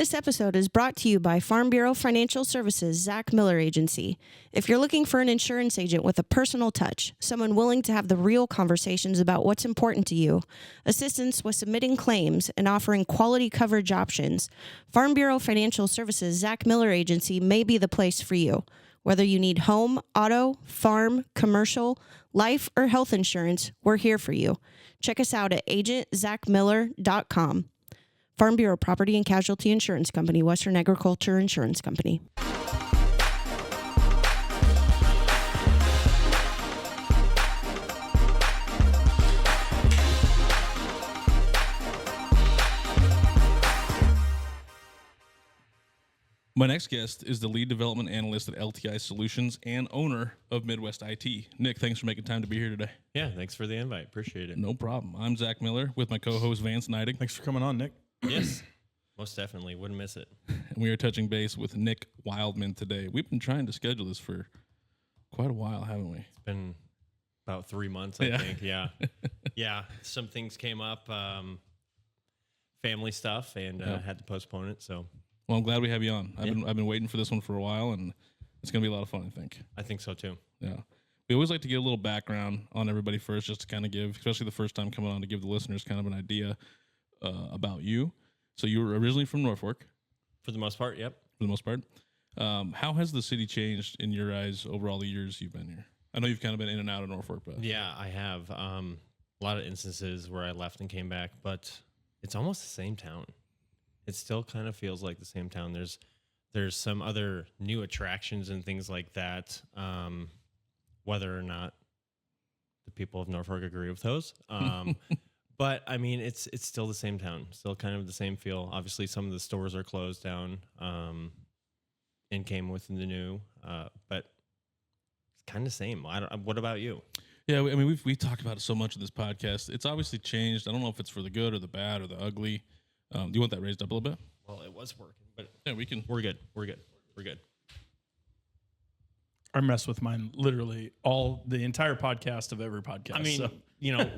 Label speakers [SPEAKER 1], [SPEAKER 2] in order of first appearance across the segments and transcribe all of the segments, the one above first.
[SPEAKER 1] This episode is brought to you by Farm Bureau Financial Services, Zach Miller Agency. If you're looking for an insurance agent with a personal touch, someone willing to have the real conversations about what's important to you, assistance with submitting claims, and offering quality coverage options, Farm Bureau Financial Services, Zach Miller Agency may be the place for you. Whether you need home, auto, farm, commercial, life, or health insurance, we're here for you. Check us out at agentzachmiller.com. Farm Bureau Property and Casualty Insurance Company, Western Agriculture Insurance Company.
[SPEAKER 2] My next guest is the Lead Development Analyst at LTI Solutions and owner of Midwest IT. Nick, thanks for making time to be here today.
[SPEAKER 3] Yeah, thanks for the invite. Appreciate it.
[SPEAKER 2] No problem. I'm Zach Miller with my co-host Vance Sat.
[SPEAKER 4] Thanks for coming on, Nick.
[SPEAKER 3] Yes, most definitely. Wouldn't miss it.
[SPEAKER 2] And we are touching base with Nick Wildman today. We've been trying to schedule this for quite a while, haven't we?
[SPEAKER 3] It's been about 3 months, I think. Yeah. Yeah, some things came up, family stuff, and had to postpone it, so...
[SPEAKER 2] Well, I'm glad we have you on. I've been waiting for this one for a while, and it's going to be a lot of fun, I think.
[SPEAKER 3] I think so, too.
[SPEAKER 2] Yeah. We always like to get a little background on everybody first, just to kind of give, especially the first time coming on, to give the listeners kind of an idea about you. So you were originally from Norfolk.
[SPEAKER 3] For the most part, yep.
[SPEAKER 2] For the most part. How has the city changed in your eyes over all the years you've been here? I know you've kind of been in and out of Norfolk, but... Yeah,
[SPEAKER 3] I have. A lot of instances where I left and came back, but it's almost the same town. It still kind of feels like the same town. There's some other new attractions and things like that, whether or not the people of Norfolk agree with those. But, I mean, it's still the same town, still kind of the same feel. Obviously, some of the stores are closed down and came with the new, but it's kind of the same. What about you?
[SPEAKER 2] Yeah, I mean, we talked about it so much in this podcast. It's obviously changed. I don't know if it's for the good or the bad or the ugly. Do you want that raised up a little bit?
[SPEAKER 3] Well, it was working, but
[SPEAKER 2] yeah, we can.
[SPEAKER 3] We're good.
[SPEAKER 4] I mess with mine literally the entire podcast of every podcast.
[SPEAKER 3] I mean,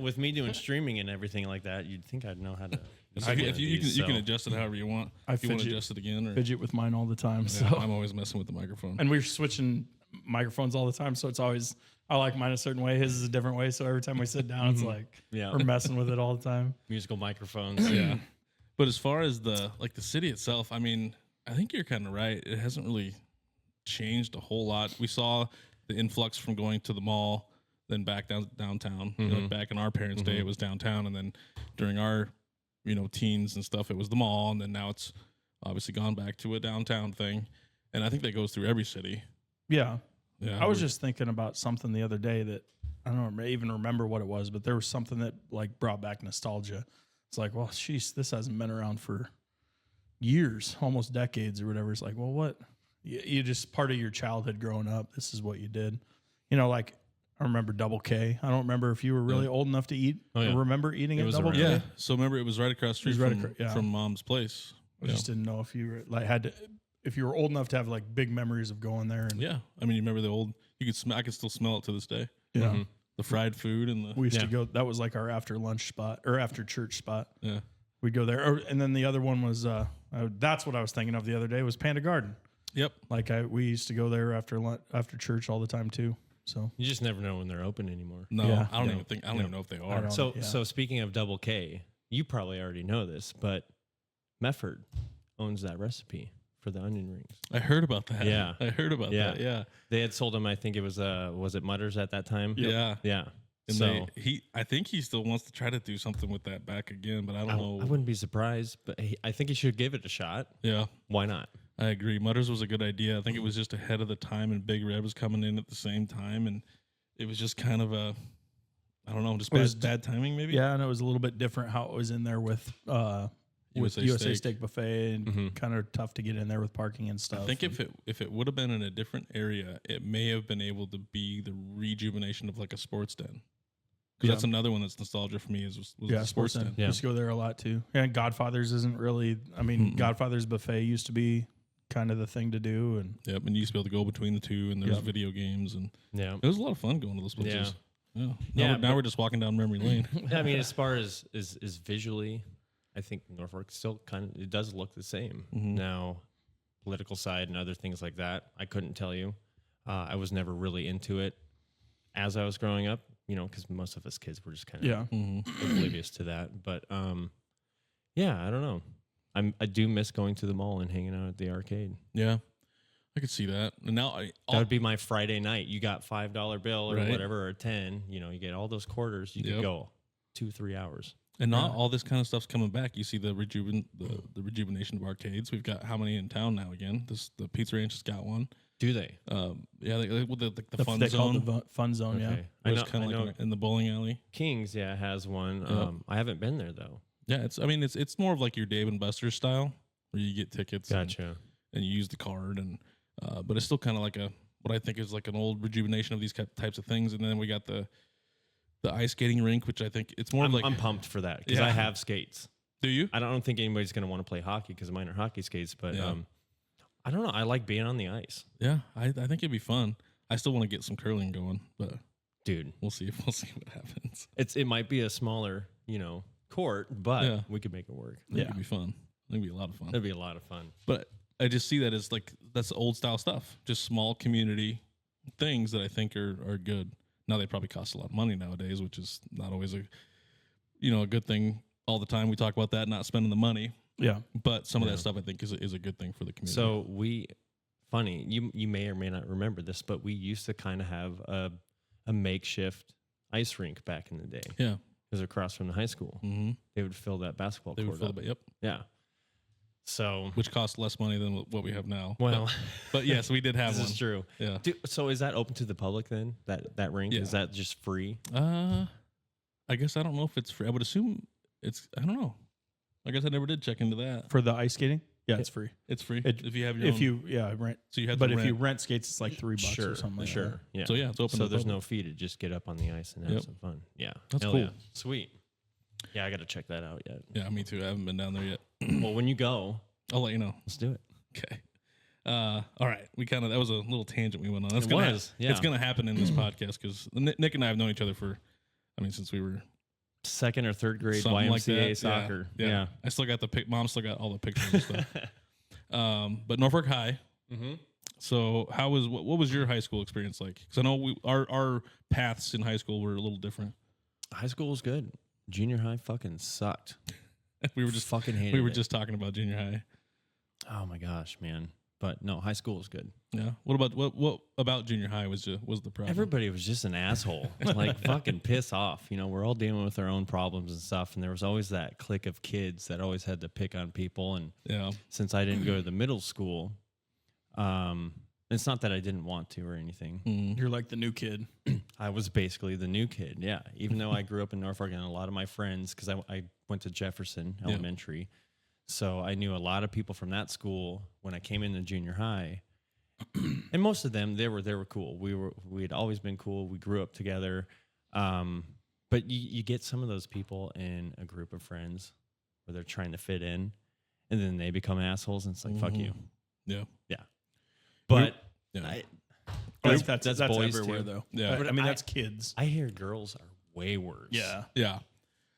[SPEAKER 3] with me doing streaming and everything like that, you'd think I'd know how to.
[SPEAKER 2] You can adjust it however you want. If you want to adjust it again, or
[SPEAKER 4] fidget with mine all the time.
[SPEAKER 2] Yeah,
[SPEAKER 4] so
[SPEAKER 2] I'm always messing with the microphone.
[SPEAKER 4] And we're switching microphones all the time, so it's always I like mine a certain way, his is a different way. So every time we sit down, it's like we're messing with it all the time.
[SPEAKER 3] Musical microphones,
[SPEAKER 2] yeah. But as far as the city itself, I mean, I think you're kind of right. It hasn't really changed a whole lot. We saw the influx from going to the mall, then back downtown.
[SPEAKER 3] Mm-hmm.
[SPEAKER 2] Back in our parents' day, it was downtown, and then during our teens and stuff, it was the mall, and then now it's obviously gone back to a downtown thing. And I think that goes through every city.
[SPEAKER 4] Yeah.
[SPEAKER 2] Yeah.
[SPEAKER 4] I was just thinking about something the other day that I don't even remember what it was, but there was something that brought back nostalgia. It's like, well, sheesh, this hasn't been around for years, almost decades or whatever. It's like, well, what? You just part of your childhood growing up. This is what you did. I remember Double K. I don't remember if you were really old enough to eat. Or remember eating at Double K?
[SPEAKER 2] Yeah. So remember, it was right across the street from Mom's place.
[SPEAKER 4] I just didn't know if you were if you were old enough to have big memories of going there. And
[SPEAKER 2] yeah. I mean, you remember the old? I can still smell it to this day.
[SPEAKER 4] Yeah.
[SPEAKER 2] Mm-hmm. The fried food and
[SPEAKER 4] we used to go. That was our after lunch spot or after church spot.
[SPEAKER 2] Yeah,
[SPEAKER 4] we'd go there. And then the other one was that's what I was thinking of the other day was Panda Garden.
[SPEAKER 2] Yep.
[SPEAKER 4] We used to go there after church all the time too. So
[SPEAKER 3] you just never know when they're open anymore.
[SPEAKER 2] No, yeah. I don't even know if they are.
[SPEAKER 3] So speaking of Double K, you probably already know this, but Mefford owns that recipe for the onion rings.
[SPEAKER 2] I heard about that.
[SPEAKER 3] Yeah.
[SPEAKER 2] I heard about that. Yeah.
[SPEAKER 3] They had sold them, I think it was it Mutters at that time?
[SPEAKER 2] Yep. Yeah.
[SPEAKER 3] Yeah.
[SPEAKER 2] And I think he still wants to try to do something with that back again, but I don't know.
[SPEAKER 3] I wouldn't be surprised, but I think he should give it a shot.
[SPEAKER 2] Yeah.
[SPEAKER 3] Why not?
[SPEAKER 2] I agree. Mutters was a good idea. I think it was just ahead of the time, and Big Red was coming in at the same time, and it was just kind of just bad timing maybe.
[SPEAKER 4] Yeah, and it was a little bit different how it was in there with USA Steak Buffet and kind of tough to get in there with parking and stuff.
[SPEAKER 2] I think if it would have been in a different area, it may have been able to be the rejuvenation of a sports den. Because that's another one that's nostalgia for me was the sports den.
[SPEAKER 4] Yeah. Used to go there a lot too. And Godfather's isn't really. I mean, Godfather's Buffet used to be kind of the thing to do, and
[SPEAKER 2] and you used to be able to go between the two, and there's video games, and it was a lot of fun going to those places. Yeah. Now we're just walking down memory lane.
[SPEAKER 3] I mean, as far as visually, I think Norfolk still it does look the same.
[SPEAKER 2] Mhm.
[SPEAKER 3] Now, political side and other things like that, I couldn't tell you. I was never really into it as I was growing up, because most of us kids were just kind of
[SPEAKER 4] Yeah.
[SPEAKER 3] oblivious to that. But yeah, I don't know. I do miss going to the mall and hanging out at the arcade.
[SPEAKER 2] Yeah, I could see that. And now
[SPEAKER 3] That would be my Friday night. You got $5 bill or
[SPEAKER 2] Right.
[SPEAKER 3] whatever, or 10. You get all those quarters. You could
[SPEAKER 2] Yep.
[SPEAKER 3] go 2-3 hours.
[SPEAKER 2] And not all this kind of stuff's coming back. You see the rejuvenation of arcades. We've got how many in town now again? The Pizza Ranch has got one.
[SPEAKER 3] Do they?
[SPEAKER 2] Yeah, with the fun
[SPEAKER 4] They call
[SPEAKER 2] zone.
[SPEAKER 4] it the fun zone. Yeah.
[SPEAKER 3] Okay.
[SPEAKER 2] It was kind of like in the bowling alley.
[SPEAKER 3] Kings, has one.
[SPEAKER 2] Yep.
[SPEAKER 3] I haven't been there though.
[SPEAKER 2] Yeah, it's more of like your Dave and Buster's style, where you get tickets.
[SPEAKER 3] Gotcha.
[SPEAKER 2] And you use the card, and but it's still kind of like what I think is like an old rejuvenation of these types of things. And then we got the ice skating rink, which I think it's more like
[SPEAKER 3] I'm pumped for that because
[SPEAKER 2] Yeah.
[SPEAKER 3] I have skates.
[SPEAKER 2] Do you?
[SPEAKER 3] I don't think anybody's going to want to play hockey because mine are hockey skates, but
[SPEAKER 2] Yeah.
[SPEAKER 3] I don't know. I like being on the ice,
[SPEAKER 2] Yeah, I think it'd be fun. I still want to get some curling going, but
[SPEAKER 3] dude.
[SPEAKER 2] we'll see what happens.
[SPEAKER 3] It might be a smaller, court, but
[SPEAKER 2] Yeah.
[SPEAKER 3] we could make it work.
[SPEAKER 2] I think it'd be fun. I think it'd be a lot of fun.
[SPEAKER 3] That'd be a lot of fun.
[SPEAKER 2] But I just see that as like that's old style stuff, just small community things that I think are good. Now they probably cost a lot of money nowadays, which is not always a good thing all the time. We talk about that, not spending the money,
[SPEAKER 4] Yeah.
[SPEAKER 2] but some of
[SPEAKER 3] Yeah.
[SPEAKER 2] that stuff I think is a good thing for the community.
[SPEAKER 3] So funny, you may or may not remember this, but we used to kind of have a makeshift ice rink back in the day.
[SPEAKER 2] yeah,
[SPEAKER 3] Because across from the high school, they would fill that basketball
[SPEAKER 2] they would
[SPEAKER 3] court
[SPEAKER 2] fill
[SPEAKER 3] up.
[SPEAKER 2] it. Yep,
[SPEAKER 3] Yeah. So,
[SPEAKER 2] which costs less money than what we have now.
[SPEAKER 3] well,
[SPEAKER 2] but yes, we did have
[SPEAKER 3] this
[SPEAKER 2] one.
[SPEAKER 3] is true.
[SPEAKER 2] Yeah.
[SPEAKER 3] So is that open to the public then? That rink?
[SPEAKER 2] Yeah.
[SPEAKER 3] Is that just free?
[SPEAKER 2] I guess I don't know if it's free. I would assume it's. I don't know. I guess I never did check into that.
[SPEAKER 4] For the ice skating, yeah, it's free.
[SPEAKER 2] It's free
[SPEAKER 4] It-
[SPEAKER 2] if you have your
[SPEAKER 4] If
[SPEAKER 2] own.
[SPEAKER 4] you rent,
[SPEAKER 2] So you have
[SPEAKER 4] but
[SPEAKER 2] to
[SPEAKER 4] if
[SPEAKER 2] rent.
[SPEAKER 4] you rent skates, it's like $3 or something like
[SPEAKER 3] sure.
[SPEAKER 4] that.
[SPEAKER 3] Yeah.
[SPEAKER 2] So yeah, it's open.
[SPEAKER 3] So
[SPEAKER 2] to the
[SPEAKER 3] there's
[SPEAKER 2] public.
[SPEAKER 3] no fee to just get up on the ice and have
[SPEAKER 2] Yep.
[SPEAKER 3] some fun. Yeah.
[SPEAKER 2] That's
[SPEAKER 3] Hell
[SPEAKER 2] cool.
[SPEAKER 3] yeah. Sweet. Yeah, I got to check that out yet.
[SPEAKER 2] Yeah, me too. I haven't been down there yet.
[SPEAKER 3] Well, when you go,
[SPEAKER 2] I'll let you know.
[SPEAKER 3] let's do it.
[SPEAKER 2] Okay. All right. That was a little tangent we went on.
[SPEAKER 3] It was, yeah.
[SPEAKER 2] It's gonna happen in this podcast because Nick and I have known each other since we were
[SPEAKER 3] Second or third grade
[SPEAKER 2] something
[SPEAKER 3] YMCA
[SPEAKER 2] like that.
[SPEAKER 3] soccer.
[SPEAKER 2] Yeah. I still got Mom still got all the pictures and stuff. But Norfolk High.
[SPEAKER 3] Mm-hmm.
[SPEAKER 2] So what was your high school experience like? Because I know our paths in high school were a little different.
[SPEAKER 3] High school was good. Junior high fucking sucked.
[SPEAKER 2] We were just
[SPEAKER 3] fucking hated
[SPEAKER 2] we were
[SPEAKER 3] it.
[SPEAKER 2] just talking about junior high.
[SPEAKER 3] Oh my gosh, man. But no, high school was good.
[SPEAKER 2] Yeah. What about junior high was the problem?
[SPEAKER 3] Everybody was just an asshole. Like fucking piss off. We're all dealing with our own problems and stuff. And there was always that clique of kids that always had to pick on people. And
[SPEAKER 2] Yeah.
[SPEAKER 3] since I didn't go to the middle school, it's not that I didn't want to or anything.
[SPEAKER 4] You're like the new kid.
[SPEAKER 3] I was basically the new kid. Yeah. Even though I grew up in Norfolk and a lot of my friends, because I went to Jefferson Elementary. So I knew a lot of people from that school when I came into junior high. And most of them, they were cool. We had always been cool. We grew up together. But you get some of those people in a group of friends where they're trying to fit in, and then they become assholes, and it's like, fuck you.
[SPEAKER 2] Yeah.
[SPEAKER 3] Yeah. But
[SPEAKER 2] Yeah.
[SPEAKER 4] That's
[SPEAKER 3] boys
[SPEAKER 4] everywhere
[SPEAKER 3] too.
[SPEAKER 4] though.
[SPEAKER 2] Yeah.
[SPEAKER 4] But, I mean, that's kids.
[SPEAKER 3] I hear girls are way worse.
[SPEAKER 4] Yeah.
[SPEAKER 2] Yeah.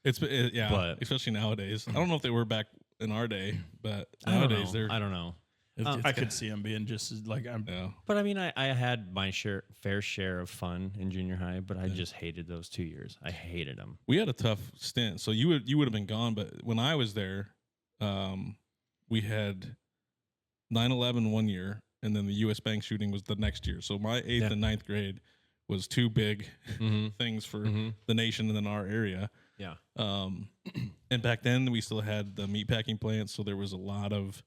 [SPEAKER 2] Yeah.
[SPEAKER 3] But-
[SPEAKER 2] Especially nowadays. I don't know if they were back in our day, but
[SPEAKER 3] I don't
[SPEAKER 2] nowadays
[SPEAKER 3] know.
[SPEAKER 2] they're.
[SPEAKER 3] I don't know.
[SPEAKER 4] I could see them being just as like I'm.
[SPEAKER 2] Yeah.
[SPEAKER 3] But I mean, I had my fair share of fun in junior high, but I just hated those 2 years. I hated them.
[SPEAKER 2] We had a tough stint. So you would have been gone, but when I was there, we had 9/11 one year, and then the U.S. Bank shooting was the next year. So my 8th and 9th grade was two big things for the nation and then our area.
[SPEAKER 3] Yeah.
[SPEAKER 2] And back then we still had the meatpacking plants, so there was a lot of.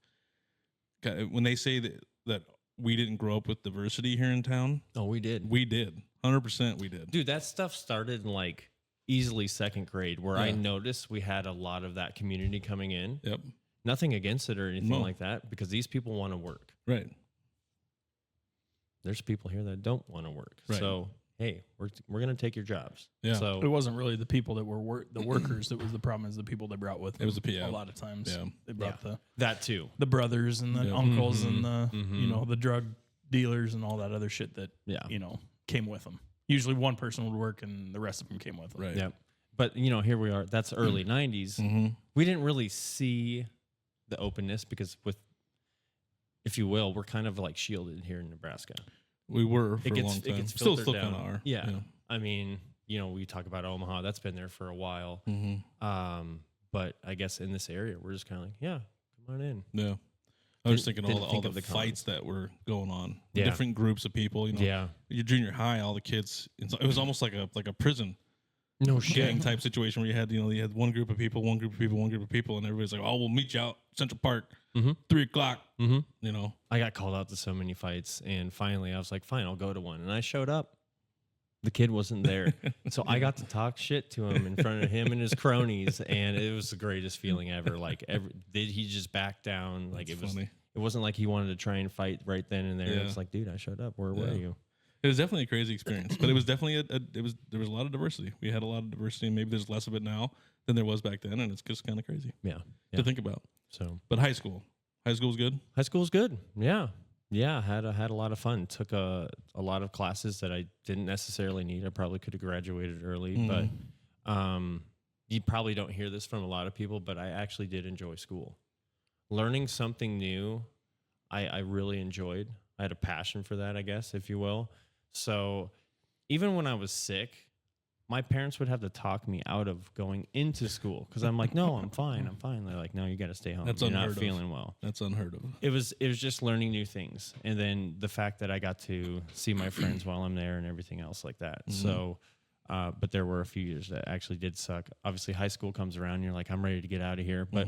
[SPEAKER 2] When they say that we didn't grow up with diversity here in town,
[SPEAKER 3] Oh, we did.
[SPEAKER 2] we did. 100% we did.
[SPEAKER 3] Dude, that stuff started in like easily second grade, where I
[SPEAKER 2] Yeah.
[SPEAKER 3] noticed we had a lot of that community coming in.
[SPEAKER 2] Yep.
[SPEAKER 3] Nothing against it or anything
[SPEAKER 2] No.
[SPEAKER 3] like that, because these people want to work.
[SPEAKER 2] Right.
[SPEAKER 3] There's people here that don't want to work.
[SPEAKER 2] Right.
[SPEAKER 3] So, hey, we're gonna take your jobs.
[SPEAKER 2] Yeah.
[SPEAKER 3] So
[SPEAKER 4] It wasn't really the people that were the workers that was the problem. Is the people they brought with them.
[SPEAKER 2] It was the PO.
[SPEAKER 4] A lot of times.
[SPEAKER 2] Yeah.
[SPEAKER 4] They brought
[SPEAKER 3] that too.
[SPEAKER 4] the brothers and the
[SPEAKER 2] Yeah.
[SPEAKER 4] uncles and the
[SPEAKER 3] Mhm.
[SPEAKER 4] the drug dealers and all that other shit that
[SPEAKER 3] Yeah.
[SPEAKER 4] came with them. Usually one person would work and the rest of them came with them.
[SPEAKER 2] Right.
[SPEAKER 3] Yep. But here we are. That's early 90s.
[SPEAKER 2] Mm-hmm.
[SPEAKER 3] We didn't really see the openness because if you will, we're kind of like shielded here in Nebraska.
[SPEAKER 2] We were for
[SPEAKER 3] It
[SPEAKER 2] a long
[SPEAKER 3] gets
[SPEAKER 2] time.
[SPEAKER 3] still
[SPEAKER 2] Still
[SPEAKER 3] down.
[SPEAKER 2] kind of are.
[SPEAKER 3] Yeah. I mean, we talk about Omaha. That's been there for a while.
[SPEAKER 2] Mm-hmm.
[SPEAKER 3] But I guess in this area, we're just kind of like, yeah, come on in.
[SPEAKER 2] Yeah. I was thinking
[SPEAKER 3] Didn't
[SPEAKER 2] all
[SPEAKER 3] think
[SPEAKER 2] the
[SPEAKER 3] of the
[SPEAKER 2] fights that were going on.
[SPEAKER 3] Yeah.
[SPEAKER 2] Different groups of people.
[SPEAKER 3] Yeah.
[SPEAKER 2] Your junior high, all the kids. It was almost like a prison.
[SPEAKER 3] No
[SPEAKER 2] Gang type situation where you had one group of people, one group of people, one group of people, and everybody's like, "Oh, we'll meet you out Central Park, 3:00."
[SPEAKER 3] Mm-hmm. I got called out to so many fights, and finally, I was like, "Fine, I'll go to one." And I showed up. The kid wasn't there, so I got to talk shit to him in front of him and his cronies, and it was the greatest feeling ever. Like, did he just back down? Like,
[SPEAKER 2] That's
[SPEAKER 3] it was.
[SPEAKER 2] funny.
[SPEAKER 3] It wasn't like he wanted to try and fight right then and there.
[SPEAKER 2] Yeah.
[SPEAKER 3] It was like, dude, I showed up. Where were you?
[SPEAKER 2] It was definitely a crazy experience, but it was definitely there was a lot of diversity. We had a lot of diversity, and maybe there's less of it now than there was back then, and it's just kind of crazy
[SPEAKER 3] Yeah.
[SPEAKER 2] to think about.
[SPEAKER 3] So,
[SPEAKER 2] But high school was good.
[SPEAKER 3] high school was good. Yeah. Yeah. Had a lot of fun. Took a lot of classes that I didn't necessarily need. I probably could have graduated early, but you probably don't hear this from a lot of people, but I actually did enjoy school. Learning something new, I really enjoyed. I had a passion for that, I guess, if you will. So even when I was sick, my parents would have to talk me out of going into school because I'm like, no, I'm fine. They're like, no, you got to stay home.
[SPEAKER 2] That's
[SPEAKER 3] You're
[SPEAKER 2] unheard
[SPEAKER 3] not
[SPEAKER 2] of.
[SPEAKER 3] feeling well.
[SPEAKER 2] That's unheard of.
[SPEAKER 3] It was just learning new things, and then the fact that I got to see my friends while I'm there and everything else like that. So, but there were a few years that actually did suck. Obviously, high school comes around, and you're like, I'm ready to get out of here, but.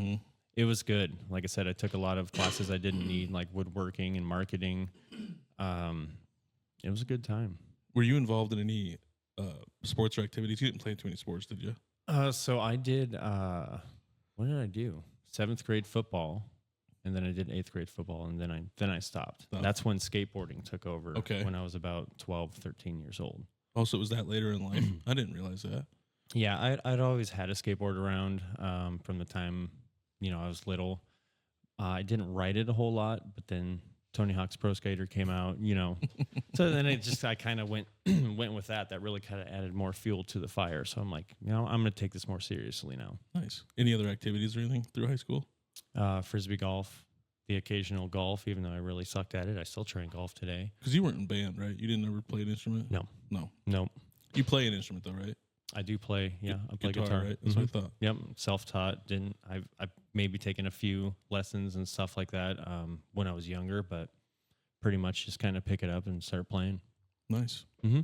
[SPEAKER 3] It was good. Like I said, I took a lot of classes I didn't need, like woodworking and marketing. It was a good time.
[SPEAKER 2] Were you involved in any sports or activities? You didn't play too many sports, did you?
[SPEAKER 3] So I did. What did I do? 7th grade football, and then I did 8th grade football, and then I stopped.
[SPEAKER 2] Oh.
[SPEAKER 3] That's when skateboarding took over.
[SPEAKER 2] Okay.
[SPEAKER 3] When I was about 12, 13 years old.
[SPEAKER 2] Also, was that later in life? I didn't realize that.
[SPEAKER 3] Yeah, I'd always had a skateboard around from the time. I was little. I didn't ride it a whole lot, but then Tony Hawk's Pro Skater came out, So then I kind of went with that. That really kind of added more fuel to the fire. So I'm like, I'm going to take this more seriously now.
[SPEAKER 2] Nice. Any other activities or anything through high school?
[SPEAKER 3] Frisbee golf, the occasional golf, even though I really sucked at it. I still train golf today.
[SPEAKER 2] Because you weren't in band, right? You didn't ever play an instrument?
[SPEAKER 3] No.
[SPEAKER 2] No. You play an instrument, though, right?
[SPEAKER 3] I do play, yeah. I play guitar.
[SPEAKER 2] Right? That's what I thought.
[SPEAKER 3] Yep, self-taught. I've maybe taken a few lessons and stuff like that when I was younger, but pretty much just kind of pick it up and start playing.
[SPEAKER 2] Nice.
[SPEAKER 3] Mm-hmm.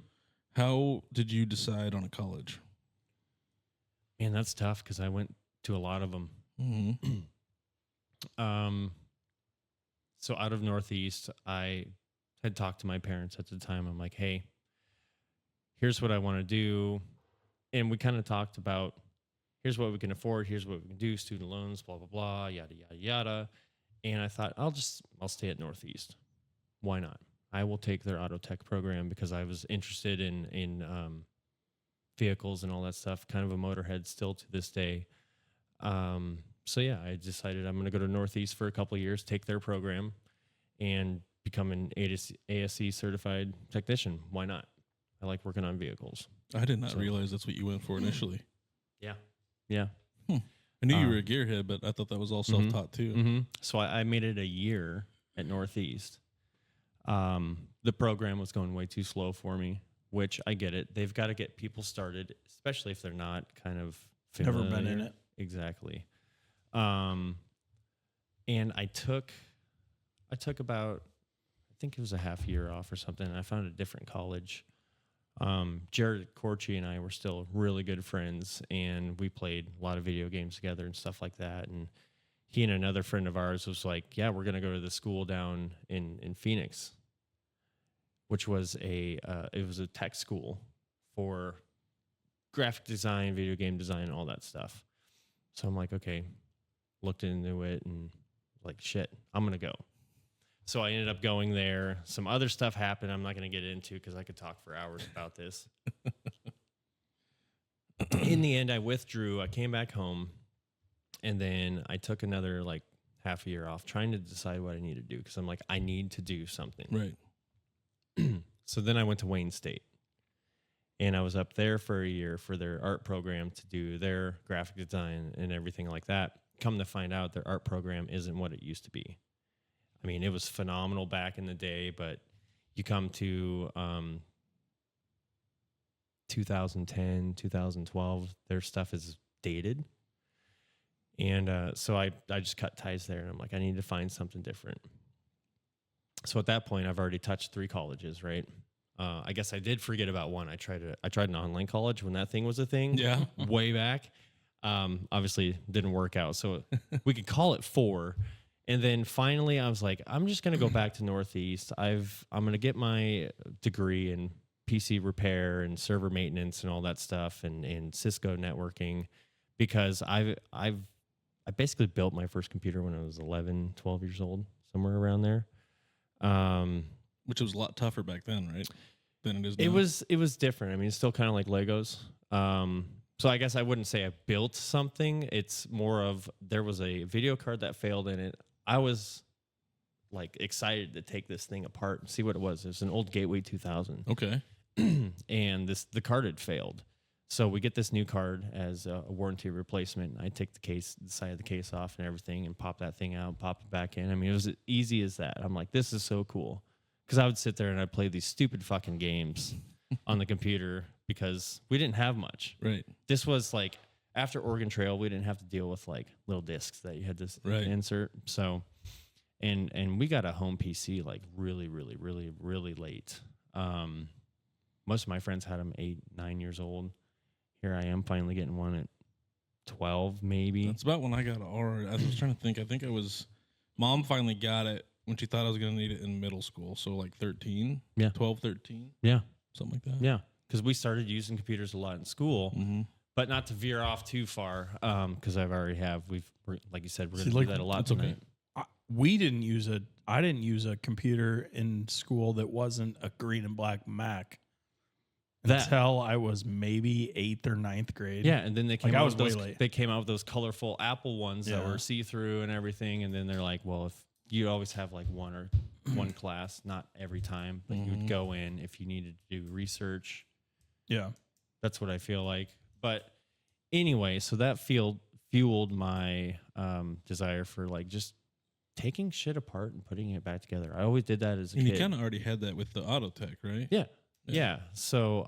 [SPEAKER 2] How did you decide on a college?
[SPEAKER 3] Man, that's tough because I went to a lot of them.
[SPEAKER 2] Mm-hmm.
[SPEAKER 3] So out of Northeast, I had talked to my parents at the time. I'm like, hey, here's what I want to do. And we kind of talked about, here's what we can afford, here's what we can do, student loans, blah, blah, blah, yada, yada, yada. And I thought, I'll stay at Northeast. Why not? I will take their auto tech program because I was interested in vehicles and all that stuff, kind of a motorhead still to this day. So yeah, I decided I'm going to go to Northeast for a couple of years, take their program, and become an ASE certified technician. Why not? I like working on vehicles.
[SPEAKER 2] I did not realize that's what you went for initially.
[SPEAKER 3] Yeah.
[SPEAKER 2] I knew you were a gearhead, but I thought that was all self-taught too.
[SPEAKER 3] Mm-hmm. So I made it a year at Northeast. The program was going way too slow for me, which I get it. They've got to get people started, especially if they're not kind of familiar.
[SPEAKER 4] Never been in it.
[SPEAKER 3] Exactly. And I took about, I think it was a half year off or something. And I found a different college. Jared Corchi and I were still really good friends, and we played a lot of video games together and stuff like that. And he and another friend of ours was like, yeah, we're going to go to the school down in Phoenix, which was it was a tech school for graphic design, video game design, all that stuff. So I'm like, okay, looked into it and like, shit, I'm going to go. So I ended up going there. Some other stuff happened I'm not going to get into because I could talk for hours about this. In the end, I withdrew. I came back home, and then I took another like half a year off trying to decide what I need to do because I'm like, I need to do something.
[SPEAKER 2] Right.
[SPEAKER 3] So then I went to Wayne State. And I was up there for a year for their art program to do their graphic design and everything like that. Come to find out, their art program isn't what it used to be. I mean, it was phenomenal back in the day, but you come to 2010, 2012, their stuff is dated. And so I just cut ties there, and I'm like, I need to find something different. So at that point, I've already touched 3 colleges, right? I guess I did forget about one. I tried an online college when that thing was a thing.
[SPEAKER 2] Yeah.
[SPEAKER 3] Way back. Obviously didn't work out. So we could call it 4. And then finally I was like, I'm just going to go back to Northeast. I'm going to get my degree in PC repair and server maintenance and all that stuff and Cisco networking, because I basically built my first computer when I was 11, 12 years old, somewhere around there.
[SPEAKER 2] Which was a lot tougher back then, right? Than it is now.
[SPEAKER 3] It was different. I mean, it's still kind of like Legos. So I guess I wouldn't say I built something. It's more of there was a video card that failed in it. I was like excited to take this thing apart and see what it was. It was an old Gateway 2000.
[SPEAKER 2] Okay.
[SPEAKER 3] And the card had failed. So we get this new card as a warranty replacement. I take the side of the case off and everything and pop that thing out, pop it back in. I mean, it was as easy as that. I'm like, this is so cool. Because I would sit there and I'd play these stupid fucking games on the computer because we didn't have much.
[SPEAKER 2] Right.
[SPEAKER 3] This was like after Oregon Trail, we didn't have to deal with like little discs that you had to insert. So, and we got a home PC like really, really, really, really late. Most of my friends had them 8, 9 years old. Here I am finally getting one at 12, maybe.
[SPEAKER 2] That's about when I got ours. I was trying to think. I think Mom finally got it when she thought I was going to need it in middle school. So like 13, 12, 13.
[SPEAKER 3] Yeah.
[SPEAKER 2] Something like that.
[SPEAKER 3] Yeah. Because we started using computers a lot in school, but not to veer off too far. Because I've already have. Like you said, we're going to do that a lot tonight.
[SPEAKER 4] Okay. I didn't use a computer in school that wasn't a green and black Mac. Until I was maybe 8th or 9th grade.
[SPEAKER 3] Yeah, and then they came out with
[SPEAKER 4] way late.
[SPEAKER 3] They came out with those colorful Apple ones that were see-through and everything. And then they're like, well, if you always have like one class, not every time, but you would go in if you needed to do research.
[SPEAKER 4] Yeah,
[SPEAKER 3] that's what I feel like. But anyway, so that fueled my desire for like just taking shit apart and putting it back together. I always did that as a kid.
[SPEAKER 2] You kind of already had that with the auto tech, right?
[SPEAKER 3] Yeah. So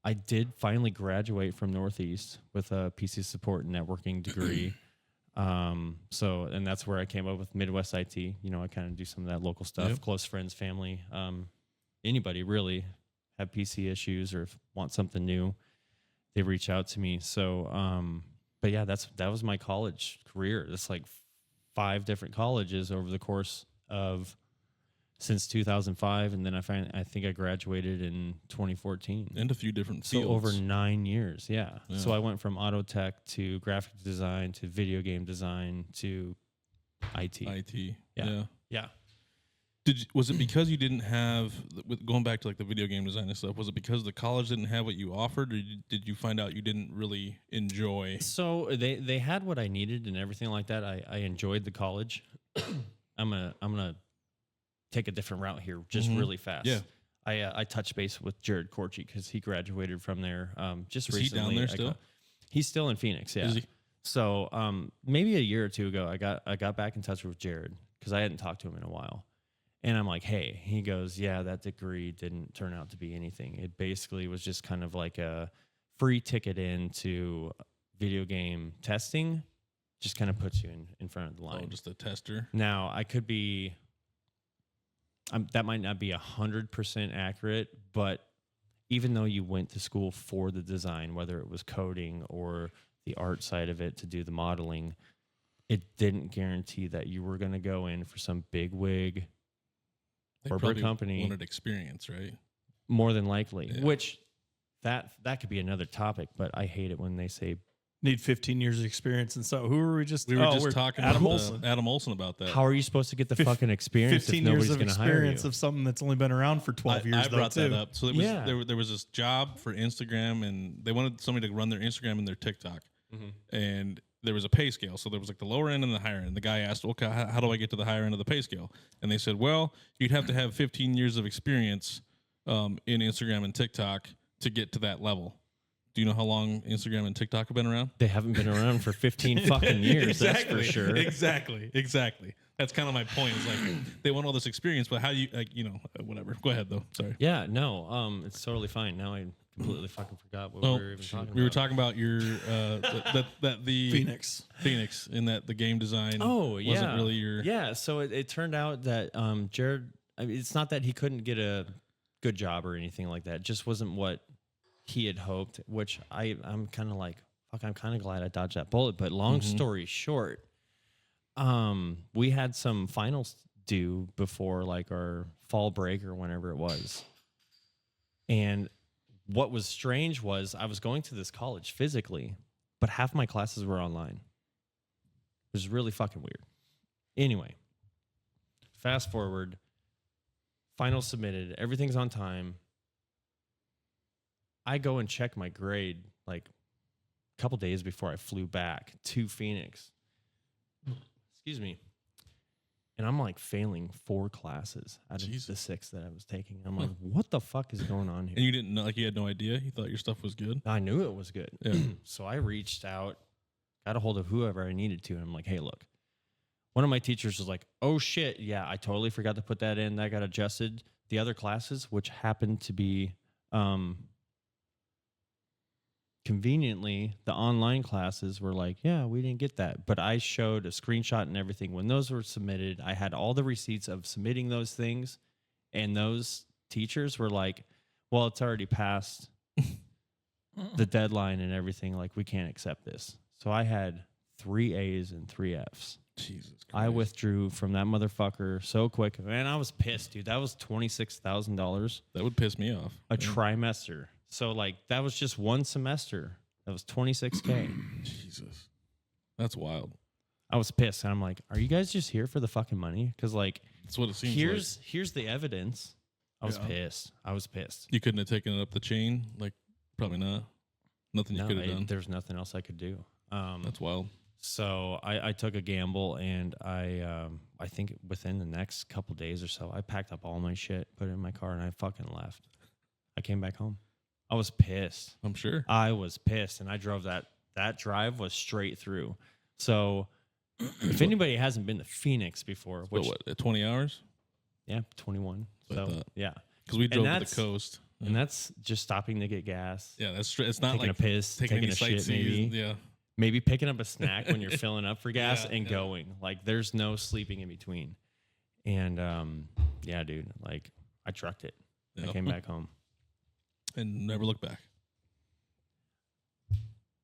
[SPEAKER 3] I did finally graduate from Northeast with a PC support and networking degree. And that's where I came up with Midwest IT. You know, I kind of do some of that local stuff, close friends, family, anybody really have PC issues or want something new, they reach out to me. So, but yeah, that was my college career. That's like 5 different colleges over the course of since 2005, and then I think I graduated in 2014.
[SPEAKER 2] And a few different fields.
[SPEAKER 3] So over 9 years, yeah. So I went from auto tech to graphic design to video game design to IT. Yeah.
[SPEAKER 2] Was it because you didn't have, going back to like the video game design and stuff, was it because the college didn't have what you offered, or did you find out you didn't really enjoy?
[SPEAKER 3] So they had what I needed and everything like that. I enjoyed the college. I'm gonna take a different route here just really fast.
[SPEAKER 2] Yeah.
[SPEAKER 3] I touched base with Jared Korchi because he graduated from there just recently.
[SPEAKER 2] Is he down there still?
[SPEAKER 3] He's still in Phoenix, yeah.
[SPEAKER 2] Is he?
[SPEAKER 3] So maybe a year or two ago, I got back in touch with Jared because I hadn't talked to him in a while. And I'm like, hey, he goes, yeah, that degree didn't turn out to be anything. It basically was just kind of like a free ticket into video game testing, just kind of puts you in front of the line.
[SPEAKER 2] Oh, just a tester.
[SPEAKER 3] Now, I could be, that might not be 100% accurate, but even though you went to school for the design, whether it was coding or the art side of it to do the modeling, it didn't guarantee that you were going to go in for some big wig corporate company.
[SPEAKER 2] Wanted experience, right?
[SPEAKER 3] More than likely, which that could be another topic, but I hate it when they say
[SPEAKER 4] need 15 years of experience. And so who were we just?
[SPEAKER 2] We were just talking
[SPEAKER 4] Adam
[SPEAKER 2] about
[SPEAKER 4] Olson.
[SPEAKER 2] Adam Olson about that.
[SPEAKER 3] How are you supposed to get the fucking experience
[SPEAKER 4] 15
[SPEAKER 3] if
[SPEAKER 4] years
[SPEAKER 3] nobody's
[SPEAKER 4] of
[SPEAKER 3] going to hire you?
[SPEAKER 4] experience of something that's only been around for 12 years.
[SPEAKER 2] I brought that up. So it was, there was this job for Instagram, and they wanted somebody to run their Instagram and their TikTok. And there was a pay scale. So there was like the lower end and the higher end. The guy asked, okay, how do I get to the higher end of the pay scale? And they said, well, you'd have to have 15 years of experience in Instagram and TikTok to get to that level. Do you know how long Instagram and TikTok have been around?
[SPEAKER 3] They haven't been around for 15 fucking years. That's for sure.
[SPEAKER 2] Exactly. That's kind of my point. Is like they want all this experience, but how do you whatever. Go ahead though. Sorry.
[SPEAKER 3] Yeah, no, it's totally fine. Now I completely fucking forgot what we were even talking about.
[SPEAKER 2] We were talking about your the
[SPEAKER 4] Phoenix,
[SPEAKER 2] in that the game design.
[SPEAKER 3] Oh, yeah.
[SPEAKER 2] Wasn't really your.
[SPEAKER 3] Yeah, so it turned out that Jared. I mean, it's not that he couldn't get a good job or anything like that. It just wasn't what he had hoped. Which I'm kind of like, fuck. I'm kind of glad I dodged that bullet. But long story short, we had some finals due before like our fall break or whenever it was, and what was strange was I was going to this college physically, but half my classes were online. It was really fucking weird. Anyway, fast forward, final submitted, everything's on time. I go and check my grade like a couple days before I flew back to Phoenix. Excuse me. And I'm like failing 4 classes out of the 6 that I was taking. I'm like, what the fuck is going on here?
[SPEAKER 2] And you didn't know, like you had no idea? You thought your stuff was good?
[SPEAKER 3] I knew it was good.
[SPEAKER 2] Yeah.
[SPEAKER 3] So I reached out, got a hold of whoever I needed to. And I'm like, hey, look. One of my teachers was like, oh, shit. Yeah, I totally forgot to put that in. That got adjusted. The other classes, which happened to be conveniently, the online classes were like, yeah, we didn't get that. But I showed a screenshot and everything. When those were submitted, I had all the receipts of submitting those things. And those teachers were like, well, it's already past the deadline and everything. Like, we can't accept this. So I had 3 A's and 3 F's.
[SPEAKER 2] Jesus Christ.
[SPEAKER 3] I withdrew from that motherfucker so quick. Man, I was pissed, dude. That was $26,000.
[SPEAKER 2] That would piss me off.
[SPEAKER 3] A trimester. So, like, that was just one semester. That was $26K.
[SPEAKER 2] Jesus. That's wild.
[SPEAKER 3] I was pissed. And I'm like, are you guys just here for the fucking money? Because, like,
[SPEAKER 2] that's what it seems
[SPEAKER 3] here's the evidence. I was pissed.
[SPEAKER 2] You couldn't have taken it up the chain? Like, probably not. Nothing you could have done.
[SPEAKER 3] There's nothing else I could do.
[SPEAKER 2] That's wild.
[SPEAKER 3] So I took a gamble, and I think within the next couple days or so, I packed up all my shit, put it in my car, and I fucking left. I came back home. I was pissed.
[SPEAKER 2] I'm sure.
[SPEAKER 3] I was pissed, and I drove that drive was straight through. So if anybody hasn't been to Phoenix before, which
[SPEAKER 2] what 20 hours?
[SPEAKER 3] Yeah, 21. So yeah,
[SPEAKER 2] because we drove to the coast,
[SPEAKER 3] and that's just stopping to get gas.
[SPEAKER 2] Yeah, that's it's not
[SPEAKER 3] taking
[SPEAKER 2] like
[SPEAKER 3] a piss, taking a shit, maybe.
[SPEAKER 2] Yeah,
[SPEAKER 3] maybe picking up a snack when you're filling up for gas and going. Like, there's no sleeping in between. And yeah, dude, like I trucked it. I came back home.
[SPEAKER 2] And never looked back.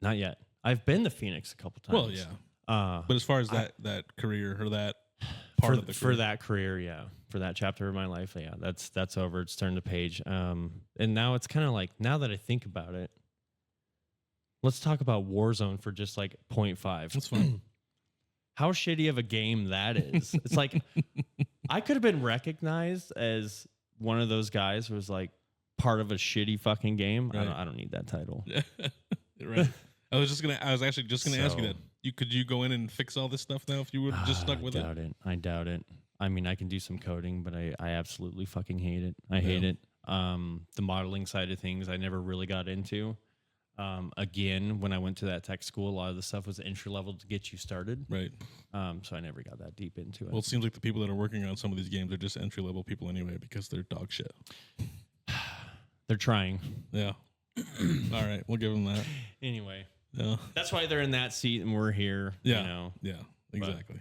[SPEAKER 3] Not yet. I've been to Phoenix a couple times.
[SPEAKER 2] Well, yeah. But as far as that career or that part of the career.
[SPEAKER 3] For that career, yeah. For that chapter of my life, yeah. That's over. It's turned the page. And now it's kind of like, now that I think about it, let's talk about Warzone for just like 0.5.
[SPEAKER 2] That's fine.
[SPEAKER 3] How shitty of a game that is. It's like, I could have been recognized as one of those guys who was like, part of a shitty fucking game. Right. I don't need that title.
[SPEAKER 2] Right. I was actually just gonna ask you that. Could you go in and fix all this stuff now if you would just stuck with it?
[SPEAKER 3] I doubt it. I mean, I can do some coding, but I absolutely fucking hate it. I hate it. The modeling side of things I never really got into. Again, when I went to that tech school, a lot of the stuff was entry level to get you started.
[SPEAKER 2] Right.
[SPEAKER 3] So I never got that deep into it.
[SPEAKER 2] Well, it seems like the people that are working on some of these games are just entry level people anyway because they're dog shit.
[SPEAKER 3] They're trying.
[SPEAKER 2] Yeah. All right. We'll give them that.
[SPEAKER 3] Anyway.
[SPEAKER 2] Yeah.
[SPEAKER 3] That's why they're in that seat and we're here.
[SPEAKER 2] Yeah.
[SPEAKER 3] You know?
[SPEAKER 2] Yeah. Exactly.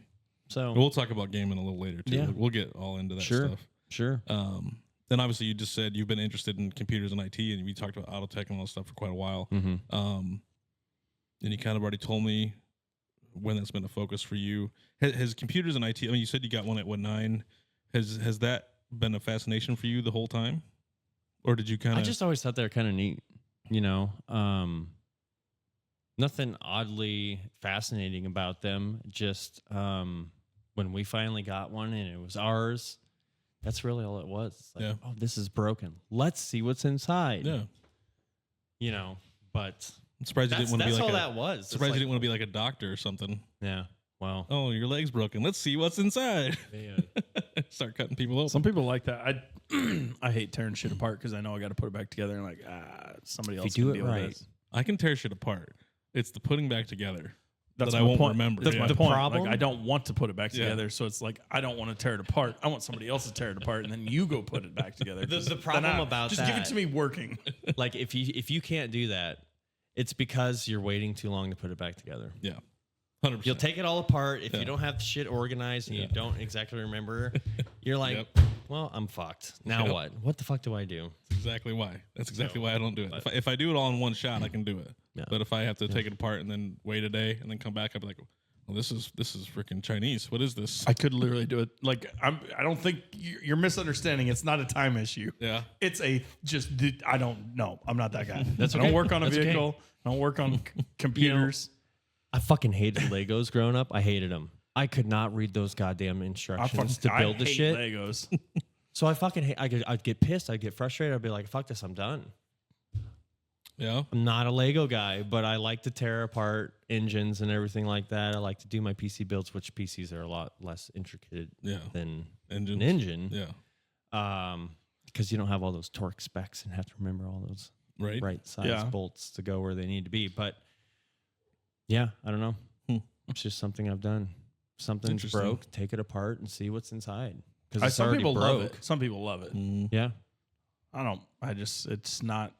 [SPEAKER 3] So
[SPEAKER 2] we'll talk about gaming a little later too.
[SPEAKER 3] Yeah.
[SPEAKER 2] We'll get all into that stuff.
[SPEAKER 3] Sure.
[SPEAKER 2] Then obviously you just said you've been interested in computers and IT, and we talked about auto tech and all that stuff for quite a while.
[SPEAKER 3] Mm-hmm.
[SPEAKER 2] And you kind of already told me when that's been a focus for you. Has computers and IT? I mean, you said you got one at 9. Has that been a fascination for you the whole time? Or did you kind of...
[SPEAKER 3] I just always thought they were kind of neat, you know. Nothing oddly fascinating about them. Just when we finally got one and it was ours, that's really all it was. It's like, oh, this is broken. Let's see what's inside.
[SPEAKER 2] Yeah.
[SPEAKER 3] You know, but...
[SPEAKER 2] I'm surprised you didn't want to be like
[SPEAKER 3] that was.
[SPEAKER 2] Surprised you didn't want to be like a doctor or something.
[SPEAKER 3] Yeah. Well.
[SPEAKER 2] Oh, your leg's broken. Let's see what's inside.
[SPEAKER 3] Man.
[SPEAKER 2] Start cutting people open.
[SPEAKER 4] Some people like that. I hate tearing shit apart because I know I got to put it back together and like, somebody
[SPEAKER 3] If
[SPEAKER 4] else
[SPEAKER 3] you
[SPEAKER 4] can
[SPEAKER 3] do it
[SPEAKER 4] deal with
[SPEAKER 3] right.
[SPEAKER 4] this.
[SPEAKER 2] I can tear shit apart. It's the putting back together
[SPEAKER 4] That's
[SPEAKER 2] that I
[SPEAKER 4] my
[SPEAKER 2] won't
[SPEAKER 4] point.
[SPEAKER 2] remember.
[SPEAKER 4] That's my
[SPEAKER 3] The
[SPEAKER 4] point.
[SPEAKER 3] problem-
[SPEAKER 4] Like, I don't want to put it back
[SPEAKER 2] Yeah.
[SPEAKER 4] together, so it's like I don't want to tear it apart. I want somebody else to tear it apart, and then you go put it back together.
[SPEAKER 3] The problem about
[SPEAKER 4] just give it
[SPEAKER 3] that-
[SPEAKER 4] to me working.
[SPEAKER 3] Like if you can't do that, it's because you're waiting too long to put it back together.
[SPEAKER 2] Yeah, 100%.
[SPEAKER 3] You'll take it all apart if
[SPEAKER 2] Yeah.
[SPEAKER 3] you don't have the shit organized and you don't exactly remember. You're like,
[SPEAKER 2] Yep.
[SPEAKER 3] well, I'm fucked. Now
[SPEAKER 2] Yep.
[SPEAKER 3] what? What the fuck do I do?
[SPEAKER 2] That's exactly why. That's exactly why I don't do it. If I do it all in one shot, I can do it.
[SPEAKER 3] Yeah.
[SPEAKER 2] But if I have to take it apart and then wait a day and then come back, I'll be like, well, this is freaking Chinese. What is this?
[SPEAKER 4] I could literally do it. Like I don't think you're misunderstanding. It's not a time issue.
[SPEAKER 2] Yeah.
[SPEAKER 4] It's I don't know. I'm not that guy.
[SPEAKER 3] That's
[SPEAKER 4] I
[SPEAKER 3] okay.
[SPEAKER 4] don't work on a
[SPEAKER 3] That's okay.
[SPEAKER 4] vehicle. I don't work on computers.
[SPEAKER 3] I fucking hated Legos growing up. I hated them. I could not read those goddamn instructions to build the
[SPEAKER 4] hate
[SPEAKER 3] shit.
[SPEAKER 4] Legos.
[SPEAKER 3] So I fucking hate. I'd get pissed. I'd get frustrated. I'd be like, fuck this. I'm done.
[SPEAKER 2] Yeah.
[SPEAKER 3] I'm not a Lego guy, but I like to tear apart engines and everything like that. I like to do my PC builds, which PCs are a lot less intricate
[SPEAKER 2] Yeah.
[SPEAKER 3] than
[SPEAKER 2] Engines.
[SPEAKER 3] an engine.
[SPEAKER 2] Yeah.
[SPEAKER 3] Because you don't have all those torque specs and have to remember all those right size
[SPEAKER 4] Yeah.
[SPEAKER 3] bolts to go where they need to be. But yeah, I don't know. It's just something I've done. Something's
[SPEAKER 2] Interesting.
[SPEAKER 3] broke, take it apart and see what's inside. Because it's
[SPEAKER 4] Some
[SPEAKER 3] already
[SPEAKER 4] people
[SPEAKER 3] broke.
[SPEAKER 4] love it. Some people love it.
[SPEAKER 2] Mm.
[SPEAKER 3] Yeah.
[SPEAKER 4] I don't. It's not.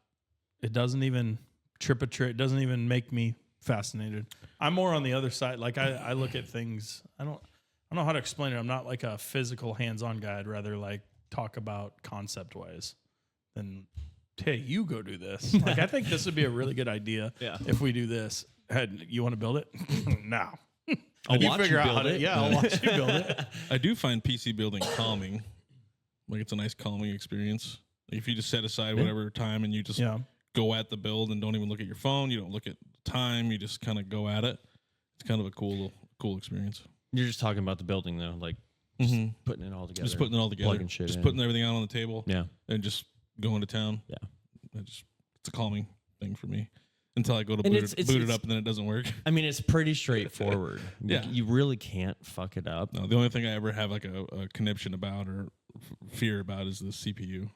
[SPEAKER 4] It doesn't even it doesn't even make me fascinated. I'm more on the other side. Like I look at things. I don't know how to explain it. I'm not like a physical hands-on guy. I'd rather like talk about concept-wise than, hey, you go do this. Like I think this would be a really good idea.
[SPEAKER 3] Yeah.
[SPEAKER 4] If we do this, hey, you want to build it? No.
[SPEAKER 3] I'll
[SPEAKER 4] You
[SPEAKER 3] watch
[SPEAKER 4] figure
[SPEAKER 3] you
[SPEAKER 4] out
[SPEAKER 3] build
[SPEAKER 4] how to.
[SPEAKER 3] it.
[SPEAKER 4] Yeah, I'll watch you build it.
[SPEAKER 2] I do find PC building calming. Like it's a nice calming experience. Like if you just set aside whatever time and you just
[SPEAKER 4] Yeah.
[SPEAKER 2] go at the build and don't even look at your phone, you don't look at time, you just kind of go at it. It's kind of a cool experience.
[SPEAKER 3] You're just talking about the building though, like just putting it all together.
[SPEAKER 2] Just putting it all together.
[SPEAKER 3] Plugging shit
[SPEAKER 2] just
[SPEAKER 3] in.
[SPEAKER 2] putting everything out on the table.
[SPEAKER 3] Yeah.
[SPEAKER 2] And just going to town.
[SPEAKER 3] Yeah.
[SPEAKER 2] It's a calming thing for me until I go to
[SPEAKER 3] And
[SPEAKER 2] boot it up and then it doesn't work.
[SPEAKER 3] I mean, it's pretty straightforward.
[SPEAKER 2] Yeah.
[SPEAKER 3] You really can't fuck it up.
[SPEAKER 2] No, the only thing I ever have like a conniption about or fear about is the CPU.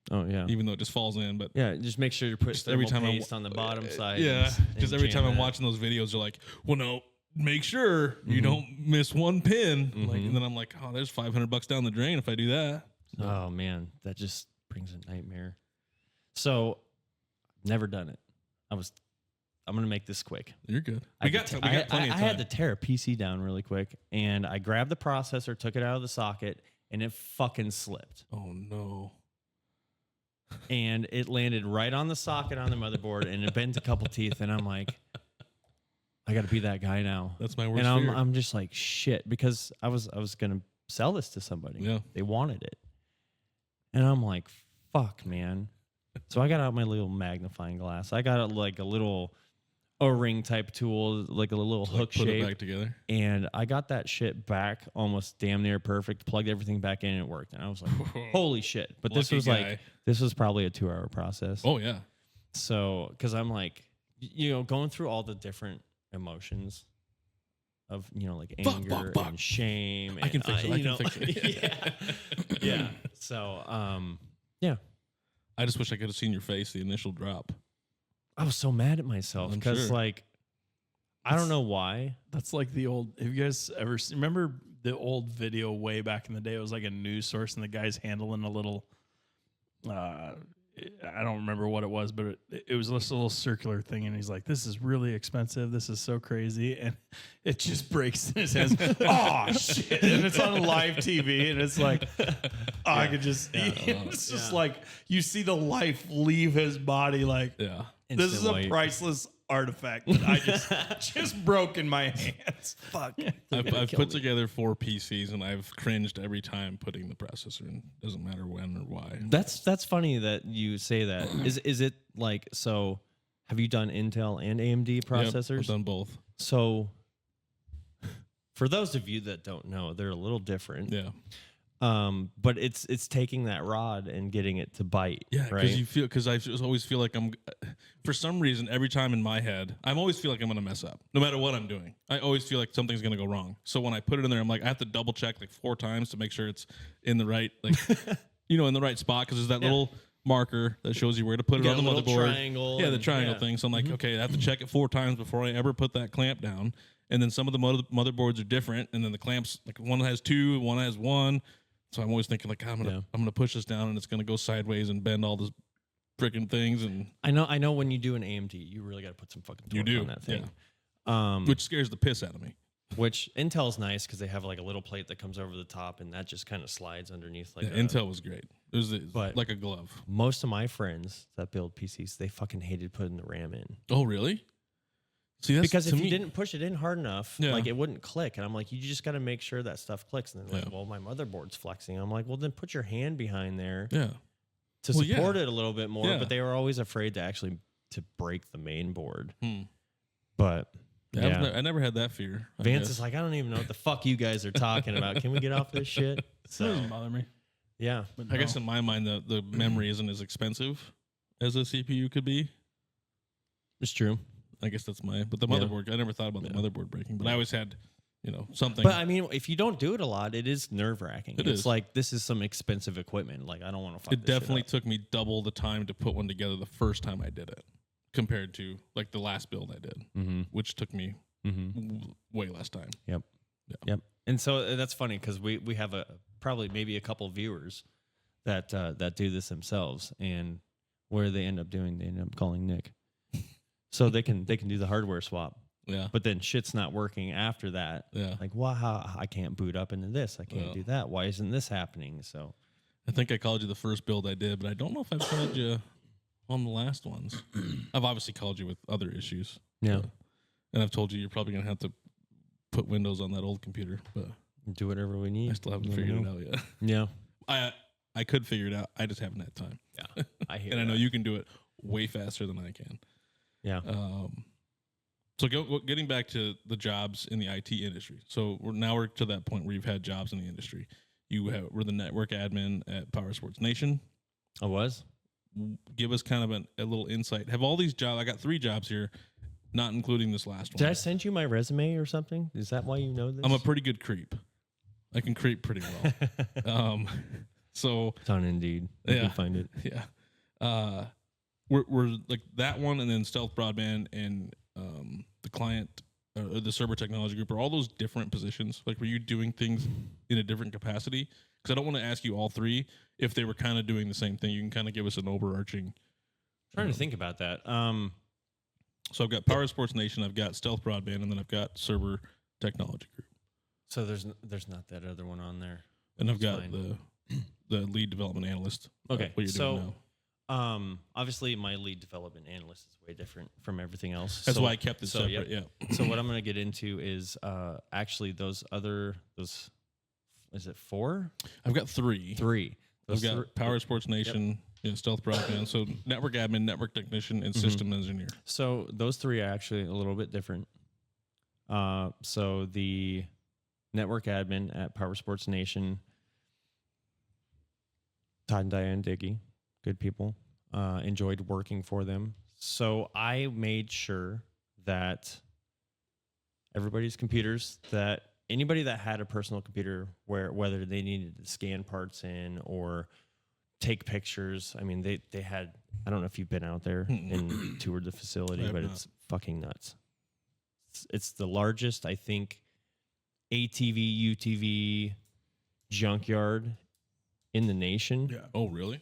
[SPEAKER 3] Oh yeah.
[SPEAKER 2] Even though it just falls in, but
[SPEAKER 3] Yeah, just make sure you put
[SPEAKER 2] every
[SPEAKER 3] thermal
[SPEAKER 2] time
[SPEAKER 3] paste on the bottom side.
[SPEAKER 2] yeah,
[SPEAKER 3] and
[SPEAKER 2] because every
[SPEAKER 3] jam
[SPEAKER 2] time I'm
[SPEAKER 3] that.
[SPEAKER 2] watching those videos, you're like, well, no, make sure you don't miss one pin. Like, and then I'm like, oh, there's $500 down the drain if I do that.
[SPEAKER 3] Oh man, that just brings a nightmare. So, never done it. I'm gonna make this quick.
[SPEAKER 2] You're good.
[SPEAKER 3] I
[SPEAKER 2] We got plenty of time.
[SPEAKER 3] I had to tear a PC down really quick, and I grabbed the processor, took it out of the socket, and it fucking slipped.
[SPEAKER 2] Oh no.
[SPEAKER 3] And it landed right on the socket on the motherboard, and it bent a couple teeth. And I'm like, I got to be that guy now.
[SPEAKER 2] That's my worst
[SPEAKER 3] And
[SPEAKER 2] fear.
[SPEAKER 3] I'm just like shit because I was gonna sell this to somebody.
[SPEAKER 2] Yeah.
[SPEAKER 3] They wanted it, and I'm like, fuck, man. So I got out my little magnifying glass. I got like a little O-ring type tool, like a little hook
[SPEAKER 2] Put
[SPEAKER 3] shape.
[SPEAKER 2] it back together.
[SPEAKER 3] And I got that shit back almost damn near perfect, plugged everything back in and it worked. And I was like, holy shit. But this
[SPEAKER 2] Lucky
[SPEAKER 3] was
[SPEAKER 2] guy.
[SPEAKER 3] like, this was probably a 2-hour process.
[SPEAKER 2] Oh yeah.
[SPEAKER 3] So, because I'm like, going through all the different emotions of, like anger
[SPEAKER 2] fuck.
[SPEAKER 3] and shame.
[SPEAKER 2] I can
[SPEAKER 3] and,
[SPEAKER 2] fix it. I can fix it.
[SPEAKER 3] yeah. Yeah. So, yeah.
[SPEAKER 2] I just wish I could have seen your face the initial drop.
[SPEAKER 3] I was so mad at myself
[SPEAKER 2] I'm
[SPEAKER 3] because,
[SPEAKER 2] sure.
[SPEAKER 3] like, I don't know why.
[SPEAKER 4] That's like the old. Have you guys ever remember the old video way back in the day? It was like a news source, and the guy's handling a little. I don't remember what it was, but it was just a little circular thing, and he's like, "This is really expensive. This is so crazy," and it just breaks in his hands. Oh shit! And it's on live TV, and it's like, I could just. It's just like you see the life leave his body. Like,
[SPEAKER 2] Yeah.
[SPEAKER 4] this is
[SPEAKER 3] Instant
[SPEAKER 4] a
[SPEAKER 3] white.
[SPEAKER 4] priceless artifact that I just broke in my hands.
[SPEAKER 3] Fuck.
[SPEAKER 2] I've put together 4 PCs and I've cringed every time putting the processor in. Doesn't matter when or why.
[SPEAKER 3] That's funny that you say that. Is it like so? Have you done Intel and AMD processors?
[SPEAKER 2] Yep, I've done both.
[SPEAKER 3] So, for those of you that don't know, they're a little different.
[SPEAKER 2] Yeah.
[SPEAKER 3] But it's taking that rod and getting it to bite.
[SPEAKER 2] Yeah,
[SPEAKER 3] right.
[SPEAKER 2] because I just always feel like I'm, for some reason, every time in my head, I always feel like I'm gonna mess up, no matter what I'm doing. I always feel like something's gonna go wrong. So when I put it in there, I'm like, I have to double check like 4 times to make sure it's in the right, like, in the right spot, because there's that marker that shows you where to put it
[SPEAKER 3] You
[SPEAKER 2] on the
[SPEAKER 3] got a little
[SPEAKER 2] motherboard.
[SPEAKER 3] triangle
[SPEAKER 2] Yeah, the
[SPEAKER 3] and-
[SPEAKER 2] triangle
[SPEAKER 3] yeah.
[SPEAKER 2] thing. So I'm like, okay, I have to check it 4 times before I ever put that clamp down. And then some of the motherboards are different, and then the clamps, like one has 2, one has 1. So I'm always thinking like, I'm gonna push this down, and it's gonna go sideways and bend all those freaking things. And
[SPEAKER 3] I know when you do an AMD, you really got to put some fucking torque on that thing.
[SPEAKER 2] which scares the piss out of me.
[SPEAKER 3] Which Intel's nice because they have like a little plate that comes over the top, and that just kind of slides underneath. Like
[SPEAKER 2] Intel was great. It was
[SPEAKER 3] But-
[SPEAKER 2] like a glove.
[SPEAKER 3] most of my friends that build PCs, they fucking hated putting the RAM in.
[SPEAKER 2] Oh, really? See, that's
[SPEAKER 3] Because
[SPEAKER 2] to
[SPEAKER 3] if you
[SPEAKER 2] me-
[SPEAKER 3] didn't push it in hard enough,
[SPEAKER 2] Yeah.
[SPEAKER 3] like it wouldn't click. And I'm like, you just got to make sure that stuff clicks. And they're like,
[SPEAKER 2] Yeah.
[SPEAKER 3] well, my motherboard's flexing. I'm like, well, then put your hand behind there
[SPEAKER 2] yeah.
[SPEAKER 3] to
[SPEAKER 2] Well, yeah.
[SPEAKER 3] support it a little bit more.
[SPEAKER 2] Yeah.
[SPEAKER 3] But they were always afraid to actually to break the main board.
[SPEAKER 2] Hmm.
[SPEAKER 3] But
[SPEAKER 2] Yeah, I never had that fear. I
[SPEAKER 3] Vance
[SPEAKER 2] guess.
[SPEAKER 3] is like, I don't even know what the fuck you guys are talking about. Can we get off this shit?
[SPEAKER 4] It
[SPEAKER 3] So
[SPEAKER 4] doesn't bother me.
[SPEAKER 3] yeah,
[SPEAKER 4] But
[SPEAKER 2] I guess
[SPEAKER 4] no.
[SPEAKER 2] in my mind, the memory isn't as expensive as a CPU could be.
[SPEAKER 3] it's true.
[SPEAKER 2] I guess that's but the
[SPEAKER 3] Yeah.
[SPEAKER 2] motherboard, I never thought about the motherboard breaking, but I always had, something.
[SPEAKER 3] But I mean, if you don't do it a lot, it is nerve wracking.
[SPEAKER 2] It
[SPEAKER 3] It's
[SPEAKER 2] is.
[SPEAKER 3] like this is some expensive equipment. Like I don't want to fuck
[SPEAKER 2] it
[SPEAKER 3] this shit
[SPEAKER 2] definitely
[SPEAKER 3] up.
[SPEAKER 2] took me double the time to put one together the first time I did it compared to like the last build I did,
[SPEAKER 3] Mm-hmm.
[SPEAKER 2] which took me
[SPEAKER 3] Mm-hmm.
[SPEAKER 2] way less time.
[SPEAKER 3] Yep.
[SPEAKER 2] Yeah.
[SPEAKER 3] Yep. And so that's funny because we have maybe a couple viewers that do this themselves, and where they end up calling Nick, so they can do the hardware swap.
[SPEAKER 2] Yeah.
[SPEAKER 3] But then shit's not working after that.
[SPEAKER 2] Yeah.
[SPEAKER 3] Like, well, how I can't boot up into this. I can't
[SPEAKER 2] Yeah.
[SPEAKER 3] do that. Why isn't this happening? So
[SPEAKER 2] I think I called you the first build I did, but I don't know if I've called you on the last ones. I've obviously called you with other issues.
[SPEAKER 3] yeah,
[SPEAKER 2] And I've told you you're probably going to have to put Windows on that old computer, but
[SPEAKER 3] do whatever we need.
[SPEAKER 2] I still haven't
[SPEAKER 3] You
[SPEAKER 2] figured
[SPEAKER 3] never
[SPEAKER 2] it
[SPEAKER 3] know.
[SPEAKER 2] out yet.
[SPEAKER 3] Yeah.
[SPEAKER 2] I could figure it out. I just haven't had time.
[SPEAKER 3] Yeah. I hear
[SPEAKER 2] And I know
[SPEAKER 3] that.
[SPEAKER 2] you can do it way faster than I can.
[SPEAKER 3] Yeah.
[SPEAKER 2] So getting back to the jobs in the IT industry. So we're to that point where you've had jobs in the industry. We're the network admin at Power Sports Nation.
[SPEAKER 3] I was.
[SPEAKER 2] Give us kind of a little insight. Have all these jobs? I got 3 jobs here, not including this last one.
[SPEAKER 3] Did I send you my resume or something? Is that why you know this?
[SPEAKER 2] I'm a pretty good creep. I can creep pretty well. So
[SPEAKER 3] It's on Indeed. You
[SPEAKER 2] Yeah.
[SPEAKER 3] can find it.
[SPEAKER 2] yeah, we're like that one, and then Stealth Broadband and the client, the server technology group. Are all those different positions? Like, were you doing things in a different capacity? Because I don't want to ask you all 3 if they were kind of doing the same thing. You can kind of give us an overarching.
[SPEAKER 3] Trying to think about that.
[SPEAKER 2] So I've got Power Sports Nation, I've got Stealth Broadband, and then I've got Server Technology Group,
[SPEAKER 3] So there's not that other one on there.
[SPEAKER 2] and I've
[SPEAKER 3] That's
[SPEAKER 2] got
[SPEAKER 3] fine.
[SPEAKER 2] the Lead Development Analyst.
[SPEAKER 3] Okay,
[SPEAKER 2] what you're
[SPEAKER 3] so
[SPEAKER 2] doing now.
[SPEAKER 3] Obviously my lead development analyst is way different from everything else.
[SPEAKER 2] That's
[SPEAKER 3] So-
[SPEAKER 2] why I kept it
[SPEAKER 3] so,
[SPEAKER 2] separate.
[SPEAKER 3] yep.
[SPEAKER 2] Yeah.
[SPEAKER 3] So what I'm going to get into is actually those is it 4?
[SPEAKER 2] I've got 3.
[SPEAKER 3] 3.
[SPEAKER 2] I've got Power Sports Nation, Stealth Broadband, so network admin, network technician, and system engineer.
[SPEAKER 3] So those 3 are actually a little bit different. So the network admin at Power Sports Nation, Todd and Diane Diggy, good people. Enjoyed working for them. So I made sure that everybody's computers, that anybody that had a personal computer, whether they needed to scan parts in or take pictures. I mean, they had, I don't know if you've been out there and toured the facility,
[SPEAKER 2] I have
[SPEAKER 3] but
[SPEAKER 2] not.
[SPEAKER 3] it's fucking nuts. It's the largest, I think, ATV, UTV junkyard in the nation.
[SPEAKER 4] Yeah,
[SPEAKER 2] Oh, really?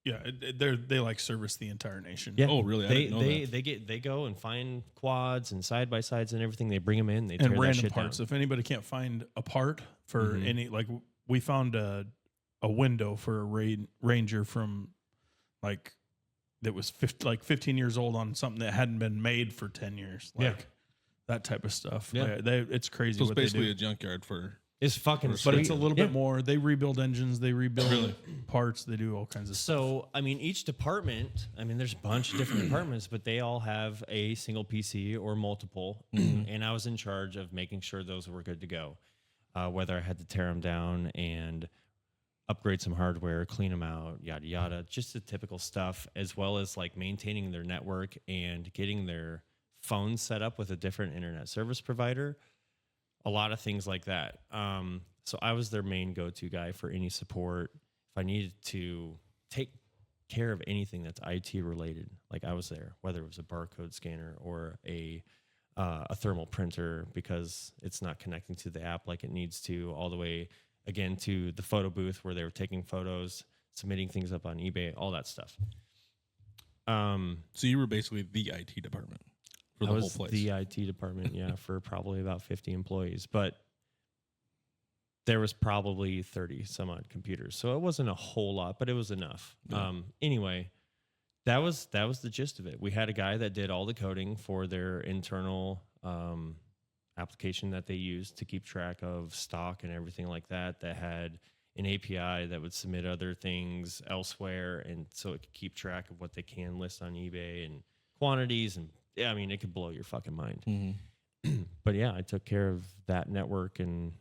[SPEAKER 4] yeah. They like service the entire nation.
[SPEAKER 3] Yeah.
[SPEAKER 2] Oh, really? I didn't know that.
[SPEAKER 3] They go and find quads and side by sides and everything. They bring them in. They tear
[SPEAKER 4] and
[SPEAKER 3] that
[SPEAKER 4] random
[SPEAKER 3] shit
[SPEAKER 4] parts.
[SPEAKER 3] down.
[SPEAKER 4] If anybody can't find a part for
[SPEAKER 3] Mhm.
[SPEAKER 4] any, like we found a window for a Ranger from like that was 15 years old on something that hadn't been made for 10 years. Like
[SPEAKER 3] Yeah.
[SPEAKER 4] that type of stuff.
[SPEAKER 3] Yeah.
[SPEAKER 4] It's crazy
[SPEAKER 2] So it's
[SPEAKER 4] what they
[SPEAKER 2] basically
[SPEAKER 4] do.
[SPEAKER 2] a junkyard for.
[SPEAKER 3] It's fucking
[SPEAKER 2] But
[SPEAKER 4] But it's
[SPEAKER 3] sweet.
[SPEAKER 4] a little
[SPEAKER 3] Yeah.
[SPEAKER 4] bit more. They rebuild engines. They rebuild
[SPEAKER 2] Really?
[SPEAKER 4] parts. They do all kinds of stuff.
[SPEAKER 3] So, I mean, each department, I mean, there's a bunch of different departments, but they all have a single PC or multiple. And I was in charge of making sure those were good to go. Whether I had to tear them down and upgrade some hardware, clean them out, yada, yada, just the typical stuff, as well as like maintaining their network and getting their phones set up with a different internet service provider. A lot of things like that. So I was their main go-to guy for any support. If I needed to take care of anything that's IT related. Like I was there, whether it was a barcode scanner or a thermal printer because it's not connecting to the app like it needs to, all the way again to the photo booth where they were taking photos, submitting things up on eBay, all that stuff.
[SPEAKER 2] So you were basically the IT department for the
[SPEAKER 3] I was
[SPEAKER 2] whole place.
[SPEAKER 3] the IT department, yeah, for probably about 50 employees, but there was probably 30 some odd computers. So it wasn't a whole lot, but it was enough.
[SPEAKER 2] Yeah.
[SPEAKER 3] Anyway, that was the gist of it. We had a guy that did all the coding for their internal application that they used to keep track of stock and everything like that, that had an API that would submit other things elsewhere, and so it could keep track of what they can list on eBay and quantities, and yeah, I mean, it could blow your fucking mind.
[SPEAKER 2] Mm-hmm.
[SPEAKER 3] But yeah, I took care of that network and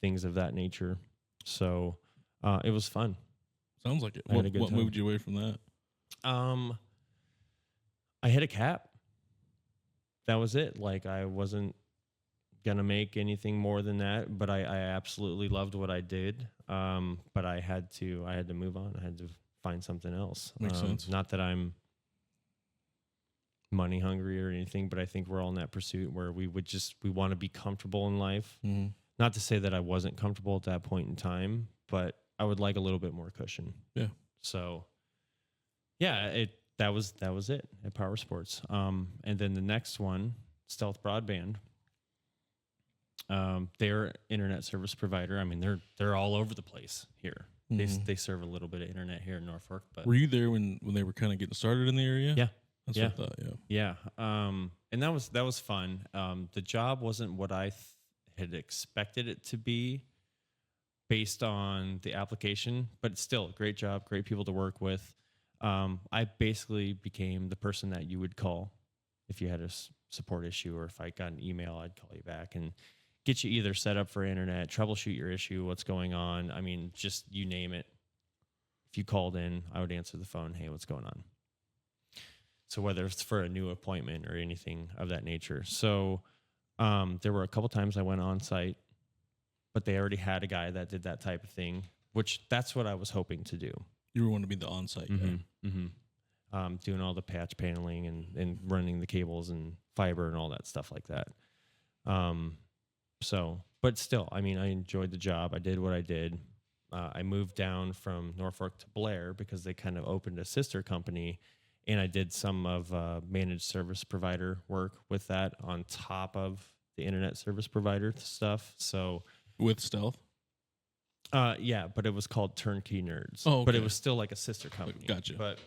[SPEAKER 3] things of that nature. So it was fun.
[SPEAKER 2] Sounds like it.
[SPEAKER 3] I had a good
[SPEAKER 2] What
[SPEAKER 3] time.
[SPEAKER 2] moved you away from that?
[SPEAKER 3] I hit a cap. That was it. Like I wasn't gonna make anything more than that, but I absolutely loved what I did. But I had to move on. I had to find something else.
[SPEAKER 2] Makes sense.
[SPEAKER 3] Not that I'm money hungry or anything, but I think we're all in that pursuit where we want to be comfortable in life.
[SPEAKER 2] Mm-hmm.
[SPEAKER 3] Not to say that I wasn't comfortable at that point in time, but I would like a little bit more cushion.
[SPEAKER 2] Yeah.
[SPEAKER 3] So yeah, that was it at Power Sports. And then the next one, Stealth Broadband. They're internet service provider. I mean, they're all over the place here.
[SPEAKER 2] Mm-hmm.
[SPEAKER 3] They serve a little bit of internet here in Norfolk. But
[SPEAKER 2] Were you there when they were kind of getting started in the area?
[SPEAKER 3] Yeah.
[SPEAKER 2] That's
[SPEAKER 3] Yeah.
[SPEAKER 2] what I thought. Yeah.
[SPEAKER 3] Yeah. And that was fun. The job wasn't what I had expected it to be based on the application, but it's still a great job, great people to work with. I basically became the person that you would call if you had a support issue, or if I got an email, I'd call you back and get you either set up for internet, troubleshoot your issue, what's going on. I mean, just you name it. If you called in, I would answer the phone. Hey, what's going on? So whether it's for a new appointment or anything of that nature. So there were a couple times I went on site, but they already had a guy that did that type of thing, which that's what I was hoping to do.
[SPEAKER 2] You were wanting to be the on-site guy.
[SPEAKER 3] Doing all the patch paneling and running the cables and fiber and all that stuff like that. But still, I mean, I enjoyed the job. I did what I did. I moved down from Norfolk to Blair because they kind of opened a sister company, and I did some of managed service provider work with that on top of the internet service provider stuff. So
[SPEAKER 2] With Stealth?
[SPEAKER 3] yeah, but it was called Turnkey Nerds.
[SPEAKER 2] Oh,
[SPEAKER 3] But it
[SPEAKER 2] okay.
[SPEAKER 3] was still like a sister company.
[SPEAKER 2] Gotcha.
[SPEAKER 3] But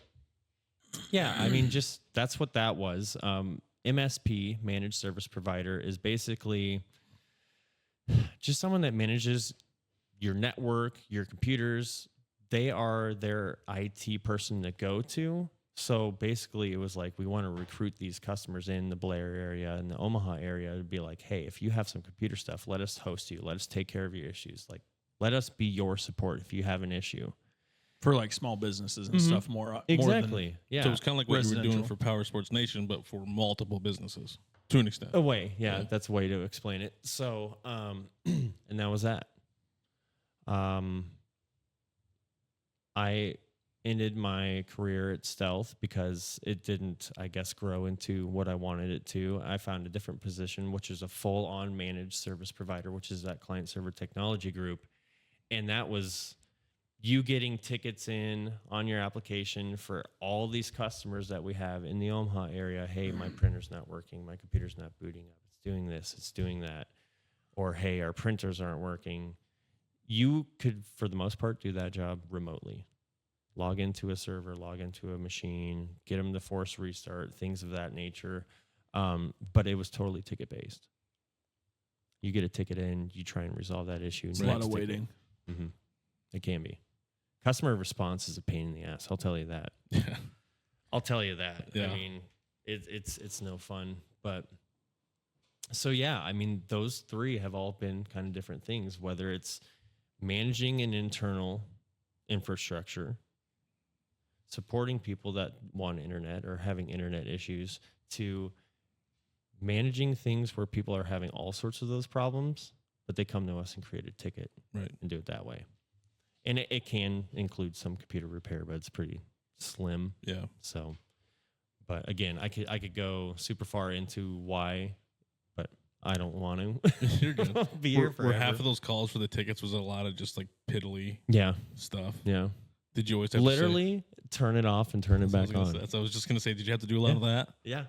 [SPEAKER 3] yeah, I mean, just that's what that was. MSP, managed service provider, is basically just someone that manages your network, your computers. They are their IT person to go to. So basically, it was like, we want to recruit these customers in the Blair area and the Omaha area. It'd be like, hey, if you have some computer stuff, let us host you. Let us take care of your issues. Like, let us be your support if you have an issue.
[SPEAKER 4] For like small businesses and stuff more
[SPEAKER 3] Exactly. Yeah.
[SPEAKER 2] So it's kind of like what you were doing
[SPEAKER 4] residential.
[SPEAKER 2] for Power Sports Nation, but for multiple businesses to an extent.
[SPEAKER 3] A way. Yeah,
[SPEAKER 2] Yeah.
[SPEAKER 3] that's a way to explain it. So, and that was that. I ended my career at Stealth because it didn't, I guess, grow into what I wanted it to. I found a different position, which is a full-on managed service provider, which is that client server technology group. And that was you getting tickets in on your application for all these customers that we have in the Omaha area. Hey, my printer's not working. My computer's not booting up. It's doing this. It's doing that. Or, hey, our printers aren't working. You could, for the most part, do that job remotely. Log into a server, log into a machine, get them to force restart, things of that nature. But it was totally ticket-based. You get a ticket in, you try and resolve that issue.
[SPEAKER 4] It's a lot of waiting.
[SPEAKER 3] Mm-hmm. It can be. Customer response is a pain in the ass. I'll tell you that.
[SPEAKER 2] Yeah.
[SPEAKER 3] I'll tell you that.
[SPEAKER 2] Yeah.
[SPEAKER 3] I mean, it's no fun. But so yeah, I mean, those three have all been kind of different things. Whether it's managing an internal infrastructure, supporting people that want internet or having internet issues, to managing things where people are having all sorts of those problems, but they come to us and create a ticket,
[SPEAKER 2] Right.
[SPEAKER 3] and do it that way. And it can include some computer repair, but it's pretty slim.
[SPEAKER 2] Yeah.
[SPEAKER 3] So, but again, I could go super far into why, but I don't want to.
[SPEAKER 2] You're good.
[SPEAKER 3] Be here
[SPEAKER 2] Were
[SPEAKER 3] forever.
[SPEAKER 2] half of those calls for the tickets was a lot of just like piddly
[SPEAKER 3] Yeah.
[SPEAKER 2] stuff?
[SPEAKER 3] Yeah.
[SPEAKER 2] Did you always have
[SPEAKER 3] Literally turn it off and turn it back on?
[SPEAKER 2] I was just gonna say, did you have to do a lot of that?
[SPEAKER 3] Yeah.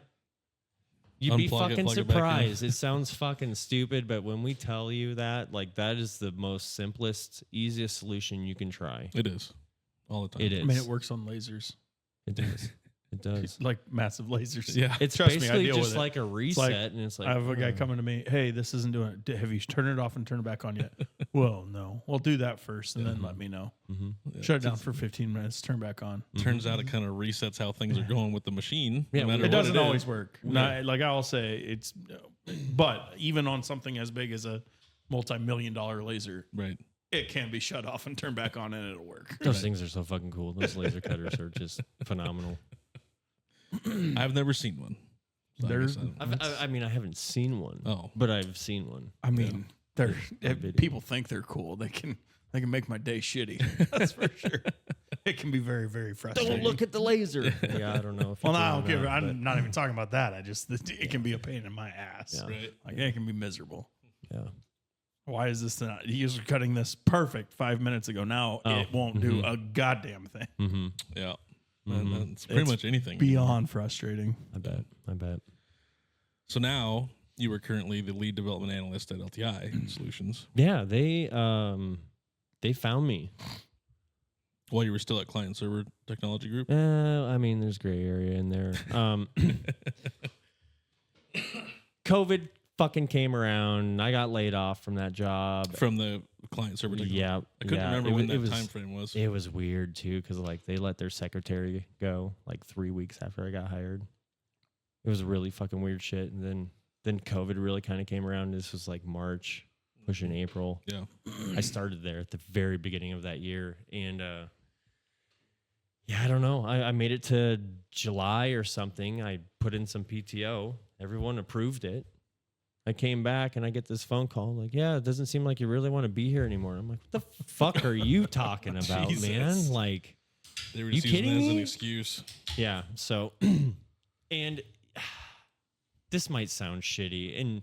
[SPEAKER 3] You'd be
[SPEAKER 2] Unplug it,
[SPEAKER 3] fucking
[SPEAKER 2] plug it back in.
[SPEAKER 3] surprised. It sounds fucking stupid, but when we tell you that, like, that is the most simplest, easiest solution you can try.
[SPEAKER 2] It is all the time.
[SPEAKER 3] It is.
[SPEAKER 4] I mean, it works on lasers,
[SPEAKER 3] It does. It does.
[SPEAKER 4] like massive lasers.
[SPEAKER 2] Yeah.
[SPEAKER 3] It's
[SPEAKER 4] Trust me, I
[SPEAKER 3] basically
[SPEAKER 4] deal with
[SPEAKER 3] just
[SPEAKER 4] it.
[SPEAKER 3] like a reset, and it's like
[SPEAKER 4] I have a guy
[SPEAKER 3] oh.
[SPEAKER 4] coming to me. Hey, this isn't doing it. Have you turned it off and turned it back on yet? Well, no. Well, do that first, and then let me know.
[SPEAKER 3] Mm-hmm.
[SPEAKER 4] Shut it down for 15 minutes. Turn back on.
[SPEAKER 2] Turns out it kind of resets how things are going with the machine.
[SPEAKER 3] Yeah,
[SPEAKER 2] no matter
[SPEAKER 4] It
[SPEAKER 2] what
[SPEAKER 4] doesn't
[SPEAKER 2] it is.
[SPEAKER 4] always work. Not, like I'll say, it's, but even on something as big as a multi-million-dollar laser,
[SPEAKER 2] Right.
[SPEAKER 4] it can be shut off and turned back on, and it'll work.
[SPEAKER 3] Those things are so fucking cool. Those laser cutters are just phenomenal.
[SPEAKER 2] I've never seen one. So I guess
[SPEAKER 3] I mean, I haven't seen one.
[SPEAKER 2] Oh.
[SPEAKER 3] But I've seen one.
[SPEAKER 4] I mean, they're
[SPEAKER 3] video.
[SPEAKER 4] people think they're cool. They can make my day shitty. That's for sure. It can be very, very frustrating.
[SPEAKER 3] Don't look at the laser. Yeah, I don't know. If
[SPEAKER 4] Well,
[SPEAKER 3] you
[SPEAKER 4] no, I
[SPEAKER 3] can
[SPEAKER 4] don't care.
[SPEAKER 3] or not,
[SPEAKER 4] I'm not even talking about that. It can be a pain in my ass.
[SPEAKER 3] Yeah.
[SPEAKER 2] Right.
[SPEAKER 4] Like it can be miserable.
[SPEAKER 3] but, yeah.
[SPEAKER 4] Why is this not? You were cutting this perfect 5 minutes ago. Now it won't do a goddamn thing.
[SPEAKER 3] Mm-hmm.
[SPEAKER 2] Yeah.
[SPEAKER 3] Mhm.
[SPEAKER 2] That's pretty
[SPEAKER 4] It's
[SPEAKER 2] much anything.
[SPEAKER 4] Beyond frustrating.
[SPEAKER 3] I bet.
[SPEAKER 2] So now you are currently the lead development analyst at LTI Solutions.
[SPEAKER 3] Yeah, they found me.
[SPEAKER 2] While you were still at Client Server Technology Group.
[SPEAKER 3] I mean, there's gray area in there. COVID fucking came around. I got laid off from that job.
[SPEAKER 2] From the Client Server Technology.
[SPEAKER 3] Yeah,
[SPEAKER 2] I couldn't remember when that time frame was.
[SPEAKER 3] It was weird too, because like they let their secretary go like 3 weeks after I got hired. It was really fucking weird shit. And then COVID really kind of came around. This was like March, pushing April.
[SPEAKER 2] Yeah.
[SPEAKER 3] I started there at the very beginning of that year, and yeah, I don't know. I made it to July or something. I put in some PTO. Everyone approved it. I came back and I get this phone call like, yeah, it doesn't seem like you really want to be here anymore. I'm like, what the fuck are you talking about,
[SPEAKER 2] Jesus.
[SPEAKER 3] man? Like,
[SPEAKER 2] They were
[SPEAKER 3] You
[SPEAKER 2] just using
[SPEAKER 3] kidding
[SPEAKER 2] that as an
[SPEAKER 3] me?
[SPEAKER 2] excuse.
[SPEAKER 3] yeah. So, and this might sound shitty, and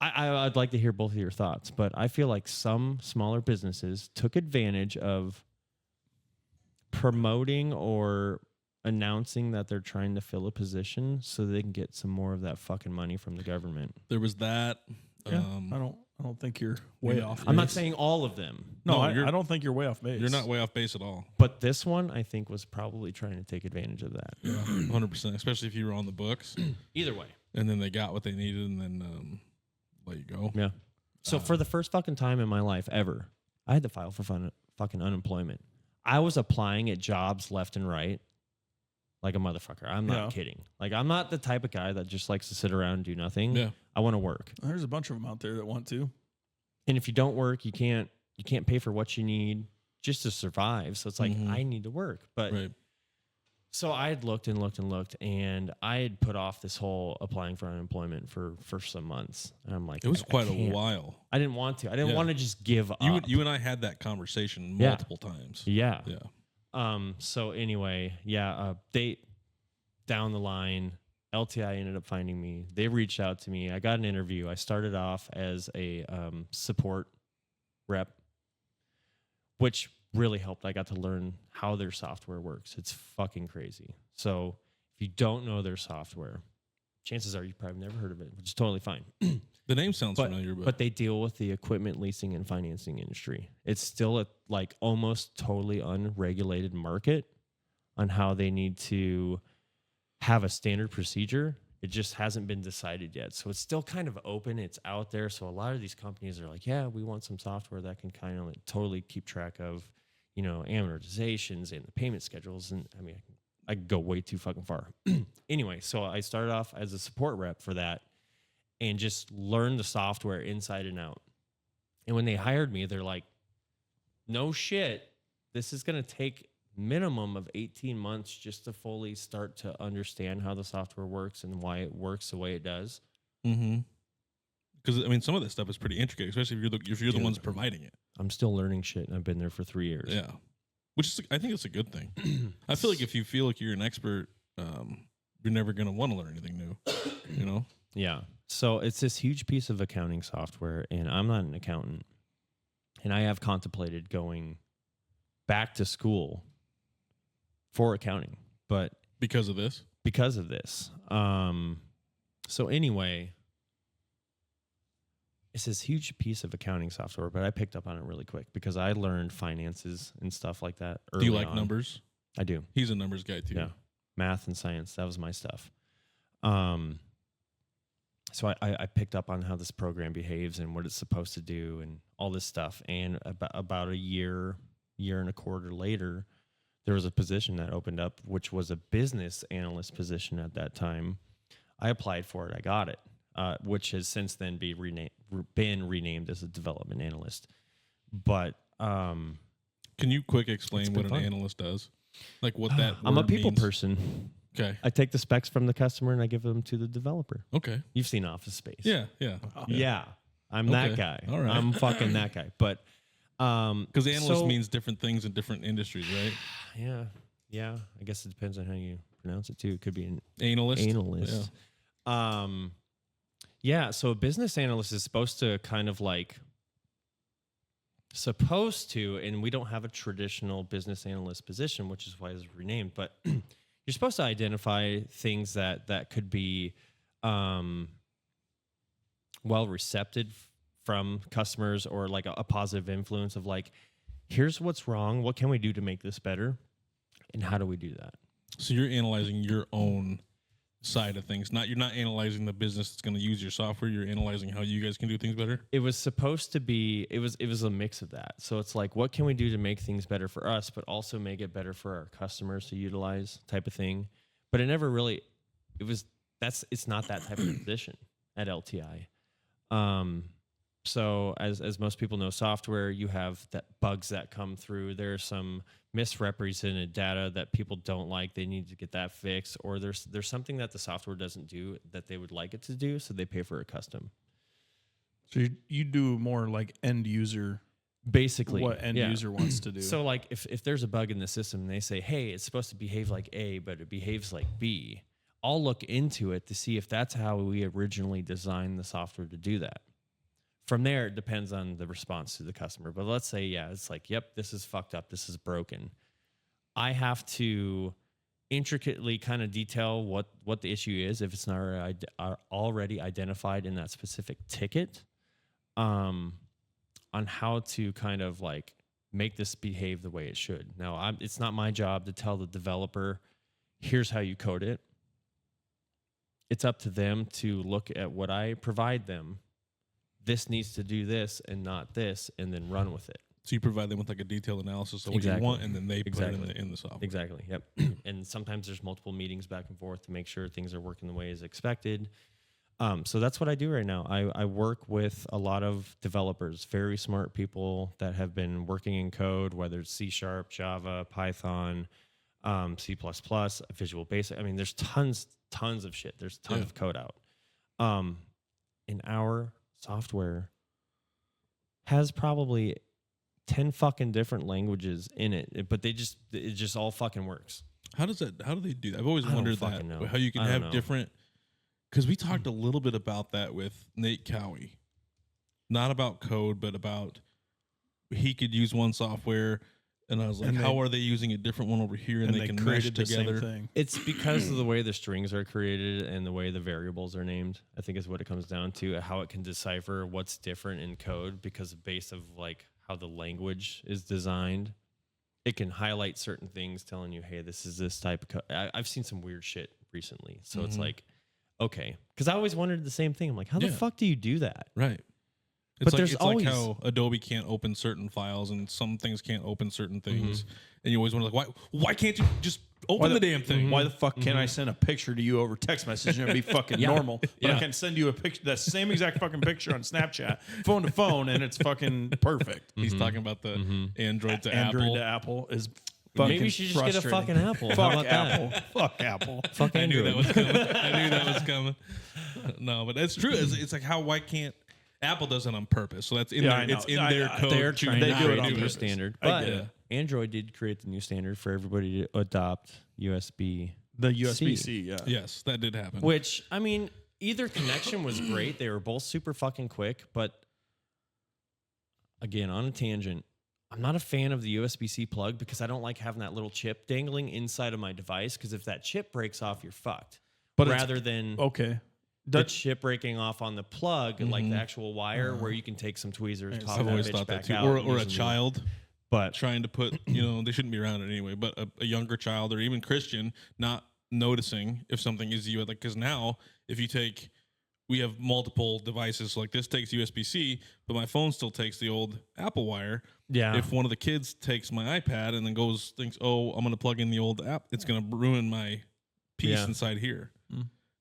[SPEAKER 3] I'd like to hear both of your thoughts, but I feel like some smaller businesses took advantage of promoting or announcing that they're trying to fill a position so they can get some more of that fucking money from the government.
[SPEAKER 2] There was that.
[SPEAKER 4] Yeah, I don't think you're way off.
[SPEAKER 3] I'm not
[SPEAKER 4] base.
[SPEAKER 3] saying all of them,
[SPEAKER 4] No,
[SPEAKER 2] No,
[SPEAKER 4] I don't think you're way off base.
[SPEAKER 2] You're not way off base at all.
[SPEAKER 3] but this one I think was probably trying to take advantage of that.
[SPEAKER 2] 100%. Especially if you were on the books
[SPEAKER 3] Either way.
[SPEAKER 2] and then they got what they needed and then let you go.
[SPEAKER 3] Yeah. So for the first fucking time in my life ever, I had to file for fucking unemployment. I was applying at jobs left and right like a motherfucker. I'm not kidding. Like, I'm not the type of guy that just likes to sit around and do nothing.
[SPEAKER 2] Yeah.
[SPEAKER 3] I want to work.
[SPEAKER 4] There's a bunch of them out there that want to.
[SPEAKER 3] And if you don't work, you can't pay for what you need just to survive. So it's like, I need to work. But
[SPEAKER 2] Right.
[SPEAKER 3] so I had looked, and I had put off this whole applying for unemployment for some months. And I'm like,
[SPEAKER 2] It was
[SPEAKER 3] I
[SPEAKER 2] quite a
[SPEAKER 3] can't.
[SPEAKER 2] while.
[SPEAKER 3] I didn't want to. I didn't
[SPEAKER 2] Yeah.
[SPEAKER 3] want to just give up.
[SPEAKER 2] You and I had that conversation multiple times.
[SPEAKER 3] Yeah.
[SPEAKER 2] Yeah.
[SPEAKER 3] So anyway, they down the line, LTI ended up finding me. They reached out to me. I got an interview. I started off as a support rep, which really helped. I got to learn how their software works. It's fucking crazy. So if you don't know their software, chances are you've probably never heard of it, which is totally fine.
[SPEAKER 2] The name sounds familiar,
[SPEAKER 3] But they deal with the equipment leasing and financing industry. It's still a like almost totally unregulated market on how they need to have a standard procedure. It just hasn't been decided yet. So it's still kind of open. It's out there. So a lot of these companies are like, yeah, we want some software that can kind of like totally keep track of, amortizations and the payment schedules. And I mean, I could go way too fucking far. Anyway, so I started off as a support rep for that and just learned the software inside and out. And when they hired me, they're like, no shit, this is going to take minimum of 18 months just to fully start to understand how the software works and why it works the way it does.
[SPEAKER 2] Mm-hmm. Because, I mean, some of this stuff is pretty intricate, especially if you're the ones providing it.
[SPEAKER 3] I'm still learning shit, and I've been there for 3 years.
[SPEAKER 2] Yeah. which is, I think it's a good thing. I feel like if you feel like you're an expert, you're never going to want to learn anything new, you know?
[SPEAKER 3] Yeah. So it's this huge piece of accounting software, and I'm not an accountant. And I have contemplated going back to school for accounting, but
[SPEAKER 2] Because of this?
[SPEAKER 3] So anyway, it's this huge piece of accounting software, but I picked up on it really quick because I learned finances and stuff like that early
[SPEAKER 2] Do you like
[SPEAKER 3] on.
[SPEAKER 2] numbers?
[SPEAKER 3] I do.
[SPEAKER 2] He's a numbers guy too.
[SPEAKER 3] Yeah. Math and science. That was my stuff. So I picked up on how this program behaves and what it's supposed to do and all this stuff. And about a year and a quarter later, there was a position that opened up, which was a business analyst position at that time. I applied for it. I got it, which has since then been renamed as a development analyst. But
[SPEAKER 2] can you quick explain what an
[SPEAKER 3] fun.
[SPEAKER 2] analyst does? Like what that
[SPEAKER 3] I'm a
[SPEAKER 2] word
[SPEAKER 3] people
[SPEAKER 2] means?
[SPEAKER 3] person.
[SPEAKER 2] Okay.
[SPEAKER 3] I take the specs from the customer and I give them to the developer.
[SPEAKER 2] Okay.
[SPEAKER 3] You've seen Office Space.
[SPEAKER 2] Yeah.
[SPEAKER 3] Yeah. I'm
[SPEAKER 2] Okay.
[SPEAKER 3] that guy.
[SPEAKER 2] All right.
[SPEAKER 3] I'm fucking that guy. But
[SPEAKER 2] Because analyst means different things in different industries, right?
[SPEAKER 3] Yeah. I guess it depends on how you pronounce it too. It could be an
[SPEAKER 2] Analyst.
[SPEAKER 3] analyst. Yeah. So a business analyst is supposed to kind of like and we don't have a traditional business analyst position, which is why it's renamed, but you're supposed to identify things that could be well received from customers, or like a positive influence of like, here's what's wrong, what can we do to make this better, and how do we do that?
[SPEAKER 2] So you're analyzing your own side of things. You're not analyzing the business that's going to use your software. You're analyzing how you guys can do things better.
[SPEAKER 3] It was supposed to be, it was a mix of that. So it's like, what can we do to make things better for us, but also make it better for our customers to utilize, type of thing. But it never really, it's not that type of position at LTI. So as most people know, software, you have that bugs that come through. There's some misrepresented data that people don't like. They need to get that fixed, or there's something that the software doesn't do that they would like it to do, so they pay for a custom.
[SPEAKER 4] So you do more like end user,
[SPEAKER 3] Basically,
[SPEAKER 4] what end user wants to do.
[SPEAKER 3] So like if there's a bug in the system and they say, hey, it's supposed to behave like A, but it behaves like B, I'll look into it to see if that's how we originally designed the software to do that. From there, it depends on the response to the customer. But let's say, it's like, yep, this is fucked up, this is broken. I have to intricately kind of detail what the issue is if it's not already identified in that specific ticket, on how to kind of like make this behave the way it should. Now, it's not my job to tell the developer, here's how you code it. It's up to them to look at what I provide them. This needs to do this and not this, and then run with it.
[SPEAKER 2] So you provide them with like a detailed analysis of what you want, and then they put it in the software.
[SPEAKER 3] Exactly. Yep. And sometimes there's multiple meetings back and forth to make sure things are working the way as expected. So that's what I do right now. I work with a lot of developers, very smart people that have been working in code, whether it's C#, Java, Python, C++, Visual Basic. I mean, there's tons of shit. There's tons of code out. In our software has probably 10 fucking different languages in it, but it just all fucking works.
[SPEAKER 2] How do they do that? I've always wondered that, how you can have different, because we talked a little bit about that with Nate Cowie, not about code, but about he could use one software, and I was like, how are they using a different one over here, and they can mesh it together?
[SPEAKER 3] It's because of the way the strings are created and the way the variables are named, I think is what it comes down to, how it can decipher what's different in code, because based of like how the language is designed, it can highlight certain things telling you, hey, this is this type of code. I've seen some weird shit recently. So it's like, okay. Because I always wondered the same thing. I'm like, how the fuck do you do that?
[SPEAKER 2] Right. It's like how Adobe can't open certain files and some things can't open certain things. And you always wonder, like, why can't you just open the damn thing?
[SPEAKER 4] Why the fuck can't I send a picture to you over text message and it'd be fucking normal? But I can send you a picture, that same exact fucking picture on Snapchat, phone to phone, and it's fucking perfect.
[SPEAKER 2] He's talking about the Android to Apple.
[SPEAKER 4] Android to Apple is fucking
[SPEAKER 3] Maybe you should just get a fucking Apple.
[SPEAKER 4] Fuck
[SPEAKER 3] How about
[SPEAKER 4] Apple.
[SPEAKER 3] that?
[SPEAKER 4] Fuck Apple.
[SPEAKER 3] Fuck
[SPEAKER 2] I knew
[SPEAKER 3] Android.
[SPEAKER 2] that was coming. No, but that's true. It's like, why can't Apple does it on purpose? So that's in
[SPEAKER 4] Yeah,
[SPEAKER 2] their, it's in their code.
[SPEAKER 3] They're trying
[SPEAKER 4] They
[SPEAKER 3] to
[SPEAKER 4] do it
[SPEAKER 3] create
[SPEAKER 4] on
[SPEAKER 3] a new
[SPEAKER 4] purpose.
[SPEAKER 3] standard.
[SPEAKER 4] I
[SPEAKER 3] But
[SPEAKER 4] get it.
[SPEAKER 3] Android did create the new standard for everybody to adopt USB.
[SPEAKER 4] The USB-C, yeah.
[SPEAKER 2] Yes, that did happen.
[SPEAKER 3] Which, I mean, either connection was great. They were both super fucking quick. But again, on a tangent, I'm not a fan of the USB-C plug because I don't like having that little chip dangling inside of my device, because if that chip breaks off, you're fucked.
[SPEAKER 4] But
[SPEAKER 3] rather than
[SPEAKER 4] okay,
[SPEAKER 3] the chip breaking off on the plug, like the actual wire, where you can take some tweezers, pop
[SPEAKER 2] I've
[SPEAKER 3] that
[SPEAKER 2] always
[SPEAKER 3] bitch
[SPEAKER 2] thought that
[SPEAKER 3] back
[SPEAKER 2] too.
[SPEAKER 3] out,
[SPEAKER 2] Or
[SPEAKER 3] and
[SPEAKER 2] a
[SPEAKER 3] use new-
[SPEAKER 2] child
[SPEAKER 3] But
[SPEAKER 2] trying to put, they shouldn't be around it anyway, but a younger child or even Christian not noticing if something is like, because now if you take, we have multiple devices, like this takes USB-C, but my phone still takes the old Apple wire.
[SPEAKER 3] yeah,
[SPEAKER 2] If one of the kids takes my iPad and then thinks, oh, I'm going to plug in the old app, it's going to ruin my piece inside here.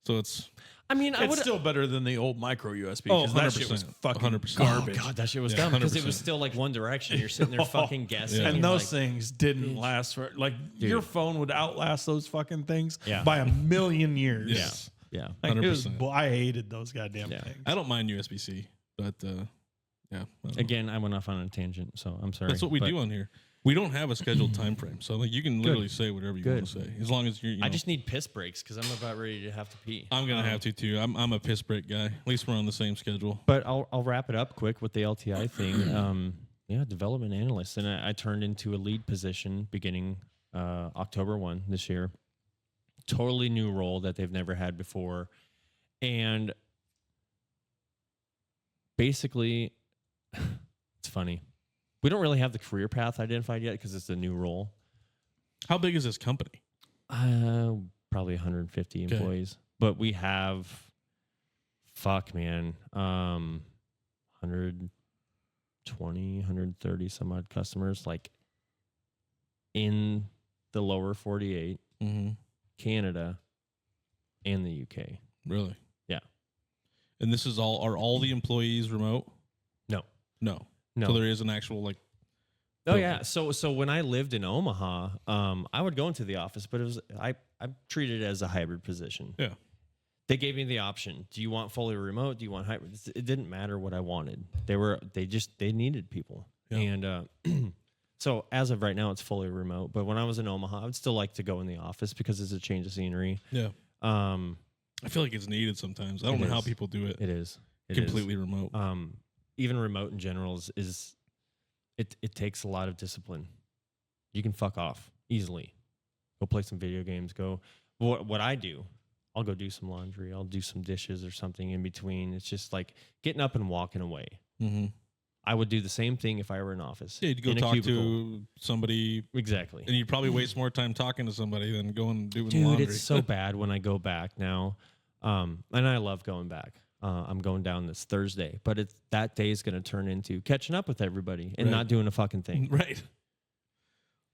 [SPEAKER 2] So it's,
[SPEAKER 3] I mean, I
[SPEAKER 4] it's
[SPEAKER 3] would
[SPEAKER 4] still better than the old micro USB.
[SPEAKER 2] Oh,
[SPEAKER 4] because that shit was
[SPEAKER 2] 100%,
[SPEAKER 4] fucking
[SPEAKER 2] 100%.
[SPEAKER 4] garbage.
[SPEAKER 3] Oh God, that shit was
[SPEAKER 2] Yeah,
[SPEAKER 3] dumb because it
[SPEAKER 2] 100%.
[SPEAKER 3] was still like one direction. You're sitting there fucking guessing,
[SPEAKER 2] Yeah.
[SPEAKER 4] And
[SPEAKER 3] you're
[SPEAKER 4] those
[SPEAKER 3] like,
[SPEAKER 4] things didn't last for your phone would outlast those fucking things
[SPEAKER 3] Yeah.
[SPEAKER 4] by 1,000,000 years.
[SPEAKER 2] yes.
[SPEAKER 3] yeah.
[SPEAKER 4] Like, it was-
[SPEAKER 2] 100%.
[SPEAKER 4] I hated those goddamn
[SPEAKER 3] Yeah.
[SPEAKER 4] things.
[SPEAKER 2] I don't mind USB-C, but yeah. I don't know.
[SPEAKER 3] Again, I went off on a tangent, so I'm sorry.
[SPEAKER 2] That's what we
[SPEAKER 3] but
[SPEAKER 2] do on here. We don't have a scheduled time frame, so like you can literally say whatever you want to say, as long as you're.
[SPEAKER 3] I just need piss breaks because I'm about ready to have to pee.
[SPEAKER 2] I'm gonna have to too. I'm a piss break guy. At least we're on the same schedule.
[SPEAKER 3] But I'll wrap it up quick with the LTI thing. Development analyst, and I turned into a lead position beginning October 1 this year. Totally new role that they've never had before, and basically, it's funny. We don't really have the career path identified yet because it's a new role.
[SPEAKER 2] How big is this company?
[SPEAKER 3] Probably 150 employees, but we have, 120, 130 some odd customers, like in the lower 48, Canada, and the UK.
[SPEAKER 2] Really?
[SPEAKER 3] Yeah.
[SPEAKER 2] And this is are all the employees remote?
[SPEAKER 3] No.
[SPEAKER 2] No.
[SPEAKER 3] No.
[SPEAKER 2] So there is an actual like.
[SPEAKER 3] Oh yeah. So when I lived in Omaha, I would go into the office, but it was I treated it as a hybrid position.
[SPEAKER 2] Yeah.
[SPEAKER 3] They gave me the option. Do you want fully remote? Do you want hybrid? It didn't matter what I wanted. They needed people.
[SPEAKER 2] Yeah.
[SPEAKER 3] And so as of right now, it's fully remote. But when I was in Omaha, I would still like to go in the office because it's a change of scenery.
[SPEAKER 2] Yeah. I feel like it's needed sometimes. I don't know how people do it.
[SPEAKER 3] It is.
[SPEAKER 2] Completely remote.
[SPEAKER 3] Even remote in general it takes a lot of discipline. You can fuck off easily. Go play some video games. Go. What I do, I'll go do some laundry. I'll do some dishes or something in between. It's just like getting up and walking away. I would do the same thing if I were in office.
[SPEAKER 2] Yeah, you'd go
[SPEAKER 3] in a
[SPEAKER 2] talk
[SPEAKER 3] cubicle.
[SPEAKER 2] to somebody.
[SPEAKER 3] Exactly.
[SPEAKER 2] And you'd probably waste more time talking to somebody than going and doing
[SPEAKER 3] Dude,
[SPEAKER 2] laundry.
[SPEAKER 3] it's so bad when I go back now. And I love going back. I'm going down this Thursday, but that day is going to turn into catching up with everybody and not doing a fucking thing.
[SPEAKER 2] Right.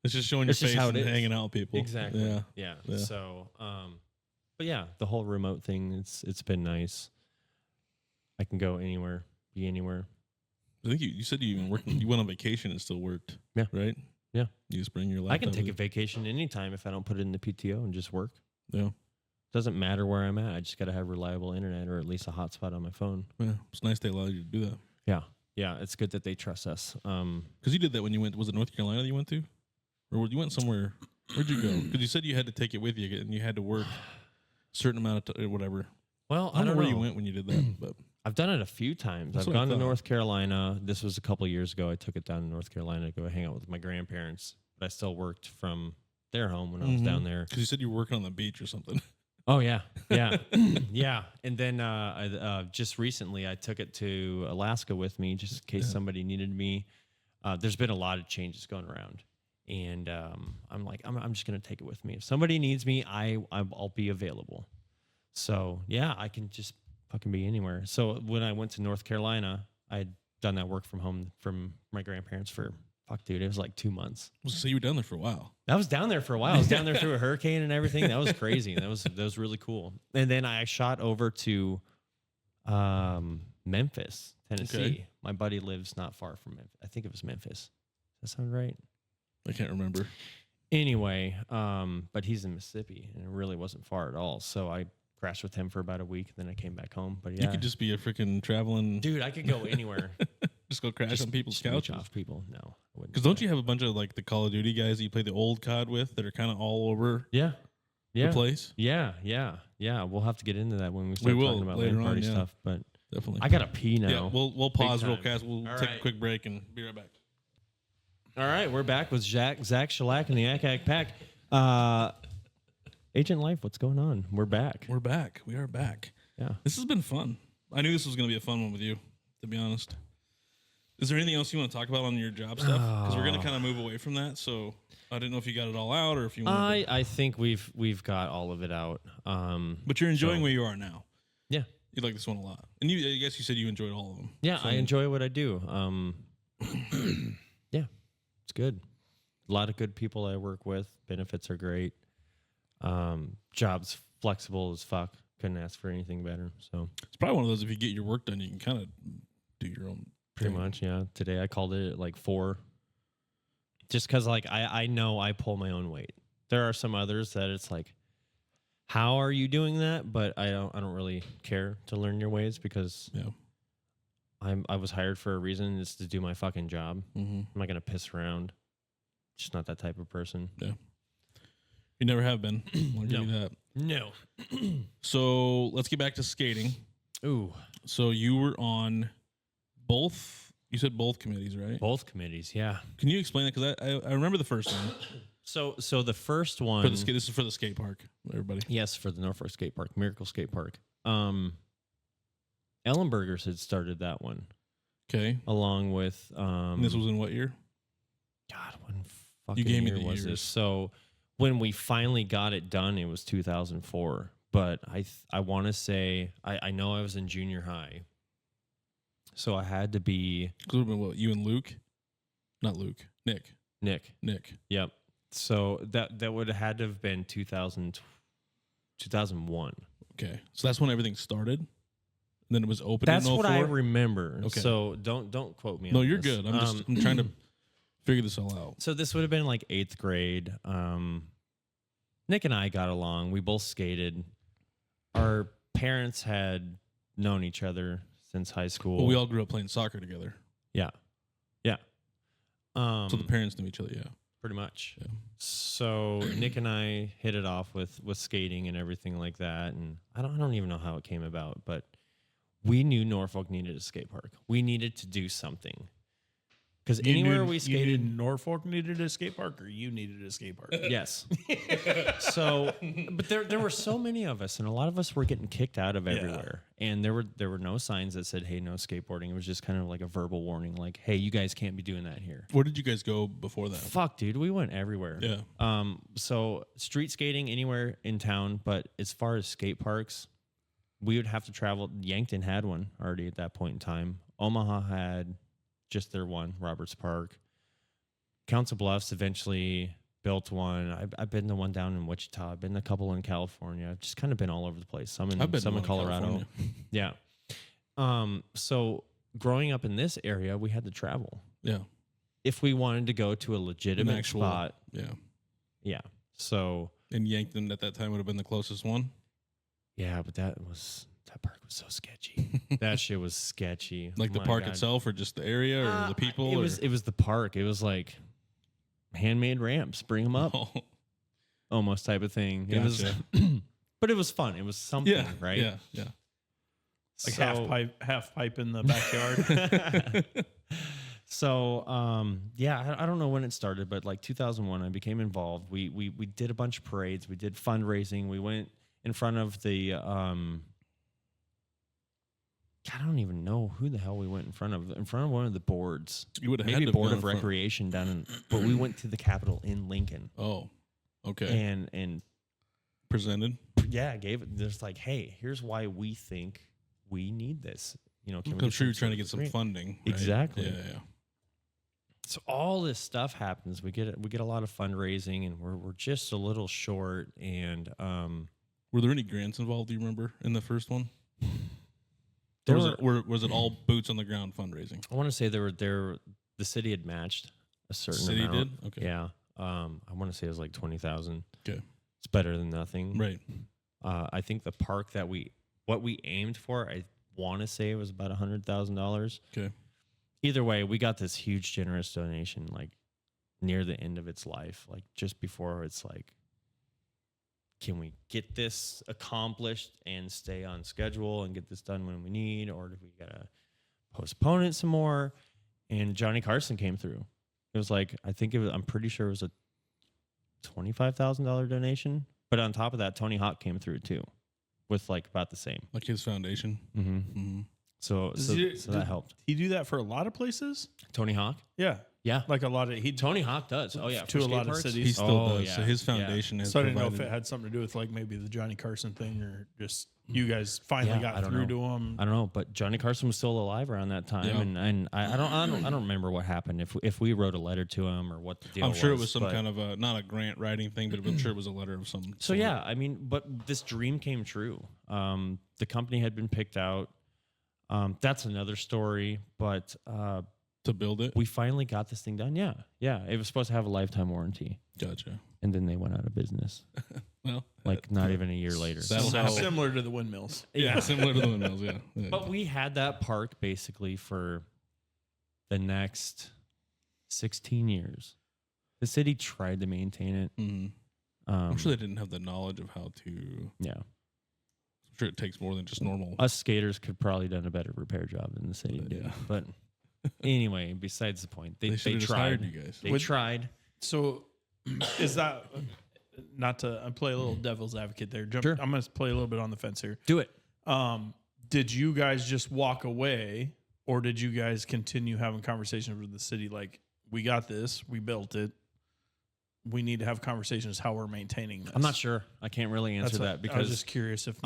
[SPEAKER 2] It's just showing your
[SPEAKER 3] It's just
[SPEAKER 2] face
[SPEAKER 3] how
[SPEAKER 2] and
[SPEAKER 3] it is.
[SPEAKER 2] hanging out with people.
[SPEAKER 3] Exactly.
[SPEAKER 2] Yeah.
[SPEAKER 3] Yeah. So, but yeah, the whole remote thing, it's been nice. I can go anywhere, be anywhere.
[SPEAKER 2] I think you said you went on vacation and still worked.
[SPEAKER 3] Yeah.
[SPEAKER 2] Right?
[SPEAKER 3] Yeah.
[SPEAKER 2] You just bring your laptop.
[SPEAKER 3] I can take a
[SPEAKER 2] with
[SPEAKER 3] vacation anytime if I don't put it in the PTO and just work.
[SPEAKER 2] you. Yeah.
[SPEAKER 3] Doesn't matter where I'm at. I just got to have reliable internet or at least a hotspot on my phone.
[SPEAKER 2] Yeah. It's nice they allowed you to do that.
[SPEAKER 3] Yeah. Yeah. It's good that they trust us.
[SPEAKER 2] Because you did that when you went, was it North Carolina that you went to? Or you went somewhere, where'd you go? Because you said you had to take it with you and you had to work a certain amount of whatever.
[SPEAKER 3] Well,
[SPEAKER 2] I don't know where you went when you did that, but
[SPEAKER 3] I've done it a few times.
[SPEAKER 2] That's
[SPEAKER 3] I've
[SPEAKER 2] what I
[SPEAKER 3] gone to
[SPEAKER 2] thought.
[SPEAKER 3] North Carolina. This was a couple of years ago. I took it down to North Carolina to go hang out with my grandparents, but I still worked from their home when I was down there.
[SPEAKER 2] because you said you were working on the beach or something.
[SPEAKER 3] Oh yeah, yeah, yeah. And then just recently, I took it to Alaska with me, just in case somebody needed me. There's been a lot of changes going around, and I'm like, I'm just gonna take it with me. If somebody needs me, I'll be available. So yeah, I can just fucking be anywhere. So when I went to North Carolina, I'd done that work from home from my grandparents for dude, it was like 2 months.
[SPEAKER 2] So you were down there for a while.
[SPEAKER 3] I was down there for a while. I was down there through a hurricane and everything. That was crazy. That was really cool. And then I shot over to Memphis, Tennessee.
[SPEAKER 2] Okay.
[SPEAKER 3] My buddy lives not far from Memphis. I think it was Memphis. Does that sound right?
[SPEAKER 2] I can't remember.
[SPEAKER 3] Anyway, but he's in Mississippi, and it really wasn't far at all. So I crashed with him for about a week, and then I came back home. But yeah,
[SPEAKER 2] You could just be a freaking traveling.
[SPEAKER 3] dude, I could go anywhere.
[SPEAKER 2] Just go crash on people's
[SPEAKER 3] smooch
[SPEAKER 2] couches.
[SPEAKER 3] off people. No, I wouldn't.
[SPEAKER 2] Because don't you have a bunch of like the Call of Duty guys that you play the old COD with that are kind of all over
[SPEAKER 3] Yeah.
[SPEAKER 2] the place?
[SPEAKER 3] Yeah. We'll have to get into that when we start
[SPEAKER 2] will,
[SPEAKER 3] talking about
[SPEAKER 2] later
[SPEAKER 3] LAN party
[SPEAKER 2] on, yeah.
[SPEAKER 3] stuff. But
[SPEAKER 2] Definitely.
[SPEAKER 3] I gotta pee now.
[SPEAKER 2] Yeah, we'll pause real
[SPEAKER 3] time.
[SPEAKER 2] fast. We'll
[SPEAKER 3] All
[SPEAKER 2] take
[SPEAKER 3] right.
[SPEAKER 2] a quick break and be right back.
[SPEAKER 3] All right, we're back with Zach Shellac and the Ack Pack. Agent Life, what's going on? We're back.
[SPEAKER 2] We're back. We are back.
[SPEAKER 3] Yeah.
[SPEAKER 2] This has been fun. I knew this was going to be a fun one with you, to be honest. Is there anything else you want to talk about on your job stuff? Because we're going to kind of move away from that. So I didn't know if you got it all out or if you want.
[SPEAKER 3] I think we've got all of it out.
[SPEAKER 2] But you're enjoying where you are now.
[SPEAKER 3] Yeah.
[SPEAKER 2] You like this one a lot, and I guess you said you enjoyed all of them.
[SPEAKER 3] Yeah,
[SPEAKER 2] So,
[SPEAKER 3] I enjoy what I do. Yeah, it's good. A lot of good people I work with. Benefits are great. Job's flexible as fuck. Couldn't ask for anything better. So
[SPEAKER 2] it's probably one of those. If you get your work done, you can kind of do your own.
[SPEAKER 3] pretty
[SPEAKER 2] thing.
[SPEAKER 3] much, yeah. Today I called it at like 4. Just because like I know I pull my own weight. There are some others that it's like, how are you doing that? But I don't really care to learn your ways because
[SPEAKER 2] Yeah.
[SPEAKER 3] I was hired for a reason. It's to do my fucking job.
[SPEAKER 2] Mm-hmm.
[SPEAKER 3] I'm not gonna piss around. Just not that type of person.
[SPEAKER 2] You never have been. I'll give you that.
[SPEAKER 3] No.
[SPEAKER 2] So let's get back to skating.
[SPEAKER 3] Ooh.
[SPEAKER 2] So you were on both. You said both committees, right?
[SPEAKER 3] Both committees, yeah.
[SPEAKER 2] Can you explain that? Because I remember the first one.
[SPEAKER 3] So the first one
[SPEAKER 2] For the this is for the skate park, everybody.
[SPEAKER 3] yes, for the Norfolk Skate Park, Miracle Skate Park. Ellenbergers had started that one
[SPEAKER 2] Okay.
[SPEAKER 3] along with
[SPEAKER 2] And this was in what year?
[SPEAKER 3] God, when fucking
[SPEAKER 2] gave me
[SPEAKER 3] year
[SPEAKER 2] the
[SPEAKER 3] was
[SPEAKER 2] years.
[SPEAKER 3] this? So when we finally got it done, it was 2004. But I want to say I know I was in junior high, so I had to be
[SPEAKER 2] It would have been what, you and Luke? Not Luke. Nick.
[SPEAKER 3] Nick. Yep. So that would have had to have been 2001.
[SPEAKER 2] Okay. So that's when everything started. And then it was open.
[SPEAKER 3] That's
[SPEAKER 2] in
[SPEAKER 3] what I
[SPEAKER 2] 04?
[SPEAKER 3] remember.
[SPEAKER 2] Okay.
[SPEAKER 3] So don't quote me.
[SPEAKER 2] No,
[SPEAKER 3] on
[SPEAKER 2] you're
[SPEAKER 3] this.
[SPEAKER 2] good. I'm trying to figure this all out.
[SPEAKER 3] So this would have been like 8th grade. Nick and I got along. We both skated. Our parents had known each other since high school.
[SPEAKER 2] Well, we all grew up playing soccer together.
[SPEAKER 3] Yeah.
[SPEAKER 2] So the parents knew each other, yeah.
[SPEAKER 3] pretty much.
[SPEAKER 2] Yeah.
[SPEAKER 3] So Nick and I hit it off with skating and everything like that. And I don't even know how it came about, but we knew Norfolk needed a skate park. We needed to do something. Because anywhere we skated,
[SPEAKER 4] you knew Norfolk needed a skate park, or you needed a skate park.
[SPEAKER 3] yes. So, but there were so many of us, and a lot of us were getting kicked out of everywhere. And there were no signs that said, "Hey, no skateboarding." It was just kind of like a verbal warning, like, "Hey, you guys can't be doing that here."
[SPEAKER 2] Where did you guys go before that?
[SPEAKER 3] Fuck, dude, we went everywhere.
[SPEAKER 2] Yeah.
[SPEAKER 3] So street skating anywhere in town, but as far as skate parks, we would have to travel. Yankton had one already at that point in time. Omaha had just their one, Roberts Park. Council Bluffs eventually built one. I've been to one down in Wichita. I've been to a couple in California. I've just kind of been all over the place. Some in Colorado. Yeah. So growing up in this area, we had to travel.
[SPEAKER 2] Yeah.
[SPEAKER 3] If we wanted to go to a legitimate spot.
[SPEAKER 2] Yeah.
[SPEAKER 3] Yeah. So.
[SPEAKER 2] And Yankton at that time would have been the closest one.
[SPEAKER 3] Yeah, but that park was so sketchy. That shit was sketchy.
[SPEAKER 2] Like the park itself, or just the area, or the people?
[SPEAKER 3] It was the park. It was like handmade ramps, bring them up, almost type of thing.
[SPEAKER 2] Gotcha.
[SPEAKER 3] It was, but it was fun. It was something, right?
[SPEAKER 2] Yeah, yeah.
[SPEAKER 4] Like half pipe in the backyard.
[SPEAKER 3] So, yeah, I don't know when it started, but like 2001, I became involved. We did a bunch of parades. We did fundraising. We went in front of the I don't even know who the hell we went in front of. In front of one of the boards.
[SPEAKER 2] You would have
[SPEAKER 3] maybe
[SPEAKER 2] had to
[SPEAKER 3] Board of Recreation down in, but we went to the Capitol in Lincoln.
[SPEAKER 2] Oh, okay.
[SPEAKER 3] And
[SPEAKER 2] presented.
[SPEAKER 3] Yeah, gave it. There's like, hey, here's why we think we need this. You know,
[SPEAKER 2] I'm sure you're trying to get some funding. Right?
[SPEAKER 3] Exactly.
[SPEAKER 2] Yeah.
[SPEAKER 3] So all this stuff happens. We get a lot of fundraising, and we're just a little short. And
[SPEAKER 2] were there any grants involved? Do you remember in the first one? Was it all boots on the ground fundraising?
[SPEAKER 3] I want to say the city had matched a certain
[SPEAKER 2] city
[SPEAKER 3] amount.
[SPEAKER 2] Did? Okay.
[SPEAKER 3] Yeah. I want to say it was like 20,000.
[SPEAKER 2] Okay.
[SPEAKER 3] It's better than nothing.
[SPEAKER 2] Right.
[SPEAKER 3] I think the park what we aimed for, I want to say it was about $100,000.
[SPEAKER 2] Okay.
[SPEAKER 3] either way, we got this huge generous donation like near the end of its life, like just before it's like, can we get this accomplished and stay on schedule and get this done when we need, or do we gotta postpone it some more? And Johnny Carson came through. It was like, I'm pretty sure it was a $25,000 donation, but on top of that, Tony Hawk came through too, with like about the same.
[SPEAKER 2] Like his foundation.
[SPEAKER 3] Mm-hmm.
[SPEAKER 2] Mm-hmm.
[SPEAKER 3] So that helped.
[SPEAKER 4] He do that for a lot of places.
[SPEAKER 3] Tony Hawk.
[SPEAKER 4] Yeah,
[SPEAKER 3] Yeah.
[SPEAKER 4] like a lot of
[SPEAKER 3] Tony Hawk does. Oh yeah,
[SPEAKER 4] to
[SPEAKER 3] for
[SPEAKER 4] a
[SPEAKER 3] skate
[SPEAKER 4] lot of
[SPEAKER 3] parks?
[SPEAKER 4] cities.
[SPEAKER 2] He still
[SPEAKER 3] Oh,
[SPEAKER 2] does.
[SPEAKER 3] yeah.
[SPEAKER 2] So his foundation has
[SPEAKER 4] So I didn't know if
[SPEAKER 2] provided-
[SPEAKER 4] it had something to do with like maybe the Johnny Carson thing, or just you guys finally
[SPEAKER 3] Yeah, I
[SPEAKER 4] got
[SPEAKER 3] don't
[SPEAKER 4] through
[SPEAKER 3] know.
[SPEAKER 4] to him.
[SPEAKER 3] I don't know, but Johnny Carson was still alive around that time,
[SPEAKER 2] Yeah.
[SPEAKER 3] and I don't remember what happened, if we wrote a letter to him or what the deal was.
[SPEAKER 2] I'm sure it was some
[SPEAKER 3] but-
[SPEAKER 2] kind of a, not a grant writing thing, but I'm sure it was a letter of some
[SPEAKER 3] So
[SPEAKER 2] sort.
[SPEAKER 3] yeah, I mean, but this dream came true. The company had been picked out. That's another story, but
[SPEAKER 2] To build it.
[SPEAKER 3] we finally got this thing done. Yeah, it was supposed to have a lifetime warranty,
[SPEAKER 2] Gotcha.
[SPEAKER 3] and then they went out of business,
[SPEAKER 2] Well,
[SPEAKER 3] like not even a year later.
[SPEAKER 2] That'll
[SPEAKER 3] So-
[SPEAKER 2] happen.
[SPEAKER 4] Similar to the windmills.
[SPEAKER 2] yeah, similar to the windmills. Yeah. Yeah.
[SPEAKER 3] But we had that park basically for the next 16 years. The city tried to maintain it.
[SPEAKER 2] Mhm. I'm sure they didn't have the knowledge of how to.
[SPEAKER 3] Yeah.
[SPEAKER 2] I'm sure it takes more than just normal.
[SPEAKER 3] Us skaters could probably done a better repair job than the city
[SPEAKER 2] But,
[SPEAKER 3] did.
[SPEAKER 2] yeah.
[SPEAKER 3] But anyway, besides the point, they
[SPEAKER 2] should've just
[SPEAKER 3] tried.
[SPEAKER 2] hired you guys.
[SPEAKER 3] They
[SPEAKER 4] Would-
[SPEAKER 3] tried.
[SPEAKER 4] So, is that not to play a little devil's advocate there?
[SPEAKER 3] Sure.
[SPEAKER 4] I'm going to play a little bit on the fence here.
[SPEAKER 3] Do it.
[SPEAKER 4] Did you guys just walk away, or did you guys continue having conversations with the city? Like, we got this, we built it. We need to have conversations how we're maintaining this.
[SPEAKER 3] I'm not sure. I can't really answer
[SPEAKER 4] That's
[SPEAKER 3] that
[SPEAKER 4] what-
[SPEAKER 3] because
[SPEAKER 4] I was just curious if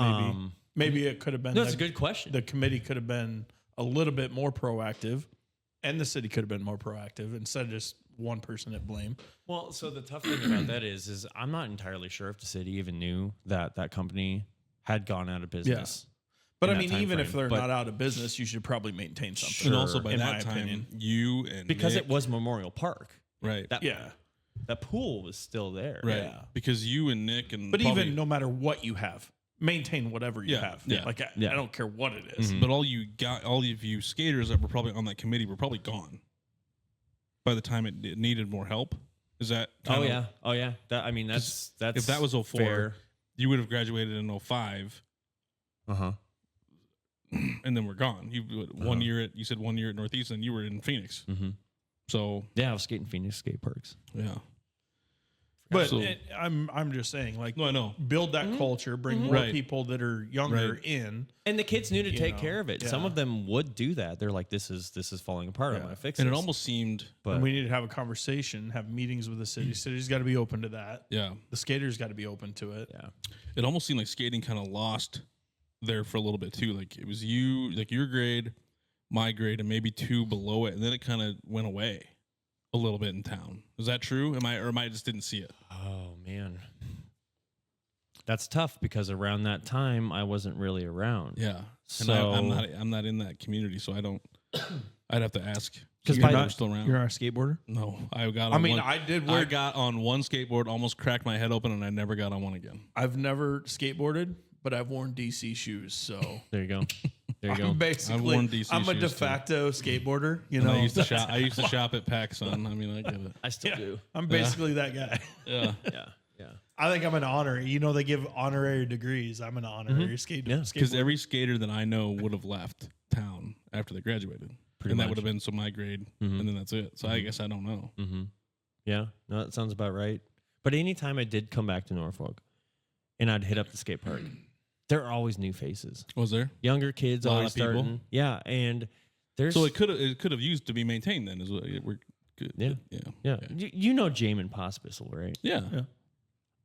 [SPEAKER 4] maybe it could have been.
[SPEAKER 3] no, it's a good question.
[SPEAKER 4] The committee could have been a little bit more proactive, and the city could have been more proactive instead of just one person at blame.
[SPEAKER 3] Well, so the tough thing about that is I'm not entirely sure if the city even knew that that company had gone out of business.
[SPEAKER 4] But
[SPEAKER 3] in
[SPEAKER 4] I
[SPEAKER 3] that
[SPEAKER 4] mean,
[SPEAKER 3] time
[SPEAKER 4] even if
[SPEAKER 3] frame.
[SPEAKER 4] they're
[SPEAKER 3] But-
[SPEAKER 4] not out of business, you should probably maintain something.
[SPEAKER 2] And also by
[SPEAKER 4] in my
[SPEAKER 2] that time,
[SPEAKER 4] opinion.
[SPEAKER 2] you and
[SPEAKER 3] Because
[SPEAKER 2] Nick,
[SPEAKER 3] it was Memorial Park.
[SPEAKER 2] right,
[SPEAKER 3] That
[SPEAKER 4] Yeah,
[SPEAKER 3] that pool was still there.
[SPEAKER 2] right.
[SPEAKER 4] yeah.
[SPEAKER 2] Because you and Nick and
[SPEAKER 4] but
[SPEAKER 2] probably-
[SPEAKER 4] even no matter what you have, maintain whatever you
[SPEAKER 2] Yeah,
[SPEAKER 4] have.
[SPEAKER 2] yeah,
[SPEAKER 4] Like I
[SPEAKER 3] yeah.
[SPEAKER 4] don't care what it is.
[SPEAKER 3] Mhm.
[SPEAKER 2] but all of you skaters that were probably on that committee were probably gone by the time it needed more help. Is that?
[SPEAKER 3] Oh yeah. That, I mean, that's
[SPEAKER 2] if that was 04,
[SPEAKER 3] fair.
[SPEAKER 2] you would have graduated in 05,
[SPEAKER 3] Uh-huh.
[SPEAKER 2] and then we're gone. You you said 1 year at Northeastern, you were in Phoenix.
[SPEAKER 3] Mm-hmm.
[SPEAKER 2] So
[SPEAKER 3] Yeah, I was skating Phoenix skate parks.
[SPEAKER 2] yeah,
[SPEAKER 4] But
[SPEAKER 2] So-
[SPEAKER 4] I'm just saying, like,
[SPEAKER 2] no, I know.
[SPEAKER 4] build that culture, bring more
[SPEAKER 2] Right.
[SPEAKER 4] people that are younger
[SPEAKER 2] Right.
[SPEAKER 4] in.
[SPEAKER 3] And the kids knew to
[SPEAKER 4] You
[SPEAKER 3] take
[SPEAKER 4] know,
[SPEAKER 3] care of it. Some
[SPEAKER 4] yeah.
[SPEAKER 3] of them would do that. They're like, this is falling apart. I'm
[SPEAKER 4] Yeah.
[SPEAKER 3] gonna fix
[SPEAKER 2] And
[SPEAKER 3] it.
[SPEAKER 2] it almost seemed,
[SPEAKER 3] But
[SPEAKER 4] And we need to have a conversation, have meetings with the city. City's got to be open to that.
[SPEAKER 2] yeah,
[SPEAKER 4] The skaters got to be open to it.
[SPEAKER 3] yeah.
[SPEAKER 2] it almost seemed like skating kind of lost there for a little bit too. Like it was you, like your grade, my grade, and maybe two below it, and then it kind of went away a little bit in town. Is that true? Am I just didn't see it?
[SPEAKER 3] Oh man. That's tough because around that time I wasn't really around.
[SPEAKER 2] Yeah.
[SPEAKER 3] So
[SPEAKER 2] And I'm not in that community, so I don't. I'd have to ask.
[SPEAKER 3] 'Cause
[SPEAKER 2] You
[SPEAKER 3] by
[SPEAKER 2] guys
[SPEAKER 3] the-
[SPEAKER 2] are still around.
[SPEAKER 4] You're our skateboarder.
[SPEAKER 2] No, I got. On
[SPEAKER 4] I mean,
[SPEAKER 2] one,
[SPEAKER 4] I did
[SPEAKER 2] I
[SPEAKER 4] wear.
[SPEAKER 2] got on one skateboard, almost cracked my head open, and I never got on one again.
[SPEAKER 4] I've never skateboarded, but I've worn DC shoes. So
[SPEAKER 3] there you go. There you go.
[SPEAKER 4] I'm basically,
[SPEAKER 2] worn DC
[SPEAKER 4] I'm a de
[SPEAKER 2] shoes, too.
[SPEAKER 4] facto skateboarder. You
[SPEAKER 2] And
[SPEAKER 4] know,
[SPEAKER 2] I used to shop. I used to shop at PacSun. I mean, I get it.
[SPEAKER 3] I still
[SPEAKER 4] Yeah.
[SPEAKER 3] do.
[SPEAKER 4] I'm basically that guy.
[SPEAKER 2] Yeah.
[SPEAKER 3] Yeah. Yeah.
[SPEAKER 4] I think I'm an honorary. You know, they give honorary degrees. I'm an honorary
[SPEAKER 3] Yeah.
[SPEAKER 2] Because
[SPEAKER 4] skateboarder.
[SPEAKER 2] every skater that I know would have left town after they graduated,
[SPEAKER 3] Pretty
[SPEAKER 2] and that
[SPEAKER 3] much.
[SPEAKER 2] would have been my grade,
[SPEAKER 3] Mhm.
[SPEAKER 2] and then that's it. So I guess I don't know.
[SPEAKER 3] Mm-hmm. Yeah, no, that sounds about right. But anytime I did come back to Norfolk and I'd hit up the skate park, there are always new faces.
[SPEAKER 2] Was there?
[SPEAKER 3] Younger kids
[SPEAKER 2] A lot
[SPEAKER 3] always
[SPEAKER 2] of people?
[SPEAKER 3] starting. Yeah, and there's
[SPEAKER 2] So it could have used to be maintained then. Is what we're good.
[SPEAKER 3] Yeah.
[SPEAKER 2] Yeah.
[SPEAKER 3] yeah.
[SPEAKER 2] Okay.
[SPEAKER 3] You know Jamin Pospisil, right?
[SPEAKER 2] Yeah.
[SPEAKER 4] Yeah.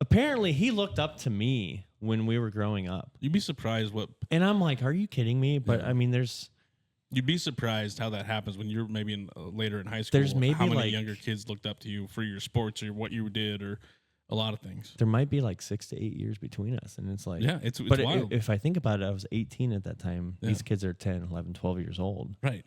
[SPEAKER 3] Apparently he looked up to me when we were growing up.
[SPEAKER 2] You'd be surprised what.
[SPEAKER 3] And I'm like, are you kidding me? But
[SPEAKER 2] Yeah.
[SPEAKER 3] I mean, there's
[SPEAKER 2] You'd be surprised how that happens when you're maybe later in high school.
[SPEAKER 3] There's maybe
[SPEAKER 2] how many
[SPEAKER 3] like-
[SPEAKER 2] younger kids looked up to you for your sports or what you did or a lot of things.
[SPEAKER 3] there might be like 6 to 8 years between us. And it's like,
[SPEAKER 2] Yeah, it's
[SPEAKER 3] but
[SPEAKER 2] wild.
[SPEAKER 3] if I think about it, I was 18 at that time.
[SPEAKER 2] Yeah.
[SPEAKER 3] These kids are 10, 11, 12 years old.
[SPEAKER 2] Right.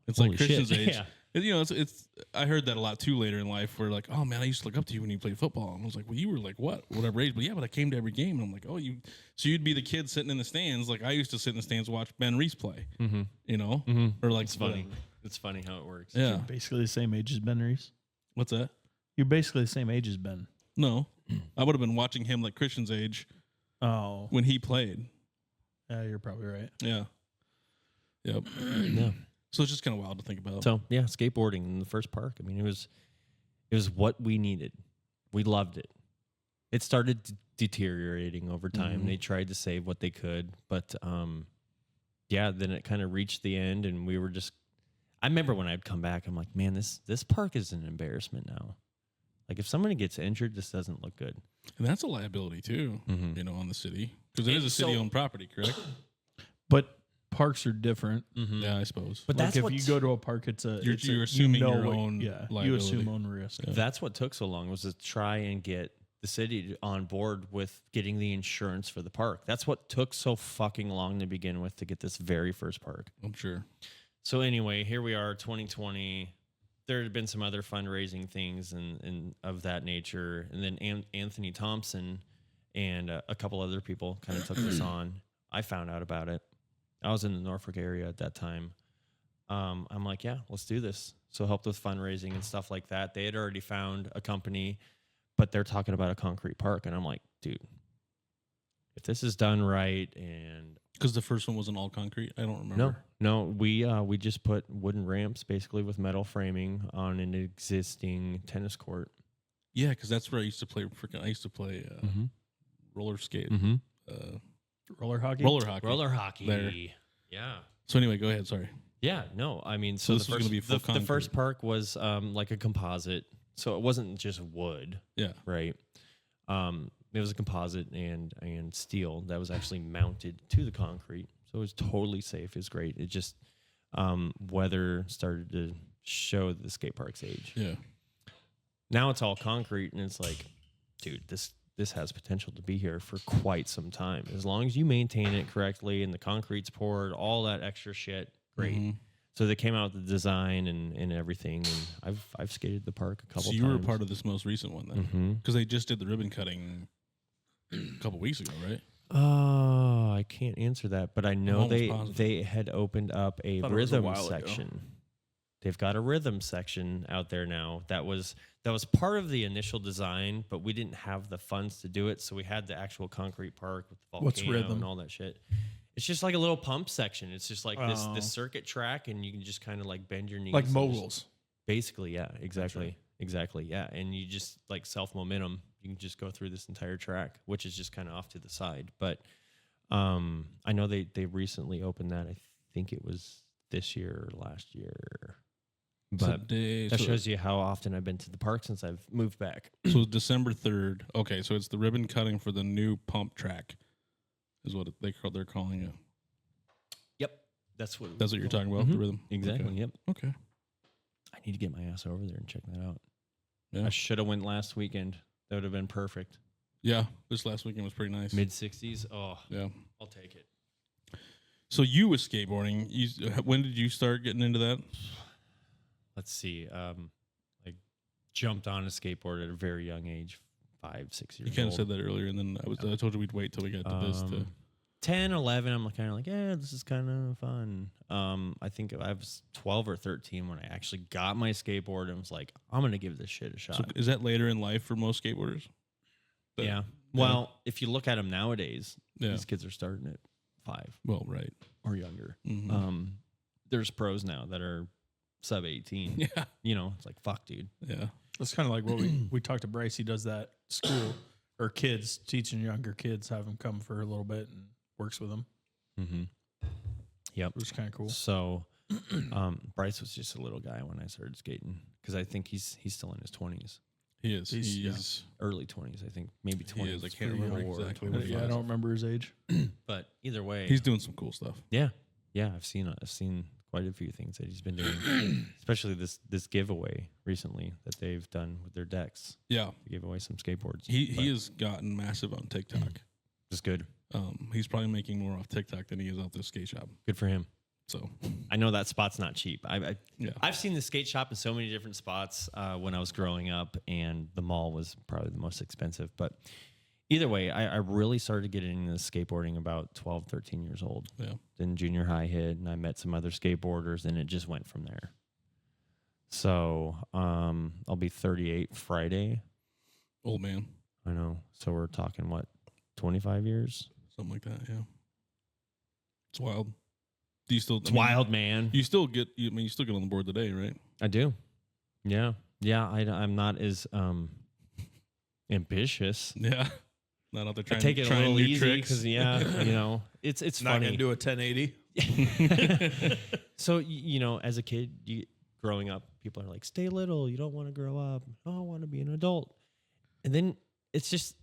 [SPEAKER 2] It's
[SPEAKER 3] Holy
[SPEAKER 2] like Christian's
[SPEAKER 3] shit.
[SPEAKER 2] age.
[SPEAKER 3] Yeah.
[SPEAKER 2] You know, it's. I heard that a lot too later in life. Where like, oh man, I used to look up to you when you played football, and I was like, well, you were like what, whatever age, but yeah, but I came to every game, and I'm like, oh, you. So you'd be the kid sitting in the stands, like I used to sit in the stands and watch Ben Reese play.
[SPEAKER 3] Mm-hmm.
[SPEAKER 2] You know,
[SPEAKER 3] Mm-hmm.
[SPEAKER 2] or like
[SPEAKER 3] It's funny. It's funny how it works.
[SPEAKER 2] Yeah.
[SPEAKER 4] Basically the same age as Ben Reese.
[SPEAKER 2] What's that?
[SPEAKER 4] You're basically the same age as Ben.
[SPEAKER 2] No. I would have been watching him like Christian's age
[SPEAKER 4] Oh.
[SPEAKER 2] when he played.
[SPEAKER 4] Yeah, you're probably right.
[SPEAKER 2] Yeah. Yep.
[SPEAKER 3] Yeah.
[SPEAKER 2] So it's just kind of wild to think about.
[SPEAKER 3] So yeah, skateboarding in the first park. I mean, it was what we needed. We loved it. It started deteriorating over time.
[SPEAKER 2] Mhm.
[SPEAKER 3] They tried to save what they could, but yeah, then it kind of reached the end, and we were just. I remember when I'd come back, I'm like, man, this park is an embarrassment now. Like if somebody gets injured, this doesn't look good.
[SPEAKER 2] And that's a liability too,
[SPEAKER 3] Mhm.
[SPEAKER 2] you know, on the city. Because it is a
[SPEAKER 3] And so-
[SPEAKER 2] city-owned property, correct?
[SPEAKER 4] But parks are different.
[SPEAKER 3] Mm-hmm.
[SPEAKER 2] Yeah, I suppose.
[SPEAKER 3] But
[SPEAKER 4] Like
[SPEAKER 3] that's
[SPEAKER 4] if
[SPEAKER 3] what
[SPEAKER 4] you go to a park,
[SPEAKER 2] You're assuming your own
[SPEAKER 4] Yeah, you
[SPEAKER 2] liability.
[SPEAKER 4] assume own risk.
[SPEAKER 2] Yeah.
[SPEAKER 3] that's what took so long was to try and get the city on board with getting the insurance for the park. That's what took so fucking long to begin with to get this very first park.
[SPEAKER 2] I'm sure.
[SPEAKER 3] So anyway, here we are, 2020. There had been some other fundraising things and of that nature, and then Anthony Thompson and a couple other people kind of took this on. I found out about it. I was in the Norfolk area at that time. I'm like, yeah, let's do this. So helped with fundraising and stuff like that. They had already found a company, but they're talking about a concrete park, and I'm like, dude, if this is done right and
[SPEAKER 2] Because the first one wasn't all concrete. I don't remember.
[SPEAKER 3] no, we just put wooden ramps basically with metal framing on an existing tennis court.
[SPEAKER 2] Yeah, because that's where I used to play. I used to play roller skate,
[SPEAKER 3] Mm-hmm.
[SPEAKER 4] Roller hockey.
[SPEAKER 2] roller hockey.
[SPEAKER 3] Roller hockey.
[SPEAKER 2] There.
[SPEAKER 3] Yeah.
[SPEAKER 2] So anyway, go ahead. Sorry.
[SPEAKER 3] Yeah. No, I mean,
[SPEAKER 2] So
[SPEAKER 3] so
[SPEAKER 2] this
[SPEAKER 3] the
[SPEAKER 2] was gonna
[SPEAKER 3] first,
[SPEAKER 2] be full
[SPEAKER 3] the first
[SPEAKER 2] concrete.
[SPEAKER 3] park was like a composite, so it wasn't just wood,
[SPEAKER 2] Yeah.
[SPEAKER 3] right? It was a composite and steel that was actually mounted to the concrete, so it was totally safe. It was great. It just weather started to show the skate park's age.
[SPEAKER 2] Yeah.
[SPEAKER 3] Now it's all concrete, and it's like, dude, this has potential to be here for quite some time. As long as you maintain it correctly and the concrete's poured, all that extra shit, great.
[SPEAKER 2] Mhm.
[SPEAKER 3] So they came out with the design and everything, and I've skated the park a couple
[SPEAKER 2] So
[SPEAKER 3] times.
[SPEAKER 2] you were a part of this most recent one then,
[SPEAKER 3] Mm-hmm.
[SPEAKER 2] because they just did the ribbon cutting a couple weeks ago, right?
[SPEAKER 3] Oh, I can't answer that, but I know
[SPEAKER 2] almost positive.
[SPEAKER 3] they had opened up a
[SPEAKER 4] Thought it was a
[SPEAKER 3] rhythm
[SPEAKER 4] while ago.
[SPEAKER 3] section. They've got a rhythm section out there now. That was part of the initial design, but we didn't have the funds to do it, so we had the actual concrete park with the volcano
[SPEAKER 4] What's rhythm?
[SPEAKER 3] and all that shit. It's just like a little pump section. It's just like
[SPEAKER 4] Oh.
[SPEAKER 3] this circuit track, and you can just kind of like bend your knees.
[SPEAKER 4] Like
[SPEAKER 3] and just-
[SPEAKER 4] moguls.
[SPEAKER 3] Basically, yeah, exactly. Exactly, yeah. And you just like self-momentum, you can just go through this entire track, which is just kind of off to the side. But I know they recently opened that. I think it was this year or last year. But that shows you how often I've been to the park since I've moved back.
[SPEAKER 2] So December 3rd. Okay, so it's the ribbon cutting for the new pump track, is what they're calling it.
[SPEAKER 3] Yep. That's what
[SPEAKER 2] That's what you're talking about, the
[SPEAKER 3] Mhm.
[SPEAKER 2] rhythm.
[SPEAKER 3] Exactly,
[SPEAKER 2] Okay.
[SPEAKER 3] yep.
[SPEAKER 2] Okay.
[SPEAKER 3] I need to get my ass over there and check that out.
[SPEAKER 2] Yeah.
[SPEAKER 3] I should have went last weekend. That would have been perfect.
[SPEAKER 2] Yeah. This last weekend was pretty nice.
[SPEAKER 3] Mid-60s. Oh,
[SPEAKER 2] Yeah.
[SPEAKER 3] I'll take it.
[SPEAKER 2] So you with skateboarding, when did you start getting into that?
[SPEAKER 3] Let's see. I jumped on a skateboard at a very young age, 5-6 years
[SPEAKER 2] You kind of
[SPEAKER 3] old.
[SPEAKER 2] said that earlier, and then I told you we'd wait till we got to this. To
[SPEAKER 3] 10, 11, I'm kind of like, yeah, this is kind of fun. I think I was 12 or 13 when I actually got my skateboard and was like, I'm going to give this shit a shot.
[SPEAKER 2] so is that later in life for most skateboarders? That-
[SPEAKER 3] yeah. Well, if you look at them nowadays,
[SPEAKER 2] Yeah.
[SPEAKER 3] these kids are starting at 5
[SPEAKER 2] Well, right.
[SPEAKER 3] or younger.
[SPEAKER 2] Mhm.
[SPEAKER 3] There's pros now that are sub 18.
[SPEAKER 2] Yeah.
[SPEAKER 3] You know, it's like, fuck, dude.
[SPEAKER 2] Yeah.
[SPEAKER 4] That's kind of like what we talked to Bryce. He does that school or kids teaching younger kids, have them come for a little bit and works with them,
[SPEAKER 3] Mm-hmm. Yep.
[SPEAKER 4] which is kind of cool.
[SPEAKER 3] So, Bryce was just a little guy when I started skating because I think he's still in his 20s,
[SPEAKER 2] He is.
[SPEAKER 4] He's-
[SPEAKER 3] early 20s. I think maybe
[SPEAKER 2] He
[SPEAKER 3] 20s.
[SPEAKER 2] is. I can't remember exactly what he
[SPEAKER 4] I
[SPEAKER 2] is.
[SPEAKER 4] don't remember his age.
[SPEAKER 3] But either way,
[SPEAKER 2] He's doing some cool stuff.
[SPEAKER 3] yeah. I've seen quite a few things that he's been doing, especially this giveaway recently that they've done with their decks.
[SPEAKER 2] Yeah.
[SPEAKER 3] To give away some skateboards.
[SPEAKER 2] He has gotten massive on TikTok.
[SPEAKER 3] It's good.
[SPEAKER 2] He's probably making more off TikTok than he is off the skate shop.
[SPEAKER 3] Good for him.
[SPEAKER 2] So
[SPEAKER 3] I know that spot's not cheap.
[SPEAKER 2] yeah.
[SPEAKER 3] I've seen the skate shop in so many different spots when I was growing up, and the mall was probably the most expensive. But either way, I really started getting into skateboarding about 12, 13 years old.
[SPEAKER 2] Yeah.
[SPEAKER 3] Then junior high hit, and I met some other skateboarders, and it just went from there. So I'll be 38 Friday.
[SPEAKER 2] Old man.
[SPEAKER 3] I know. So we're talking, what, 25 years?
[SPEAKER 2] Something like that, yeah. It's wild. Do you still?
[SPEAKER 3] It's wild, man.
[SPEAKER 2] You still get. You still get on the board today, right?
[SPEAKER 3] I do. Yeah. I'm not as ambitious.
[SPEAKER 2] Yeah. Not out there
[SPEAKER 3] I
[SPEAKER 2] trying.
[SPEAKER 3] take it a
[SPEAKER 2] trying
[SPEAKER 3] little
[SPEAKER 2] new
[SPEAKER 3] easy
[SPEAKER 2] tricks.
[SPEAKER 3] because it's
[SPEAKER 4] Not
[SPEAKER 3] funny.
[SPEAKER 4] gonna do a 1080.
[SPEAKER 3] So as a kid, growing up, people are like, "Stay little. You don't want to grow up. Oh, I want to be an adult." And then it's just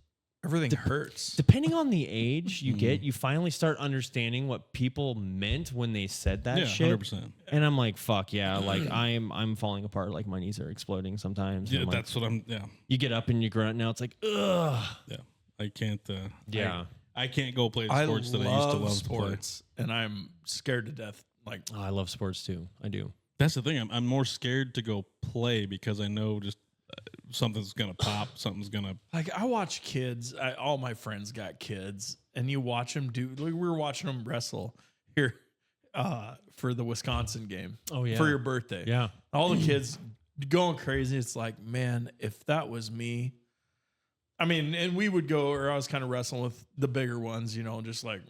[SPEAKER 4] Everything hurts.
[SPEAKER 3] depending on the age you get, you finally start understanding what people meant when they said that
[SPEAKER 2] Yeah,
[SPEAKER 3] shit.
[SPEAKER 2] 100%.
[SPEAKER 3] And I'm like, "Fuck yeah!" Like I'm falling apart. Like my knees are exploding sometimes.
[SPEAKER 2] Yeah,
[SPEAKER 3] I'm like,
[SPEAKER 2] that's what I'm. Yeah,
[SPEAKER 3] you get up and you grunt. Now it's like, ugh.
[SPEAKER 2] yeah. I can't.
[SPEAKER 3] Yeah.
[SPEAKER 2] I can't go play the
[SPEAKER 4] I
[SPEAKER 2] sports that I used to love
[SPEAKER 4] sports, and I'm scared to death. Like,
[SPEAKER 3] Oh, I love sports too. I do.
[SPEAKER 2] That's the thing. I'm more scared to go play because I know just something's gonna pop. Something's gonna.
[SPEAKER 4] I watch kids. All my friends got kids, and you watch them do. Like, we were watching them wrestle here for the Wisconsin game.
[SPEAKER 3] Oh, yeah.
[SPEAKER 4] For your birthday.
[SPEAKER 3] Yeah.
[SPEAKER 4] All the kids going crazy. It's like, man, if that was me. I mean, and we would go, or I was kind of wrestling with the bigger ones, just like,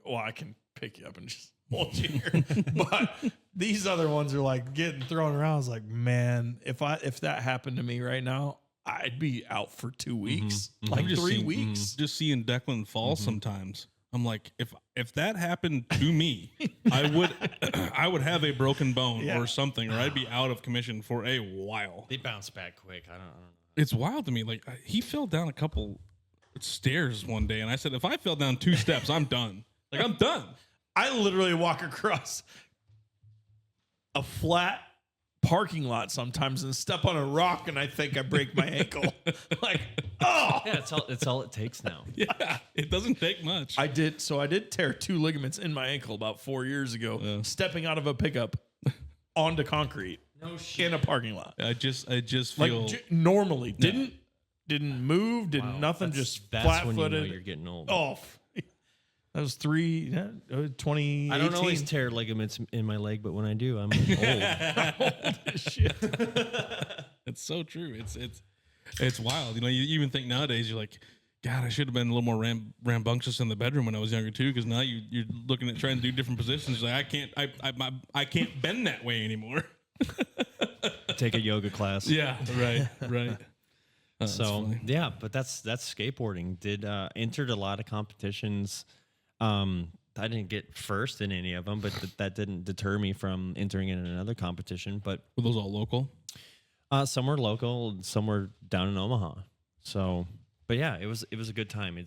[SPEAKER 4] well, I can pick you up and just hold you here. But these other ones are like getting thrown around. I was like, man, if that happened to me right now, I'd be out for 2 weeks, like
[SPEAKER 2] I'm just
[SPEAKER 4] 3
[SPEAKER 2] seeing-
[SPEAKER 4] weeks.
[SPEAKER 2] Just seeing Declan fall sometimes. I'm like, if that happened to me, I would have a broken bone
[SPEAKER 4] Yeah.
[SPEAKER 2] or something, or I'd be out of commission for a while.
[SPEAKER 3] They bounce back quick. I don't know.
[SPEAKER 2] It's wild to me. Like he fell down a couple stairs one day, and I said, if I fell down 2 steps, I'm done. Like I'm done.
[SPEAKER 4] I literally walk across a flat parking lot sometimes and step on a rock, and I think I break my ankle. Like, oh.
[SPEAKER 3] Yeah, it's all it takes now.
[SPEAKER 2] Yeah, it doesn't take much.
[SPEAKER 4] I did tear 2 ligaments in my ankle about 4 years ago, stepping out of a pickup onto concrete in a parking lot.
[SPEAKER 2] I just
[SPEAKER 4] Like
[SPEAKER 2] feel
[SPEAKER 4] normally didn't move, did
[SPEAKER 3] Wow,
[SPEAKER 4] nothing,
[SPEAKER 3] that's-
[SPEAKER 4] just
[SPEAKER 3] that's
[SPEAKER 4] flat
[SPEAKER 3] when you know
[SPEAKER 4] footed.
[SPEAKER 3] you're getting old.
[SPEAKER 4] Oh, that was 2018.
[SPEAKER 3] I don't always tear ligaments in my leg, but when I do, I'm old.
[SPEAKER 4] Shit.
[SPEAKER 2] it's so true. It's wild. You even think nowadays you're like, God, I should have been a little more rambunctious in the bedroom when I was younger too. Because now you're looking at trying to do different positions. Like I can't bend that way anymore.
[SPEAKER 3] Take a yoga class.
[SPEAKER 2] Yeah, right.
[SPEAKER 3] So yeah, but that's skateboarding. Entered a lot of competitions. I didn't get first in any of them, but that didn't deter me from entering in another competition. But
[SPEAKER 2] were those all local?
[SPEAKER 3] some were local, some were down in Omaha. So, but yeah, it was a good time.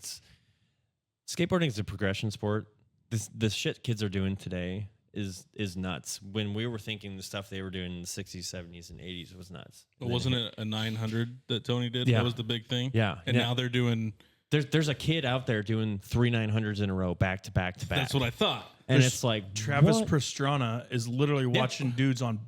[SPEAKER 3] Skateboarding is a progression sport. This shit kids are doing today is nuts. When we were thinking the stuff they were doing in the 60s, 70s, and 80s was nuts.
[SPEAKER 2] Wasn't it a 900 that Tony did?
[SPEAKER 3] Yeah.
[SPEAKER 2] That was the big thing.
[SPEAKER 3] Yeah.
[SPEAKER 2] And
[SPEAKER 3] Yeah.
[SPEAKER 2] now they're doing.
[SPEAKER 3] There's a kid out there doing 3 900s in a row, back to back to back.
[SPEAKER 2] That's what I thought.
[SPEAKER 3] And
[SPEAKER 4] There's
[SPEAKER 3] it's like
[SPEAKER 4] Travis
[SPEAKER 3] what?
[SPEAKER 4] Pastrana is literally watching dudes on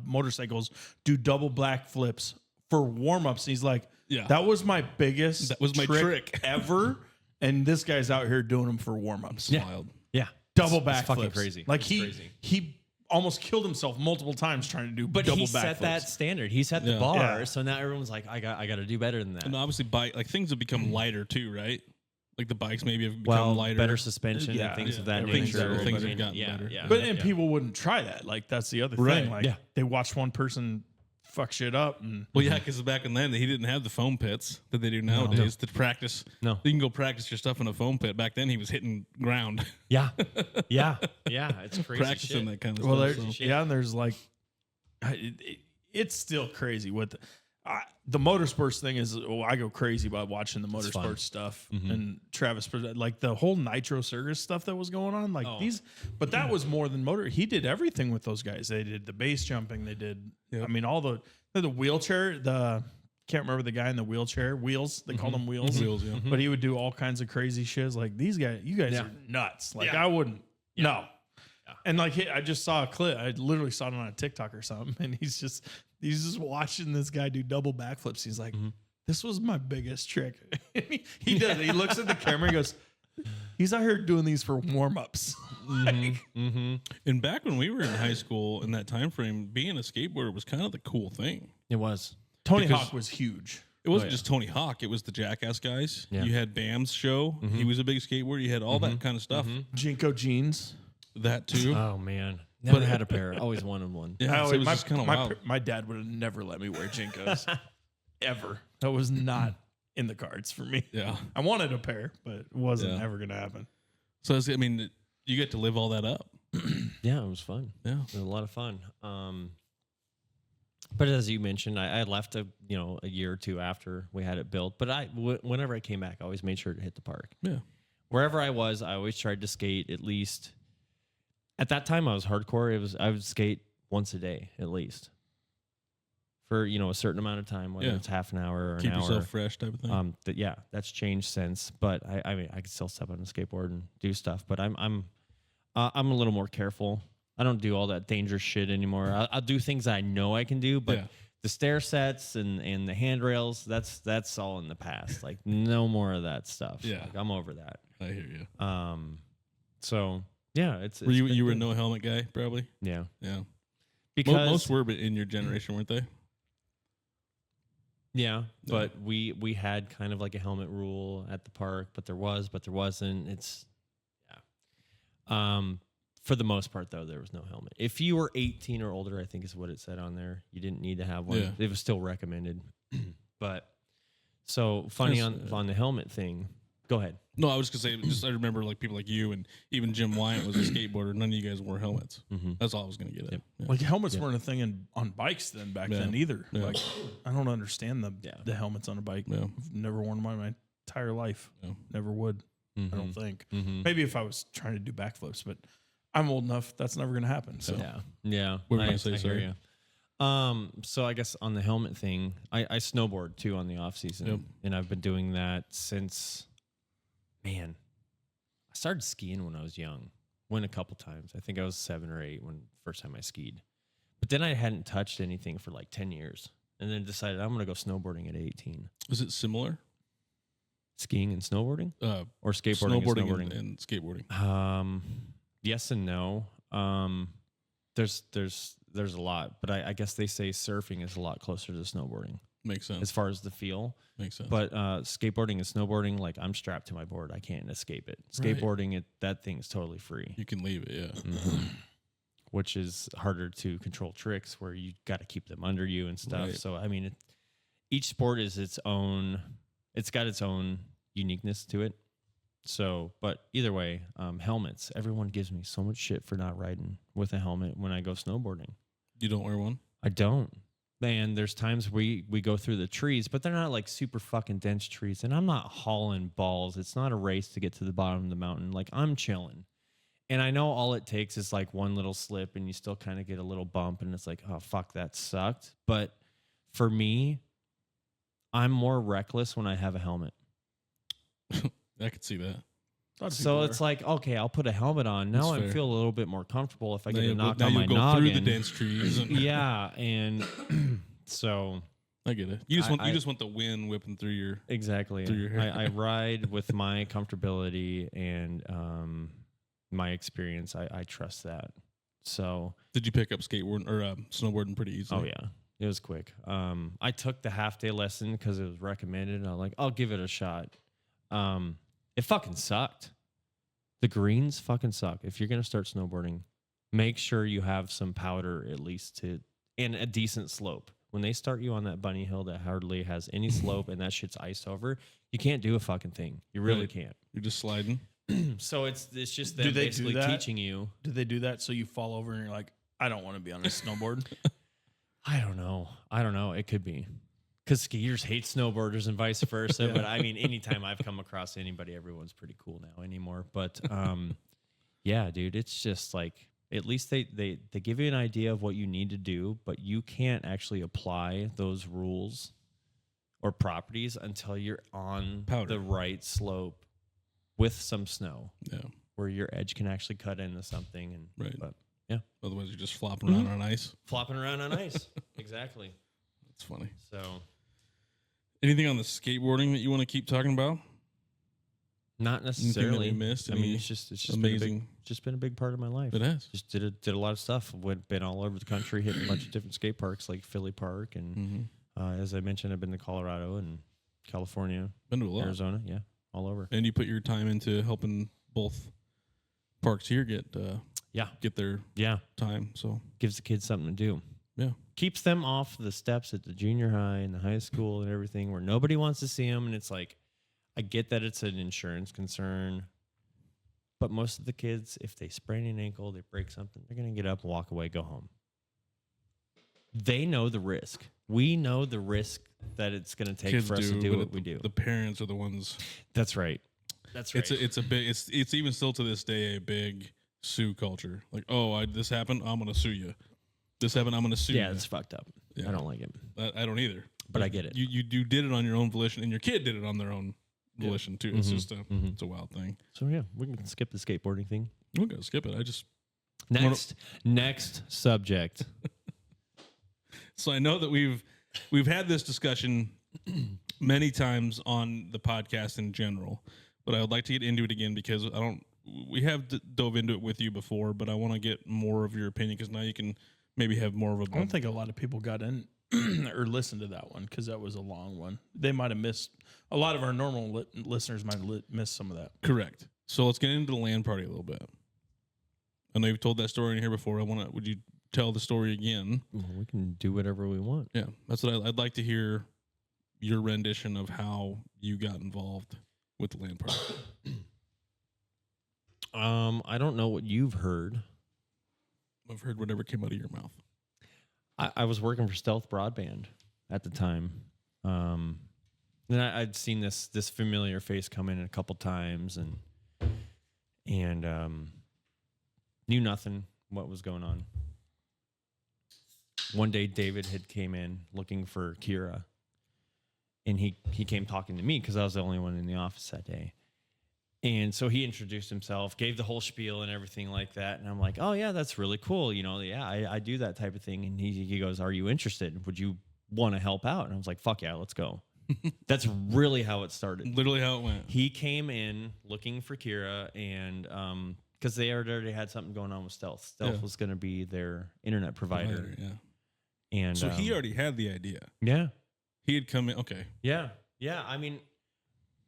[SPEAKER 4] motorcycles do double black flips for warm-ups. He's like,
[SPEAKER 2] Yeah.
[SPEAKER 4] that was my biggest
[SPEAKER 2] That was my trick.
[SPEAKER 4] ever. And this guy's out here doing them for warm-ups.
[SPEAKER 3] Yeah.
[SPEAKER 2] Wild.
[SPEAKER 3] Yeah,
[SPEAKER 4] Double
[SPEAKER 3] It's
[SPEAKER 4] back
[SPEAKER 3] fucking
[SPEAKER 4] flips.
[SPEAKER 3] crazy.
[SPEAKER 4] Like
[SPEAKER 3] It's
[SPEAKER 4] he
[SPEAKER 3] crazy.
[SPEAKER 4] almost killed himself multiple times trying to do
[SPEAKER 3] But
[SPEAKER 4] double
[SPEAKER 3] he
[SPEAKER 4] back
[SPEAKER 3] set
[SPEAKER 4] flips.
[SPEAKER 3] that standard. He set the
[SPEAKER 2] Yeah.
[SPEAKER 3] bar.
[SPEAKER 4] Yeah.
[SPEAKER 3] So now everyone's like, I got to do better than that.
[SPEAKER 2] And obviously, things have become lighter too, right? Like the bikes maybe have become
[SPEAKER 3] Well,
[SPEAKER 2] lighter.
[SPEAKER 3] better suspension
[SPEAKER 4] Yeah.
[SPEAKER 3] and things
[SPEAKER 2] Yeah.
[SPEAKER 3] of that
[SPEAKER 2] Things
[SPEAKER 3] nature.
[SPEAKER 2] have- things
[SPEAKER 3] But
[SPEAKER 2] have gotten
[SPEAKER 3] yeah,
[SPEAKER 2] better.
[SPEAKER 3] Yeah,
[SPEAKER 4] But
[SPEAKER 3] yeah.
[SPEAKER 4] and people wouldn't try that. Like that's the other
[SPEAKER 2] Right.
[SPEAKER 4] thing. Like
[SPEAKER 3] Yeah.
[SPEAKER 4] they watched one person fuck shit up and
[SPEAKER 2] Well, yeah, because back in then he didn't have the foam pits that they do nowadays to practice.
[SPEAKER 3] No.
[SPEAKER 2] You can go practice your stuff in a foam pit. Back then he was hitting ground,
[SPEAKER 3] yeah, yeah. It's crazy.
[SPEAKER 2] practicing
[SPEAKER 3] shit.
[SPEAKER 2] that kind of
[SPEAKER 4] well,
[SPEAKER 2] stuff.
[SPEAKER 4] there,
[SPEAKER 2] So.
[SPEAKER 4] yeah, and there's like, it's still crazy what the motorsports thing is. I go crazy about watching the
[SPEAKER 3] fun.
[SPEAKER 4] motorsports stuff and Travis, like the whole Nitro Circus stuff that was going on. Like but that was more than motor. He did everything with those guys. They did the base jumping. They did.
[SPEAKER 2] Yep.
[SPEAKER 4] I mean, all the wheelchair. Can't remember the guy in the wheelchair. Wheels. They called him Wheels.
[SPEAKER 2] Wheels, yeah.
[SPEAKER 4] But he would do all kinds of crazy shit. Like these guys, you guys are nuts. Like I wouldn't. No. And like I just saw a clip. I literally saw it on a TikTok or something, and he's just watching this guy do double backflips. He's like, this was my biggest trick. He does. He looks at the camera and goes, he's out here doing these for warm-ups.
[SPEAKER 2] And back when we were in high school in that time frame, being a skateboarder was kind of the cool thing.
[SPEAKER 3] It was.
[SPEAKER 4] Tony
[SPEAKER 2] Because-
[SPEAKER 4] Hawk was huge.
[SPEAKER 2] It wasn't just Tony Hawk. It was the Jackass guys.
[SPEAKER 3] Yeah.
[SPEAKER 2] You had Bam's show. He was a big skateboarder. You had all that kind of stuff.
[SPEAKER 4] Jinko jeans.
[SPEAKER 2] That too.
[SPEAKER 3] Oh man, never had a pair. Always wanted one.
[SPEAKER 2] Yeah, so it was just kind of wild.
[SPEAKER 4] my dad would have never let me wear Jinkos. Ever. That was not in the cards for me.
[SPEAKER 2] Yeah.
[SPEAKER 4] I wanted a pair, but it wasn't
[SPEAKER 2] Yeah.
[SPEAKER 4] ever going to happen.
[SPEAKER 2] So I mean, you get to live all that up.
[SPEAKER 3] Yeah, it was fun.
[SPEAKER 2] Yeah.
[SPEAKER 3] It was a lot of fun. But as you mentioned, I left a year or two after we had it built. But whenever I came back, I always made sure to hit the park.
[SPEAKER 2] Yeah.
[SPEAKER 3] Wherever I was, I always tried to skate at least. At that time, I was hardcore. I would skate once a day at least for a certain amount of time, whether it's half an hour or
[SPEAKER 2] Keep
[SPEAKER 3] an hour.
[SPEAKER 2] yourself fresh type of thing.
[SPEAKER 3] That's changed since. But I mean, I can still step on a skateboard and do stuff. But I'm a little more careful. I don't do all that dangerous shit anymore. I'll do things I know I can do, but the stair sets and the handrails, that's all in the past. Like no more of that stuff.
[SPEAKER 2] Yeah.
[SPEAKER 3] Like, I'm over that.
[SPEAKER 2] I hear you.
[SPEAKER 3] So yeah, it's
[SPEAKER 2] Were you were a
[SPEAKER 3] good.
[SPEAKER 2] no helmet guy probably?
[SPEAKER 3] Yeah.
[SPEAKER 2] Yeah.
[SPEAKER 3] Because
[SPEAKER 2] Most were in your generation, weren't they?
[SPEAKER 3] yeah, but we had kind of like a helmet rule at the park, but there wasn't. It's for the most part though, there was no helmet. If you were 18 or older, I think is what it said on there, you didn't need to have one.
[SPEAKER 2] Yeah.
[SPEAKER 3] It was still recommended. But so funny on the helmet thing. Go ahead.
[SPEAKER 2] No, I was gonna say. I remember like people like you and even Jim Wyatt was a skateboarder. None of you guys wore helmets. That's all I was gonna get at.
[SPEAKER 3] Yep.
[SPEAKER 2] Yeah.
[SPEAKER 4] Like helmets weren't a thing on bikes back then either.
[SPEAKER 2] Yeah.
[SPEAKER 4] Like I don't understand the helmets on a bike.
[SPEAKER 2] Yeah.
[SPEAKER 4] I've never worn one in my entire life.
[SPEAKER 2] Yeah.
[SPEAKER 4] Never would. I don't think.
[SPEAKER 3] Mm-hmm.
[SPEAKER 4] Maybe if I was trying to do backflips, but I'm old enough. That's never going to happen. So
[SPEAKER 3] Yeah.
[SPEAKER 2] What were you
[SPEAKER 3] I
[SPEAKER 2] gonna say,
[SPEAKER 3] hear
[SPEAKER 2] sorry?
[SPEAKER 3] you. So I guess on the helmet thing, I snowboard too on the off season,
[SPEAKER 2] Yep.
[SPEAKER 3] and I've been doing that since. Man, I started skiing when I was young. Went a couple times. I think I was 7 or 8 when first time I skied. But then I hadn't touched anything for like 10 years, and then decided I'm going to go snowboarding at 18.
[SPEAKER 2] Was it similar?
[SPEAKER 3] Skiing and snowboarding, or skateboarding
[SPEAKER 2] Snowboarding
[SPEAKER 3] and snowboarding.
[SPEAKER 2] and skateboarding.
[SPEAKER 3] Yes and no. There's a lot, but I guess they say surfing is a lot closer to snowboarding
[SPEAKER 2] Makes sense.
[SPEAKER 3] as far as the feel.
[SPEAKER 2] Makes sense.
[SPEAKER 3] But skateboarding and snowboarding, like I'm strapped to my board, I can't escape it.
[SPEAKER 2] Right.
[SPEAKER 3] Skateboarding, that thing's totally free,
[SPEAKER 2] you can leave it. Yeah.
[SPEAKER 3] which is harder to control tricks where you got to keep them under you and stuff.
[SPEAKER 2] Right.
[SPEAKER 3] So I mean, each sport is its own. It's got its own uniqueness to it. So, but either way, helmets. Everyone gives me so much shit for not riding with a helmet when I go snowboarding.
[SPEAKER 2] You don't wear one?
[SPEAKER 3] I don't. Man, there's times we go through the trees, but they're not like super fucking dense trees. And I'm not hauling balls. It's not a race to get to the bottom of the mountain. Like I'm chilling. And I know all it takes is like one little slip and you still kind of get a little bump and it's like, oh, fuck, that sucked. But for me, I'm more reckless when I have a helmet.
[SPEAKER 2] I could see that.
[SPEAKER 3] So it's like, okay, I'll put a helmet on. Now
[SPEAKER 2] That's
[SPEAKER 3] I
[SPEAKER 2] fair.
[SPEAKER 3] feel a little bit more comfortable if I get a knock
[SPEAKER 2] now
[SPEAKER 3] on
[SPEAKER 2] you
[SPEAKER 3] my
[SPEAKER 2] go
[SPEAKER 3] noggin.
[SPEAKER 2] through the dense trees. And
[SPEAKER 3] Yeah, and so
[SPEAKER 2] I get it. You just want the wind whipping through your.
[SPEAKER 3] exactly.
[SPEAKER 2] Through your hair.
[SPEAKER 3] I ride with my comfortability and my experience. I trust that. So
[SPEAKER 2] Did you pick up skateboarding or snowboarding pretty easily?
[SPEAKER 3] oh yeah, it was quick. I took the half-day lesson because it was recommended. And I'm like, I'll give it a shot. It fucking sucked. The greens fucking suck. If you're gonna start snowboarding, make sure you have some powder at least and a decent slope. When they start you on that bunny hill that hardly has any slope and that shit's iced over, you can't do a fucking thing. You really
[SPEAKER 2] Right.
[SPEAKER 3] can't.
[SPEAKER 2] You're just sliding.
[SPEAKER 3] So it's just
[SPEAKER 4] Do
[SPEAKER 3] them
[SPEAKER 4] they do
[SPEAKER 3] basically
[SPEAKER 4] that?
[SPEAKER 3] teaching you.
[SPEAKER 4] do they do that so you fall over and you're like, I don't want to be on a snowboard?
[SPEAKER 3] I don't know. It could be. Because skiers hate snowboarders and vice versa. But I mean, anytime I've come across anybody, everyone's pretty cool now anymore. But yeah, dude, it's just like, at least they give you an idea of what you need to do, but you can't actually apply those rules or properties until you're on
[SPEAKER 2] Powder.
[SPEAKER 3] the right slope with some snow
[SPEAKER 2] Yeah.
[SPEAKER 3] where your edge can actually cut into something. And
[SPEAKER 2] Right.
[SPEAKER 3] But yeah,
[SPEAKER 2] Otherwise, you're just flopping around on ice.
[SPEAKER 3] flopping around on ice. Exactly.
[SPEAKER 2] That's funny.
[SPEAKER 3] So
[SPEAKER 2] Anything on the skateboarding that you want to keep talking about?
[SPEAKER 3] Not
[SPEAKER 2] Anything that
[SPEAKER 3] necessarily.
[SPEAKER 2] we missed?
[SPEAKER 3] I mean,
[SPEAKER 2] Any
[SPEAKER 3] it's just
[SPEAKER 2] amazing.
[SPEAKER 3] been a big part of my life.
[SPEAKER 2] It has.
[SPEAKER 3] Just did a lot of stuff. Been all over the country, hit a bunch of different skate parks like Philly Park, and as I mentioned, I've been to Colorado and California,
[SPEAKER 2] Been to a lot.
[SPEAKER 3] Arizona, all over.
[SPEAKER 2] And you put your time into helping both parks here get their time. So
[SPEAKER 3] Gives the kids something to do.
[SPEAKER 2] yeah,
[SPEAKER 3] Keeps them off the steps at the junior high and the high school and everything where nobody wants to see them, and it's like, I get that it's an insurance concern, but most of the kids, if they sprain an ankle, they break something, they're going to get up, walk away, go home. They know the risk. We know the risk that it's going to take
[SPEAKER 2] kids
[SPEAKER 3] for us to do
[SPEAKER 2] but
[SPEAKER 3] what we do.
[SPEAKER 2] The parents are the ones.
[SPEAKER 3] That's right.
[SPEAKER 2] It's a big. It's even still to this day a big sue culture. Like, oh, this happened, I'm gonna sue you. This happened, I'm gonna sue you.
[SPEAKER 3] Yeah, it's fucked up.
[SPEAKER 2] Yeah.
[SPEAKER 3] I don't like it.
[SPEAKER 2] I don't either.
[SPEAKER 3] But I get it.
[SPEAKER 2] You did it on your own volition, and your kid did it on their own volition too. It's just it's a wild thing.
[SPEAKER 3] So yeah, we can skip the skateboarding thing.
[SPEAKER 2] We're gonna skip it. I just
[SPEAKER 3] Next subject.
[SPEAKER 2] so I know that we've had this discussion many times on the podcast in general, but I would like to get into it again because we have dove into it with you before, but I want to get more of your opinion because now you can maybe have more of a.
[SPEAKER 4] I don't think a lot of people got in or listened to that one because that was a long one. They might have missed a lot of our normal listeners might have missed some of that.
[SPEAKER 2] Correct. So let's get into the LAN party a little bit. I know you've told that story in here before. Would you tell the story again?
[SPEAKER 3] Well, we can do whatever we want.
[SPEAKER 2] Yeah, that's what I'd like to hear. Your rendition of how you got involved with the LAN party.
[SPEAKER 3] I don't know what you've heard.
[SPEAKER 2] I've heard whatever came out of your mouth.
[SPEAKER 3] I was working for Stealth Broadband at the time. And I'd seen this familiar face come in a couple times and knew nothing what was going on. One day David had came in looking for Kira, and he came talking to me because I was the only one in the office that day. And so he introduced himself, gave the whole spiel and everything like that. And I'm like, oh, yeah, that's really cool. You know, yeah, I do that type of thing. And he goes, are you interested? Would you want to help out? And I was like, fuck yeah, let's go. That's really how it started.
[SPEAKER 2] Literally how it went.
[SPEAKER 3] He came in looking for Kira, and because they already had something going on with Stealth. Stealth was going to be their internet provider.
[SPEAKER 2] Yeah.
[SPEAKER 3] And
[SPEAKER 2] so he already had the idea.
[SPEAKER 3] Yeah.
[SPEAKER 2] He had come in. Okay.
[SPEAKER 3] Yeah. Yeah. I mean,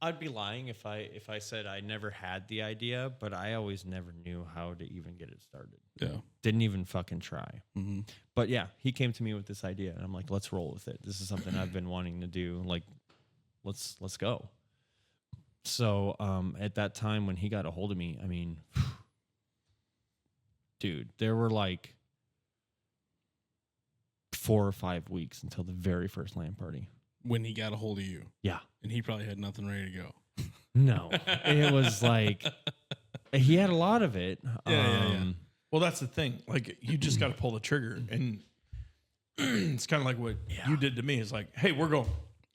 [SPEAKER 3] I'd be lying if I said I never had the idea, but I always never knew how to even get it started.
[SPEAKER 2] Yeah.
[SPEAKER 3] Didn't even fucking try.
[SPEAKER 2] Mm-hmm.
[SPEAKER 3] But yeah, he came to me with this idea, and I'm like, let's roll with it. This is something I've been wanting to do. Like, let's go. So at that time when he got a hold of me, I mean, dude, there were like 4 or 5 weeks until the very first LAN party.
[SPEAKER 2] When he got a hold of you.
[SPEAKER 3] Yeah.
[SPEAKER 2] And he probably had nothing ready to go.
[SPEAKER 3] No. It was like, he had a lot of it.
[SPEAKER 2] Yeah.
[SPEAKER 4] Well, that's the thing. Like, you just got to pull the trigger. And it's kind of like what you did to me. It's like, hey, we're going.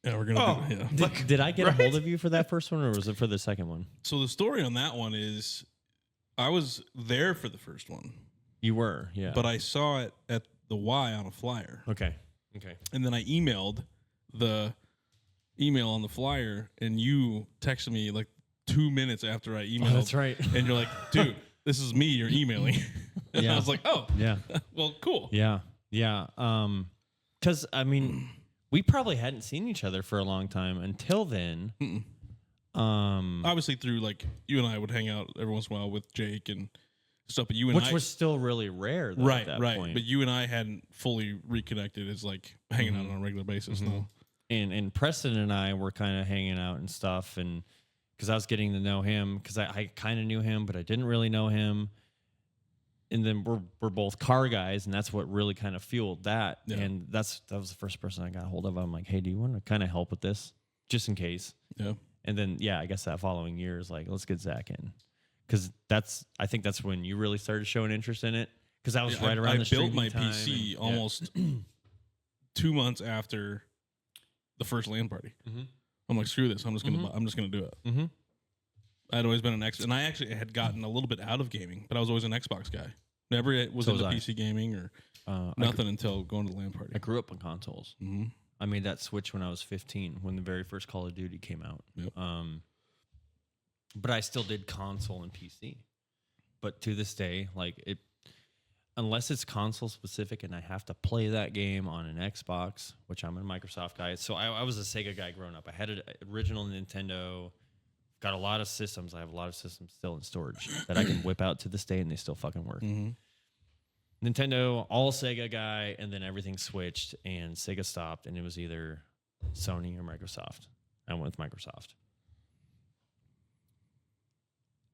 [SPEAKER 2] Yeah, we're going to do it. Yeah.
[SPEAKER 3] Did I get a hold of you for that first one, or was it for the second one?
[SPEAKER 2] So the story on that one is I was there for the first one.
[SPEAKER 3] You were, yeah.
[SPEAKER 2] But I saw it at the Y on a flyer.
[SPEAKER 3] Okay.
[SPEAKER 2] And then I emailed the email on the flyer, and you texted me like 2 minutes after I emailed.
[SPEAKER 3] Oh, that's right.
[SPEAKER 2] And you're like, dude, this is me you're emailing. And I was like, oh,
[SPEAKER 3] yeah.
[SPEAKER 2] Well, cool.
[SPEAKER 3] Yeah. Because, I mean, we probably hadn't seen each other for a long time until then.
[SPEAKER 2] Obviously, through like you and I would hang out every once in a while with Jake and stuff, but
[SPEAKER 3] which was still really rare, though,
[SPEAKER 2] right,
[SPEAKER 3] at that
[SPEAKER 2] right.
[SPEAKER 3] point.
[SPEAKER 2] But you and I hadn't fully reconnected as like hanging out on a regular basis. No.
[SPEAKER 3] And Preston and I were kind of hanging out and stuff, and because I was getting to know him, because I kind of knew him, but I didn't really know him. And then we're both car guys, and that's what really kind of fueled that.
[SPEAKER 2] Yeah.
[SPEAKER 3] And that was the first person I got a hold of. I'm like, hey, do you want to kind of help with this, just in case?
[SPEAKER 2] Yeah.
[SPEAKER 3] And then I guess that following year is like, let's get Zach in, because I think that's when you really started showing interest in it. Because I was right around the streaming
[SPEAKER 2] I built my
[SPEAKER 3] time
[SPEAKER 2] PC almost 2 months after the first LAN party. I'm like, screw this. I'm just gonna do it. I'd always been an X, and I actually had gotten a little bit out of gaming, but I was always an Xbox guy. Never was into PC gaming or nothing until going to the LAN party.
[SPEAKER 3] I grew up on consoles. I made that switch when I was 15, when the very first Call of Duty came out.
[SPEAKER 2] Yep.
[SPEAKER 3] But I still did console and PC. But to this day, like it, unless it's console specific and I have to play that game on an Xbox, which I'm a Microsoft guy. So I was a Sega guy growing up. I had an original Nintendo. Got a lot of systems. I have a lot of systems still in storage that I can whip out to this day, and they still fucking work. Nintendo, all Sega guy, and then everything switched, and Sega stopped, and it was either Sony or Microsoft. I went with Microsoft.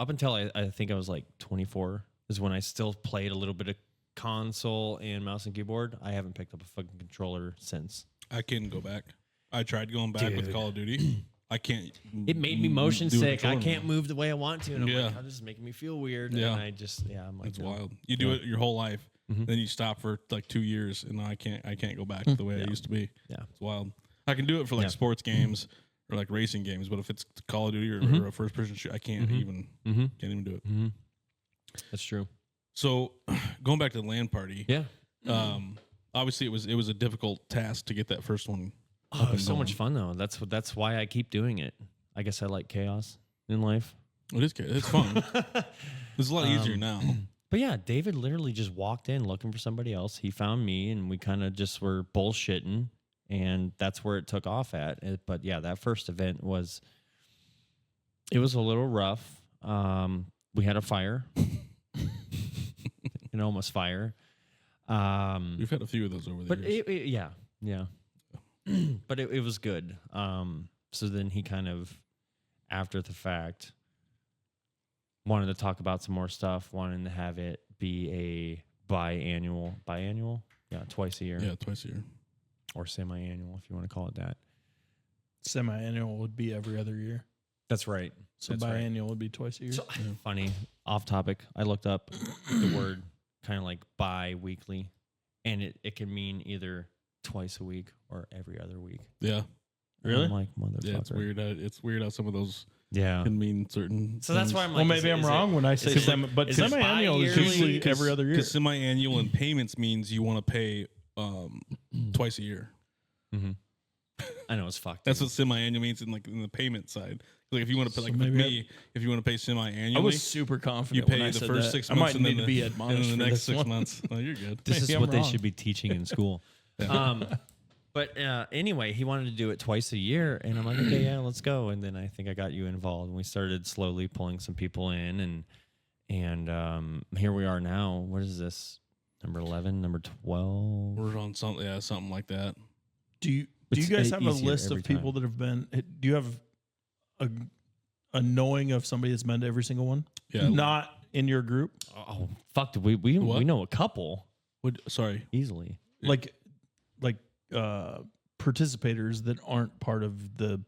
[SPEAKER 3] Up until I think I was like 24 is when I still played a little bit of console and mouse and keyboard. I haven't picked up a fucking controller since.
[SPEAKER 2] I can't go back. I tried going back with Call of Duty. I can't.
[SPEAKER 3] It made me motion sick. I can't move the way I want to, and I'm like, oh, this is making me feel weird.
[SPEAKER 2] Yeah.
[SPEAKER 3] And I just, I'm like,
[SPEAKER 2] It's wild. You do it your whole life, then you stop for like 2 years, and I can't go back to the way I used to be.
[SPEAKER 3] Yeah.
[SPEAKER 2] It's wild. I can do it for like sports games or like racing games, but if it's Call of Duty or a first person shoot, I can't even do it.
[SPEAKER 3] That's true.
[SPEAKER 2] So going back to the LAN party,
[SPEAKER 3] Yeah.
[SPEAKER 2] Obviously it was a difficult task to get that first one.
[SPEAKER 3] Oh, it was so much fun though. That's why I keep doing it. I guess I like chaos in life.
[SPEAKER 2] It is good. It's fun. It's a lot easier now.
[SPEAKER 3] But yeah, David literally just walked in looking for somebody else. He found me, and we kind of just were bullshitting, and that's where it took off at. But yeah, that first event was a little rough. We had a fire, an almost fire.
[SPEAKER 2] We've had a few of those over the years.
[SPEAKER 3] Yeah. But it was good. So then he kind of, after the fact, wanted to talk about some more stuff, wanting to have it be a biannual? Yeah, twice a year.
[SPEAKER 2] Yeah, twice a year.
[SPEAKER 3] Or semi-annual, if you want to call it that.
[SPEAKER 4] Semi-annual would be every other year.
[SPEAKER 3] That's right.
[SPEAKER 4] So biannual would be twice a year.
[SPEAKER 3] So, funny, off topic, I looked up the word kind of like bi-weekly, and it can mean either twice a week or every other week.
[SPEAKER 2] Yeah.
[SPEAKER 4] Really?
[SPEAKER 3] I'm like, motherfucker.
[SPEAKER 2] Yeah, it's weird. It's weird how some of those
[SPEAKER 3] Yeah.
[SPEAKER 2] can mean certain.
[SPEAKER 3] So that's why I'm like,
[SPEAKER 4] well, maybe I'm wrong when I say but
[SPEAKER 3] is it
[SPEAKER 4] semi-annual is
[SPEAKER 3] bi-yearly?
[SPEAKER 4] usually every other year.
[SPEAKER 2] Because semi-annual and payments means you want to pay twice a year.
[SPEAKER 3] Mm-hmm. I know it's fucked.
[SPEAKER 2] That's what semi-annual means in the payment side. Like if you want to pay, like with
[SPEAKER 4] maybe
[SPEAKER 2] me, if you want to pay semi-annually,
[SPEAKER 4] I was super confident.
[SPEAKER 2] you pay
[SPEAKER 4] when I
[SPEAKER 2] the
[SPEAKER 4] said
[SPEAKER 2] first
[SPEAKER 4] that.
[SPEAKER 2] 6
[SPEAKER 4] I
[SPEAKER 2] months
[SPEAKER 4] might
[SPEAKER 2] and then
[SPEAKER 4] need to be admonished
[SPEAKER 2] the
[SPEAKER 4] for
[SPEAKER 2] next
[SPEAKER 4] this
[SPEAKER 2] 6
[SPEAKER 4] one.
[SPEAKER 2] months. Oh, you're good.
[SPEAKER 3] This
[SPEAKER 4] Maybe
[SPEAKER 3] is
[SPEAKER 4] I'm
[SPEAKER 3] what they
[SPEAKER 4] wrong.
[SPEAKER 3] should be teaching in school. But anyway, he wanted to do it twice a year, and I'm like, okay, yeah, let's go. And then I think I got you involved, and we started slowly pulling some people in, and here we are now. What is this? Number 11, number 12.
[SPEAKER 2] We're on something like that.
[SPEAKER 4] Do you
[SPEAKER 3] It's
[SPEAKER 4] guys have a
[SPEAKER 3] easier
[SPEAKER 4] list
[SPEAKER 3] every
[SPEAKER 4] of people that have been? Do you have a knowing of somebody that's been to every single one?
[SPEAKER 2] Yeah.
[SPEAKER 4] Not in your group,
[SPEAKER 3] Oh fuck! We
[SPEAKER 2] What?
[SPEAKER 3] know a couple
[SPEAKER 2] Sorry.
[SPEAKER 3] easily.
[SPEAKER 4] like participators that aren't part of the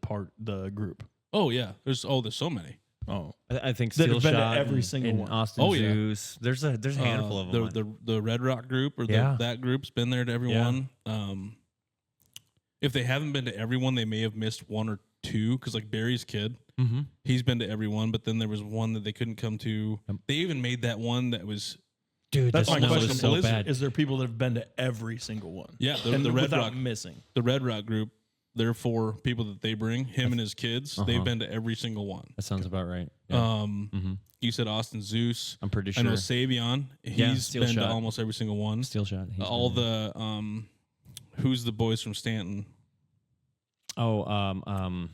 [SPEAKER 4] group.
[SPEAKER 2] Oh yeah. There's so many.
[SPEAKER 4] Oh,
[SPEAKER 3] I think
[SPEAKER 4] That have
[SPEAKER 3] Steel
[SPEAKER 4] been to
[SPEAKER 3] Shot
[SPEAKER 4] every
[SPEAKER 3] and-
[SPEAKER 4] single
[SPEAKER 3] and
[SPEAKER 4] one.
[SPEAKER 3] Austin
[SPEAKER 2] Oh, yeah.
[SPEAKER 3] Zeus. There's a handful of them.
[SPEAKER 2] The Red Rock group or
[SPEAKER 3] Yeah.
[SPEAKER 2] that group's been there to everyone. If they haven't been to everyone, they may have missed one or two. Because like Barry's kid, he's been to everyone, but then there was one that they couldn't come to. They even made that one that was
[SPEAKER 3] Dude,
[SPEAKER 4] that's
[SPEAKER 3] the
[SPEAKER 4] my
[SPEAKER 3] snow
[SPEAKER 4] question.
[SPEAKER 3] was so bad.
[SPEAKER 4] Is there people that have been to every single one?
[SPEAKER 2] the
[SPEAKER 4] and
[SPEAKER 2] Red
[SPEAKER 4] without
[SPEAKER 2] Rock
[SPEAKER 4] missing.
[SPEAKER 2] the Red Rock group. They're for people that they bring. Him and his kids. They've been to every single one.
[SPEAKER 3] That sounds about right. Yeah.
[SPEAKER 2] You said Austin Zeus.
[SPEAKER 3] I'm pretty
[SPEAKER 2] I
[SPEAKER 3] sure.
[SPEAKER 2] know Savion. He's
[SPEAKER 3] Steel
[SPEAKER 2] been to
[SPEAKER 3] Shot.
[SPEAKER 2] almost every single one.
[SPEAKER 3] Steel Shot. he's
[SPEAKER 2] All
[SPEAKER 3] been there.
[SPEAKER 2] the who's the boys from Stanton?
[SPEAKER 3] Wordingers.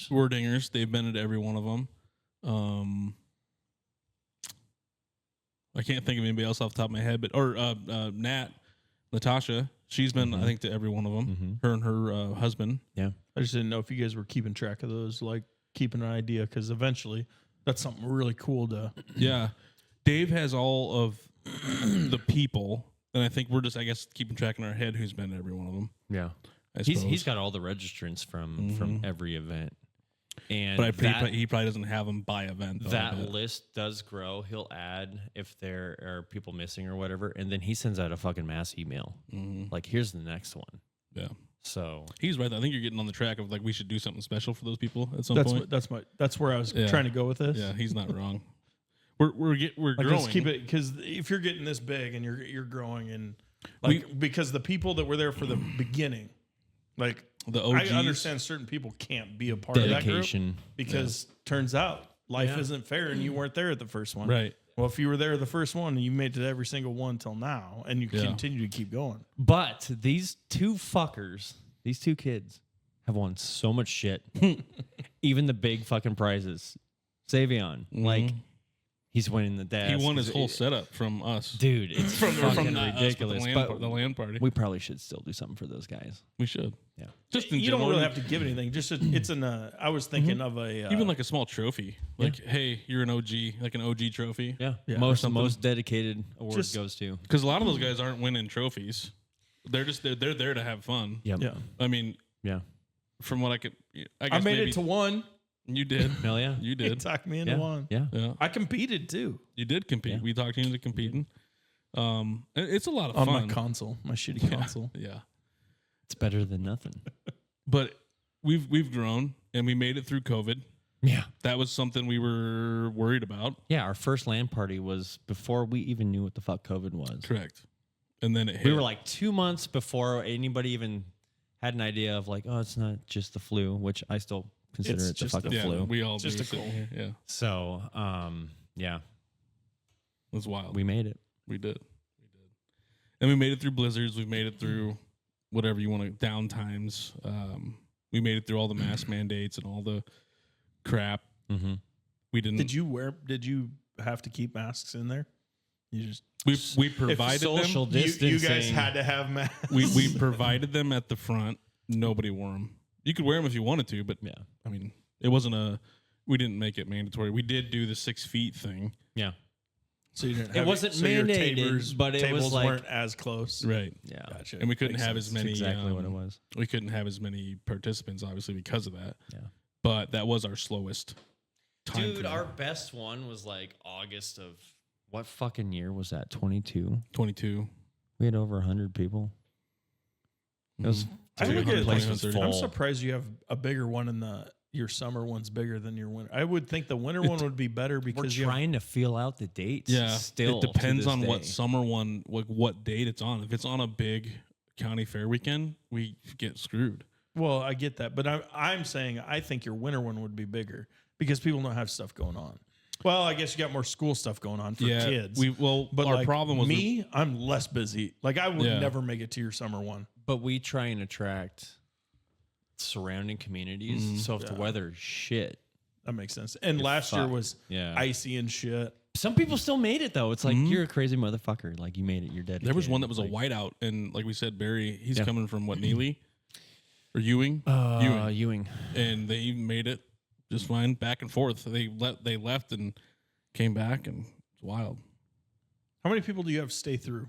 [SPEAKER 2] Wordingers. They've been to every one of them. I can't think of anybody else off the top of my head, but Natasha. She's been, I think, to every one of them. Her and her husband.
[SPEAKER 3] Yeah.
[SPEAKER 4] I just didn't know if you guys were keeping track of those, like keeping an idea, because eventually that's something really cool to.
[SPEAKER 2] Yeah. Dave has all of the people, and I think we're just, I guess, keeping track in our head who's been to every one of them.
[SPEAKER 3] Yeah.
[SPEAKER 2] I
[SPEAKER 3] He's
[SPEAKER 2] suppose.
[SPEAKER 3] got all the registrants from every event. And
[SPEAKER 2] But he probably doesn't have them by event. Though,
[SPEAKER 3] that list does grow. He'll add if there are people missing or whatever, and then he sends out a fucking mass email. Like, here's the next one.
[SPEAKER 2] Yeah.
[SPEAKER 3] So
[SPEAKER 2] He's right. I think you're getting on the track of like we should do something special for those people at some point.
[SPEAKER 4] That's where I was trying to go with this.
[SPEAKER 2] Yeah, he's not wrong. We're
[SPEAKER 4] Like,
[SPEAKER 2] growing.
[SPEAKER 4] let's keep it, because if you're getting this big and you're growing, and like because the people that were there for the beginning, Like
[SPEAKER 2] The
[SPEAKER 4] I
[SPEAKER 2] OGs.
[SPEAKER 4] understand certain people can't be a part of that group
[SPEAKER 3] Dedication.
[SPEAKER 4] because turns out life isn't fair and you weren't there at the first one.
[SPEAKER 2] Right.
[SPEAKER 4] Well, if you were there at the first one and you made it to every single one till now and you continue to keep going.
[SPEAKER 3] But these two fuckers, these two kids, have won so much shit. Even the big fucking prizes. Savion, like, he's winning the desk.
[SPEAKER 2] He won his whole setup from us.
[SPEAKER 3] Dude, it's fucking
[SPEAKER 2] not us,
[SPEAKER 3] ridiculous.
[SPEAKER 2] but the land party.
[SPEAKER 3] We probably should still do something for those guys.
[SPEAKER 2] We should.
[SPEAKER 3] Yeah.
[SPEAKER 2] Just in
[SPEAKER 4] You don't
[SPEAKER 2] general,
[SPEAKER 4] really have to give anything. Just it's an. I was thinking of a
[SPEAKER 2] even like a small trophy. Like, hey, you're an OG, like an OG trophy.
[SPEAKER 3] Yeah.
[SPEAKER 4] Yeah.
[SPEAKER 3] Most dedicated award
[SPEAKER 4] Just-
[SPEAKER 3] goes to.
[SPEAKER 2] Because a lot of those guys aren't winning trophies. They're there to have fun.
[SPEAKER 3] Yep.
[SPEAKER 4] yeah.
[SPEAKER 2] I mean,
[SPEAKER 3] Yeah.
[SPEAKER 2] from what I guess
[SPEAKER 4] I made
[SPEAKER 2] maybe
[SPEAKER 4] it to one.
[SPEAKER 2] You did.
[SPEAKER 3] Hell yeah.
[SPEAKER 2] You
[SPEAKER 4] It
[SPEAKER 2] did.
[SPEAKER 4] talked me into
[SPEAKER 3] Yeah.
[SPEAKER 4] one.
[SPEAKER 3] Yeah.
[SPEAKER 2] Yeah.
[SPEAKER 4] I competed too
[SPEAKER 2] You did compete.
[SPEAKER 3] Yeah.
[SPEAKER 2] We talked you into competing. It's a lot of
[SPEAKER 4] on
[SPEAKER 2] fun.
[SPEAKER 4] my console, my shitty console.
[SPEAKER 2] Yeah.
[SPEAKER 3] It's better than nothing.
[SPEAKER 2] But we've grown and we made it through COVID.
[SPEAKER 3] Yeah.
[SPEAKER 2] That was something we were worried about.
[SPEAKER 3] Yeah. Our first LAN party was before we even knew what the fuck COVID was.
[SPEAKER 2] Correct. And then it hit.
[SPEAKER 3] We were like 2 months before anybody even had an idea of like, oh, it's not just the flu, which I still consider
[SPEAKER 4] It's
[SPEAKER 3] it the
[SPEAKER 4] just
[SPEAKER 3] fucking
[SPEAKER 4] the
[SPEAKER 3] flu.
[SPEAKER 2] we all
[SPEAKER 4] Just
[SPEAKER 2] do
[SPEAKER 4] a
[SPEAKER 2] sitting
[SPEAKER 4] cold.
[SPEAKER 2] here. Yeah.
[SPEAKER 3] So, yeah,
[SPEAKER 2] It was wild.
[SPEAKER 3] we made it.
[SPEAKER 2] We did. And we made it through blizzards. We've made it through whatever you want to, downtimes. We made it through all the mask mandates and all the crap.
[SPEAKER 3] Mm-hmm.
[SPEAKER 2] We didn't.
[SPEAKER 4] Did you have to keep masks in there? You just
[SPEAKER 2] We provided
[SPEAKER 3] social
[SPEAKER 2] them.
[SPEAKER 3] distancing.
[SPEAKER 4] you guys had to have masks.
[SPEAKER 2] We provided them at the front. Nobody wore them. You could wear them if you wanted to, but
[SPEAKER 3] Yeah.
[SPEAKER 2] I mean, it wasn't we didn't make it mandatory. We did do the 6 feet thing.
[SPEAKER 3] Yeah.
[SPEAKER 4] So you didn't
[SPEAKER 3] It
[SPEAKER 4] have
[SPEAKER 3] wasn't
[SPEAKER 4] so your
[SPEAKER 3] mandated, but it was
[SPEAKER 4] tables
[SPEAKER 3] like-
[SPEAKER 4] weren't as close.
[SPEAKER 2] Right.
[SPEAKER 3] Yeah.
[SPEAKER 4] Gotcha.
[SPEAKER 2] And we couldn't
[SPEAKER 4] Makes
[SPEAKER 2] have
[SPEAKER 4] sense.
[SPEAKER 2] as many.
[SPEAKER 3] exactly what it was.
[SPEAKER 2] We couldn't have as many participants, obviously, because of that.
[SPEAKER 3] Yeah.
[SPEAKER 2] But that was our slowest time.
[SPEAKER 3] Dude,
[SPEAKER 2] frame.
[SPEAKER 3] our best one was like August of what fucking year was that? 22.
[SPEAKER 2] 22.
[SPEAKER 3] We had over 100 people. It was
[SPEAKER 4] I look at it,
[SPEAKER 3] place
[SPEAKER 4] like,
[SPEAKER 3] was
[SPEAKER 4] I'm
[SPEAKER 3] full.
[SPEAKER 4] surprised you have a bigger one and your summer one's bigger than your winter. I would think the winter one would be better
[SPEAKER 3] We're
[SPEAKER 4] because you
[SPEAKER 3] trying to feel out the dates.
[SPEAKER 2] Yeah,
[SPEAKER 3] Still,
[SPEAKER 2] it depends
[SPEAKER 3] to this
[SPEAKER 2] on what
[SPEAKER 3] day.
[SPEAKER 2] summer one, like what date it's on. If it's on a big county fair weekend, we get screwed.
[SPEAKER 4] well, I get that, but I'm saying I think your winter one would be bigger because people don't have stuff going on. Well, I guess you got more school stuff going on for kids.
[SPEAKER 2] But our
[SPEAKER 4] like
[SPEAKER 2] problem was
[SPEAKER 4] me. I'm less busy. Like I would
[SPEAKER 2] Yeah.
[SPEAKER 4] never make it to your summer one.
[SPEAKER 3] But we try and attract surrounding communities. So if the weather is shit,
[SPEAKER 4] That makes sense. And last year
[SPEAKER 3] fucked.
[SPEAKER 4] was
[SPEAKER 3] Yeah.
[SPEAKER 4] icy and shit.
[SPEAKER 3] some people still made it though. It's like you're a crazy motherfucker. Like you made it. You're dead.
[SPEAKER 2] there was one that was a whiteout, and like we said, Barry, he's
[SPEAKER 3] Yeah.
[SPEAKER 2] coming from what, Neely or Ewing,
[SPEAKER 3] Ewing.
[SPEAKER 2] and they even made it just fine back and forth. They left and came back, and it's wild.
[SPEAKER 4] How many people do you have stay through?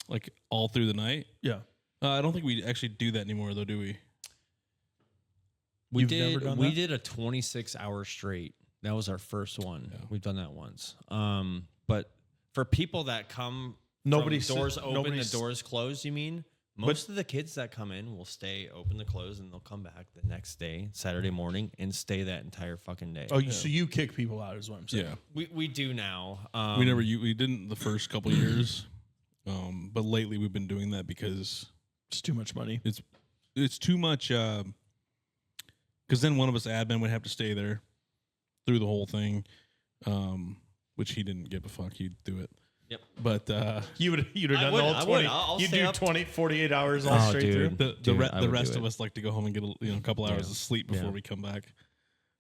[SPEAKER 2] Like all through the night.
[SPEAKER 4] Yeah.
[SPEAKER 2] I don't think we actually do that anymore, though, do we?
[SPEAKER 3] We
[SPEAKER 4] You've never done that?
[SPEAKER 3] did a 26-hour straight. That was our first one.
[SPEAKER 2] Yeah.
[SPEAKER 3] We've done that once. But for people that come,
[SPEAKER 4] Nobody
[SPEAKER 3] from doors
[SPEAKER 4] sit-
[SPEAKER 3] open,
[SPEAKER 4] nobody's-
[SPEAKER 3] the doors closed. You mean? Most of the kids that come in will stay open the close, and they'll come back the next day, Saturday morning, and stay that entire fucking day.
[SPEAKER 4] Oh, so you kick people out is what I'm saying.
[SPEAKER 2] Yeah.
[SPEAKER 3] We do now.
[SPEAKER 2] We didn't the first couple years, but lately we've been doing that because
[SPEAKER 4] It's too much money.
[SPEAKER 2] it's too much. Because then one of us admin would have to stay there through the whole thing, which he didn't give a fuck. He'd do it.
[SPEAKER 3] Yep.
[SPEAKER 2] But
[SPEAKER 4] You'd have
[SPEAKER 3] I
[SPEAKER 4] done
[SPEAKER 3] would,
[SPEAKER 4] the
[SPEAKER 3] I
[SPEAKER 4] whole
[SPEAKER 3] would.
[SPEAKER 4] 20.
[SPEAKER 3] I'll
[SPEAKER 4] You'd
[SPEAKER 3] stay
[SPEAKER 4] do
[SPEAKER 3] up.
[SPEAKER 4] 20, 48 hours all
[SPEAKER 3] Oh,
[SPEAKER 4] straight
[SPEAKER 3] dude.
[SPEAKER 4] through.
[SPEAKER 2] the
[SPEAKER 3] I would
[SPEAKER 2] rest
[SPEAKER 3] do
[SPEAKER 2] of
[SPEAKER 3] it.
[SPEAKER 2] us like to go home and get a couple hours
[SPEAKER 3] Yeah.
[SPEAKER 2] of sleep before
[SPEAKER 3] Yeah.
[SPEAKER 2] we come back.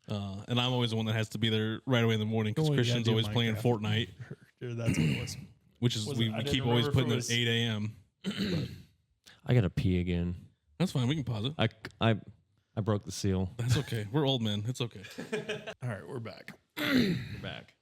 [SPEAKER 2] And I'm always the one that has to be there right away in the morning because
[SPEAKER 4] Oh, you gotta
[SPEAKER 2] Christian's
[SPEAKER 4] do
[SPEAKER 2] always playing
[SPEAKER 4] Minecraft.
[SPEAKER 2] Fortnite,
[SPEAKER 4] Dude, that's what it was.
[SPEAKER 2] which is
[SPEAKER 4] Was
[SPEAKER 2] we
[SPEAKER 4] it? I
[SPEAKER 2] keep
[SPEAKER 4] didn't
[SPEAKER 2] always
[SPEAKER 4] remember if
[SPEAKER 2] putting
[SPEAKER 4] it
[SPEAKER 2] it
[SPEAKER 4] was-
[SPEAKER 2] at 8 a.m.
[SPEAKER 3] I got to pee again.
[SPEAKER 2] That's fine. We can pause it.
[SPEAKER 3] I broke the seal.
[SPEAKER 2] That's okay. We're old men. It's okay.
[SPEAKER 4] All right, we're back.
[SPEAKER 3] We're back.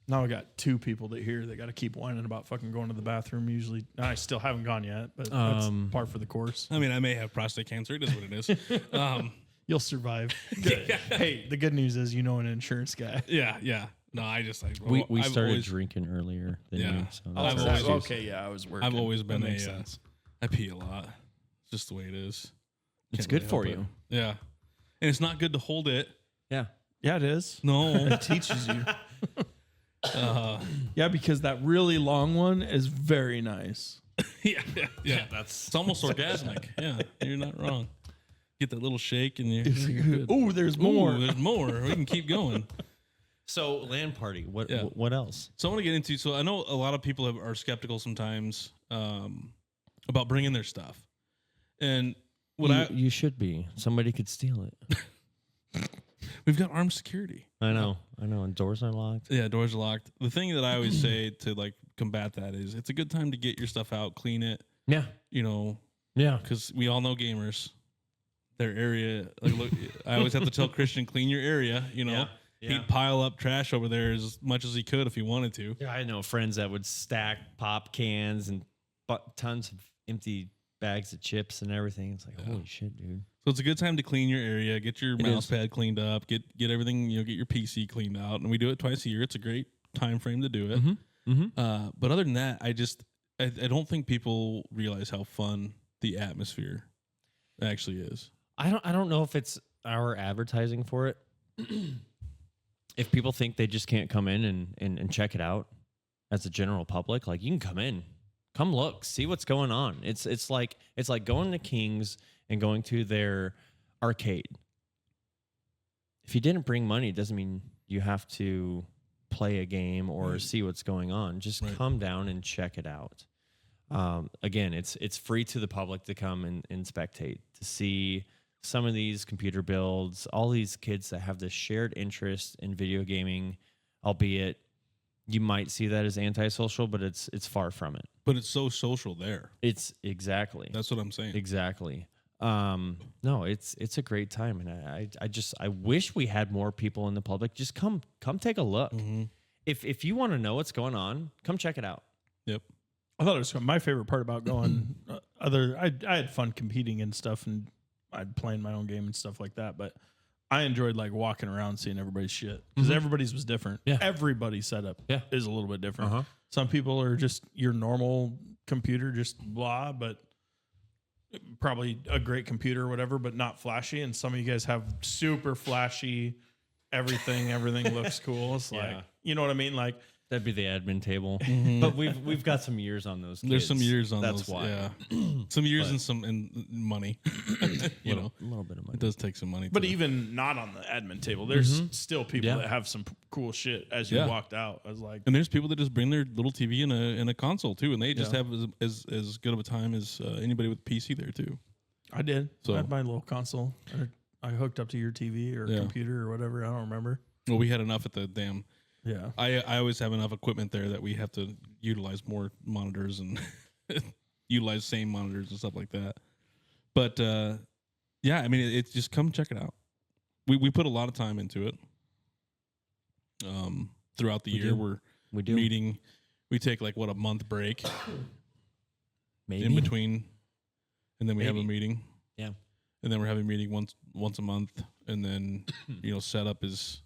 [SPEAKER 4] Now I got two people that here that got to keep whining about fucking going to the bathroom. Usually, I still haven't gone yet, but that's par for the course.
[SPEAKER 2] I mean, I may have prostate cancer. It is what it is.
[SPEAKER 4] You'll survive. Hey, the good news is you know an insurance guy.
[SPEAKER 2] Yeah. No, I just like
[SPEAKER 3] We
[SPEAKER 2] I've
[SPEAKER 3] started
[SPEAKER 2] always-
[SPEAKER 3] drinking earlier than
[SPEAKER 2] Yeah.
[SPEAKER 3] you. So
[SPEAKER 2] I've
[SPEAKER 3] that's
[SPEAKER 2] always-
[SPEAKER 3] excuse.
[SPEAKER 4] okay. Yeah, I was working.
[SPEAKER 2] I've always
[SPEAKER 4] That
[SPEAKER 2] been
[SPEAKER 4] makes
[SPEAKER 2] a.
[SPEAKER 4] sense.
[SPEAKER 2] I pee a lot. It's just the way it is.
[SPEAKER 3] It's
[SPEAKER 2] Can't
[SPEAKER 3] good
[SPEAKER 2] really
[SPEAKER 3] for
[SPEAKER 2] help
[SPEAKER 3] you.
[SPEAKER 2] it. Yeah, and it's not good to hold it.
[SPEAKER 3] Yeah.
[SPEAKER 4] Yeah, it is.
[SPEAKER 2] No.
[SPEAKER 4] It teaches you. Yeah, because that really long one is very nice.
[SPEAKER 2] yeah.
[SPEAKER 3] That's
[SPEAKER 2] It's almost orgasmic. Yeah, you're not wrong. Get that little shake and you're good.
[SPEAKER 4] Oh, there's more.
[SPEAKER 2] Ooh, there's more. We can keep going.
[SPEAKER 3] so LAN party. What
[SPEAKER 2] Yeah.
[SPEAKER 3] what else?
[SPEAKER 2] So I want to get into. So I know a lot of people are skeptical sometimes about bringing their stuff, and
[SPEAKER 3] You should be. Somebody could steal it.
[SPEAKER 2] we've got armed security.
[SPEAKER 3] I know. And doors are locked.
[SPEAKER 2] Yeah, doors are locked. The thing that I always say to like combat that is, it's a good time to get your stuff out, clean it.
[SPEAKER 3] Yeah.
[SPEAKER 2] You know,
[SPEAKER 3] Yeah.
[SPEAKER 2] because we all know gamers. Their area. Like, look, I always have to tell Christian, clean your area. You know.
[SPEAKER 3] Yeah.
[SPEAKER 2] He'd pile up trash over there as much as he could if he wanted to.
[SPEAKER 3] Yeah, I know friends that would stack pop cans and tons of empty bags of chips and everything. It's like, holy shit, dude.
[SPEAKER 2] So it's a good time to clean your area, get your mouse pad cleaned up, get everything, get your PC cleaned out. And we do it twice a year. It's a great time frame to do it. But other than that, I don't think people realize how fun the atmosphere actually is.
[SPEAKER 3] I don't know if it's our advertising for it. If people think they just can't come in and check it out as a general public, like you can come in, come look, see what's going on. It's like going to King's and going to their arcade. If you didn't bring money, it doesn't mean you have to play a game or see what's going on. Just come down and check it out. Again, it's free to the public to come and spectate, to see some of these computer builds, all these kids that have this shared interest in video gaming, albeit you might see that as antisocial, but it's far from it.
[SPEAKER 2] But it's so social there.
[SPEAKER 3] It's exactly.
[SPEAKER 2] That's what I'm saying.
[SPEAKER 3] Exactly. No, it's a great time, and I wish we had more people in the public. Just come take a look. If you want to know what's going on, come check it out.
[SPEAKER 2] Yep.
[SPEAKER 4] I thought it was my favorite part about going. I had fun competing and stuff, and I'd playing my own game and stuff like that. But I enjoyed like walking around, seeing everybody's shit because everybody's was different.
[SPEAKER 3] Yeah.
[SPEAKER 4] Everybody's setup is a little bit different. Some people are just your normal computer, just blah, but probably a great computer or whatever, but not flashy. And some of you guys have super flashy everything. Everything looks cool. It's like, you know what I mean? Like,
[SPEAKER 3] that'd be the admin table. But we've got some years on those kids.
[SPEAKER 2] There's some years on those.
[SPEAKER 3] That's why.
[SPEAKER 2] Yeah. Some years and some money. you know,
[SPEAKER 3] a little bit of money.
[SPEAKER 2] it does take some money.
[SPEAKER 4] but even not on the admin table, there's still people that have some cool shit as you walked out. I was like,
[SPEAKER 2] and there's people that just bring their little TV and a console too, and they just have as good of a time as anybody with a PC there too.
[SPEAKER 4] I did.
[SPEAKER 2] So-
[SPEAKER 4] I had my little console. I hooked up to your TV or computer or whatever. I don't remember.
[SPEAKER 2] Well, we had enough at the damn.
[SPEAKER 4] Yeah.
[SPEAKER 2] I always have enough equipment there that we have to utilize more monitors and utilize same monitors and stuff like that. But yeah, I mean, it's just come check it out. We put a lot of time into it. Throughout the year,
[SPEAKER 3] we do
[SPEAKER 2] meeting. We take like a month break
[SPEAKER 3] maybe
[SPEAKER 2] in between, and then we have a
[SPEAKER 3] Maybe.
[SPEAKER 2] meeting.
[SPEAKER 3] Yeah.
[SPEAKER 2] And then we're having a meeting once a month, and then setup is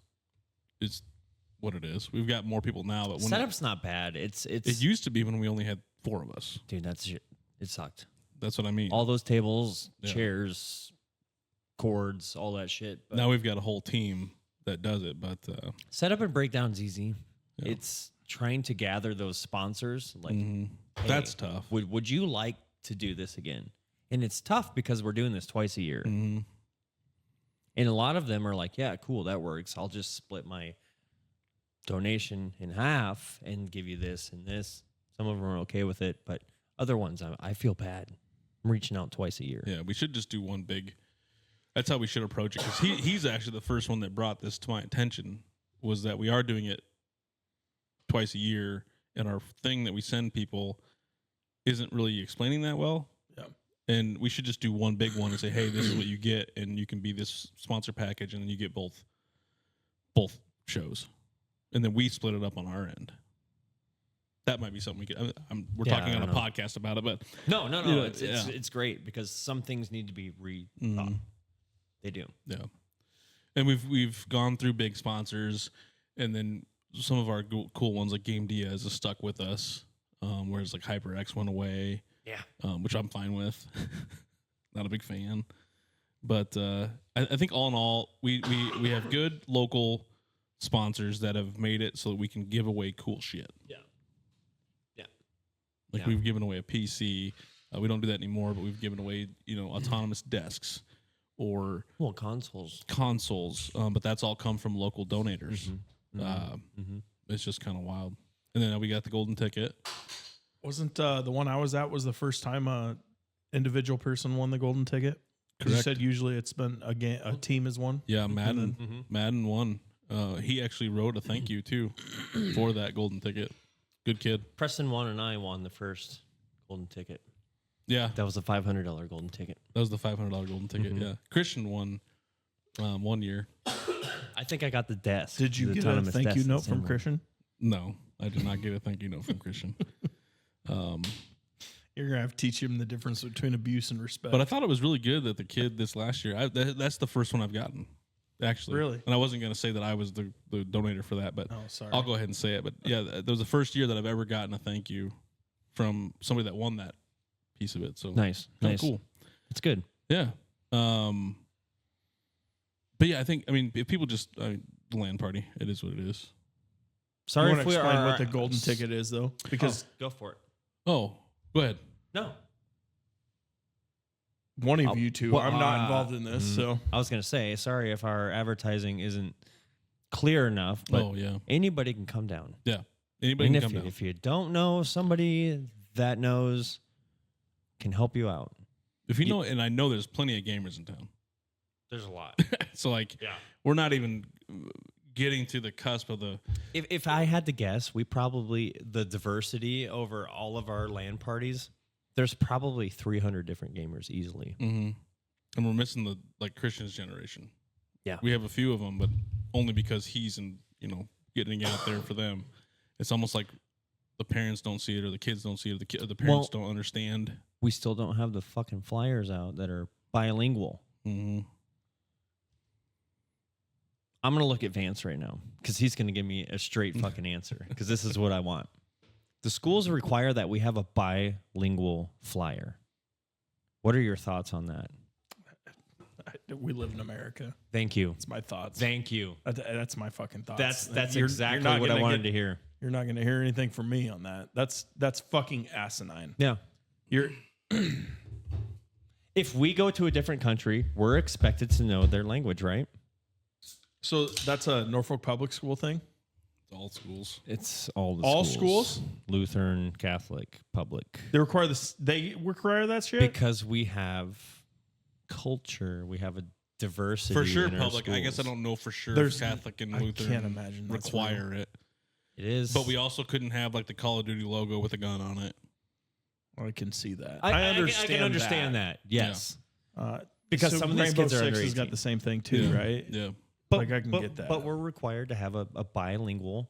[SPEAKER 2] what it is. We've got more people now, but when
[SPEAKER 3] Setup's not bad. It's
[SPEAKER 2] it used to be when we only had 4 of us.
[SPEAKER 3] dude, it sucked.
[SPEAKER 2] That's what I mean.
[SPEAKER 3] All those tables,
[SPEAKER 2] Yeah.
[SPEAKER 3] chairs, cords, all that shit. But
[SPEAKER 2] Now we've got a whole team that does it, but
[SPEAKER 3] setup and breakdown's easy.
[SPEAKER 2] Yeah.
[SPEAKER 3] It's trying to gather those sponsors. Like, hey,
[SPEAKER 2] that's tough.
[SPEAKER 3] Would you like to do this again? And it's tough because we're doing this twice a year. And a lot of them are like, yeah, cool, that works. I'll just split my donation in half and give you this and this. Some of them are okay with it, but other ones, I feel bad. I'm reaching out twice a year.
[SPEAKER 2] Yeah, we should just do one big. That's how we should approach it, because he's actually the first one that brought this to my attention, was that we are doing it twice a year, and our thing that we send people isn't really explaining that well.
[SPEAKER 4] Yeah.
[SPEAKER 2] And we should just do one big one and say, hey, this is what you get, and you can be this sponsor package, and then you get both shows. And then we split it up on our end. That might be something we could. We're talking on a podcast about it, but
[SPEAKER 3] No.
[SPEAKER 2] Yeah,
[SPEAKER 3] It's great because some things need to be rethought. They do.
[SPEAKER 2] yeah. And we've gone through big sponsors, and then some of our cool ones like Game Diaz is stuck with us, whereas like HyperX went away.
[SPEAKER 3] Yeah.
[SPEAKER 2] Which I'm fine with. Not a big fan, but I think all in all, we have good local sponsors that have made it so that we can give away cool shit.
[SPEAKER 3] Yeah.
[SPEAKER 2] Like we've given away a PC. We don't do that anymore, but we've given away, autonomous desks or
[SPEAKER 3] consoles.
[SPEAKER 2] But that's all come from local donators. It's just kind of wild. And then we got the golden ticket.
[SPEAKER 4] Wasn't the one I was at was the first time a individual person won the golden ticket? Correct. You said usually it's been a team has won.
[SPEAKER 2] Yeah, Madden won. He actually wrote a thank you too for that golden ticket. Good kid.
[SPEAKER 3] Preston won and I won the first golden ticket.
[SPEAKER 2] Yeah,
[SPEAKER 3] that was the $500 golden ticket.
[SPEAKER 2] That was the $500 golden ticket. Yeah, Christian won 1 year.
[SPEAKER 3] I think I got the desk.
[SPEAKER 4] Did you get a thank you note from Christian?
[SPEAKER 2] No, I did not get a thank you note from Christian.
[SPEAKER 4] You're gonna have to teach him the difference between abuse and respect.
[SPEAKER 2] But I thought it was really good that the kid this last year. That's the first one I've gotten, actually.
[SPEAKER 4] Really?
[SPEAKER 2] And I wasn't gonna say that I was the donator for that, but I'll go ahead and say it. But yeah, that was the first year that I've ever gotten a thank you from somebody that won that piece of it. So
[SPEAKER 3] nice.
[SPEAKER 2] Cool.
[SPEAKER 3] It's good.
[SPEAKER 2] Yeah. But yeah, if people just the LAN party, it is what it is.
[SPEAKER 3] Sorry
[SPEAKER 4] you
[SPEAKER 3] if we
[SPEAKER 4] explain
[SPEAKER 3] are
[SPEAKER 4] what the golden ticket is, though, because
[SPEAKER 3] go for it.
[SPEAKER 2] Oh, go ahead.
[SPEAKER 3] No.
[SPEAKER 4] One of you two. I'm not involved in this, so
[SPEAKER 3] I was gonna say sorry if our advertising isn't clear enough. But anybody can come down.
[SPEAKER 2] Yeah, anybody can come down.
[SPEAKER 3] If you don't know somebody that knows, can help you out.
[SPEAKER 2] If you know, and I know there's plenty of gamers in town.
[SPEAKER 3] There's a lot.
[SPEAKER 2] So we're not even getting to the cusp of the.
[SPEAKER 3] If I had to guess, we probably the diversity over all of our LAN parties. There's probably 300 different gamers easily.
[SPEAKER 2] Mm-hmm. And we're missing the Christian's generation.
[SPEAKER 3] Yeah,
[SPEAKER 2] we have a few of them, but only because he's getting out there for them. It's almost like the parents don't see it, or the kids don't see it, or the parents don't understand.
[SPEAKER 3] We still don't have the fucking flyers out that are bilingual.
[SPEAKER 2] Mm-hmm.
[SPEAKER 3] I'm going to look at Vance right now because he's going to give me a straight fucking answer because this is what I want. The schools require that we have a bilingual flyer. What are your thoughts on that?
[SPEAKER 4] We live in America.
[SPEAKER 3] Thank you.
[SPEAKER 4] That's my thoughts.
[SPEAKER 3] That's
[SPEAKER 4] That's my fucking thoughts.
[SPEAKER 3] That's exactly what I wanted to hear.
[SPEAKER 4] You're not going to hear anything from me on that. That's fucking asinine.
[SPEAKER 3] Yeah. If we go to a different country, we're expected to know their language, right?
[SPEAKER 4] So that's a Norfolk public school thing?
[SPEAKER 2] It's all schools.
[SPEAKER 3] It's all the
[SPEAKER 4] all
[SPEAKER 3] schools. Lutheran, Catholic, public.
[SPEAKER 4] They require this. They require that shit?
[SPEAKER 3] Because we have culture. We have a diversity.
[SPEAKER 2] For sure,
[SPEAKER 3] in
[SPEAKER 2] public.
[SPEAKER 3] Our
[SPEAKER 2] I guess I don't know for sure if Catholic and Lutheran
[SPEAKER 4] I can't imagine
[SPEAKER 2] require it.
[SPEAKER 3] It is.
[SPEAKER 2] But we also couldn't have like the Call of Duty logo with a gun on it.
[SPEAKER 4] I can see that.
[SPEAKER 3] I understand that. Yes.
[SPEAKER 4] Yeah.
[SPEAKER 3] Because some of these
[SPEAKER 4] Rainbow
[SPEAKER 3] kids are
[SPEAKER 4] Six
[SPEAKER 3] under
[SPEAKER 4] has got the same thing too, right?
[SPEAKER 2] Yeah.
[SPEAKER 4] But I can get that.
[SPEAKER 3] But we're required to have a bilingual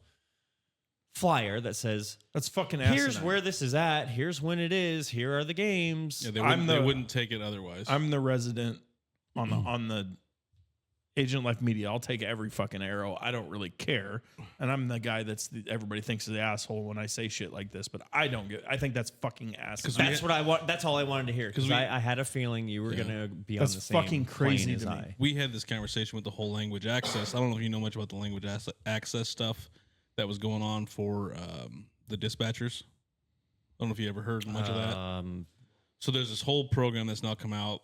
[SPEAKER 3] flyer that says,
[SPEAKER 4] that's fucking asinine.
[SPEAKER 3] Here's where this is at. Here's when it is. Here are the games.
[SPEAKER 2] Yeah, they wouldn't take it otherwise.
[SPEAKER 4] I'm the resident on the Agent Life Media. I'll take every fucking arrow. I don't really care. And I'm the guy everybody thinks is the asshole when I say shit like this, but I think that's fucking asinine.
[SPEAKER 3] That's what I want. That's all I wanted to hear. Because I had a feeling you were going to be on the same
[SPEAKER 4] fucking crazy
[SPEAKER 3] plane
[SPEAKER 4] to
[SPEAKER 3] as
[SPEAKER 4] me.
[SPEAKER 2] We had this conversation with the whole language access. I don't know if you know much about the language access stuff that was going on for the dispatchers. I don't know if you ever heard much of that. So there's this whole program that's now come out.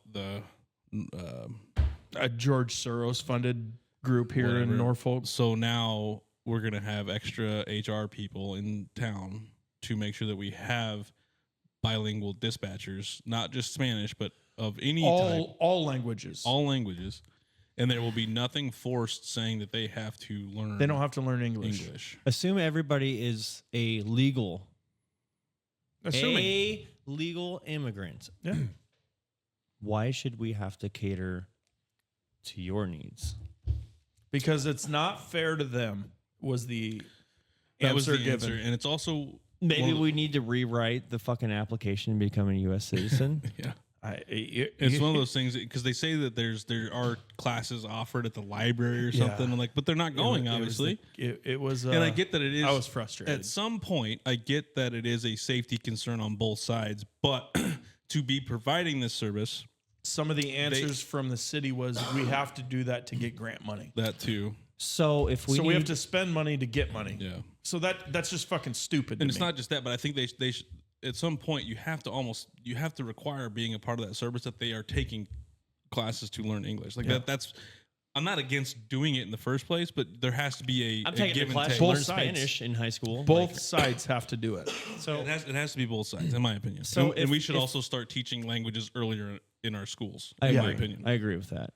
[SPEAKER 4] A George Soros funded group here in Norfolk.
[SPEAKER 2] So now we're going to have extra HR people in town to make sure that we have bilingual dispatchers, not just Spanish, but of any type.
[SPEAKER 4] All languages.
[SPEAKER 2] All languages. And there will be nothing forced saying that they have to learn.
[SPEAKER 4] They don't have to learn English.
[SPEAKER 3] Assume everybody is a legal immigrant.
[SPEAKER 4] Yeah.
[SPEAKER 3] Why should we have to cater to your needs?
[SPEAKER 4] Because it's not fair to them was the answer given.
[SPEAKER 2] And it's also
[SPEAKER 3] maybe we need to rewrite the fucking application and become a U.S. citizen.
[SPEAKER 2] Yeah. It's one of those things because they say that there are classes offered at the library or something, but they're not going. Obviously,
[SPEAKER 4] it was.
[SPEAKER 2] And I get that it is.
[SPEAKER 4] I was frustrated.
[SPEAKER 2] At some point, I get that it is a safety concern on both sides, but to be providing this service,
[SPEAKER 4] some of the answers from the city was we have to do that to get grant money.
[SPEAKER 2] That too.
[SPEAKER 3] So we
[SPEAKER 4] have to spend money to get money.
[SPEAKER 2] Yeah.
[SPEAKER 4] So that's just fucking stupid.
[SPEAKER 2] And it's not just that, but I think they at some point you have to require being a part of that service that they are taking classes to learn English. Like that's. I'm not against doing it in the first place, but there has to be
[SPEAKER 3] I'm
[SPEAKER 2] a
[SPEAKER 3] taking
[SPEAKER 2] give
[SPEAKER 3] a class
[SPEAKER 2] and
[SPEAKER 3] to
[SPEAKER 2] take.
[SPEAKER 3] learn Spanish in high school.
[SPEAKER 4] Both sides have to do it.
[SPEAKER 3] So
[SPEAKER 2] It has to be both sides, in my opinion.
[SPEAKER 3] So
[SPEAKER 2] and we should also start teaching languages earlier in our schools.
[SPEAKER 3] I
[SPEAKER 2] in
[SPEAKER 3] agree.
[SPEAKER 2] my opinion.
[SPEAKER 3] I agree with that.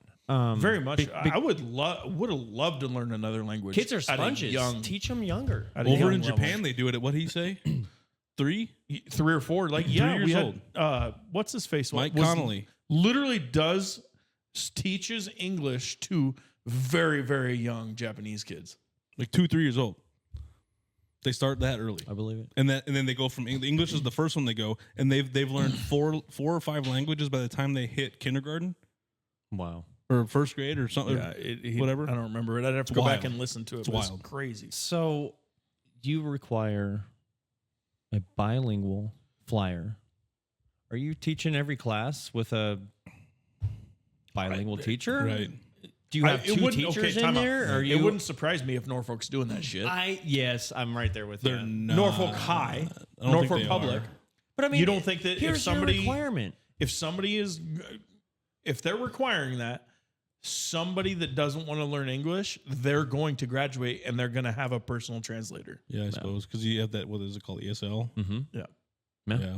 [SPEAKER 4] Very much. I would have loved to learn another language.
[SPEAKER 3] Kids are
[SPEAKER 4] at a
[SPEAKER 3] sponges. Teach them younger.
[SPEAKER 4] at a
[SPEAKER 2] Over
[SPEAKER 4] young
[SPEAKER 2] in
[SPEAKER 4] level.
[SPEAKER 2] Japan, they do it at what did he say? 3
[SPEAKER 4] 3 or 4. Like
[SPEAKER 2] 3
[SPEAKER 4] yeah,
[SPEAKER 2] years
[SPEAKER 4] we had,
[SPEAKER 2] old.
[SPEAKER 4] What's his face?
[SPEAKER 2] Mike
[SPEAKER 4] Was-
[SPEAKER 2] Connolly.
[SPEAKER 4] literally teaches English to very, very young Japanese kids.
[SPEAKER 2] Like 2-3 years old. They start that early.
[SPEAKER 3] I believe it.
[SPEAKER 2] And then they go from English is the first one they go, and they've learned four or 5 languages by the time they hit kindergarten
[SPEAKER 3] Wow.
[SPEAKER 2] or first grade or something. Whatever.
[SPEAKER 4] I don't remember it. I'd have to
[SPEAKER 2] It's
[SPEAKER 4] go back
[SPEAKER 2] wild.
[SPEAKER 4] and listen to it.
[SPEAKER 2] It's
[SPEAKER 4] but
[SPEAKER 2] wild.
[SPEAKER 4] Crazy.
[SPEAKER 3] So you require a bilingual flyer. Are you teaching every class with a bilingual teacher?
[SPEAKER 2] Right.
[SPEAKER 3] Do you have
[SPEAKER 4] It
[SPEAKER 3] 2
[SPEAKER 4] wouldn't-
[SPEAKER 3] teachers
[SPEAKER 4] time
[SPEAKER 3] in
[SPEAKER 4] out.
[SPEAKER 3] there? Or
[SPEAKER 4] It wouldn't surprise me if Norfolk's doing that shit.
[SPEAKER 3] Yes, I'm right there with
[SPEAKER 2] They're
[SPEAKER 3] you.
[SPEAKER 2] not.
[SPEAKER 4] Norfolk High,
[SPEAKER 2] I don't
[SPEAKER 4] Norfolk
[SPEAKER 2] think they
[SPEAKER 4] Public.
[SPEAKER 2] are.
[SPEAKER 3] But I mean,
[SPEAKER 4] You don't think that if
[SPEAKER 3] here's
[SPEAKER 4] somebody-
[SPEAKER 3] your requirement.
[SPEAKER 4] If they're requiring that, somebody that doesn't want to learn English, they're going to graduate and they're going to have a personal translator.
[SPEAKER 2] Yeah, I suppose because you have that. What is it called? ESL.
[SPEAKER 3] Mm-hmm.
[SPEAKER 4] Yeah.
[SPEAKER 2] Yeah.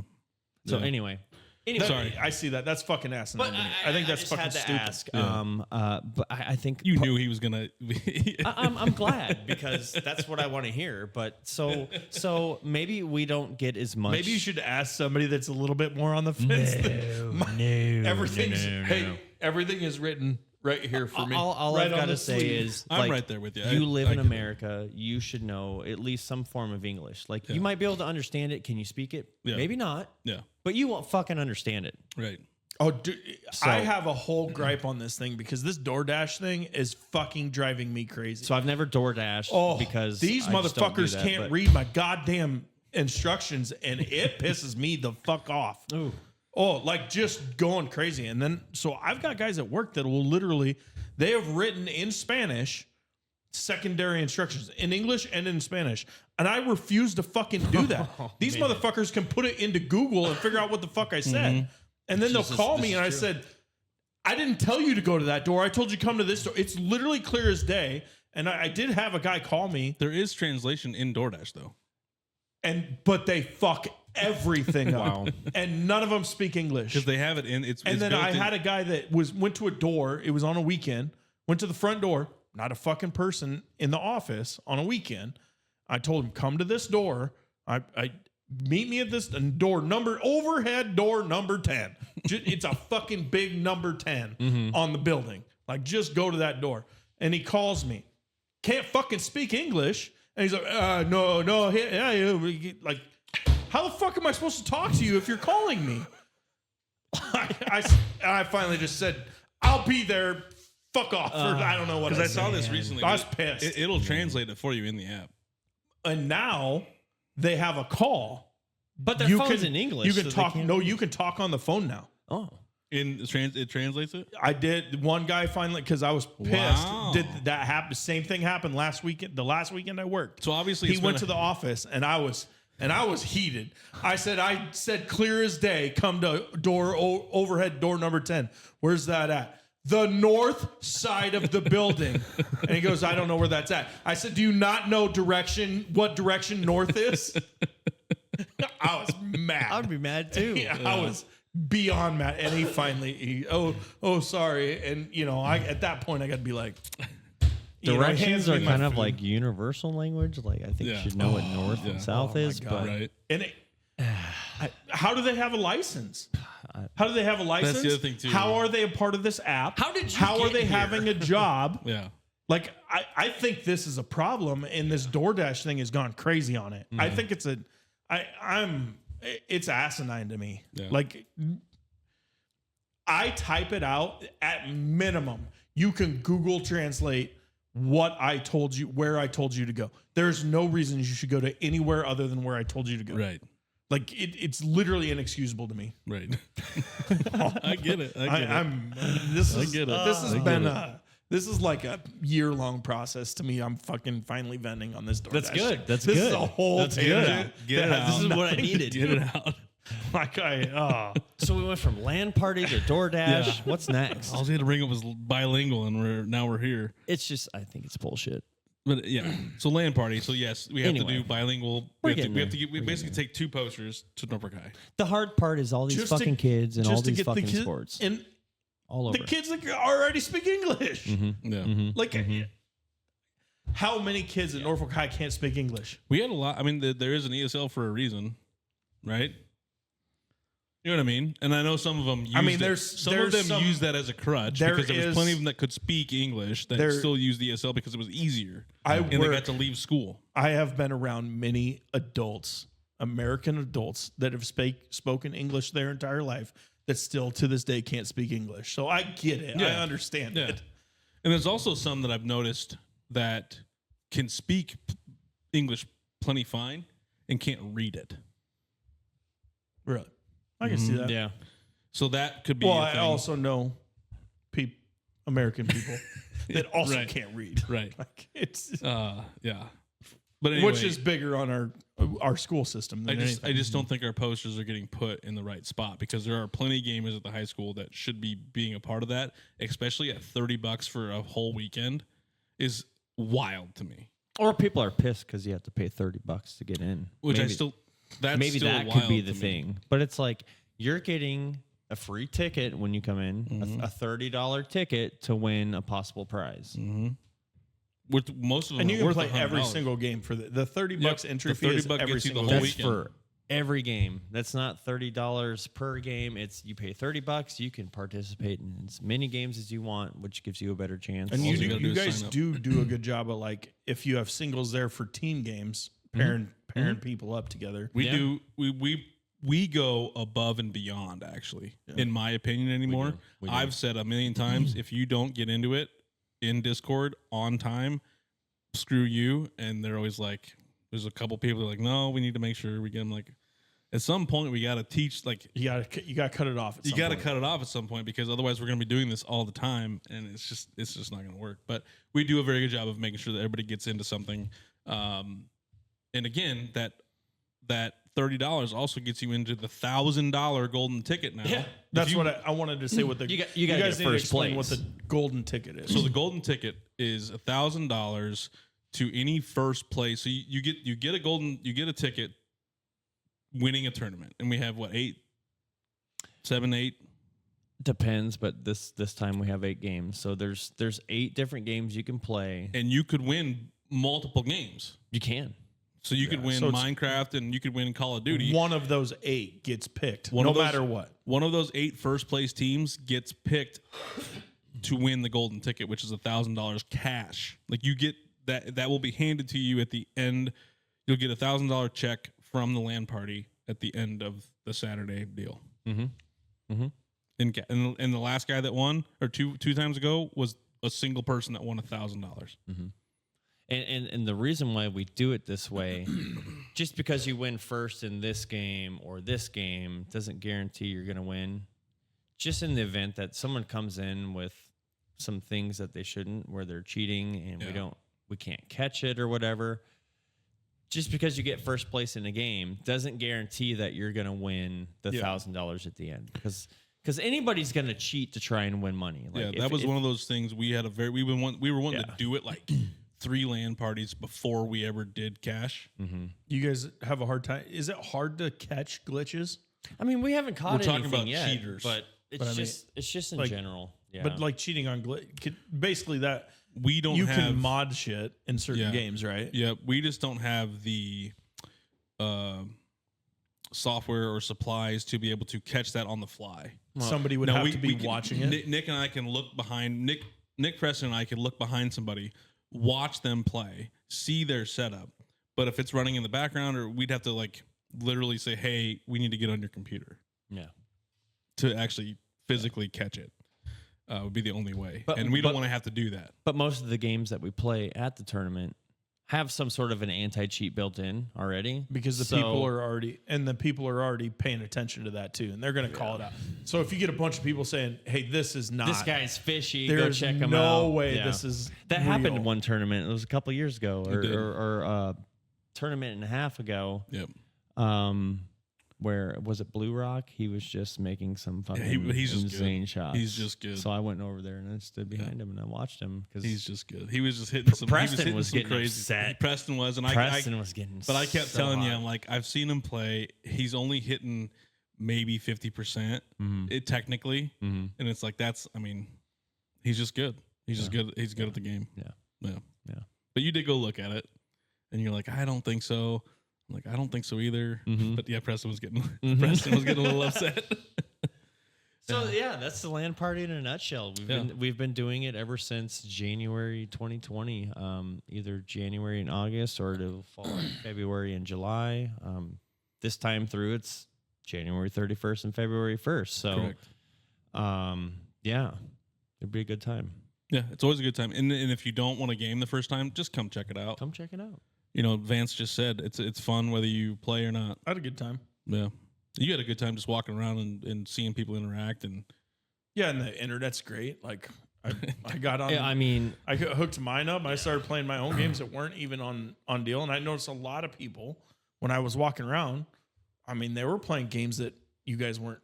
[SPEAKER 3] So
[SPEAKER 2] Yeah.
[SPEAKER 3] anyway,
[SPEAKER 2] Sorry.
[SPEAKER 4] I see that. That's fucking asinine. to me. I think that's
[SPEAKER 3] just
[SPEAKER 4] fucking
[SPEAKER 3] had to
[SPEAKER 4] stupid.
[SPEAKER 3] ask.
[SPEAKER 2] Yeah.
[SPEAKER 3] But I think
[SPEAKER 2] You knew he was gonna.
[SPEAKER 3] I'm glad because that's what I want to hear. But so maybe we don't get as much.
[SPEAKER 4] Maybe you should ask somebody that's a little bit more on the fence. Everything is written right here for me.
[SPEAKER 3] All
[SPEAKER 4] right
[SPEAKER 3] I've
[SPEAKER 4] on
[SPEAKER 3] got
[SPEAKER 4] the
[SPEAKER 3] to say
[SPEAKER 4] sleeve.
[SPEAKER 3] is,
[SPEAKER 2] I'm
[SPEAKER 3] like,
[SPEAKER 2] right there with you.
[SPEAKER 3] You
[SPEAKER 2] I
[SPEAKER 3] live in
[SPEAKER 2] get it.
[SPEAKER 3] America. You should know at least some form of English. Like you might be able to understand it. Can you speak it?
[SPEAKER 2] Yeah.
[SPEAKER 3] Maybe not.
[SPEAKER 2] Yeah.
[SPEAKER 3] But you won't fucking understand it.
[SPEAKER 2] Right.
[SPEAKER 4] Oh, dude, I have a whole gripe on this thing because this DoorDash thing is fucking driving me crazy.
[SPEAKER 3] So I've never DoorDashed because
[SPEAKER 4] these
[SPEAKER 3] I just don't do
[SPEAKER 4] motherfuckers
[SPEAKER 3] that,
[SPEAKER 4] can't
[SPEAKER 3] but-
[SPEAKER 4] read my goddamn instructions, and it pisses me the fuck off.
[SPEAKER 3] Ooh.
[SPEAKER 4] Oh, like just going crazy. And then, so I've got guys at work that will literally, they have written in Spanish secondary instructions in English and in Spanish. And I refuse to fucking do that. These motherfuckers can put it into Google and figure out what the fuck I said. And then they'll call me and I said, I didn't tell you to go to that door. I told you to come to this door. It's literally clear as day. And I did have a guy call me,
[SPEAKER 2] There is translation in DoorDash though.
[SPEAKER 4] but they fuck everything up.
[SPEAKER 3] Wow.
[SPEAKER 4] And none of them speak English.
[SPEAKER 2] Because they have it in. It's
[SPEAKER 4] And then
[SPEAKER 2] built
[SPEAKER 4] I
[SPEAKER 2] in.
[SPEAKER 4] had a guy that went to a door. It was on a weekend. Went to the front door. Not a fucking person in the office on a weekend. I told him, come to this door. I meet me at this overhead door number 10. It's a fucking big number 10 on the building. Like, just go to that door. And he calls me. Can't fucking speak English. And he's like, no, like, how the fuck am I supposed to talk to you if you're calling me? I finally just said, I'll be there. Fuck off. Or I don't know what
[SPEAKER 2] Because I saw
[SPEAKER 4] said.
[SPEAKER 2] this recently.
[SPEAKER 4] I was pissed.
[SPEAKER 2] It'll translate it for you in the app.
[SPEAKER 4] And now they have a call.
[SPEAKER 3] But their phone's in English.
[SPEAKER 4] You can
[SPEAKER 3] so they
[SPEAKER 4] talk.
[SPEAKER 3] can't-
[SPEAKER 4] No, you can talk on the phone now.
[SPEAKER 3] Oh.
[SPEAKER 2] It translates it.
[SPEAKER 4] I did. One guy finally, because I was pissed.
[SPEAKER 2] Wow.
[SPEAKER 4] Did that happen? Same thing happened last weekend. The last weekend I worked.
[SPEAKER 2] So obviously
[SPEAKER 4] he
[SPEAKER 2] it's
[SPEAKER 4] went
[SPEAKER 2] been
[SPEAKER 4] to the office, and I was heated. I said clear as day. Come to overhead door number 10. Where's that at? The north side of the building. And he goes, I don't know where that's at. I said, do you not know what direction north is? I was mad.
[SPEAKER 3] I would be mad too.
[SPEAKER 4] Yeah, I was beyond mad. And he finally, sorry. And at that point I got to be like,
[SPEAKER 3] Directions
[SPEAKER 4] hands me
[SPEAKER 3] are
[SPEAKER 4] my
[SPEAKER 3] kind of
[SPEAKER 4] food.
[SPEAKER 3] like universal language. Like I think
[SPEAKER 2] Yeah.
[SPEAKER 3] you should know what north and south is. But
[SPEAKER 2] Right.
[SPEAKER 4] And how do they have a license? How do they have a license?
[SPEAKER 2] the other thing, too.
[SPEAKER 4] How are they a part of this app?
[SPEAKER 3] How did you
[SPEAKER 4] How are
[SPEAKER 3] get
[SPEAKER 4] they
[SPEAKER 3] here?
[SPEAKER 4] having a job?
[SPEAKER 2] Yeah.
[SPEAKER 4] Like I think this is a problem, and this DoorDash thing has gone crazy on it. I think it's it's asinine to me.
[SPEAKER 2] Yeah.
[SPEAKER 4] Like I type it out at minimum. You can Google Translate what I told you, where I told you to go. There's no reason you should go to anywhere other than where I told you to go.
[SPEAKER 2] Right.
[SPEAKER 4] Like it's literally inexcusable to me.
[SPEAKER 2] Right. I get it.
[SPEAKER 4] This has
[SPEAKER 2] get it.
[SPEAKER 4] This has been This is like a year-long process to me. I'm fucking finally venting on this DoorDash.
[SPEAKER 3] That's good. That's
[SPEAKER 4] this
[SPEAKER 3] good.
[SPEAKER 4] is a whole
[SPEAKER 3] That's
[SPEAKER 4] tangent.
[SPEAKER 2] Get it
[SPEAKER 4] that
[SPEAKER 2] out.
[SPEAKER 4] has
[SPEAKER 3] This is what I
[SPEAKER 4] nothing to
[SPEAKER 3] needed.
[SPEAKER 4] do-
[SPEAKER 2] Get it out.
[SPEAKER 3] So we went from LAN party to DoorDash.
[SPEAKER 2] Yeah.
[SPEAKER 3] What's next?
[SPEAKER 2] All he had to bring up was bilingual, and now we're here.
[SPEAKER 3] It's just, I think it's bullshit.
[SPEAKER 2] But yeah, so LAN party. So yes, we have to
[SPEAKER 3] Anyway.
[SPEAKER 2] do bilingual.
[SPEAKER 3] We're
[SPEAKER 2] We have to,
[SPEAKER 3] getting
[SPEAKER 2] we have
[SPEAKER 3] there.
[SPEAKER 2] to get, we basically take 2 posters to Norfolk High.
[SPEAKER 3] The hard part is all these
[SPEAKER 4] Just to-
[SPEAKER 3] fucking kids and all
[SPEAKER 4] just to
[SPEAKER 3] these
[SPEAKER 4] get the
[SPEAKER 3] fucking
[SPEAKER 4] kid-
[SPEAKER 3] sports
[SPEAKER 4] and
[SPEAKER 3] all over.
[SPEAKER 4] the kids that already speak English.
[SPEAKER 2] Yeah,
[SPEAKER 4] Like, how many kids at Norfolk High can't speak English?
[SPEAKER 2] we had a lot. I mean, there is an ESL for a reason, right? You know what I mean? And I know some of them. Used some of them use that as a crutch because there was plenty of them that could speak English that still used the ESL because it was easier, and they got to leave school.
[SPEAKER 4] I have been around many adults, American adults, that have spoken English their entire life that still to this day can't speak English. So I get it. I understand it.
[SPEAKER 2] And there's also some that I've noticed that can speak English plenty fine and can't read it.
[SPEAKER 4] Really. I can see that.
[SPEAKER 3] Yeah.
[SPEAKER 2] So that could be.
[SPEAKER 4] Well,
[SPEAKER 2] a
[SPEAKER 4] I
[SPEAKER 2] thing.
[SPEAKER 4] also know American people that also
[SPEAKER 2] Right.
[SPEAKER 4] can't read.
[SPEAKER 2] Right.
[SPEAKER 4] Like it's
[SPEAKER 2] Yeah. But anyway,
[SPEAKER 4] which is bigger on our school system than
[SPEAKER 2] I
[SPEAKER 4] anything.
[SPEAKER 2] just don't think our posters are getting put in the right spot because there are plenty of gamers at the high school that should be being a part of that, especially at $30 for a whole weekend is wild to me.
[SPEAKER 3] Or people are pissed because you have to pay $30 to get in.
[SPEAKER 2] Which
[SPEAKER 3] Maybe-
[SPEAKER 2] that's
[SPEAKER 3] maybe
[SPEAKER 2] still
[SPEAKER 3] that could be
[SPEAKER 2] wild
[SPEAKER 3] the
[SPEAKER 2] to me.
[SPEAKER 3] thing. But it's like you're getting a free ticket when you come in, a $30 ticket to win a possible prize.
[SPEAKER 2] With most of them,
[SPEAKER 4] and you
[SPEAKER 2] are
[SPEAKER 4] can
[SPEAKER 2] worth
[SPEAKER 4] play every
[SPEAKER 2] $100.
[SPEAKER 4] single game for the $30 entry
[SPEAKER 2] the
[SPEAKER 4] fee. Is
[SPEAKER 2] $30
[SPEAKER 4] every
[SPEAKER 2] gets you the
[SPEAKER 4] single
[SPEAKER 2] whole
[SPEAKER 4] game.
[SPEAKER 3] That's
[SPEAKER 2] weekend.
[SPEAKER 3] for every game. That's not $30 per game. It's you pay $30. You can participate in as many games as you want, which gives you a better chance.
[SPEAKER 4] And
[SPEAKER 2] All you gotta do
[SPEAKER 4] you
[SPEAKER 2] is
[SPEAKER 4] guys
[SPEAKER 2] sign up.
[SPEAKER 4] do a good job of, like, if you have singles there for team games, pairing people up together.
[SPEAKER 2] We
[SPEAKER 3] Yeah.
[SPEAKER 2] do. We go above and beyond. Actually, in my opinion, anymore.
[SPEAKER 3] We do.
[SPEAKER 2] I've said a million times, if you don't get into it in Discord on time, screw you. And they're always like, there's a couple people that are like, no, we need to make sure we get them. Like, at some point, we got to teach. Like,
[SPEAKER 4] You gotta cut it off. At
[SPEAKER 2] you
[SPEAKER 4] some
[SPEAKER 2] got to
[SPEAKER 4] point.
[SPEAKER 2] cut it off at some point because otherwise, we're going to be doing this all the time, and it's just not going to work. But we do a very good job of making sure that everybody gets into something. And again, that $30 also gets you into the $1,000 golden ticket now.
[SPEAKER 3] Yeah.
[SPEAKER 4] That's what I wanted to say. With the
[SPEAKER 3] You
[SPEAKER 4] you,
[SPEAKER 3] gotta
[SPEAKER 4] guys
[SPEAKER 3] get
[SPEAKER 4] need to
[SPEAKER 3] first
[SPEAKER 4] explain
[SPEAKER 3] place.
[SPEAKER 4] what the golden ticket is.
[SPEAKER 2] So the golden ticket is $1,000 to any first place. So you get a ticket winning a tournament, and we have 7, 8.
[SPEAKER 3] Depends, but this time we have 8 games. So there's 8 different games you can play.
[SPEAKER 2] And you could win multiple games.
[SPEAKER 3] You can.
[SPEAKER 2] So you could win
[SPEAKER 4] so it's-
[SPEAKER 2] Minecraft and you could win Call of Duty.
[SPEAKER 4] one of those 8 gets picked,
[SPEAKER 2] One
[SPEAKER 4] no
[SPEAKER 2] of those-
[SPEAKER 4] matter what.
[SPEAKER 2] One of those 8 first place teams gets picked to win the golden ticket, which is $1,000 cash. Like you get that will be handed to you at the end. You'll get $1,000 check from the LAN party at the end of the Saturday deal. And the last guy that won, or two times ago, was a single person that won $1,000.
[SPEAKER 3] And the reason why we do it this way, just because you win first in this game or this game doesn't guarantee you're going to win. Just in the event that someone comes in with some things that they shouldn't, where they're cheating and we can't catch it or whatever. Just because you get first place in a game doesn't guarantee that you're going to win the $1,000 at the end, because anybody's going to cheat to try and win money. Like
[SPEAKER 2] That was one of those things we had we were wanting to do it like 3 LAN parties before we ever did cash.
[SPEAKER 4] You guys have a hard time. Is it hard to catch glitches?
[SPEAKER 3] I mean, we haven't caught
[SPEAKER 2] We're talking
[SPEAKER 3] anything
[SPEAKER 2] about
[SPEAKER 3] yet,
[SPEAKER 2] cheaters.
[SPEAKER 3] but it's
[SPEAKER 4] But I mean,
[SPEAKER 3] just in
[SPEAKER 4] like-
[SPEAKER 3] general. Yeah.
[SPEAKER 4] But like cheating on glitch, basically that
[SPEAKER 2] We don't
[SPEAKER 4] you
[SPEAKER 2] have
[SPEAKER 4] can mod shit in certain games, right?
[SPEAKER 2] Yeah, we just don't have the software or supplies to be able to catch that on the fly.
[SPEAKER 4] Somebody would
[SPEAKER 2] Now,
[SPEAKER 4] have to be
[SPEAKER 2] can-
[SPEAKER 4] watching it.
[SPEAKER 2] Nick and I can look behind Nick Preston and I can look behind somebody, watch them play, see their setup. But if it's running in the background, or we'd have to like literally say, "Hey, we need to get on your computer."
[SPEAKER 3] yeah.
[SPEAKER 2] To actually physically catch it would be the only way,
[SPEAKER 3] But-
[SPEAKER 2] and we don't
[SPEAKER 3] but-
[SPEAKER 2] want to have to do that.
[SPEAKER 3] But most of the games that we play at the tournament have some sort of an anti-cheat built in already
[SPEAKER 4] because the people are already paying attention to that too, and they're going to call it out. So if you get a bunch of people saying, "Hey, this is not
[SPEAKER 3] this guy's fishy," go
[SPEAKER 4] there's
[SPEAKER 3] check him out.
[SPEAKER 4] no way this is
[SPEAKER 3] that
[SPEAKER 4] real.
[SPEAKER 3] happened in one tournament. It was a couple years ago, or a tournament and a half ago.
[SPEAKER 2] Yep.
[SPEAKER 3] Where was it? Blue Rock. He was just making some fucking
[SPEAKER 2] he's just
[SPEAKER 3] insane
[SPEAKER 2] good.
[SPEAKER 3] shots.
[SPEAKER 2] He's just good.
[SPEAKER 3] So I went over there and I stood behind him and I watched him because
[SPEAKER 2] He's just good. He was just hitting some.
[SPEAKER 3] Preston
[SPEAKER 2] he
[SPEAKER 3] was
[SPEAKER 2] hitting
[SPEAKER 3] getting
[SPEAKER 2] some crazy.
[SPEAKER 3] upset.
[SPEAKER 2] Preston was, and
[SPEAKER 3] Preston was getting.
[SPEAKER 2] But I kept
[SPEAKER 3] so
[SPEAKER 2] telling you,
[SPEAKER 3] hot.
[SPEAKER 2] I'm like, I've seen him play. He's only hitting maybe 50%. It technically, and it's like that's. I mean, he's just good. He's just good. He's good at the game. Yeah. But you did go look at it, and you're like, I don't think so. I'm like, I don't think so either. But yeah, Preston was getting a little upset.
[SPEAKER 3] So yeah, that's the LAN party in a nutshell. We've been doing it ever since January 2020, either January and August, or it'll fall in February and July. This time through, it's January 31st and February 1st. So, yeah, it'd be a good time.
[SPEAKER 2] Yeah, it's always a good time. And if you don't want a game the first time, just come check it out.
[SPEAKER 3] Come check it out.
[SPEAKER 2] You know, Vance just said it's fun whether you play or not.
[SPEAKER 4] I had a good time.
[SPEAKER 2] Yeah. You had a good time just walking around and seeing people interact. And
[SPEAKER 4] yeah, and the internet's great. Like I got on.
[SPEAKER 3] Yeah, I mean,
[SPEAKER 4] I hooked mine up. And I started playing my own games that weren't even on deal. And I noticed a lot of people when I was walking around. I mean, they were playing games that you guys weren't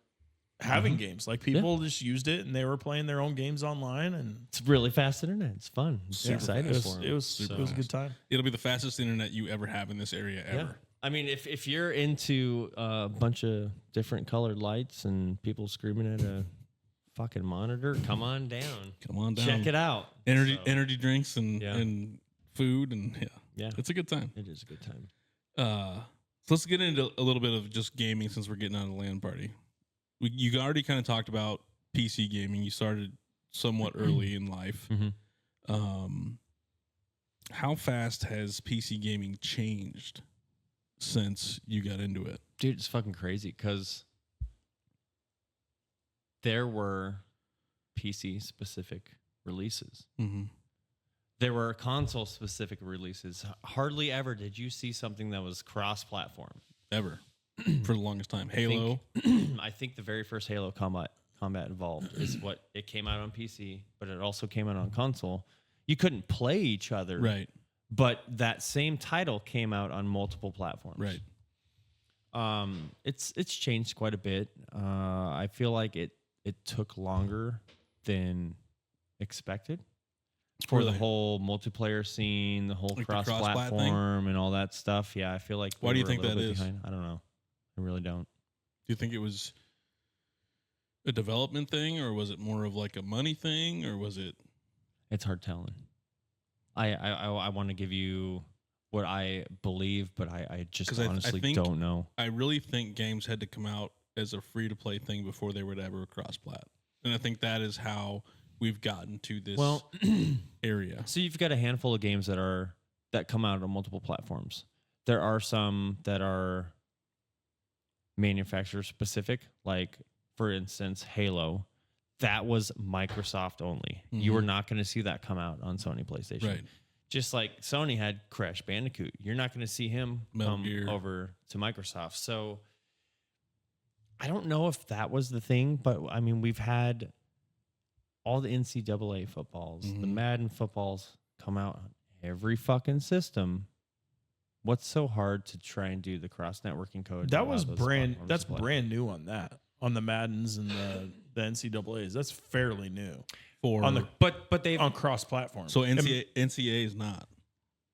[SPEAKER 4] having games. Like people just used it and they were playing their own games online. And
[SPEAKER 3] it's really fast internet. It's fun. It's
[SPEAKER 2] Super
[SPEAKER 3] exciting
[SPEAKER 2] fast.
[SPEAKER 3] for them.
[SPEAKER 4] It was a good time.
[SPEAKER 2] it'll be the fastest internet you ever have in this area ever.
[SPEAKER 3] Yeah. I mean, if you're into a bunch of different colored lights and people screaming at a fucking monitor, come on down.
[SPEAKER 2] Come on down.
[SPEAKER 3] Check it out.
[SPEAKER 2] Energy drinks and food and
[SPEAKER 3] Yeah.
[SPEAKER 2] It's a good time.
[SPEAKER 3] It is a good time.
[SPEAKER 2] So let's get into a little bit of just gaming since we're getting out of the LAN party. You already kind of talked about PC gaming. You started somewhat early in life. How fast has PC gaming changed since you got into it?
[SPEAKER 3] Dude, it's fucking crazy because there were PC specific releases. There were console specific releases. Hardly ever did you see something that was cross platform.
[SPEAKER 2] Ever. For the longest time. Halo.
[SPEAKER 3] I think the very first Halo Combat Evolved is what it came out on PC, but it also came out on console. You couldn't play each other.
[SPEAKER 2] Right.
[SPEAKER 3] But that same title came out on multiple platforms.
[SPEAKER 2] Right.
[SPEAKER 3] It's changed quite a bit. I feel like it took longer than expected for the whole multiplayer scene, the whole
[SPEAKER 2] Like the
[SPEAKER 3] cross-platform and all that stuff. Yeah, I feel like
[SPEAKER 2] Why do you think that is?
[SPEAKER 3] Behind. I don't know. I really don't.
[SPEAKER 2] Do you think it was a development thing, or was it more of like a money thing, or was it?
[SPEAKER 3] It's hard telling. I want to give you what I believe, but I just honestly don't know.
[SPEAKER 2] I really think games had to come out as a free-to-play thing before they were ever cross-plat. And I think that is how we've gotten to this area.
[SPEAKER 3] So you've got a handful of games that come out on multiple platforms. There are some that are manufacturer specific, like for instance, Halo. That was Microsoft only. You were not going to see that come out on Sony PlayStation.
[SPEAKER 2] Right.
[SPEAKER 3] Just like Sony had Crash Bandicoot. You're not going to see him come over to Microsoft. So I don't know if that was the thing, but I mean, we've had all the NCAA footballs, the Madden footballs come out on every fucking system. What's so hard to try and do the cross networking code?
[SPEAKER 4] That's brand new on that. On the Maddens and the NCAAs. That's fairly new.
[SPEAKER 3] But they've
[SPEAKER 4] on cross platform.
[SPEAKER 2] So NCAA is not.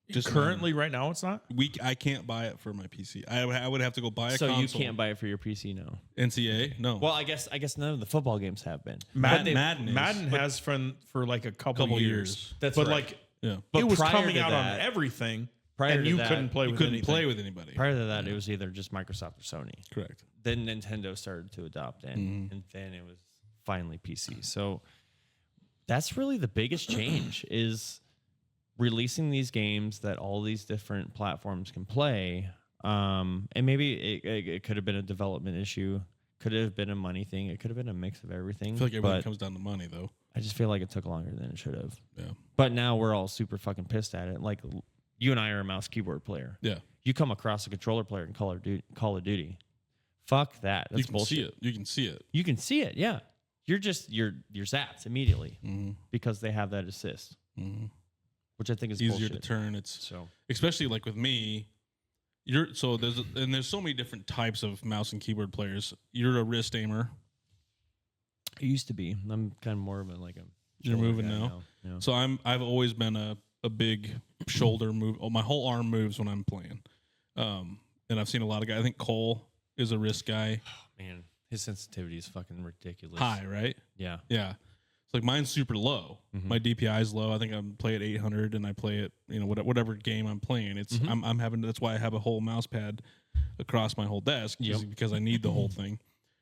[SPEAKER 4] Just currently right now it's not?
[SPEAKER 2] I can't buy it for my PC. I would have to go buy a
[SPEAKER 3] console.
[SPEAKER 2] console.
[SPEAKER 3] So you can't buy it for your PC now.
[SPEAKER 2] NCAA? No.
[SPEAKER 3] Well, I guess none of the football games have been.
[SPEAKER 4] Madden has for like a couple years.
[SPEAKER 3] That's
[SPEAKER 4] but
[SPEAKER 3] right.
[SPEAKER 4] like
[SPEAKER 3] But
[SPEAKER 4] it was
[SPEAKER 3] prior
[SPEAKER 4] coming
[SPEAKER 3] to
[SPEAKER 4] out
[SPEAKER 3] that-
[SPEAKER 4] on everything.
[SPEAKER 3] Prior
[SPEAKER 4] and
[SPEAKER 3] to
[SPEAKER 4] you
[SPEAKER 3] that,
[SPEAKER 4] couldn't play with
[SPEAKER 2] anybody.
[SPEAKER 3] Prior to that, it was either just Microsoft or Sony.
[SPEAKER 2] Correct.
[SPEAKER 3] Then Nintendo started to adopt it, and then it was finally PC. So that's really the biggest change is releasing these games that all these different platforms can play. And maybe it could have been a development issue, could have been a money thing, it could have been a mix of everything.
[SPEAKER 2] I feel like everything comes down to money, though.
[SPEAKER 3] I just feel like it took longer than it should have.
[SPEAKER 2] Yeah.
[SPEAKER 3] But now we're all super fucking pissed at it. Like you and I are a mouse keyboard player.
[SPEAKER 2] Yeah.
[SPEAKER 3] You come across a controller player in Call of Duty. Fuck that. That's bullshit.
[SPEAKER 2] See it. You can see it.
[SPEAKER 3] You can see it. Yeah. You're zapped immediately because they have that assist, which I think is
[SPEAKER 2] easier
[SPEAKER 3] bullshit.
[SPEAKER 2] to turn. It's especially like with me. There's so many different types of mouse and keyboard players. You're a wrist aimer.
[SPEAKER 3] I used to be. I'm kind of more of
[SPEAKER 2] You're moving now.
[SPEAKER 3] Yeah.
[SPEAKER 2] So I've always been a big shoulder move. Oh, my whole arm moves when I'm playing. And I've seen a lot of guys. I think Cole is a wrist guy.
[SPEAKER 3] Oh, man, his sensitivity is fucking ridiculous.
[SPEAKER 2] High, right?
[SPEAKER 3] Yeah.
[SPEAKER 2] Yeah. It's like mine's super low. My DPI is low. I think I play at 800 and I play it, whatever game I'm playing. It's I'm having, that's why I have a whole mouse pad across my whole desk because I need the whole thing.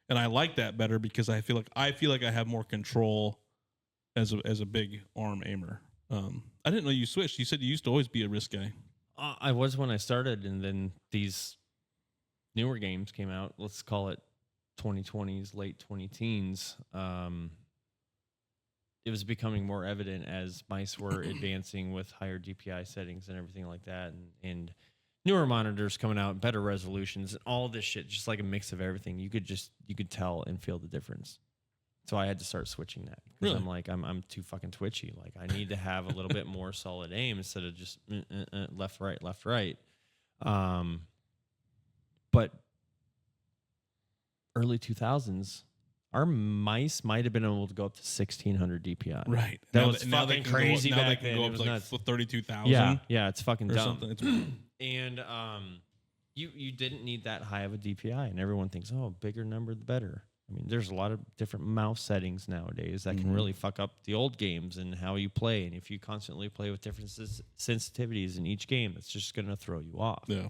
[SPEAKER 2] And I like that better because I feel like I have more control as a big arm aimer. I didn't know you switched. You said you used to always be a wrist guy.
[SPEAKER 3] I was when I started, and then these newer games came out. Let's call it 2020s, late 2010s. It was becoming more evident as mice were advancing with higher DPI settings and everything like that, and newer monitors coming out, better resolutions, and all this shit, just like a mix of everything. You could tell and feel the difference. So I had to start switching that because
[SPEAKER 2] Really?
[SPEAKER 3] I'm like, I'm too fucking twitchy. Like I need to have a little bit more solid aim instead of just left, right. But early 2000s, our mice might have been able to go up to 1600 DPI.
[SPEAKER 2] Right.
[SPEAKER 3] That was fucking crazy back then.
[SPEAKER 2] Go
[SPEAKER 3] It
[SPEAKER 2] up
[SPEAKER 3] was
[SPEAKER 2] to like
[SPEAKER 3] nuts.
[SPEAKER 2] 32,000.
[SPEAKER 3] Yeah, it's fucking
[SPEAKER 2] or
[SPEAKER 3] dumb.
[SPEAKER 2] something. It's
[SPEAKER 3] And you didn't need that high of a DPI, and everyone thinks, oh, bigger number the better. I mean, there's a lot of different mouse settings nowadays that can really fuck up the old games and how you play. And if you constantly play with different sensitivities in each game, it's just going to throw you off.
[SPEAKER 2] Yeah.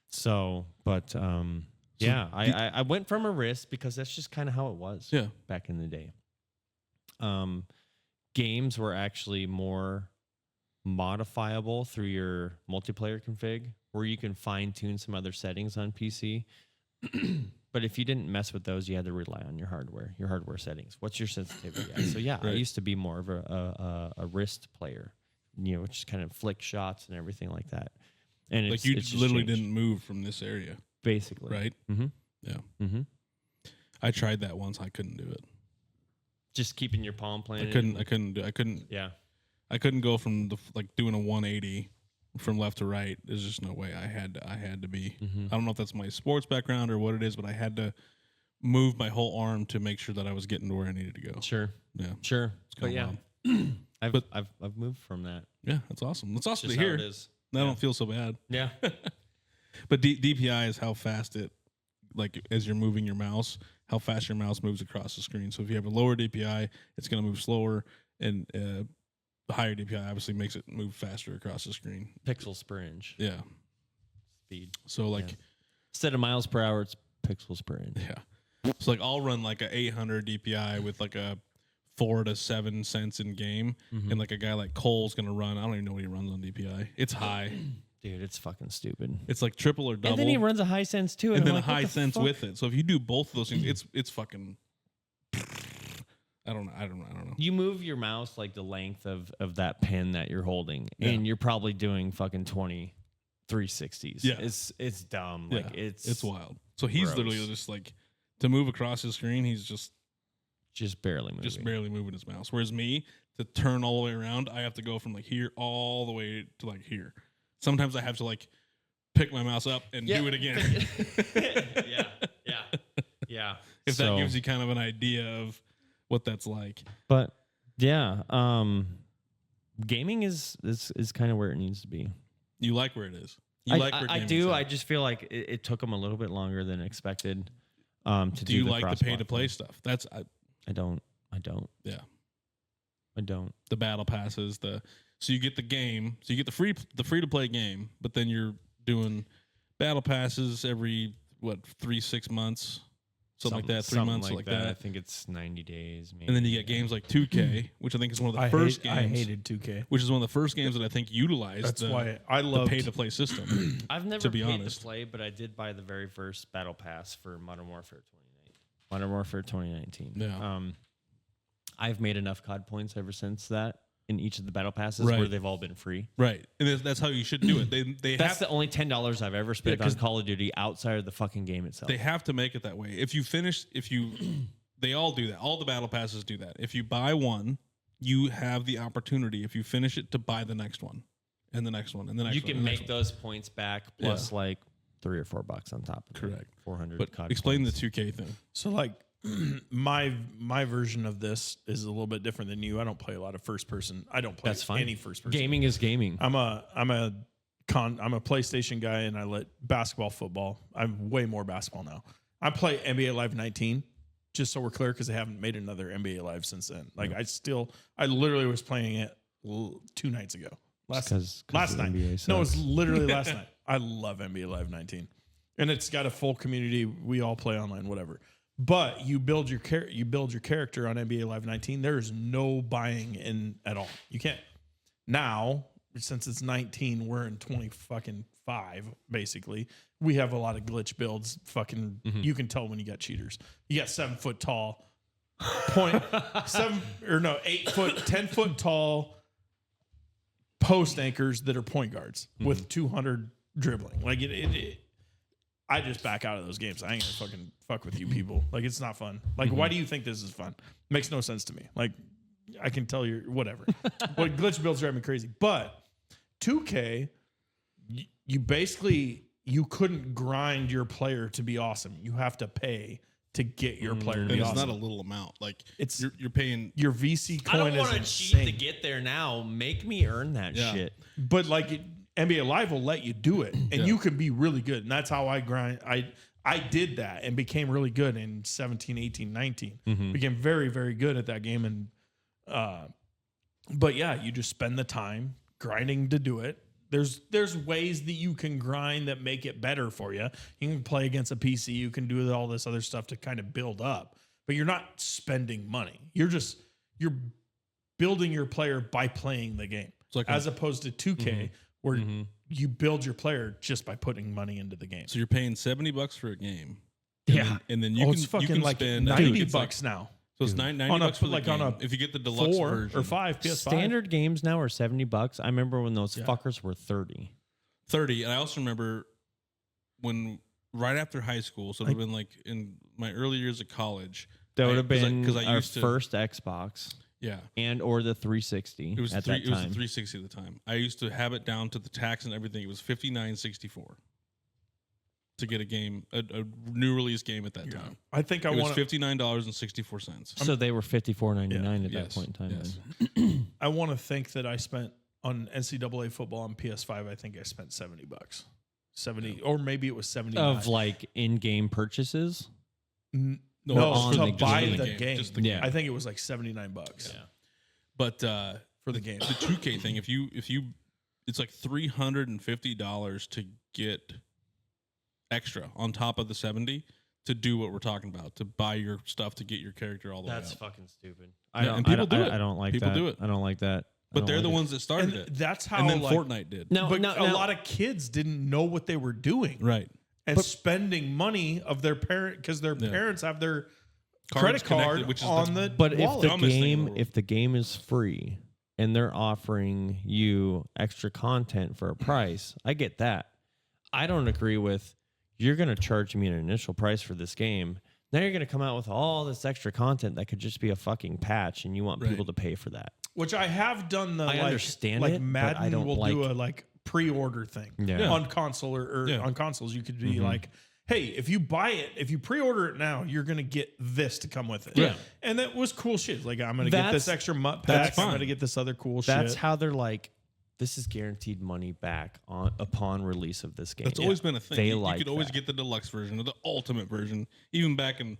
[SPEAKER 3] So, but I went from a wrist because that's just kind of how it was back in the day. Games were actually more modifiable through your multiplayer config, where you can fine tune some other settings on PC. But if you didn't mess with those, you had to rely on your hardware settings. What's your sensitivity at? So yeah,
[SPEAKER 2] Right.
[SPEAKER 3] I used to be more of a wrist player, just kind of flick shots and everything like that. And
[SPEAKER 2] like
[SPEAKER 3] it's
[SPEAKER 2] you
[SPEAKER 3] just
[SPEAKER 2] literally
[SPEAKER 3] changed,
[SPEAKER 2] didn't move from this area,
[SPEAKER 3] basically,
[SPEAKER 2] right?
[SPEAKER 3] Mm-hmm.
[SPEAKER 2] Yeah.
[SPEAKER 3] Mm-hmm.
[SPEAKER 2] I tried that once. I couldn't do it.
[SPEAKER 3] Just keeping your palm planted.
[SPEAKER 2] I couldn't
[SPEAKER 3] Yeah.
[SPEAKER 2] I couldn't go from doing a 180 from left to right. There's just no way. I had to be. I don't know if that's my sports background or what it is, but I had to move my whole arm to make sure that I was getting to where I needed to go.
[SPEAKER 3] Sure.
[SPEAKER 2] Yeah.
[SPEAKER 3] Sure.
[SPEAKER 2] It's kinda
[SPEAKER 3] But yeah,
[SPEAKER 2] wild.
[SPEAKER 3] I've moved from that.
[SPEAKER 2] Yeah, that's awesome. That's awesome
[SPEAKER 3] Just
[SPEAKER 2] to
[SPEAKER 3] how
[SPEAKER 2] hear.
[SPEAKER 3] it is.
[SPEAKER 2] I don't feel so bad.
[SPEAKER 3] Yeah.
[SPEAKER 2] But DPI is how fast it, like as you're moving your mouse, how fast your mouse moves across the screen. So if you have a lower DPI, it's going to move slower, and the higher DPI obviously makes it move faster across the screen.
[SPEAKER 3] Pixels per inch.
[SPEAKER 2] Yeah.
[SPEAKER 3] Speed.
[SPEAKER 2] So like,
[SPEAKER 3] Instead of miles per hour, it's pixels per inch.
[SPEAKER 2] yeah. So like I'll run like a 800 DPI with like a 4 to 7 cents in game, and like a guy like Cole's going to run. I don't even know what he runs on DPI. It's high.
[SPEAKER 3] Dude, it's fucking stupid.
[SPEAKER 2] It's like triple or double.
[SPEAKER 3] And then he runs a high sense too.
[SPEAKER 2] and then
[SPEAKER 3] I'm
[SPEAKER 2] a
[SPEAKER 3] like, what
[SPEAKER 2] high
[SPEAKER 3] the
[SPEAKER 2] sense
[SPEAKER 3] fuck?
[SPEAKER 2] with it. So if you do both of those things, it's fucking. I don't know.
[SPEAKER 3] You move your mouse like the length of that pen that you're holding, and you're probably doing fucking 20 360s.
[SPEAKER 2] Yeah.
[SPEAKER 3] It's dumb. Like
[SPEAKER 2] Yeah,
[SPEAKER 3] it's
[SPEAKER 2] it's wild. So he's
[SPEAKER 3] gross.
[SPEAKER 2] literally just like to move across his screen. He's just
[SPEAKER 3] barely moving.
[SPEAKER 2] barely moving his mouse. Whereas me, to turn all the way around, I have to go from like here all the way to like here. Sometimes I have to like pick my mouse up and do it again.
[SPEAKER 3] yeah.
[SPEAKER 2] If that gives you kind of an idea of what that's like.
[SPEAKER 3] But yeah, gaming is kind of where it needs to be.
[SPEAKER 2] You like where it is. You
[SPEAKER 3] I,
[SPEAKER 2] like where
[SPEAKER 3] I
[SPEAKER 2] gaming's
[SPEAKER 3] do.
[SPEAKER 2] at.
[SPEAKER 3] I just feel like it took them a little bit longer than expected. To
[SPEAKER 2] do you like the
[SPEAKER 3] cross-platform.
[SPEAKER 2] pay to play stuff? That's
[SPEAKER 3] I don't.
[SPEAKER 2] yeah.
[SPEAKER 3] I don't.
[SPEAKER 2] The battle passes, so you get the game, so you get the free to play game, but then you're doing battle passes every 3-6 months, something like that, 3 months like that.
[SPEAKER 3] I think it's 90 days, maybe.
[SPEAKER 2] And then you get games like 2K, which I think is one of the first games.
[SPEAKER 4] I hated 2K.
[SPEAKER 2] Which is one of the first games that I think utilized
[SPEAKER 4] That's
[SPEAKER 2] the,
[SPEAKER 4] why I
[SPEAKER 2] the
[SPEAKER 4] love
[SPEAKER 2] pay to play system.
[SPEAKER 3] I've never
[SPEAKER 2] to be
[SPEAKER 3] paid
[SPEAKER 2] honest.
[SPEAKER 3] to play, but I did buy the very first battle pass for Modern Warfare 2019.
[SPEAKER 2] Yeah.
[SPEAKER 3] I've made enough COD points ever since that in each of the battle passes
[SPEAKER 2] Right.
[SPEAKER 3] where they've all been free.
[SPEAKER 2] Right, and that's how you should do it. They
[SPEAKER 3] That's
[SPEAKER 2] have
[SPEAKER 3] the only $10 I've ever spent
[SPEAKER 2] 'cause
[SPEAKER 3] on Call of Duty outside of the fucking game itself.
[SPEAKER 2] they have to make it that way. They all do that. All the battle passes do that. If you buy one, you have the opportunity, if you finish it, to buy the next one and the next one and the next
[SPEAKER 3] you
[SPEAKER 2] one.
[SPEAKER 3] can
[SPEAKER 2] and the next
[SPEAKER 3] make
[SPEAKER 2] one.
[SPEAKER 3] those points back plus like $3 or $4 on top of it.
[SPEAKER 2] Correct.
[SPEAKER 3] 400.
[SPEAKER 2] But
[SPEAKER 3] COD
[SPEAKER 2] explain
[SPEAKER 3] points.
[SPEAKER 2] the 2K thing.
[SPEAKER 4] So like my version of this is a little bit different than you. I don't play a lot of first person. I don't play
[SPEAKER 3] That's fine.
[SPEAKER 4] any first person.
[SPEAKER 3] Gaming is gaming.
[SPEAKER 4] I'm a PlayStation guy, and I let basketball, football. I'm way more basketball now. I play NBA Live 19, just so we're clear, because they haven't made another NBA Live since then. Like I literally was playing it 2 nights ago. Last night. No, it was literally last night. I love NBA Live 19, and it's got a full community. We all play online, whatever. But you build your character on NBA Live 19. There is no buying in at all. You can't. Now, since it's 19, we're in 20 basically. We have a lot of glitch builds. Fucking, you can tell when you got cheaters. You got 7 foot tall, 8 foot, 10 foot tall post anchors that are point guards with 200 dribbling. Like I just back out of those games. I ain't gonna fucking fuck with you people. Like, it's not fun. Like, why do you think this is fun? Makes no sense to me. Like, I can tell you whatever. But glitch builds drive me crazy. But 2K, you couldn't grind your player to be awesome. You have to pay to get your player to be
[SPEAKER 2] And it's
[SPEAKER 4] awesome.
[SPEAKER 2] not a little amount. Like
[SPEAKER 4] It's-
[SPEAKER 2] you're paying.
[SPEAKER 4] Your VC
[SPEAKER 3] I
[SPEAKER 4] coin
[SPEAKER 3] don't
[SPEAKER 4] is
[SPEAKER 3] want to
[SPEAKER 4] insane.
[SPEAKER 3] cheat to get there now. Make me earn that
[SPEAKER 2] Yeah.
[SPEAKER 3] shit.
[SPEAKER 4] But like NBA Live will let you do it, and
[SPEAKER 2] Yeah.
[SPEAKER 4] you can be really good. And that's how I grind. I did that and became really good in 17, 18, 19. Became very, very good at that game. And but yeah, you just spend the time grinding to do it. There's ways that you can grind that make it better for you. You can play against a PC. You can do all this other stuff to kind of build up. But you're not spending money. You're building your player by playing the game,
[SPEAKER 2] Like
[SPEAKER 4] as opposed to 2K, where you build your player just by putting money into the game.
[SPEAKER 2] So you're paying $70 for a game.
[SPEAKER 3] Yeah.
[SPEAKER 2] And then you
[SPEAKER 4] It's
[SPEAKER 2] can
[SPEAKER 4] fucking like
[SPEAKER 2] spend
[SPEAKER 4] $90 now.
[SPEAKER 2] So it's $90
[SPEAKER 4] On a-
[SPEAKER 2] bucks for the
[SPEAKER 4] like on
[SPEAKER 2] game.
[SPEAKER 4] a
[SPEAKER 2] If you get the deluxe
[SPEAKER 4] 4
[SPEAKER 2] version.
[SPEAKER 4] or 5 PS5.
[SPEAKER 3] Standard games now are $70. I remember when those
[SPEAKER 4] Yeah.
[SPEAKER 3] fuckers were 30.
[SPEAKER 2] 30. And I also remember when right after high school, so it would have been like in my early years of college.
[SPEAKER 3] That would have been
[SPEAKER 2] because I
[SPEAKER 3] our
[SPEAKER 2] used to,
[SPEAKER 3] first Xbox
[SPEAKER 2] yeah.
[SPEAKER 3] and or the 360
[SPEAKER 2] It was
[SPEAKER 3] at
[SPEAKER 2] it
[SPEAKER 3] that
[SPEAKER 2] was the
[SPEAKER 3] time.
[SPEAKER 2] 360 at the time. I used to have it down to the tax and everything. It was $59.64 to get a game, a new release game at that time.
[SPEAKER 4] I think I
[SPEAKER 2] It was
[SPEAKER 4] want to.
[SPEAKER 2] $59.64.
[SPEAKER 3] So they were $54.99 at that
[SPEAKER 2] Yes,
[SPEAKER 3] point in time.
[SPEAKER 2] yes.
[SPEAKER 3] then.
[SPEAKER 4] I want to think that I spent on NCAA football on PS5. I think I spent $70, 70, or maybe it was 70
[SPEAKER 3] Of like in-game purchases.
[SPEAKER 4] No,
[SPEAKER 3] on
[SPEAKER 4] to
[SPEAKER 3] the
[SPEAKER 4] buy
[SPEAKER 3] game.
[SPEAKER 4] the game.
[SPEAKER 2] Just the
[SPEAKER 3] Yeah.
[SPEAKER 4] I think it was like $79
[SPEAKER 2] But
[SPEAKER 4] for the game.
[SPEAKER 2] the 2K thing, if you it's like $350 to get extra on top of the 70 to do what we're talking about, to buy your stuff, to get your character all the way up.
[SPEAKER 3] fucking stupid.
[SPEAKER 2] Yeah, and people do it.
[SPEAKER 3] I don't like
[SPEAKER 2] People
[SPEAKER 3] that.
[SPEAKER 2] do it.
[SPEAKER 3] I don't like that.
[SPEAKER 2] But they're the ones that started
[SPEAKER 4] And
[SPEAKER 2] it.
[SPEAKER 4] that's how
[SPEAKER 2] And then
[SPEAKER 4] like,
[SPEAKER 2] Fortnite did.
[SPEAKER 3] No,
[SPEAKER 4] but
[SPEAKER 3] no,
[SPEAKER 4] a lot of kids didn't know what they were doing.
[SPEAKER 2] Right.
[SPEAKER 4] And spending money of their parent because their parents have their
[SPEAKER 2] Cards
[SPEAKER 4] credit card
[SPEAKER 2] connected, which is
[SPEAKER 4] on the
[SPEAKER 3] But
[SPEAKER 4] wallet.
[SPEAKER 2] Dumbest thing in the world.
[SPEAKER 3] if the game is free and they're offering you extra content for a price, I get that. I don't agree with you're going to charge me an initial price for this game. Now you're going to come out with all this extra content that could just be a fucking patch, and you want people to pay for that.
[SPEAKER 4] Which I have done the
[SPEAKER 3] I
[SPEAKER 4] like,
[SPEAKER 3] understand
[SPEAKER 4] like
[SPEAKER 3] it, but
[SPEAKER 4] Madden
[SPEAKER 3] I don't
[SPEAKER 4] will
[SPEAKER 3] like-
[SPEAKER 4] do a like pre-order thing
[SPEAKER 3] Yeah.
[SPEAKER 4] on console or
[SPEAKER 2] Yeah.
[SPEAKER 4] on consoles. You could be like, hey, if you buy it, if you pre-order it now, you're gonna get this to come with it.
[SPEAKER 2] Yeah.
[SPEAKER 4] And that was cool shit. Like I'm gonna get this
[SPEAKER 3] That's-
[SPEAKER 4] extra mutt
[SPEAKER 2] that's
[SPEAKER 4] pack. I'm
[SPEAKER 2] fine.
[SPEAKER 4] gonna get this other cool
[SPEAKER 3] That's
[SPEAKER 4] shit.
[SPEAKER 3] how they're like, this is guaranteed money back upon release of this game.
[SPEAKER 2] That's always been a thing.
[SPEAKER 3] They
[SPEAKER 2] You
[SPEAKER 3] like
[SPEAKER 2] could always
[SPEAKER 3] that.
[SPEAKER 2] get the deluxe version or the ultimate version, even back in,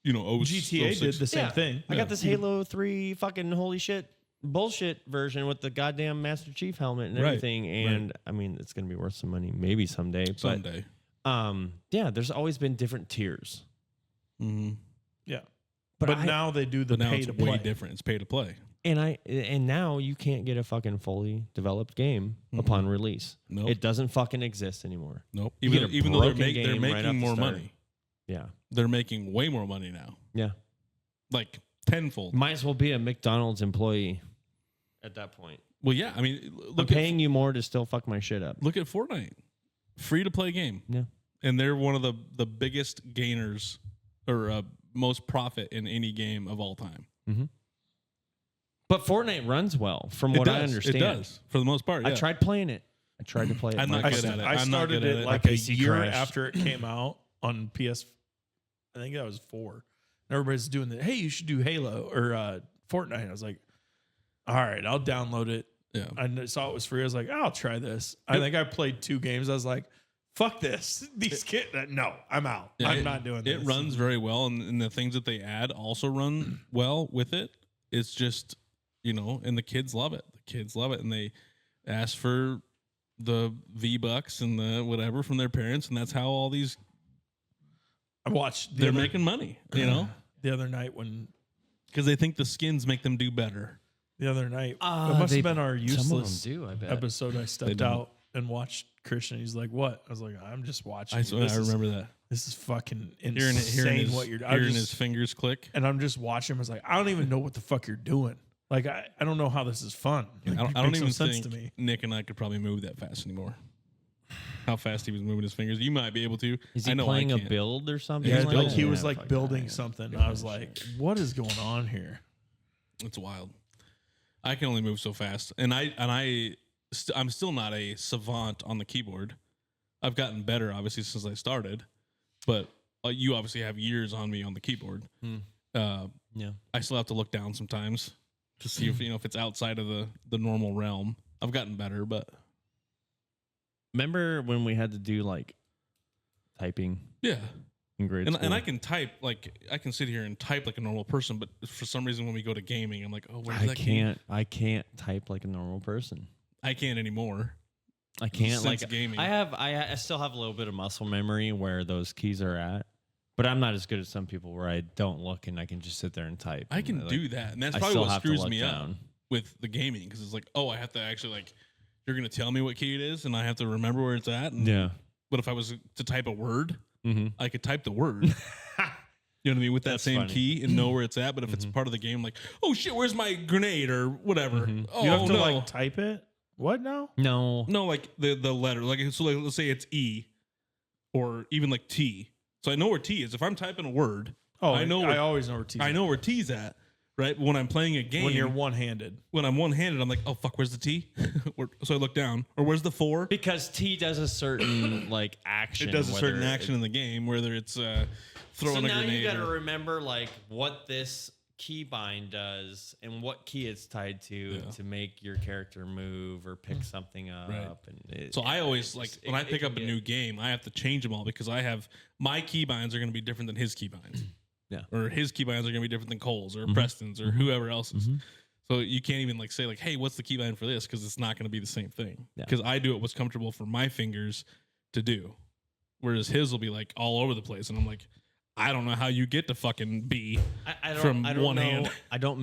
[SPEAKER 2] GTA
[SPEAKER 4] GTA did the same thing.
[SPEAKER 3] I got this Halo 3 fucking holy shit bullshit version with the goddamn Master Chief helmet and
[SPEAKER 2] Right,
[SPEAKER 3] everything. And I mean, it's going to be worth some money maybe someday.
[SPEAKER 2] someday.
[SPEAKER 3] But yeah, there's always been different tiers.
[SPEAKER 2] Mm-hmm.
[SPEAKER 4] Yeah.
[SPEAKER 3] But
[SPEAKER 4] But
[SPEAKER 3] I-
[SPEAKER 4] now they do the
[SPEAKER 2] But now
[SPEAKER 4] pay
[SPEAKER 2] it's
[SPEAKER 4] to
[SPEAKER 2] way
[SPEAKER 4] play.
[SPEAKER 2] different. It's pay to play.
[SPEAKER 3] And now you can't get a fucking fully developed game upon release.
[SPEAKER 2] Nope.
[SPEAKER 3] It doesn't fucking exist anymore.
[SPEAKER 2] Nope.
[SPEAKER 3] You
[SPEAKER 2] Even
[SPEAKER 3] get a
[SPEAKER 2] even though they're
[SPEAKER 3] broken
[SPEAKER 2] making
[SPEAKER 3] game right off the
[SPEAKER 2] more
[SPEAKER 3] start.
[SPEAKER 2] money,
[SPEAKER 3] Yeah.
[SPEAKER 2] they're making way more money now,
[SPEAKER 3] Yeah.
[SPEAKER 2] like tenfold.
[SPEAKER 3] Might as well be a McDonald's employee. at that point.
[SPEAKER 2] Well, yeah. I mean,
[SPEAKER 3] I'm
[SPEAKER 2] look
[SPEAKER 3] paying you more to still fuck my shit up.
[SPEAKER 2] look at Fortnite, free to play game.
[SPEAKER 3] Yeah.
[SPEAKER 2] And they're one of the biggest gainers or most profit in any game of all time.
[SPEAKER 3] But Fortnite runs well, from what I understand.
[SPEAKER 2] It does for the most part. Yeah.
[SPEAKER 3] I tried playing it. I tried to play it.
[SPEAKER 2] I'm not good at it.
[SPEAKER 4] I
[SPEAKER 2] I'm not
[SPEAKER 4] started
[SPEAKER 2] good at
[SPEAKER 4] it
[SPEAKER 2] it.
[SPEAKER 4] like
[SPEAKER 3] My
[SPEAKER 4] a
[SPEAKER 3] PC
[SPEAKER 4] year
[SPEAKER 3] crashed.
[SPEAKER 4] after it came out on PS. I think that was 4. And everybody's doing that. Hey, you should do Halo or Fortnite. I was like, all right, I'll download it.
[SPEAKER 2] Yeah.
[SPEAKER 4] I saw it was free. I was like, I'll try this. I think I played 2 games. I was like, fuck this. These kids, no, I'm out.
[SPEAKER 2] Yeah,
[SPEAKER 4] I'm not doing this.
[SPEAKER 2] It runs very well, and the things that they add also run well with it. It's just, and the kids love it. The kids love it, and they ask for the V-Bucks and the whatever from their parents, and that's how all these
[SPEAKER 4] I watched.
[SPEAKER 2] they're making money,
[SPEAKER 4] the other night when
[SPEAKER 2] because they think the skins make them do better.
[SPEAKER 4] it must have been our
[SPEAKER 3] Some of
[SPEAKER 4] useless
[SPEAKER 3] them do, I bet.
[SPEAKER 4] episode. I stepped
[SPEAKER 2] don't.
[SPEAKER 4] out and watched Christian. He's like, "What?" I was like, "I'm just watching."
[SPEAKER 2] I remember that.
[SPEAKER 4] This is fucking
[SPEAKER 2] Hearing
[SPEAKER 4] insane.
[SPEAKER 2] his,
[SPEAKER 4] What you're
[SPEAKER 2] hearing his fingers click.
[SPEAKER 4] and I'm just watching him. I was like, I don't even know what the fuck you're doing. Like, I don't know how this is fun. Like,
[SPEAKER 2] I
[SPEAKER 4] it
[SPEAKER 2] don't
[SPEAKER 4] makes no
[SPEAKER 2] even
[SPEAKER 4] sense
[SPEAKER 2] think
[SPEAKER 4] to me.
[SPEAKER 2] Nick and I could probably move that fast anymore. How fast he was moving his fingers. You might be able to.
[SPEAKER 3] Is he
[SPEAKER 2] I know
[SPEAKER 3] playing
[SPEAKER 2] I
[SPEAKER 3] a
[SPEAKER 2] can't.
[SPEAKER 3] build or something?
[SPEAKER 4] Yeah,
[SPEAKER 2] building.
[SPEAKER 4] like he was
[SPEAKER 3] Yeah,
[SPEAKER 4] like
[SPEAKER 3] fuck
[SPEAKER 4] building
[SPEAKER 3] that.
[SPEAKER 4] something. I was like, what is going on here?
[SPEAKER 2] It's wild. I can only move so fast, and I'm still not a savant on the keyboard. I've gotten better, obviously, since I started, but you obviously have years on me on the keyboard.
[SPEAKER 3] Yeah.
[SPEAKER 2] I still have to look down sometimes to see if it's outside of the normal realm. I've gotten better, but
[SPEAKER 3] Remember when we had to do like typing
[SPEAKER 2] yeah.
[SPEAKER 3] in grade school?
[SPEAKER 2] And I can type I can sit here and type like a normal person, but for some reason when we go to gaming, I'm like, oh, where's that key?
[SPEAKER 3] I can't type like a normal person.
[SPEAKER 2] I can't anymore.
[SPEAKER 3] I can't
[SPEAKER 2] Since
[SPEAKER 3] like
[SPEAKER 2] gaming.
[SPEAKER 3] I still have a little bit of muscle memory where those keys are at, but I'm not as good as some people where I don't look and I can just sit there and type.
[SPEAKER 2] I can
[SPEAKER 3] like,
[SPEAKER 2] do that, and that's
[SPEAKER 3] I
[SPEAKER 2] probably
[SPEAKER 3] still
[SPEAKER 2] what
[SPEAKER 3] have to
[SPEAKER 2] screws
[SPEAKER 3] look
[SPEAKER 2] me up
[SPEAKER 3] down.
[SPEAKER 2] with the gaming because it's like, oh, I have to actually you're gonna tell me what key it is, and I have to remember where it's at. And,
[SPEAKER 3] Yeah.
[SPEAKER 2] But if I was to type a word,
[SPEAKER 3] Mm-hmm.
[SPEAKER 2] I could type the word. You know what I mean? With that
[SPEAKER 3] That's
[SPEAKER 2] same
[SPEAKER 3] funny.
[SPEAKER 2] key and know where it's at. But if it's part of the game, like, oh shit, where's my grenade or whatever? Oh,
[SPEAKER 4] You have to
[SPEAKER 2] no.
[SPEAKER 4] like type it. What now?
[SPEAKER 3] No.
[SPEAKER 2] No, like the letter. Like so, like, let's say it's E, or even like T. So I know where T is. If I'm typing a word,
[SPEAKER 4] Oh,
[SPEAKER 2] I know.
[SPEAKER 4] I always know where T's.
[SPEAKER 2] I know where T's at. Right. But when I'm playing a game,
[SPEAKER 4] when you're one-handed.
[SPEAKER 2] when I'm one-handed, I'm like, oh fuck, where's the T? So I look down, or where's the 4?
[SPEAKER 3] Because T does a certain like action.
[SPEAKER 2] It does a certain
[SPEAKER 3] whether
[SPEAKER 2] action in the game, whether it's
[SPEAKER 3] So
[SPEAKER 2] throwing a
[SPEAKER 3] now
[SPEAKER 2] grenade.
[SPEAKER 3] you got to
[SPEAKER 2] or-
[SPEAKER 3] remember like what this keybind does and what key it's tied to to make your character move or pick something up.
[SPEAKER 2] Right.
[SPEAKER 3] And
[SPEAKER 2] So I always
[SPEAKER 3] it's
[SPEAKER 2] like
[SPEAKER 3] just-
[SPEAKER 2] when I
[SPEAKER 3] it
[SPEAKER 2] pick
[SPEAKER 3] can
[SPEAKER 2] up a
[SPEAKER 3] get-
[SPEAKER 2] new game, I have to change them all because I have my keybinds are going to be different than his keybinds.
[SPEAKER 3] Yeah.
[SPEAKER 2] Or his keybinds are going to be different than Cole's or Preston's or whoever else's. So you can't even like say like, hey, what's the keybind for this? Because it's not going to be the same thing.
[SPEAKER 3] Yeah.
[SPEAKER 2] Because I do it what's comfortable for my fingers to do, whereas his will be like all over the place, and I'm like, I don't know how you get to fucking B from one
[SPEAKER 3] know,
[SPEAKER 2] hand.
[SPEAKER 3] I don't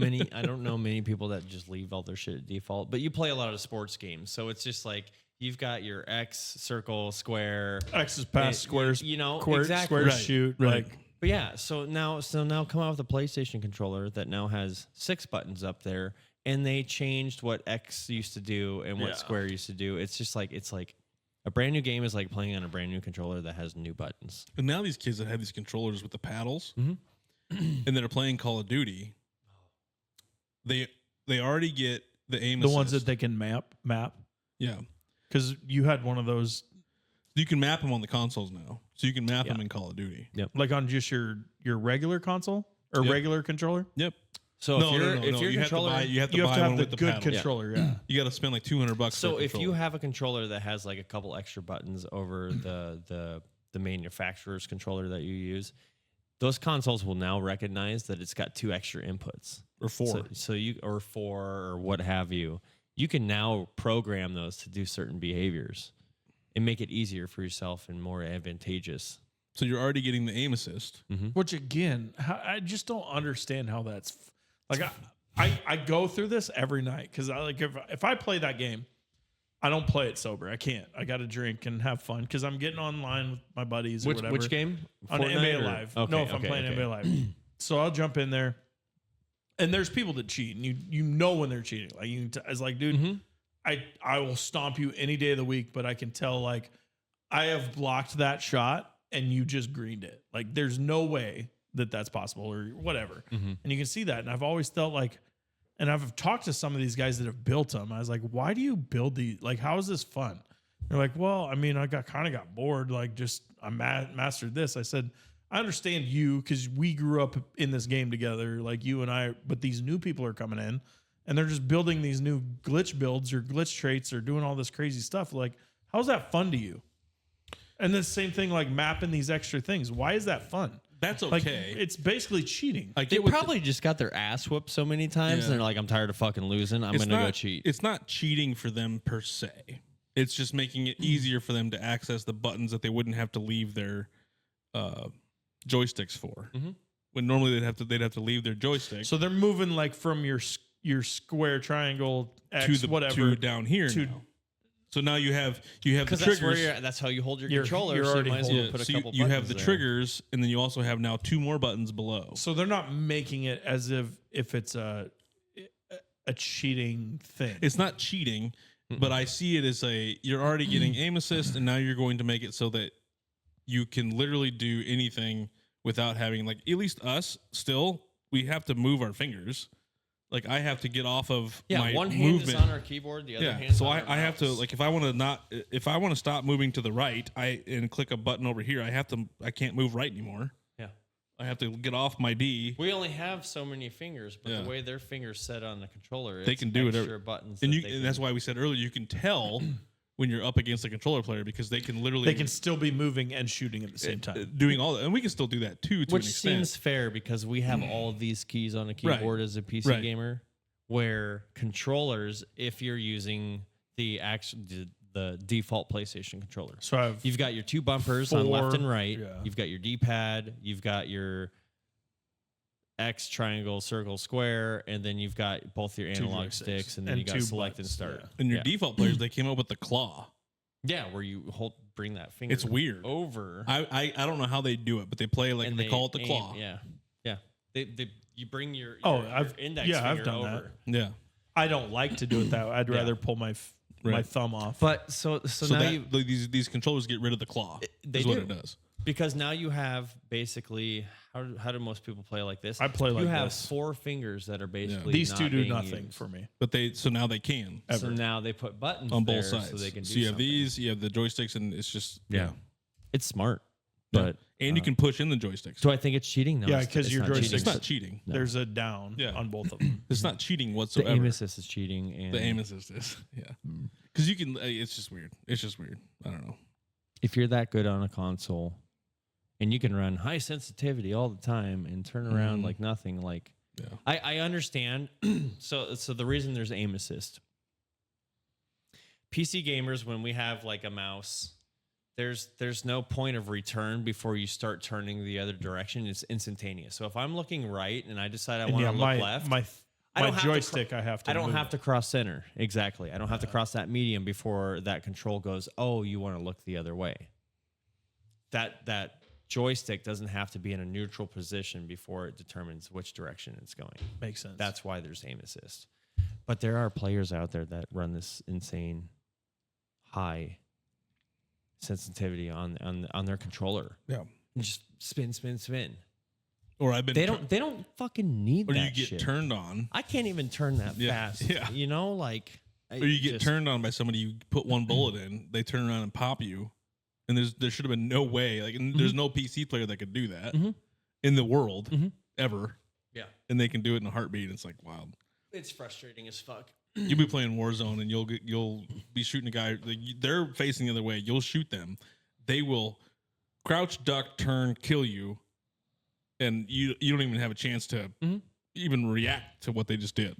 [SPEAKER 3] know many people that just leave all their shit at default. But you play a lot of sports games, so it's just like you've got your X, circle, square.
[SPEAKER 4] X is pass, squares.
[SPEAKER 3] Exactly.
[SPEAKER 4] Squares
[SPEAKER 2] Right,
[SPEAKER 4] shoot.
[SPEAKER 2] right.
[SPEAKER 4] Like
[SPEAKER 3] But yeah, so now come out with a PlayStation controller that now has 6 buttons up there, and they changed what X used to do and what
[SPEAKER 4] Yeah.
[SPEAKER 3] square used to do. It's just like a brand new game is like playing on a brand new controller that has new buttons.
[SPEAKER 2] And now these kids that have these controllers with the paddles
[SPEAKER 3] Mhm.
[SPEAKER 2] and that are playing Call of Duty, they already get the aim
[SPEAKER 4] the
[SPEAKER 2] assist.
[SPEAKER 4] ones that they can map.
[SPEAKER 2] Yeah.
[SPEAKER 4] Because you had one of those,
[SPEAKER 2] You can map them on the consoles now. So you can map them in Call of Duty.
[SPEAKER 4] like on just your regular console or
[SPEAKER 2] Yep.
[SPEAKER 4] regular controller.
[SPEAKER 2] Yep.
[SPEAKER 3] So
[SPEAKER 2] No,
[SPEAKER 3] if your
[SPEAKER 2] you
[SPEAKER 3] controller,
[SPEAKER 2] have to buy, you have to
[SPEAKER 4] You have
[SPEAKER 2] buy
[SPEAKER 4] to
[SPEAKER 2] one
[SPEAKER 4] have the
[SPEAKER 2] with the
[SPEAKER 4] good
[SPEAKER 2] paddles.
[SPEAKER 4] controller. Yeah.
[SPEAKER 2] You got to spend like $200
[SPEAKER 3] so
[SPEAKER 2] for a
[SPEAKER 3] if you
[SPEAKER 2] controller.
[SPEAKER 3] have a controller that has like a couple extra buttons over the manufacturer's controller that you use, those consoles will now recognize that it's got 2 extra inputs.
[SPEAKER 2] or 4.
[SPEAKER 3] So you or 4 or what have you. You can now program those to do certain behaviors and make it easier for yourself and more advantageous.
[SPEAKER 2] So you're already getting the aim assist.
[SPEAKER 4] Which again, I just don't understand how that's like. I go through this every night because I like if I play that game, I don't play it sober. I can't. I got to drink and have fun because I'm getting online with my buddies or
[SPEAKER 3] Which
[SPEAKER 4] whatever.
[SPEAKER 3] which game?
[SPEAKER 4] On
[SPEAKER 3] Fortnite
[SPEAKER 4] NBA
[SPEAKER 3] or-
[SPEAKER 4] Live.
[SPEAKER 3] Okay,
[SPEAKER 4] No, if I'm
[SPEAKER 3] okay,
[SPEAKER 4] playing
[SPEAKER 3] okay.
[SPEAKER 4] NBA Live. So I'll jump in there And there's people that cheat, and you know when they're cheating. Like it's like, dude, I will stomp you any day of the week, but I can tell like I have blocked that shot and you just greened it. Like there's no way that that's possible or whatever. And you can see that. And I've always felt like, and I've talked to some of these guys that have built them. I was like, why do you build these? Like, how is this fun? They're like, well, I mean, I kind of got bored. Like just I mastered this. I said, I understand you because we grew up in this game together, like you and I, but these new people are coming in and they're just building these new glitch builds or glitch traits or doing all this crazy stuff. Like, how's that fun to you? And the same thing, like mapping these extra things. Why is that fun?
[SPEAKER 2] That's okay.
[SPEAKER 4] Like, it's basically cheating.
[SPEAKER 2] I
[SPEAKER 3] They
[SPEAKER 2] get what
[SPEAKER 3] probably just got their ass whooped so many times,
[SPEAKER 2] Yeah.
[SPEAKER 3] and they're like, "I'm tired of fucking losing. I'm
[SPEAKER 2] it's
[SPEAKER 3] gonna
[SPEAKER 2] not-
[SPEAKER 3] go cheat."
[SPEAKER 2] It's not cheating for them per se. It's just making it easier for them to access the buttons that they wouldn't have to leave their joysticks for. When normally they'd have to leave their joystick
[SPEAKER 4] So they're moving like from your square, triangle, X,
[SPEAKER 2] to down here.
[SPEAKER 4] to-
[SPEAKER 2] now. So now you have the
[SPEAKER 3] Because
[SPEAKER 2] triggers.
[SPEAKER 3] that's how you hold your
[SPEAKER 4] You're-
[SPEAKER 3] controller.
[SPEAKER 4] you're
[SPEAKER 3] so you
[SPEAKER 4] already
[SPEAKER 3] might as well
[SPEAKER 4] holding-
[SPEAKER 3] put a
[SPEAKER 2] so
[SPEAKER 3] couple.
[SPEAKER 2] you have
[SPEAKER 3] buttons
[SPEAKER 2] the
[SPEAKER 3] there.
[SPEAKER 2] triggers, and then you also have now 2 more buttons below.
[SPEAKER 4] So they're not making it as if it's a cheating thing.
[SPEAKER 2] It's not cheating, but I see it as you're already getting aim assist, and now you're going to make it so that you can literally do anything without having, like, at least us still, we have to move our fingers. Like I have to get off of my
[SPEAKER 3] one hand
[SPEAKER 2] movement.
[SPEAKER 3] is on our keyboard, the other
[SPEAKER 2] Yeah,
[SPEAKER 3] hand.
[SPEAKER 2] so I have to, like, if I want to stop moving to the right, and click a button over here, I can't move right anymore.
[SPEAKER 3] Yeah.
[SPEAKER 2] I have to get off my D.
[SPEAKER 3] We only have so many fingers, but
[SPEAKER 2] Yeah.
[SPEAKER 3] the way their fingers set on the controller,
[SPEAKER 2] They
[SPEAKER 3] it's
[SPEAKER 2] can do it
[SPEAKER 3] extra buttons.
[SPEAKER 2] And
[SPEAKER 3] that they
[SPEAKER 2] and that's
[SPEAKER 3] can-
[SPEAKER 2] why we said earlier, you can tell when you're up against a controller player because they can literally
[SPEAKER 4] They can still be moving and shooting at the same time.
[SPEAKER 2] doing all that, and we can still do that too, to
[SPEAKER 3] Which
[SPEAKER 2] an extent.
[SPEAKER 3] seems fair because we have all of these keys on a keyboard as a PC
[SPEAKER 2] Right.
[SPEAKER 3] gamer. Where controllers, if you're using the default PlayStation controller,
[SPEAKER 4] So
[SPEAKER 3] you've got your 2 bumpers on left and
[SPEAKER 4] 4,
[SPEAKER 3] right.
[SPEAKER 4] yeah.
[SPEAKER 3] You've got your D-pad. You've got your X, triangle, circle, square, and then you've got both your analog
[SPEAKER 4] joysticks
[SPEAKER 3] sticks, and then
[SPEAKER 4] and
[SPEAKER 3] you got
[SPEAKER 4] 2
[SPEAKER 3] select and
[SPEAKER 4] buttons,
[SPEAKER 3] start.
[SPEAKER 4] yeah.
[SPEAKER 2] And your
[SPEAKER 3] Yeah.
[SPEAKER 2] default players, they came up with the claw.
[SPEAKER 3] Yeah, where you bring that finger.
[SPEAKER 2] It's weird.
[SPEAKER 3] Over.
[SPEAKER 2] I don't know how they do it, but they play like
[SPEAKER 3] and
[SPEAKER 2] they call it the
[SPEAKER 3] aim-
[SPEAKER 2] claw.
[SPEAKER 3] Yeah, yeah. You bring your
[SPEAKER 4] I've
[SPEAKER 3] index
[SPEAKER 4] yeah, I've
[SPEAKER 3] finger
[SPEAKER 4] done
[SPEAKER 3] over.
[SPEAKER 4] that.
[SPEAKER 2] Yeah.
[SPEAKER 4] I don't like to do it that way. I'd
[SPEAKER 3] Yeah.
[SPEAKER 4] rather pull my my
[SPEAKER 2] Right.
[SPEAKER 4] thumb off.
[SPEAKER 3] But so
[SPEAKER 2] So
[SPEAKER 3] now
[SPEAKER 2] that
[SPEAKER 3] you
[SPEAKER 2] these controllers get rid of the claw.
[SPEAKER 3] they
[SPEAKER 2] is what
[SPEAKER 3] do.
[SPEAKER 2] it does.
[SPEAKER 3] because now you have basically how do most people play like this?
[SPEAKER 4] I play like
[SPEAKER 3] you have
[SPEAKER 4] this.
[SPEAKER 3] 4 fingers that are basically
[SPEAKER 4] These
[SPEAKER 3] not
[SPEAKER 4] 2 do
[SPEAKER 3] being
[SPEAKER 4] nothing
[SPEAKER 3] used.
[SPEAKER 4] for me.
[SPEAKER 2] But now they can
[SPEAKER 3] So now they put buttons
[SPEAKER 2] on
[SPEAKER 3] there
[SPEAKER 2] both sides.
[SPEAKER 3] so they can do
[SPEAKER 2] you have
[SPEAKER 3] something.
[SPEAKER 2] these, you have the joysticks, and it's just
[SPEAKER 3] It's smart,
[SPEAKER 2] Yeah.
[SPEAKER 3] but
[SPEAKER 2] and you can push in the joysticks.
[SPEAKER 3] do I think it's cheating? No,
[SPEAKER 4] Yeah,
[SPEAKER 3] it's-
[SPEAKER 4] 'cause
[SPEAKER 3] it's
[SPEAKER 4] your
[SPEAKER 3] not cheating.
[SPEAKER 4] joysticks-
[SPEAKER 2] It's not cheating.
[SPEAKER 4] There's a down
[SPEAKER 2] Yeah.
[SPEAKER 4] on both of them.
[SPEAKER 2] It's not cheating
[SPEAKER 3] The
[SPEAKER 2] whatsoever.
[SPEAKER 3] aim assist is cheating, and
[SPEAKER 2] The aim assist is because you can. It's just weird. It's just weird. I don't know.
[SPEAKER 3] if you're that good on a console and you can run high sensitivity all the time and turn around like nothing, like
[SPEAKER 2] Yeah.
[SPEAKER 3] I understand. so the reason there's aim assist, PC gamers, when we have like a mouse, there's no point of return before you start turning the other direction. It's instantaneous. So if I'm looking right and I decide I
[SPEAKER 4] And
[SPEAKER 3] want
[SPEAKER 4] yeah,
[SPEAKER 3] to
[SPEAKER 4] my
[SPEAKER 3] look left, I
[SPEAKER 4] my
[SPEAKER 3] don't have to
[SPEAKER 4] joystick, I have to.
[SPEAKER 3] I don't
[SPEAKER 4] move.
[SPEAKER 3] have to cross center. Exactly. I don't have to cross that medium before that control goes, oh, you want to look the other way. That joystick doesn't have to be in a neutral position before it determines which direction it's going.
[SPEAKER 4] Makes sense.
[SPEAKER 3] That's why there's aim assist. But there are players out there that run this insane high sensitivity on their controller.
[SPEAKER 2] Yeah.
[SPEAKER 3] And just spin.
[SPEAKER 2] Or I've been.
[SPEAKER 3] They don't fucking need
[SPEAKER 2] Or
[SPEAKER 3] that
[SPEAKER 2] you get
[SPEAKER 3] shit.
[SPEAKER 2] turned on.
[SPEAKER 3] I can't even turn that
[SPEAKER 2] Yeah,
[SPEAKER 3] fast.
[SPEAKER 2] yeah.
[SPEAKER 3] You know, like
[SPEAKER 2] Or you get turned on by somebody. You put one bullet in. They turn around and pop you. And there should have been no way. Like, and there's no PC player that could do that in the world ever.
[SPEAKER 3] Yeah.
[SPEAKER 2] And they can do it in a heartbeat. It's like wild.
[SPEAKER 3] It's frustrating as fuck.
[SPEAKER 2] You'll be playing Warzone and you'll be shooting a guy. They're facing the other way. You'll shoot them. They will crouch, duck, turn, kill you, and you don't even have a chance to even react to what they just did.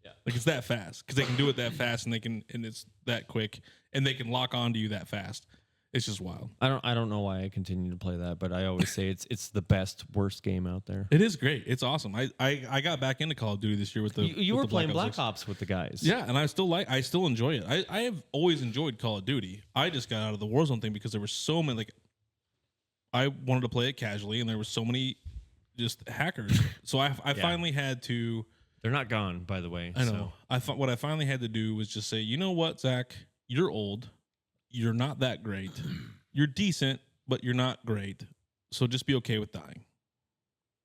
[SPEAKER 3] Yeah.
[SPEAKER 2] Like it's that fast because they can do it that fast and it's that quick and they can lock onto you that fast. It's just wild.
[SPEAKER 3] I don't know why I continue to play that, but I always say it's the best worst game out there.
[SPEAKER 2] It is great. It's awesome. I got back into Call of Duty this year with the
[SPEAKER 3] You
[SPEAKER 2] with
[SPEAKER 3] were
[SPEAKER 2] the
[SPEAKER 3] playing
[SPEAKER 2] Black
[SPEAKER 3] Black Ops with the guys.
[SPEAKER 2] Yeah, and I still enjoy it. I have always enjoyed Call of Duty. I just got out of the Warzone thing because there were so many, like, I wanted to play it casually and there were so many just hackers. So I finally had to.
[SPEAKER 3] They're not gone, by the way.
[SPEAKER 2] I know.
[SPEAKER 3] So.
[SPEAKER 2] What I finally had to do was just say, you know what, Zach, you're old. You're not that great. You're decent, but you're not great. So just be okay with dying.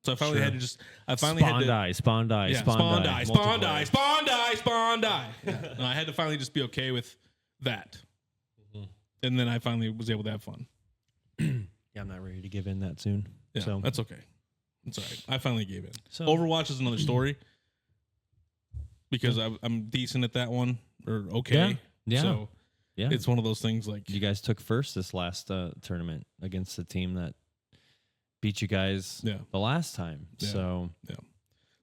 [SPEAKER 2] So I finally had to just. I finally
[SPEAKER 3] spawn
[SPEAKER 2] had to
[SPEAKER 3] die, spawn die,
[SPEAKER 2] yeah,
[SPEAKER 3] spawn die,
[SPEAKER 2] spawn die, spawn die, spawn die. Yeah. No, I had to finally just be okay with that, and then I finally was able to have fun.
[SPEAKER 3] Yeah, I'm not ready to give in that soon.
[SPEAKER 2] Yeah,
[SPEAKER 3] So
[SPEAKER 2] that's okay. It's all right. I finally gave in.
[SPEAKER 3] So-
[SPEAKER 2] Overwatch is another story because I'm decent at that one, or okay.
[SPEAKER 3] Yeah.
[SPEAKER 2] So
[SPEAKER 3] yeah,
[SPEAKER 2] it's one of those things like
[SPEAKER 3] you guys took first this last tournament against the team that beat you guys the last time.
[SPEAKER 2] Yeah.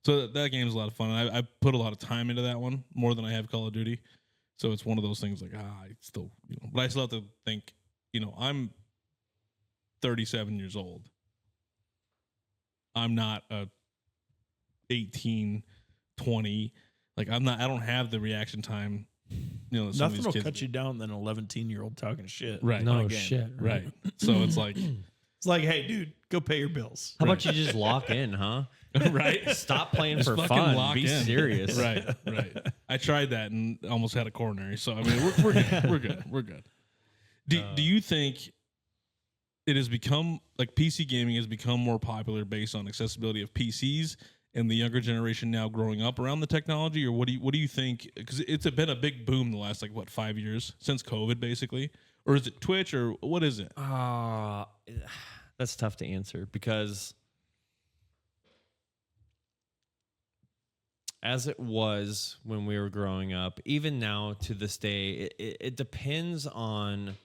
[SPEAKER 3] So
[SPEAKER 2] that game's a lot of fun. I put a lot of time into that one, more than I have Call of Duty. So it's one of those things like I still, but I still have to think. I'm 37 years old. I'm not a 18, 20. Like I don't have the reaction time. That some of
[SPEAKER 4] Nothing
[SPEAKER 2] these
[SPEAKER 4] will
[SPEAKER 2] kids
[SPEAKER 4] cut you down than an 11-year-old talking shit.
[SPEAKER 2] Right.
[SPEAKER 4] on a
[SPEAKER 3] no
[SPEAKER 4] game.
[SPEAKER 3] shit,
[SPEAKER 2] Right. So it's like,
[SPEAKER 4] It's like, hey, dude, go pay your bills.
[SPEAKER 3] How about you just lock in, huh?
[SPEAKER 2] right.
[SPEAKER 3] Stop playing
[SPEAKER 2] Just
[SPEAKER 3] for
[SPEAKER 2] fucking
[SPEAKER 3] fun.
[SPEAKER 2] lock
[SPEAKER 3] Be
[SPEAKER 2] in.
[SPEAKER 3] serious.
[SPEAKER 2] Right. I tried that and almost had a coronary. So I mean, we're good. We're good. Do you think it has become like PC gaming has become more popular based on accessibility of PCs and the younger generation now growing up around the technology, or what do you think? Because it's been a big boom the last 5 years since COVID, basically, or is it Twitch, or what is it?
[SPEAKER 3] That's tough to answer because as it was when we were growing up, even now to this day, it depends on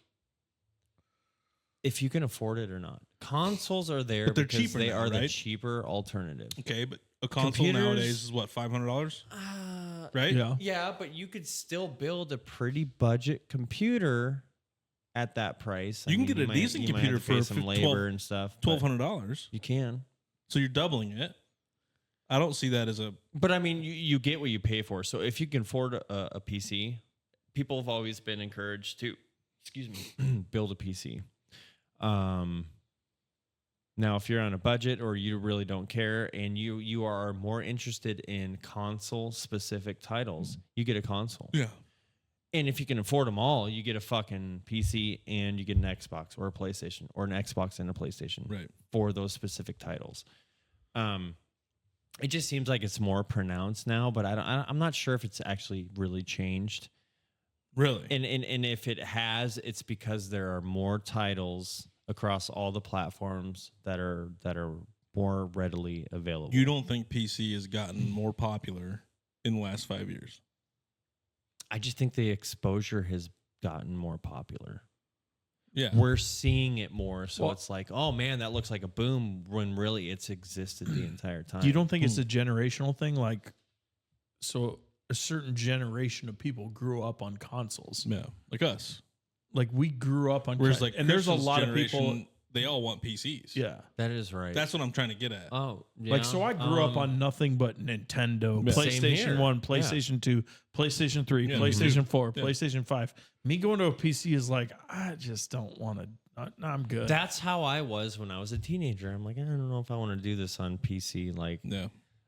[SPEAKER 3] if you can afford it or not. Consoles are there
[SPEAKER 2] But they're
[SPEAKER 3] because
[SPEAKER 2] cheaper
[SPEAKER 3] they
[SPEAKER 2] now,
[SPEAKER 3] are the
[SPEAKER 2] right?
[SPEAKER 3] cheaper alternative.
[SPEAKER 2] Okay, but a console
[SPEAKER 3] Computers-
[SPEAKER 2] nowadays is what, $500, right?
[SPEAKER 4] Yeah.
[SPEAKER 3] Yeah, but you could still build a pretty budget computer at that price.
[SPEAKER 2] You can get a decent
[SPEAKER 3] you might have
[SPEAKER 2] computer
[SPEAKER 3] to pay
[SPEAKER 2] for
[SPEAKER 3] some
[SPEAKER 2] 12
[SPEAKER 3] labor and stuff. but
[SPEAKER 2] $1,200.
[SPEAKER 3] You can.
[SPEAKER 2] So you're doubling it. I don't see that as a
[SPEAKER 3] But I mean, you get what you pay for. So if you can afford a PC, people have always been encouraged to, build a PC. Now, if you're on a budget or you really don't care and you are more interested in console specific titles, you get a console.
[SPEAKER 2] yeah.
[SPEAKER 3] And if you can afford them all, you get a fucking PC and you get an Xbox or a PlayStation or an Xbox and a PlayStation
[SPEAKER 2] Right.
[SPEAKER 3] for those specific titles. It just seems like it's more pronounced now, but I'm not sure if it's actually really changed.
[SPEAKER 2] Really?
[SPEAKER 3] And if it has, it's because there are more titles across all the platforms that are more readily available.
[SPEAKER 2] You don't think PC has gotten more popular in the last 5 years?
[SPEAKER 3] I just think the exposure has gotten more popular.
[SPEAKER 2] Yeah.
[SPEAKER 3] We're seeing it more, so
[SPEAKER 4] Well-
[SPEAKER 3] it's like, oh man, that looks like a boom when really it's existed the entire time.
[SPEAKER 4] You don't think it's a generational thing? So a certain generation of people grew up on consoles.
[SPEAKER 2] Yeah. Like us.
[SPEAKER 4] Like we grew up on
[SPEAKER 2] Whereas
[SPEAKER 4] and there's a
[SPEAKER 2] Christian's
[SPEAKER 4] lot of people.
[SPEAKER 2] generation, they all want PCs.
[SPEAKER 4] Yeah.
[SPEAKER 3] That is right.
[SPEAKER 2] That's what I'm trying to get at.
[SPEAKER 3] oh, yeah.
[SPEAKER 4] So I grew up on nothing but Nintendo,
[SPEAKER 2] Yeah.
[SPEAKER 3] Same
[SPEAKER 4] PlayStation
[SPEAKER 3] here.
[SPEAKER 4] 1, PlayStation 2, PlayStation 3,
[SPEAKER 2] Yeah,
[SPEAKER 4] PlayStation 4,
[SPEAKER 2] Yeah.
[SPEAKER 4] PlayStation 5. Me going to a PC is like, I just don't want to. I'm good.
[SPEAKER 3] That's how I was when I was a teenager. I'm like, I don't know if I want to do this on PC. Like,
[SPEAKER 2] Yeah.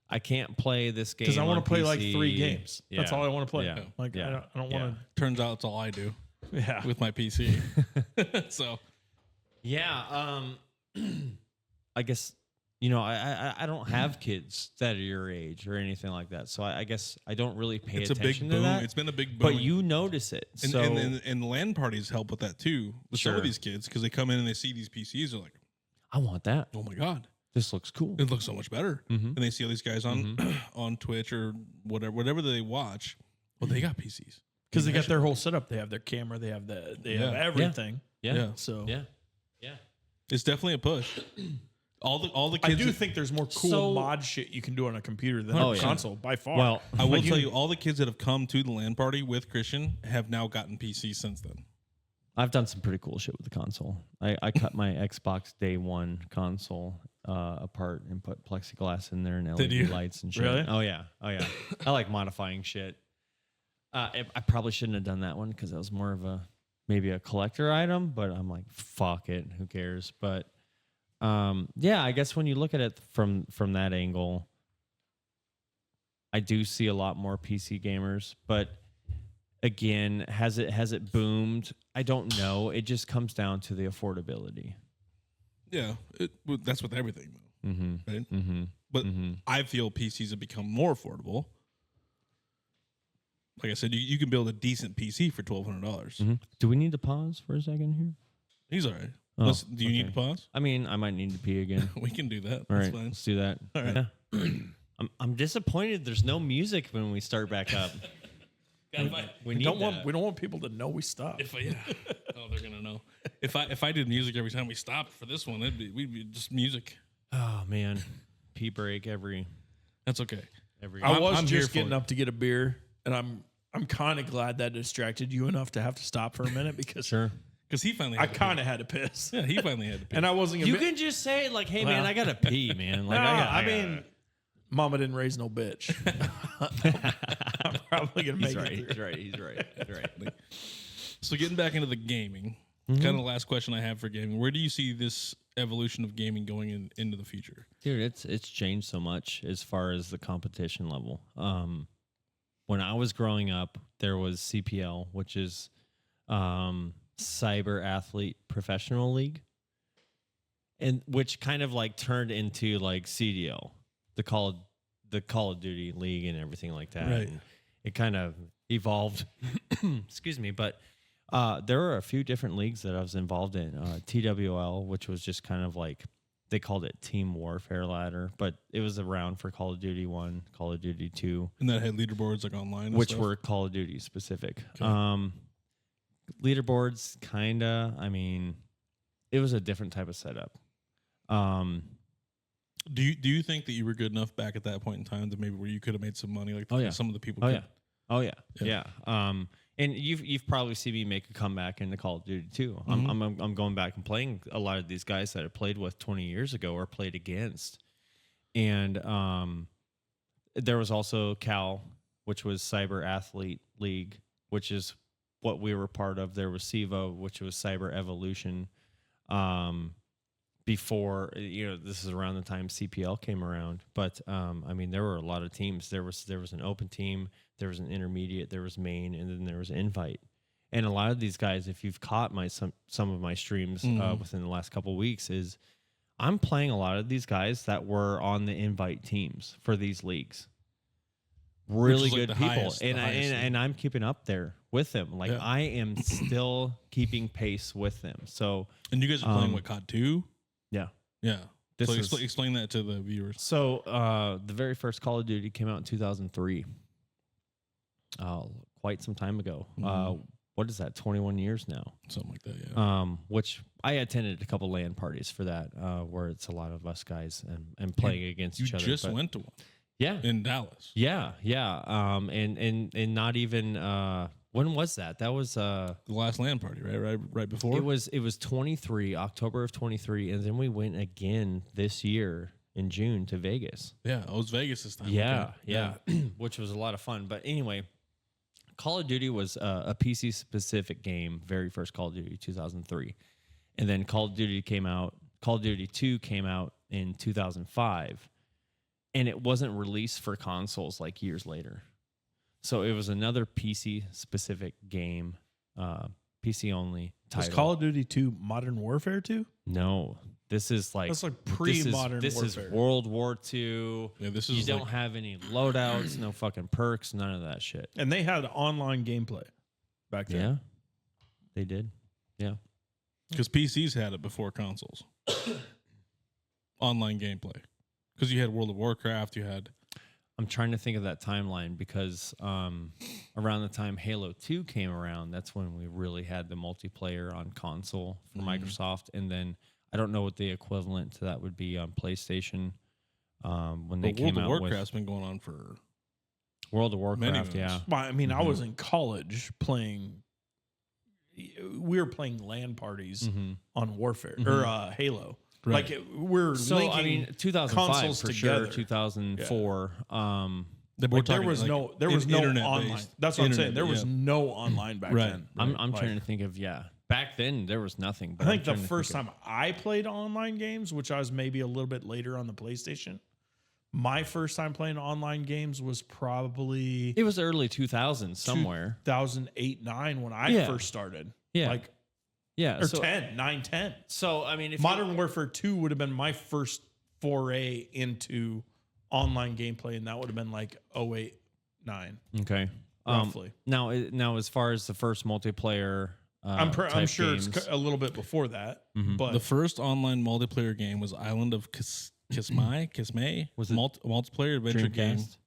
[SPEAKER 3] I can't play this game
[SPEAKER 4] because I
[SPEAKER 3] want to
[SPEAKER 4] play like 3 games. That's
[SPEAKER 3] Yeah.
[SPEAKER 4] all I want to play.
[SPEAKER 3] Yeah.
[SPEAKER 4] Like
[SPEAKER 3] Yeah.
[SPEAKER 4] I don't
[SPEAKER 3] Yeah.
[SPEAKER 4] want
[SPEAKER 2] Turns out it's all I do
[SPEAKER 4] to. Yeah.
[SPEAKER 2] with my PC. So
[SPEAKER 3] Yeah. I guess, I don't have kids that are your age or anything like that. So I guess I don't really pay
[SPEAKER 2] it's a
[SPEAKER 3] attention
[SPEAKER 2] big
[SPEAKER 3] to
[SPEAKER 2] boom.
[SPEAKER 3] that.
[SPEAKER 2] It's been a big boom.
[SPEAKER 3] But you notice it.
[SPEAKER 2] and,
[SPEAKER 3] So
[SPEAKER 2] and LAN parties help with that too. With some
[SPEAKER 3] Sure.
[SPEAKER 2] of these kids, because they come in and they see these PCs, they're like,
[SPEAKER 3] I want that.
[SPEAKER 2] "Oh my god,
[SPEAKER 3] This looks cool.
[SPEAKER 2] it looks so much better."
[SPEAKER 3] Mhm.
[SPEAKER 2] And they see all these guys on on Twitch or whatever they watch. Well, they got PCs
[SPEAKER 4] Because they got their whole setup. They have their camera. They have have
[SPEAKER 2] Yeah.
[SPEAKER 4] everything.
[SPEAKER 3] Yeah.
[SPEAKER 2] Yeah.
[SPEAKER 4] So
[SPEAKER 3] Yeah. Yeah.
[SPEAKER 2] It's definitely a push. All the
[SPEAKER 4] I
[SPEAKER 2] kids.
[SPEAKER 4] do think there's more cool
[SPEAKER 3] So-
[SPEAKER 4] mod shit you can do on a computer than
[SPEAKER 3] Oh,
[SPEAKER 4] on a
[SPEAKER 3] yeah.
[SPEAKER 4] console by far.
[SPEAKER 3] Well,
[SPEAKER 2] I will
[SPEAKER 4] Like
[SPEAKER 2] tell you, all the kids that have come to the LAN party with Christian have now gotten PCs since then.
[SPEAKER 3] I've done some pretty cool shit with the console. I cut my Xbox Day 1 console apart and put plexiglass in there and
[SPEAKER 2] Did you?
[SPEAKER 3] LED lights and shit.
[SPEAKER 4] Really?
[SPEAKER 3] Oh yeah. I like modifying shit. I probably shouldn't have done that one because that was more of maybe a collector item, but I'm like, fuck it, who cares? But Yeah, I guess when you look at it from that angle, I do see a lot more PC gamers, but again, has it boomed? I don't know. It just comes down to the affordability.
[SPEAKER 2] Yeah, that's with everything though, right?
[SPEAKER 3] Mm-hmm.
[SPEAKER 2] But I feel PCs have become more affordable. Like I said, you can build a decent PC for $1,200.
[SPEAKER 3] Do we need to pause for a second here?
[SPEAKER 2] He's all right.
[SPEAKER 3] Oh,
[SPEAKER 2] Do you need to pause?
[SPEAKER 3] I mean, I might need to pee again.
[SPEAKER 2] We can do that.
[SPEAKER 3] All
[SPEAKER 2] That's
[SPEAKER 3] right,
[SPEAKER 2] fine.
[SPEAKER 3] let's do that.
[SPEAKER 2] All right.
[SPEAKER 3] Yeah. I'm disappointed. There's no music when we start back up. We need that.
[SPEAKER 4] We don't want people to know we stopped.
[SPEAKER 2] Oh, they're gonna know. If I did music every time we stopped for this one, we'd be just music.
[SPEAKER 3] Oh man, pee break every.
[SPEAKER 2] That's okay.
[SPEAKER 4] I was
[SPEAKER 2] I'm here
[SPEAKER 4] just
[SPEAKER 2] for
[SPEAKER 4] getting
[SPEAKER 2] it.
[SPEAKER 4] up to get a beer, and I'm kind of glad that distracted you enough to have to stop for a minute because
[SPEAKER 2] Because he finally.
[SPEAKER 4] I kind of had to piss.
[SPEAKER 2] Yeah, he finally had to piss.
[SPEAKER 4] And I wasn't gonna
[SPEAKER 3] You can just say like, "Hey man,
[SPEAKER 4] Well.
[SPEAKER 3] I gotta pee, man." Like,
[SPEAKER 4] I mean, Mama didn't raise no bitch. I'm probably gonna make it through.
[SPEAKER 3] He's right.
[SPEAKER 2] So getting back into the gaming, kind of the last question I have for gaming: where do you see this evolution of gaming going into the future?
[SPEAKER 3] Dude, it's changed so much as far as the competition level. When I was growing up, there was CPL, which is Cyber Athlete Professional League, and which kind of like turned into like CDL, the Call of Duty League and everything like that.
[SPEAKER 2] Right.
[SPEAKER 3] And it kind of evolved. Excuse me, but there were a few different leagues that I was involved in. TWL, which was just kind of like they called it Team Warfare Ladder, but it was around for Call of Duty 1, Call of Duty 2,
[SPEAKER 2] And that had leaderboards like online, and
[SPEAKER 3] which
[SPEAKER 2] stuff?
[SPEAKER 3] were Call of Duty specific.
[SPEAKER 2] Okay.
[SPEAKER 3] Leaderboards, kinda. I mean, it was a different type of setup.
[SPEAKER 2] Do you think that you were good enough back at that point in time that maybe where you could have made some money like some of the people?
[SPEAKER 3] Yeah. And you've probably seen me make a comeback into Call of Duty too. I'm going back and playing a lot of these guys that I played with 20 years ago or played against. And there was also Cal, which was Cyber Athlete League, which is what we were part of. There was SIVA, which was Cyber Evolution. Before, this is around the time CPL came around, but I mean, there were a lot of teams. There was an open team, there was an intermediate, there was main, and then there was invite. And a lot of these guys, if you've caught some of my streams within the last couple of weeks, is I'm playing a lot of these guys that were on the invite teams for these leagues. Really good people, and I'm keeping up there with them. Like I am still keeping pace with them. So,
[SPEAKER 2] and you guys are playing what, COD 2?
[SPEAKER 3] Yeah.
[SPEAKER 2] Yeah. So explain that to the viewers.
[SPEAKER 3] So the very first Call of Duty came out in 2003. Quite some time ago. What is that? 21 years now.
[SPEAKER 2] Something like that, yeah.
[SPEAKER 3] Which I attended a couple LAN parties for that, where it's a lot of us guys and playing against each other.
[SPEAKER 2] You just went to one.
[SPEAKER 3] Yeah.
[SPEAKER 2] In Dallas.
[SPEAKER 3] Yeah. And not even when was that? That was
[SPEAKER 2] the last LAN party, right before.
[SPEAKER 3] It was 23, October of 23, and then we went again this year in June to Vegas.
[SPEAKER 2] Yeah, it was Vegas this time.
[SPEAKER 3] Yeah. Which was a lot of fun. But anyway, Call of Duty was a PC specific game, very first Call of Duty 2003. And then Call of Duty 2 came out in 2005. And it wasn't released for consoles like years later. So it was another PC specific game, PC only title.
[SPEAKER 4] Was Call of Duty 2 Modern Warfare 2?
[SPEAKER 3] No, this is like
[SPEAKER 4] that's like pre-modern
[SPEAKER 3] This
[SPEAKER 4] warfare.
[SPEAKER 3] is World War II.
[SPEAKER 2] Yeah, this
[SPEAKER 3] You
[SPEAKER 2] is
[SPEAKER 3] don't have any loadouts, no fucking perks, none of that shit.
[SPEAKER 4] And they had online gameplay back then.
[SPEAKER 3] Yeah, they did. Yeah,
[SPEAKER 2] because PCs had it before consoles. Online gameplay, because you had World of Warcraft, you had.
[SPEAKER 3] I'm trying to think of that timeline because around the time Halo 2 came around, that's when we really had the multiplayer on console for Microsoft. And then I don't know what the equivalent to that would be on PlayStation when they came out.
[SPEAKER 2] World of Warcraft's been going on for
[SPEAKER 3] World of Warcraft, yeah.
[SPEAKER 4] Well, I mean, I was in college playing. We were playing LAN parties on Warfare or Halo.
[SPEAKER 2] Right.
[SPEAKER 4] Like we're
[SPEAKER 3] So
[SPEAKER 4] linking
[SPEAKER 3] I mean, 2005
[SPEAKER 4] consoles
[SPEAKER 3] for
[SPEAKER 4] together.
[SPEAKER 3] sure, 2004.
[SPEAKER 2] We're
[SPEAKER 4] Like, there
[SPEAKER 2] talking,
[SPEAKER 4] was
[SPEAKER 2] like,
[SPEAKER 4] there was no
[SPEAKER 2] internet-based.
[SPEAKER 4] online. That's what I'm saying. There was
[SPEAKER 2] yeah.
[SPEAKER 4] no online back
[SPEAKER 2] Right.
[SPEAKER 4] then.
[SPEAKER 3] I'm
[SPEAKER 4] Like,
[SPEAKER 3] trying to think of back then there was nothing. But
[SPEAKER 4] I think
[SPEAKER 3] I'm
[SPEAKER 4] the
[SPEAKER 3] trying to
[SPEAKER 4] first
[SPEAKER 3] think
[SPEAKER 4] time I played online games, which I was maybe a little bit later on the PlayStation, my first time playing online games was probably
[SPEAKER 3] it was early 2000s somewhere.
[SPEAKER 4] 2008, 9 when I
[SPEAKER 3] Yeah.
[SPEAKER 4] first started.
[SPEAKER 3] Yeah.
[SPEAKER 4] Like,
[SPEAKER 3] Yeah,
[SPEAKER 4] or
[SPEAKER 3] so
[SPEAKER 4] 10, 9, 10.
[SPEAKER 3] so I mean, if
[SPEAKER 4] Modern Warfare 2 would have been my first foray into online gameplay, and that would have been like 08, 9,
[SPEAKER 3] okay,
[SPEAKER 4] roughly.
[SPEAKER 3] now as far as the first multiplayer,
[SPEAKER 4] I'm
[SPEAKER 3] type
[SPEAKER 4] sure
[SPEAKER 3] games,
[SPEAKER 4] it's a little bit before that, but
[SPEAKER 2] The first online multiplayer game was Island of Kismay.
[SPEAKER 3] Was it
[SPEAKER 2] Multiplayer adventure game?
[SPEAKER 3] Dreamcast?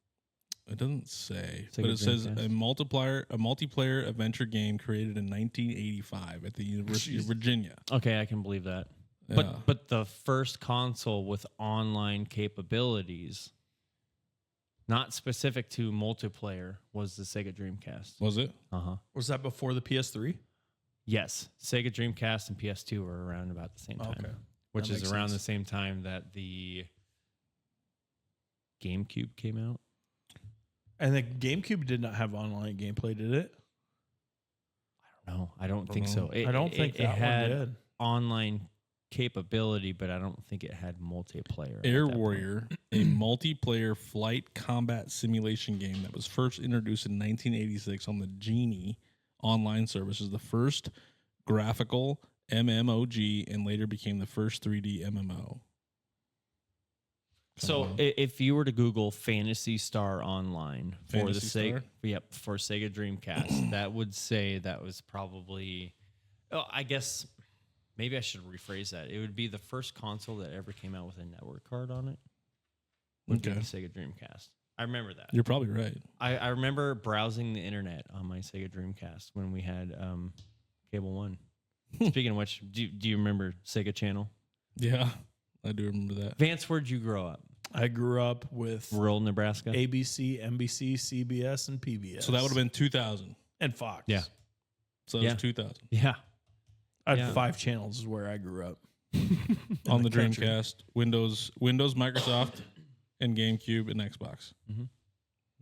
[SPEAKER 2] It doesn't say,
[SPEAKER 3] Sega
[SPEAKER 2] but it says
[SPEAKER 3] Dreamcast.
[SPEAKER 2] a multiplayer adventure game created in 1985 at the University of Virginia.
[SPEAKER 3] Okay, I can believe that.
[SPEAKER 2] Yeah.
[SPEAKER 3] But the first console with online capabilities, not specific to multiplayer, was the Sega Dreamcast.
[SPEAKER 2] Was it?
[SPEAKER 4] was that before the PS3?
[SPEAKER 3] Yes, Sega Dreamcast and PS2 were around about the same time,
[SPEAKER 4] Okay.
[SPEAKER 3] which
[SPEAKER 4] That
[SPEAKER 3] is
[SPEAKER 4] makes
[SPEAKER 3] around
[SPEAKER 4] sense.
[SPEAKER 3] the same time that the GameCube came out.
[SPEAKER 4] And the GameCube did not have online gameplay, did it?
[SPEAKER 3] No, I don't think so.
[SPEAKER 4] I don't think
[SPEAKER 3] it
[SPEAKER 4] that
[SPEAKER 3] had
[SPEAKER 4] one did.
[SPEAKER 3] online capability, but I don't think it had multiplayer. at
[SPEAKER 2] Air
[SPEAKER 3] that point.
[SPEAKER 2] Warrior, a multiplayer flight combat simulation game that was first introduced in 1986 on the Genie online service, is the first graphical MMOG and later became the first 3D MMO.
[SPEAKER 3] So if you were to Google Phantasy Star Online for
[SPEAKER 2] Phantasy
[SPEAKER 3] the Sega,
[SPEAKER 2] Star?
[SPEAKER 3] for Sega Dreamcast, that would say that was probably. Oh, I guess maybe I should rephrase that. It would be the first console that ever came out with a network card on it. Would be
[SPEAKER 2] Okay.
[SPEAKER 3] the Sega Dreamcast. I remember that.
[SPEAKER 2] You're probably right.
[SPEAKER 3] I remember browsing the internet on my Sega Dreamcast when we had Cable One. Speaking of which, do you remember Sega Channel?
[SPEAKER 2] Yeah, I do remember that.
[SPEAKER 3] Vance, where'd you grow up?
[SPEAKER 4] I grew up with
[SPEAKER 3] Rural Nebraska.
[SPEAKER 4] ABC, NBC, CBS, and PBS.
[SPEAKER 2] So that would have been 2000.
[SPEAKER 4] and Fox.
[SPEAKER 3] Yeah.
[SPEAKER 2] So it
[SPEAKER 3] Yeah.
[SPEAKER 2] was 2000
[SPEAKER 3] Yeah.
[SPEAKER 4] I had
[SPEAKER 3] Yeah.
[SPEAKER 4] 5 channels is where I grew up.
[SPEAKER 2] on the
[SPEAKER 4] country.
[SPEAKER 2] Dreamcast, Windows, Microsoft, and GameCube and Xbox.
[SPEAKER 3] Mhm.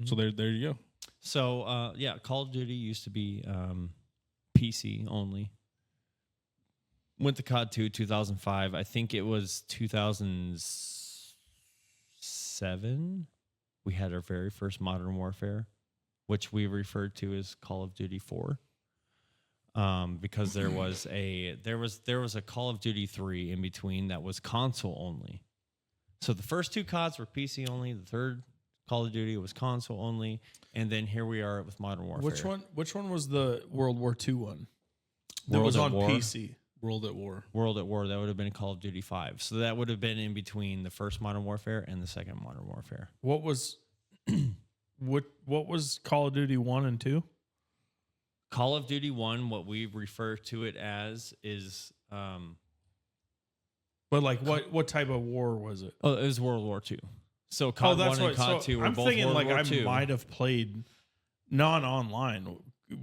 [SPEAKER 2] So there you go.
[SPEAKER 3] So yeah, Call of Duty used to be PC only. Went to COD 2 2005. I think it was 2007. We had our very first Modern Warfare, which we referred to as Call of Duty 4. Because there was a Call of Duty 3 in between that was console only. So the first 2 CODs were PC only. The third Call of Duty was console only, and then here we are with Modern Warfare.
[SPEAKER 4] Which one was the World War II one? That
[SPEAKER 3] World
[SPEAKER 4] was
[SPEAKER 3] at
[SPEAKER 4] on
[SPEAKER 3] War?
[SPEAKER 4] PC.
[SPEAKER 2] World at War.
[SPEAKER 3] World at War, that would have been Call of Duty 5. So that would have been in between the first Modern Warfare and the second Modern Warfare.
[SPEAKER 4] What was what was Call of Duty 1 and 2?
[SPEAKER 3] Call of Duty 1, what we refer to it as is
[SPEAKER 4] But like what type of war was it?
[SPEAKER 3] it was World War II. So COD 1 and COD 2 were
[SPEAKER 4] I'm
[SPEAKER 3] both
[SPEAKER 4] thinking
[SPEAKER 3] World
[SPEAKER 4] like
[SPEAKER 3] War
[SPEAKER 4] I
[SPEAKER 3] II.
[SPEAKER 4] might have played non-online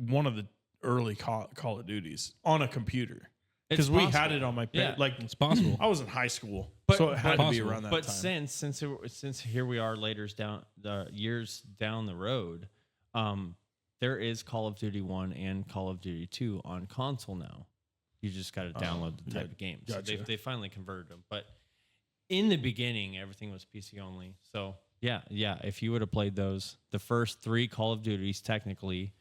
[SPEAKER 4] one of the early Call of Duties on a computer.
[SPEAKER 3] It's
[SPEAKER 4] Because we had
[SPEAKER 3] possible.
[SPEAKER 4] it on my
[SPEAKER 3] Yeah.
[SPEAKER 4] like
[SPEAKER 2] It's possible.
[SPEAKER 4] I was in high school,
[SPEAKER 3] But-
[SPEAKER 4] so it had
[SPEAKER 3] but-
[SPEAKER 4] to be
[SPEAKER 2] possible.
[SPEAKER 4] around that
[SPEAKER 3] But
[SPEAKER 4] time.
[SPEAKER 3] since here we are years down the road, there is Call of Duty 1 and Call of Duty 2 on console now. You just got to download the type of game. So
[SPEAKER 4] gotcha.
[SPEAKER 3] they finally converted them. But in the beginning, everything was PC only. So yeah. If you would have played those, the first 3 Call of Duties technically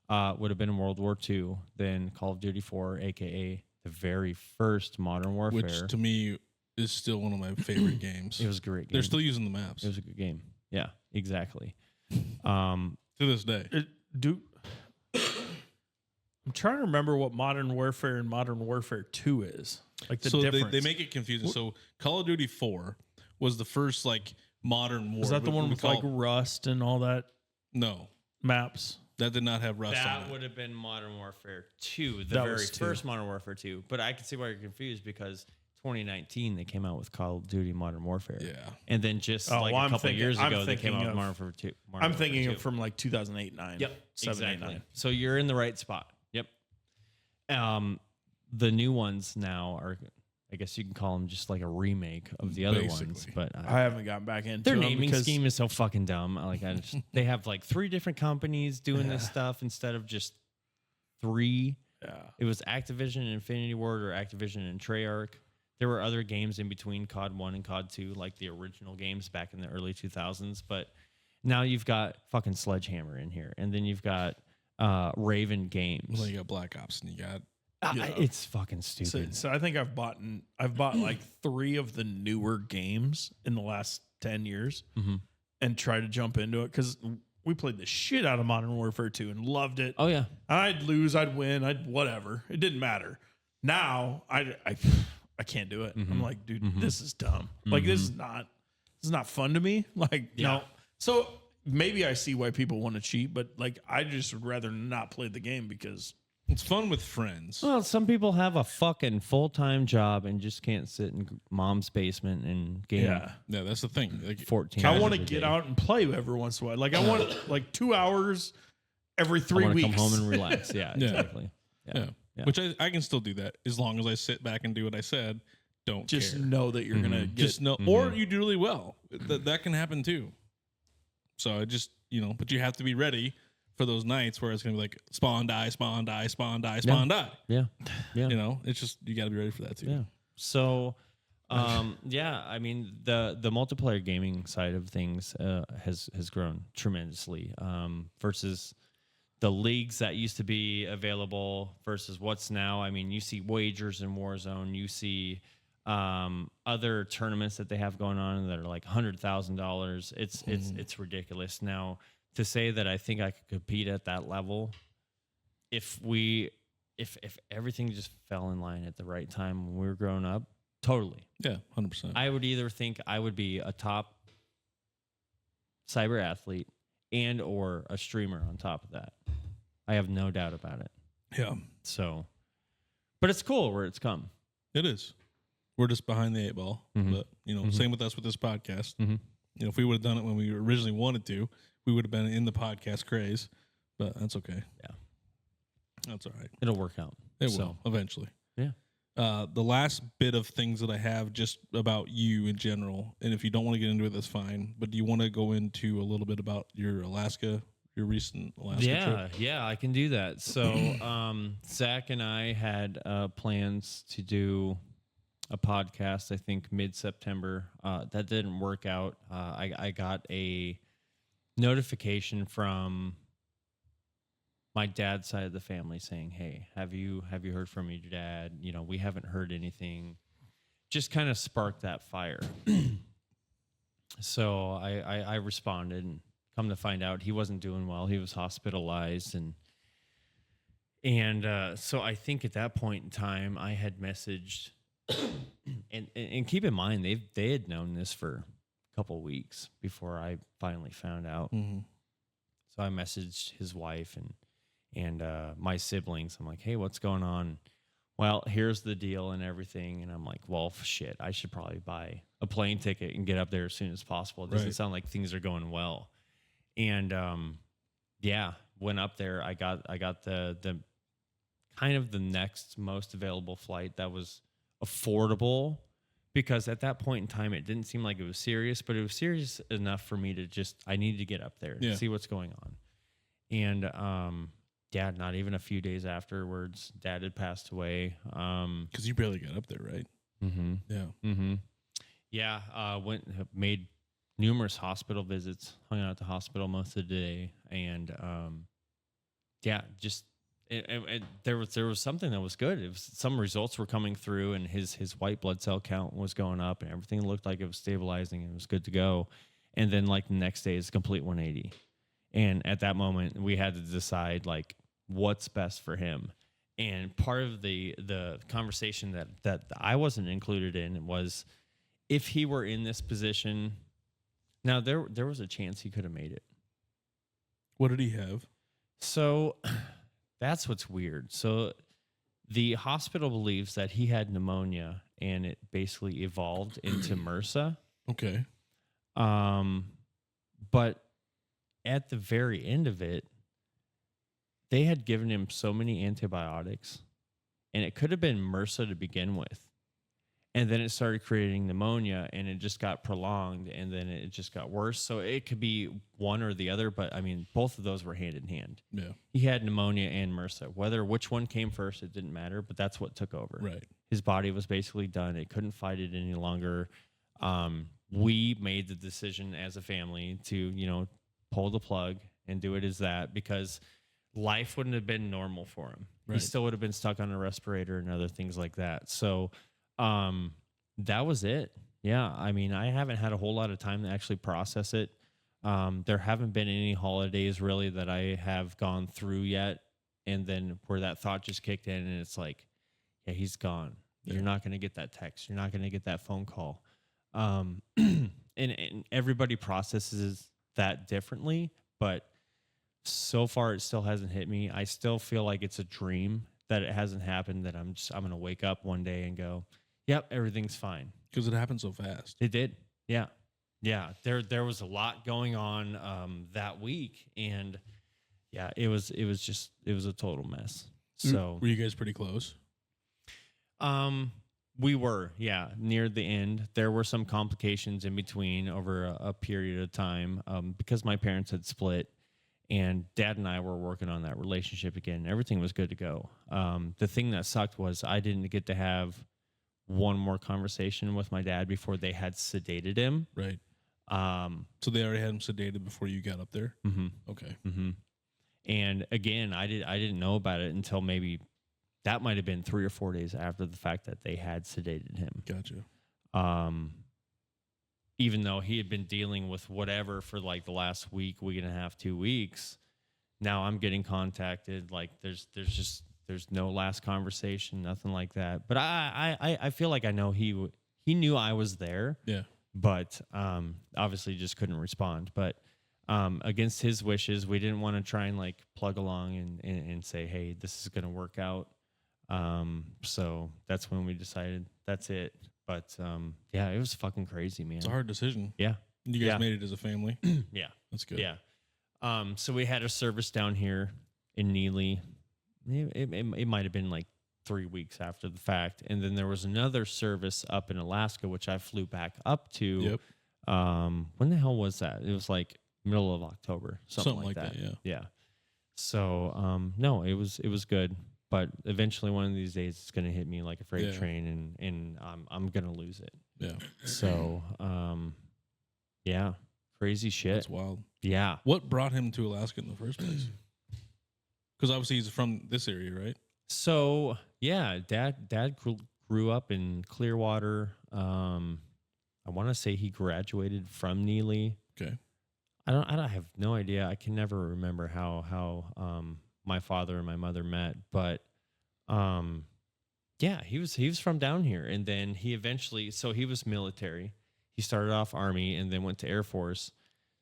[SPEAKER 3] would have been in World War II, then Call of Duty 4, aka the very first Modern Warfare.
[SPEAKER 2] Which to me is still one of my favorite games.
[SPEAKER 3] It was a great game.
[SPEAKER 2] They're still using the maps
[SPEAKER 3] It was a good game. Yeah, exactly.
[SPEAKER 2] to this day.
[SPEAKER 4] I'm trying to remember what Modern Warfare and Modern Warfare 2 is. Like the
[SPEAKER 2] So
[SPEAKER 4] difference.
[SPEAKER 2] they make it confusing. So Call of Duty 4 was the first like modern war.
[SPEAKER 4] Is that the
[SPEAKER 2] What
[SPEAKER 4] one
[SPEAKER 2] we
[SPEAKER 4] with
[SPEAKER 2] call-
[SPEAKER 4] like Rust and all that
[SPEAKER 2] No,
[SPEAKER 4] maps?
[SPEAKER 2] that did not have Rust on
[SPEAKER 3] That
[SPEAKER 2] it.
[SPEAKER 3] would have been Modern Warfare 2, the
[SPEAKER 4] That
[SPEAKER 3] very
[SPEAKER 4] was 2.
[SPEAKER 3] first Modern Warfare 2. But I can see why you're confused because 2019 they came out with Call of Duty Modern Warfare.
[SPEAKER 2] Yeah.
[SPEAKER 3] And then just
[SPEAKER 4] Oh,
[SPEAKER 3] like
[SPEAKER 4] well,
[SPEAKER 3] a
[SPEAKER 4] I'm
[SPEAKER 3] couple
[SPEAKER 4] thinking-
[SPEAKER 3] years
[SPEAKER 4] I'm
[SPEAKER 3] ago they came
[SPEAKER 4] thinking
[SPEAKER 3] out with
[SPEAKER 4] of-
[SPEAKER 3] Modern Warfare 2.
[SPEAKER 4] I'm thinking of from like 2008, 9.
[SPEAKER 3] Yep,
[SPEAKER 4] 7, 8,
[SPEAKER 3] exactly.
[SPEAKER 4] 9.
[SPEAKER 3] So you're in the right spot. Yep. The new ones now are I guess you can call them just like a remake of the other ones.
[SPEAKER 2] Basically.
[SPEAKER 3] But
[SPEAKER 4] I haven't gotten back into
[SPEAKER 3] their
[SPEAKER 4] them
[SPEAKER 3] naming
[SPEAKER 4] because
[SPEAKER 3] scheme is so fucking dumb. They have like 3 different companies doing this stuff instead of just 3.
[SPEAKER 4] yeah.
[SPEAKER 3] It was Activision and Infinity Ward or Activision and Treyarch. There were other games in between COD 1 and COD 2, like the original games back in the early 2000s. But now you've got fucking Sledgehammer in here. And then you've got Raven Games.
[SPEAKER 2] Well, you got Black Ops and you got
[SPEAKER 3] It's fucking stupid.
[SPEAKER 4] So I think I've bought like 3 of the newer games in the last 10 years and tried to jump into it because we played the shit out of Modern Warfare 2 and loved it.
[SPEAKER 3] Oh, yeah.
[SPEAKER 4] I'd lose, I'd win, I'd whatever. It didn't matter. Now I can't do it. I'm like, dude, this is dumb. Like this is not fun to me. Like no. So maybe I see why people want to cheat, but like I just would rather not play the game because
[SPEAKER 2] it's fun with friends.
[SPEAKER 3] Well, some people have a fucking full-time job and just can't sit in mom's basement and game.
[SPEAKER 2] Yeah, that's the thing. Like
[SPEAKER 3] 14
[SPEAKER 4] I want to
[SPEAKER 3] hours a
[SPEAKER 4] get
[SPEAKER 3] day.
[SPEAKER 4] out and play every once in a while. Like I want like 2 hours every 3
[SPEAKER 3] I wanna
[SPEAKER 4] weeks.
[SPEAKER 3] come home and relax. Yeah,
[SPEAKER 2] Yeah.
[SPEAKER 3] exactly.
[SPEAKER 2] Yeah. Which I can still do that as long as I sit back and do what I said. Don't
[SPEAKER 4] Just
[SPEAKER 2] care.
[SPEAKER 4] know that you're gonna get,
[SPEAKER 2] Just know, or you do really well. That can happen too. So I just but you have to be ready for those nights where it's gonna be like spawn die, spawn die, spawn die, spawn die.
[SPEAKER 3] Yeah.
[SPEAKER 2] It's just you got to be ready for that too.
[SPEAKER 3] Yeah. So, I mean the multiplayer gaming side of things has grown tremendously versus the leagues that used to be available versus what's now. I mean, you see wagers in Warzone, you see other tournaments that they have going on that are like $100,000. It's ridiculous. Now, to say that I think I could compete at that level, if everything just fell in line at the right time when we were growing up, totally.
[SPEAKER 2] Yeah, 100%.
[SPEAKER 3] I would either think I would be a top cyber athlete and or a streamer on top of that. I have no doubt about it.
[SPEAKER 2] Yeah,
[SPEAKER 3] So, but it's cool where it's come.
[SPEAKER 2] it is. We're just behind the 8 ball, but same with us with this podcast. If we would have done it when we originally wanted to, we would have been in the podcast craze. But that's okay.
[SPEAKER 3] Yeah.
[SPEAKER 2] That's all right.
[SPEAKER 3] It'll work out.
[SPEAKER 2] It will eventually.
[SPEAKER 3] Yeah.
[SPEAKER 2] The last bit of things that I have just about you in general, and if you don't want to get into it, that's fine. But do you want to go into a little bit about your recent Alaska trip?
[SPEAKER 3] Yeah, I can do that. So Zach and I had plans to do a podcast, I think mid-September. That didn't work out. I got a notification from my dad's side of the family saying, "Hey, have you heard from your dad? We haven't heard anything." Just kind of sparked that fire. So I responded, and come to find out, he wasn't doing well. He was hospitalized, and so I think at that point in time, I had messaged, and keep in mind they had known this for a couple weeks before I finally found out. So I messaged his wife and my siblings. I'm like, "Hey, what's going on?" "Well, here's the deal and everything." And I'm like, "Well, shit, I should probably buy a plane ticket and get up there as soon as possible. It doesn't sound like things are going well." And went up there. I got the kind of the next most available flight that was affordable, because at that point in time it didn't seem like it was serious, but it was serious enough for me to I needed to get up there and see what's going on. And not even a few days afterwards, Dad had passed away.
[SPEAKER 2] Because you barely got up there, right?
[SPEAKER 3] Made numerous hospital visits, hung out at the hospital most of the day, and there was something that was good. It was some results were coming through, and his white blood cell count was going up, and everything looked like it was stabilizing and it was good to go. And then like the next day is a complete 180. And at that moment, we had to decide like what's best for him. And part of the conversation that I wasn't included in was, if he were in this position. Now there was a chance he could have made it.
[SPEAKER 2] What did he have?
[SPEAKER 3] So that's what's weird. So the hospital believes that he had pneumonia and it basically evolved into MRSA.
[SPEAKER 2] Okay.
[SPEAKER 3] But at the very end of it, they had given him so many antibiotics, and it could have been MRSA to begin with. And then it started creating pneumonia, and it just got prolonged, and then it just got worse. So it could be one or the other, but I mean, both of those were hand in hand.
[SPEAKER 2] Yeah.
[SPEAKER 3] He had pneumonia and MRSA. Which one came first, it didn't matter, but that's what took over.
[SPEAKER 2] Right.
[SPEAKER 3] His body was basically done. It couldn't fight it any longer. We made the decision as a family to, you know, pull the plug and do it as that, because life wouldn't have been normal for him.
[SPEAKER 2] Right.
[SPEAKER 3] He still would have been stuck on a respirator and other things like that. So that was it. Yeah. I mean, I haven't had a whole lot of time to actually process it. There haven't been any holidays really that I have gone through yet. And then where that thought just kicked in, and it's like, yeah, he's gone. You're not going to get that text. You're not going to get that phone call. And everybody processes that differently, but so far it still hasn't hit me. I still feel like it's a dream that it hasn't happened, that I'm going to wake up one day and go, yep, everything's fine.
[SPEAKER 2] Because it happened so fast.
[SPEAKER 3] It did. Yeah. Yeah. There was a lot going on that week, and yeah, it was a total mess. So
[SPEAKER 2] were you guys pretty close?
[SPEAKER 3] We were, yeah, near the end. There were some complications in between over a period of time, because my parents had split, and Dad and I were working on that relationship again. Everything was good to go. The thing that sucked was I didn't get to have one more conversation with my dad before they had sedated him.
[SPEAKER 2] Right. So they already had him sedated before you got up there?
[SPEAKER 3] Mm-hmm.
[SPEAKER 2] Okay.
[SPEAKER 3] Mm-hmm. And again, I didn't know about it until maybe that might have been 3 or 4 days after the fact that they had sedated him.
[SPEAKER 2] Gotcha.
[SPEAKER 3] Even though he had been dealing with whatever for like the last week and a half, 2 weeks, now I'm getting contacted. Like there's no last conversation, nothing like that. But I feel like I know he knew I was there.
[SPEAKER 2] Yeah.
[SPEAKER 3] But obviously just couldn't respond. But against his wishes, we didn't want to try and like plug along and say, hey, this is going to work out. So that's when we decided that's it. But yeah, it was fucking crazy, man.
[SPEAKER 2] It's a hard decision.
[SPEAKER 3] Yeah.
[SPEAKER 2] You guys made it as a family.
[SPEAKER 3] Yeah.
[SPEAKER 2] That's good.
[SPEAKER 3] Yeah. So we had a service down here in Neely. It might have been like 3 weeks after the fact. And then there was another service up in Alaska, which I flew back up to.
[SPEAKER 2] Yep.
[SPEAKER 3] When the hell was that? It was like middle of October, something like that.
[SPEAKER 2] Yeah.
[SPEAKER 3] Yeah. So no, it was good. But eventually one of these days it's gonna hit me like a freight train, and I'm gonna lose it.
[SPEAKER 2] Yeah.
[SPEAKER 3] So yeah. Crazy shit.
[SPEAKER 2] That's wild.
[SPEAKER 3] Yeah.
[SPEAKER 2] What brought him to Alaska in the first place? Because obviously he's from this area, right?
[SPEAKER 3] So yeah, dad grew up in Clearwater. I want to say he graduated from Neely.
[SPEAKER 2] Okay.
[SPEAKER 3] I have no idea. I can never remember how my father and my mother met, but yeah, he was from down here, and then he eventually, so he was military. He started off Army and then went to Air Force.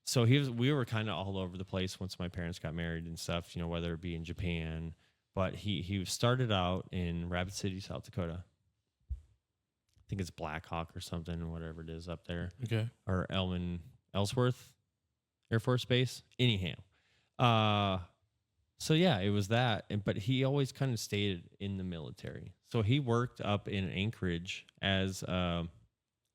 [SPEAKER 3] So we were kind of all over the place once my parents got married and stuff, you know, whether it be in Japan, but he started out in Rapid City, South Dakota. I think it's Black Hawk or something, whatever it is up there.
[SPEAKER 2] Okay.
[SPEAKER 3] Or Ellsworth Air Force Base. Anyhow. So yeah, it was that. But he always kind of stayed in the military. So he worked up in Anchorage as a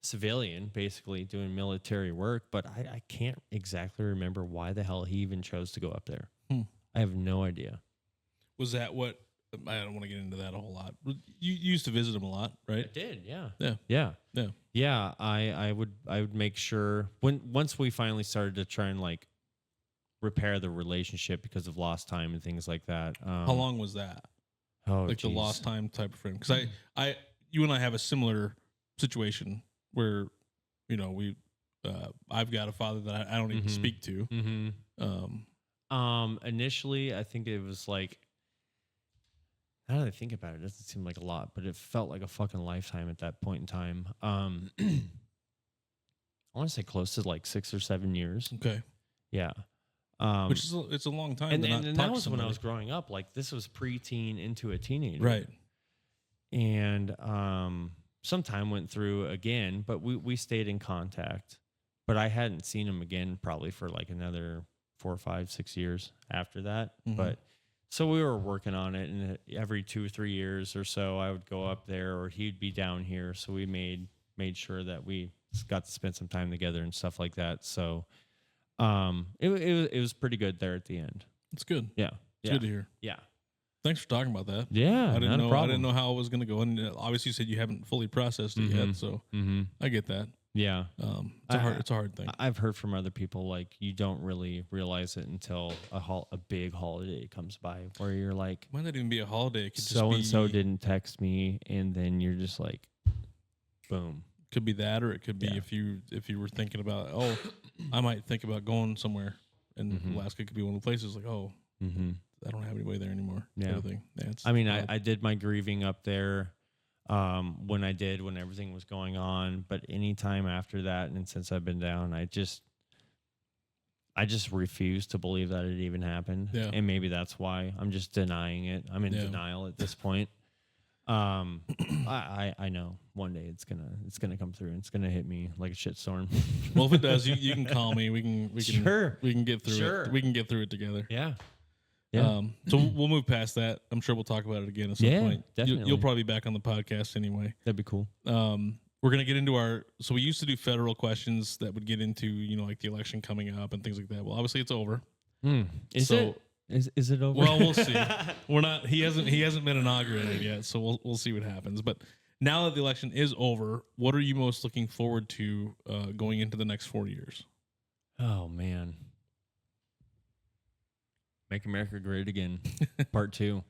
[SPEAKER 3] civilian, basically doing military work. But I can't exactly remember why the hell he even chose to go up there. I have no idea.
[SPEAKER 2] Was that what? I don't want to get into that a whole lot. You used to visit him a lot, right?
[SPEAKER 3] I did, yeah.
[SPEAKER 2] Yeah.
[SPEAKER 3] Yeah, I would make sure once we finally started to try and like repair the relationship because of lost time and things like that.
[SPEAKER 2] How long was that?
[SPEAKER 3] Oh,
[SPEAKER 2] like
[SPEAKER 3] geez.
[SPEAKER 2] the lost time type of friend? Because you and I have a similar situation where, you know, I've got a father that I don't even speak to.
[SPEAKER 3] Initially, I think it was like, now that I think about it, it doesn't seem like a lot, but it felt like a fucking lifetime at that point in time. I want to say close to like 6 or 7 years.
[SPEAKER 2] Okay.
[SPEAKER 3] Yeah.
[SPEAKER 2] Which is it's a long time.
[SPEAKER 3] And that was when I was growing up. Like this was preteen into a teenager.
[SPEAKER 2] Right.
[SPEAKER 3] And some time went through again, but we stayed in contact. But I hadn't seen him again probably for like another 4, 5, 6 years after that. But So we were working on it, and every 2 or 3 years or so, I would go up there, or he'd be down here. So we made sure that we got to spend some time together and stuff like that. So, it was pretty good there at the end.
[SPEAKER 2] It's good.
[SPEAKER 3] Yeah,
[SPEAKER 2] It's good to hear.
[SPEAKER 3] Yeah,
[SPEAKER 2] Thanks for talking about that.
[SPEAKER 3] yeah.
[SPEAKER 2] I didn't
[SPEAKER 3] not a
[SPEAKER 2] know. I
[SPEAKER 3] problem.
[SPEAKER 2] didn't know how it was going to go. And obviously, you said you haven't fully processed it yet, so I get that.
[SPEAKER 3] Yeah,
[SPEAKER 2] It's a hard thing.
[SPEAKER 3] I've heard from other people like you don't really realize it until a big holiday comes by, where you're like,
[SPEAKER 2] Might not even be a holiday. It could
[SPEAKER 3] so and
[SPEAKER 2] just
[SPEAKER 3] so
[SPEAKER 2] be,
[SPEAKER 3] didn't text me, and then you're just like, boom.
[SPEAKER 2] could be that, or it could be
[SPEAKER 3] Yeah.
[SPEAKER 2] if you were thinking about, oh, I might think about going somewhere, and Alaska could be one of the places. Like, oh, I don't have anybody there anymore.
[SPEAKER 3] Yeah.
[SPEAKER 2] Kind of thing. Yeah,
[SPEAKER 3] I mean, I did my grieving up there when everything was going on, but any time after that, and since I've been down, I just refuse to believe that it even happened.
[SPEAKER 2] Yeah.
[SPEAKER 3] And maybe that's why I'm just denying it. I'm in denial at this point. I know one day it's gonna come through and it's gonna hit me like a shitstorm.
[SPEAKER 2] Well, if it does, you can call me. We can
[SPEAKER 3] Sure.
[SPEAKER 2] we can get through
[SPEAKER 3] Sure.
[SPEAKER 2] it. We can get through it together.
[SPEAKER 3] Yeah. Yeah.
[SPEAKER 2] So we'll move past that. I'm sure we'll talk about it again at some
[SPEAKER 3] Yeah,
[SPEAKER 2] point.
[SPEAKER 3] definitely.
[SPEAKER 2] You'll probably be back on the podcast anyway.
[SPEAKER 3] That'd be cool.
[SPEAKER 2] We're gonna get into so we used to do federal questions that would get into like the election coming up and things like that. Well, obviously it's over.
[SPEAKER 3] Is it over?
[SPEAKER 2] Well, we'll see. We're not. He hasn't been inaugurated yet, so we'll see what happens. But now that the election is over, what are you most looking forward to going into the next 4 years?
[SPEAKER 3] Oh man. Make America Great Again, Part 2.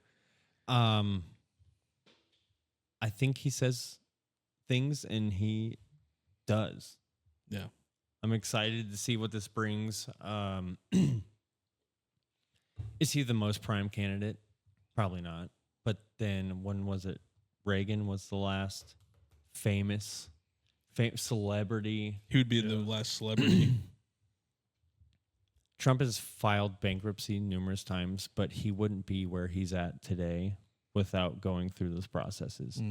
[SPEAKER 3] I think he says things and he does.
[SPEAKER 2] Yeah.
[SPEAKER 3] I'm excited to see what this brings. Is he the most prime candidate? Probably not. But then when was it? Reagan was the last famous celebrity.
[SPEAKER 2] He would be the last celebrity.
[SPEAKER 3] Trump has filed bankruptcy numerous times, but he wouldn't be where he's at today without going through those processes.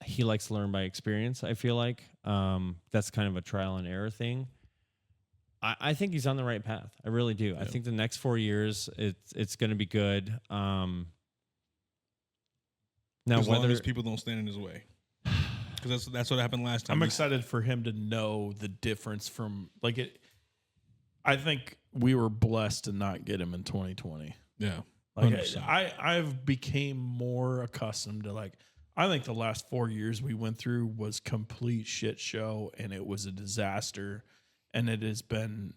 [SPEAKER 3] He likes to learn by experience, I feel like. That's kind of a trial and error thing. I think he's on the right path. I really do. Yeah. I think the next 4 years, it's going to be good. Now,
[SPEAKER 2] as long as people don't stand in his way. Because that's what happened last time.
[SPEAKER 4] I'm excited for him to know the difference from it. I think we were blessed to not get him in 2020.
[SPEAKER 2] Yeah,
[SPEAKER 4] I've became more accustomed to I think the last 4 years we went through was complete shit show, and it was a disaster. And it has been,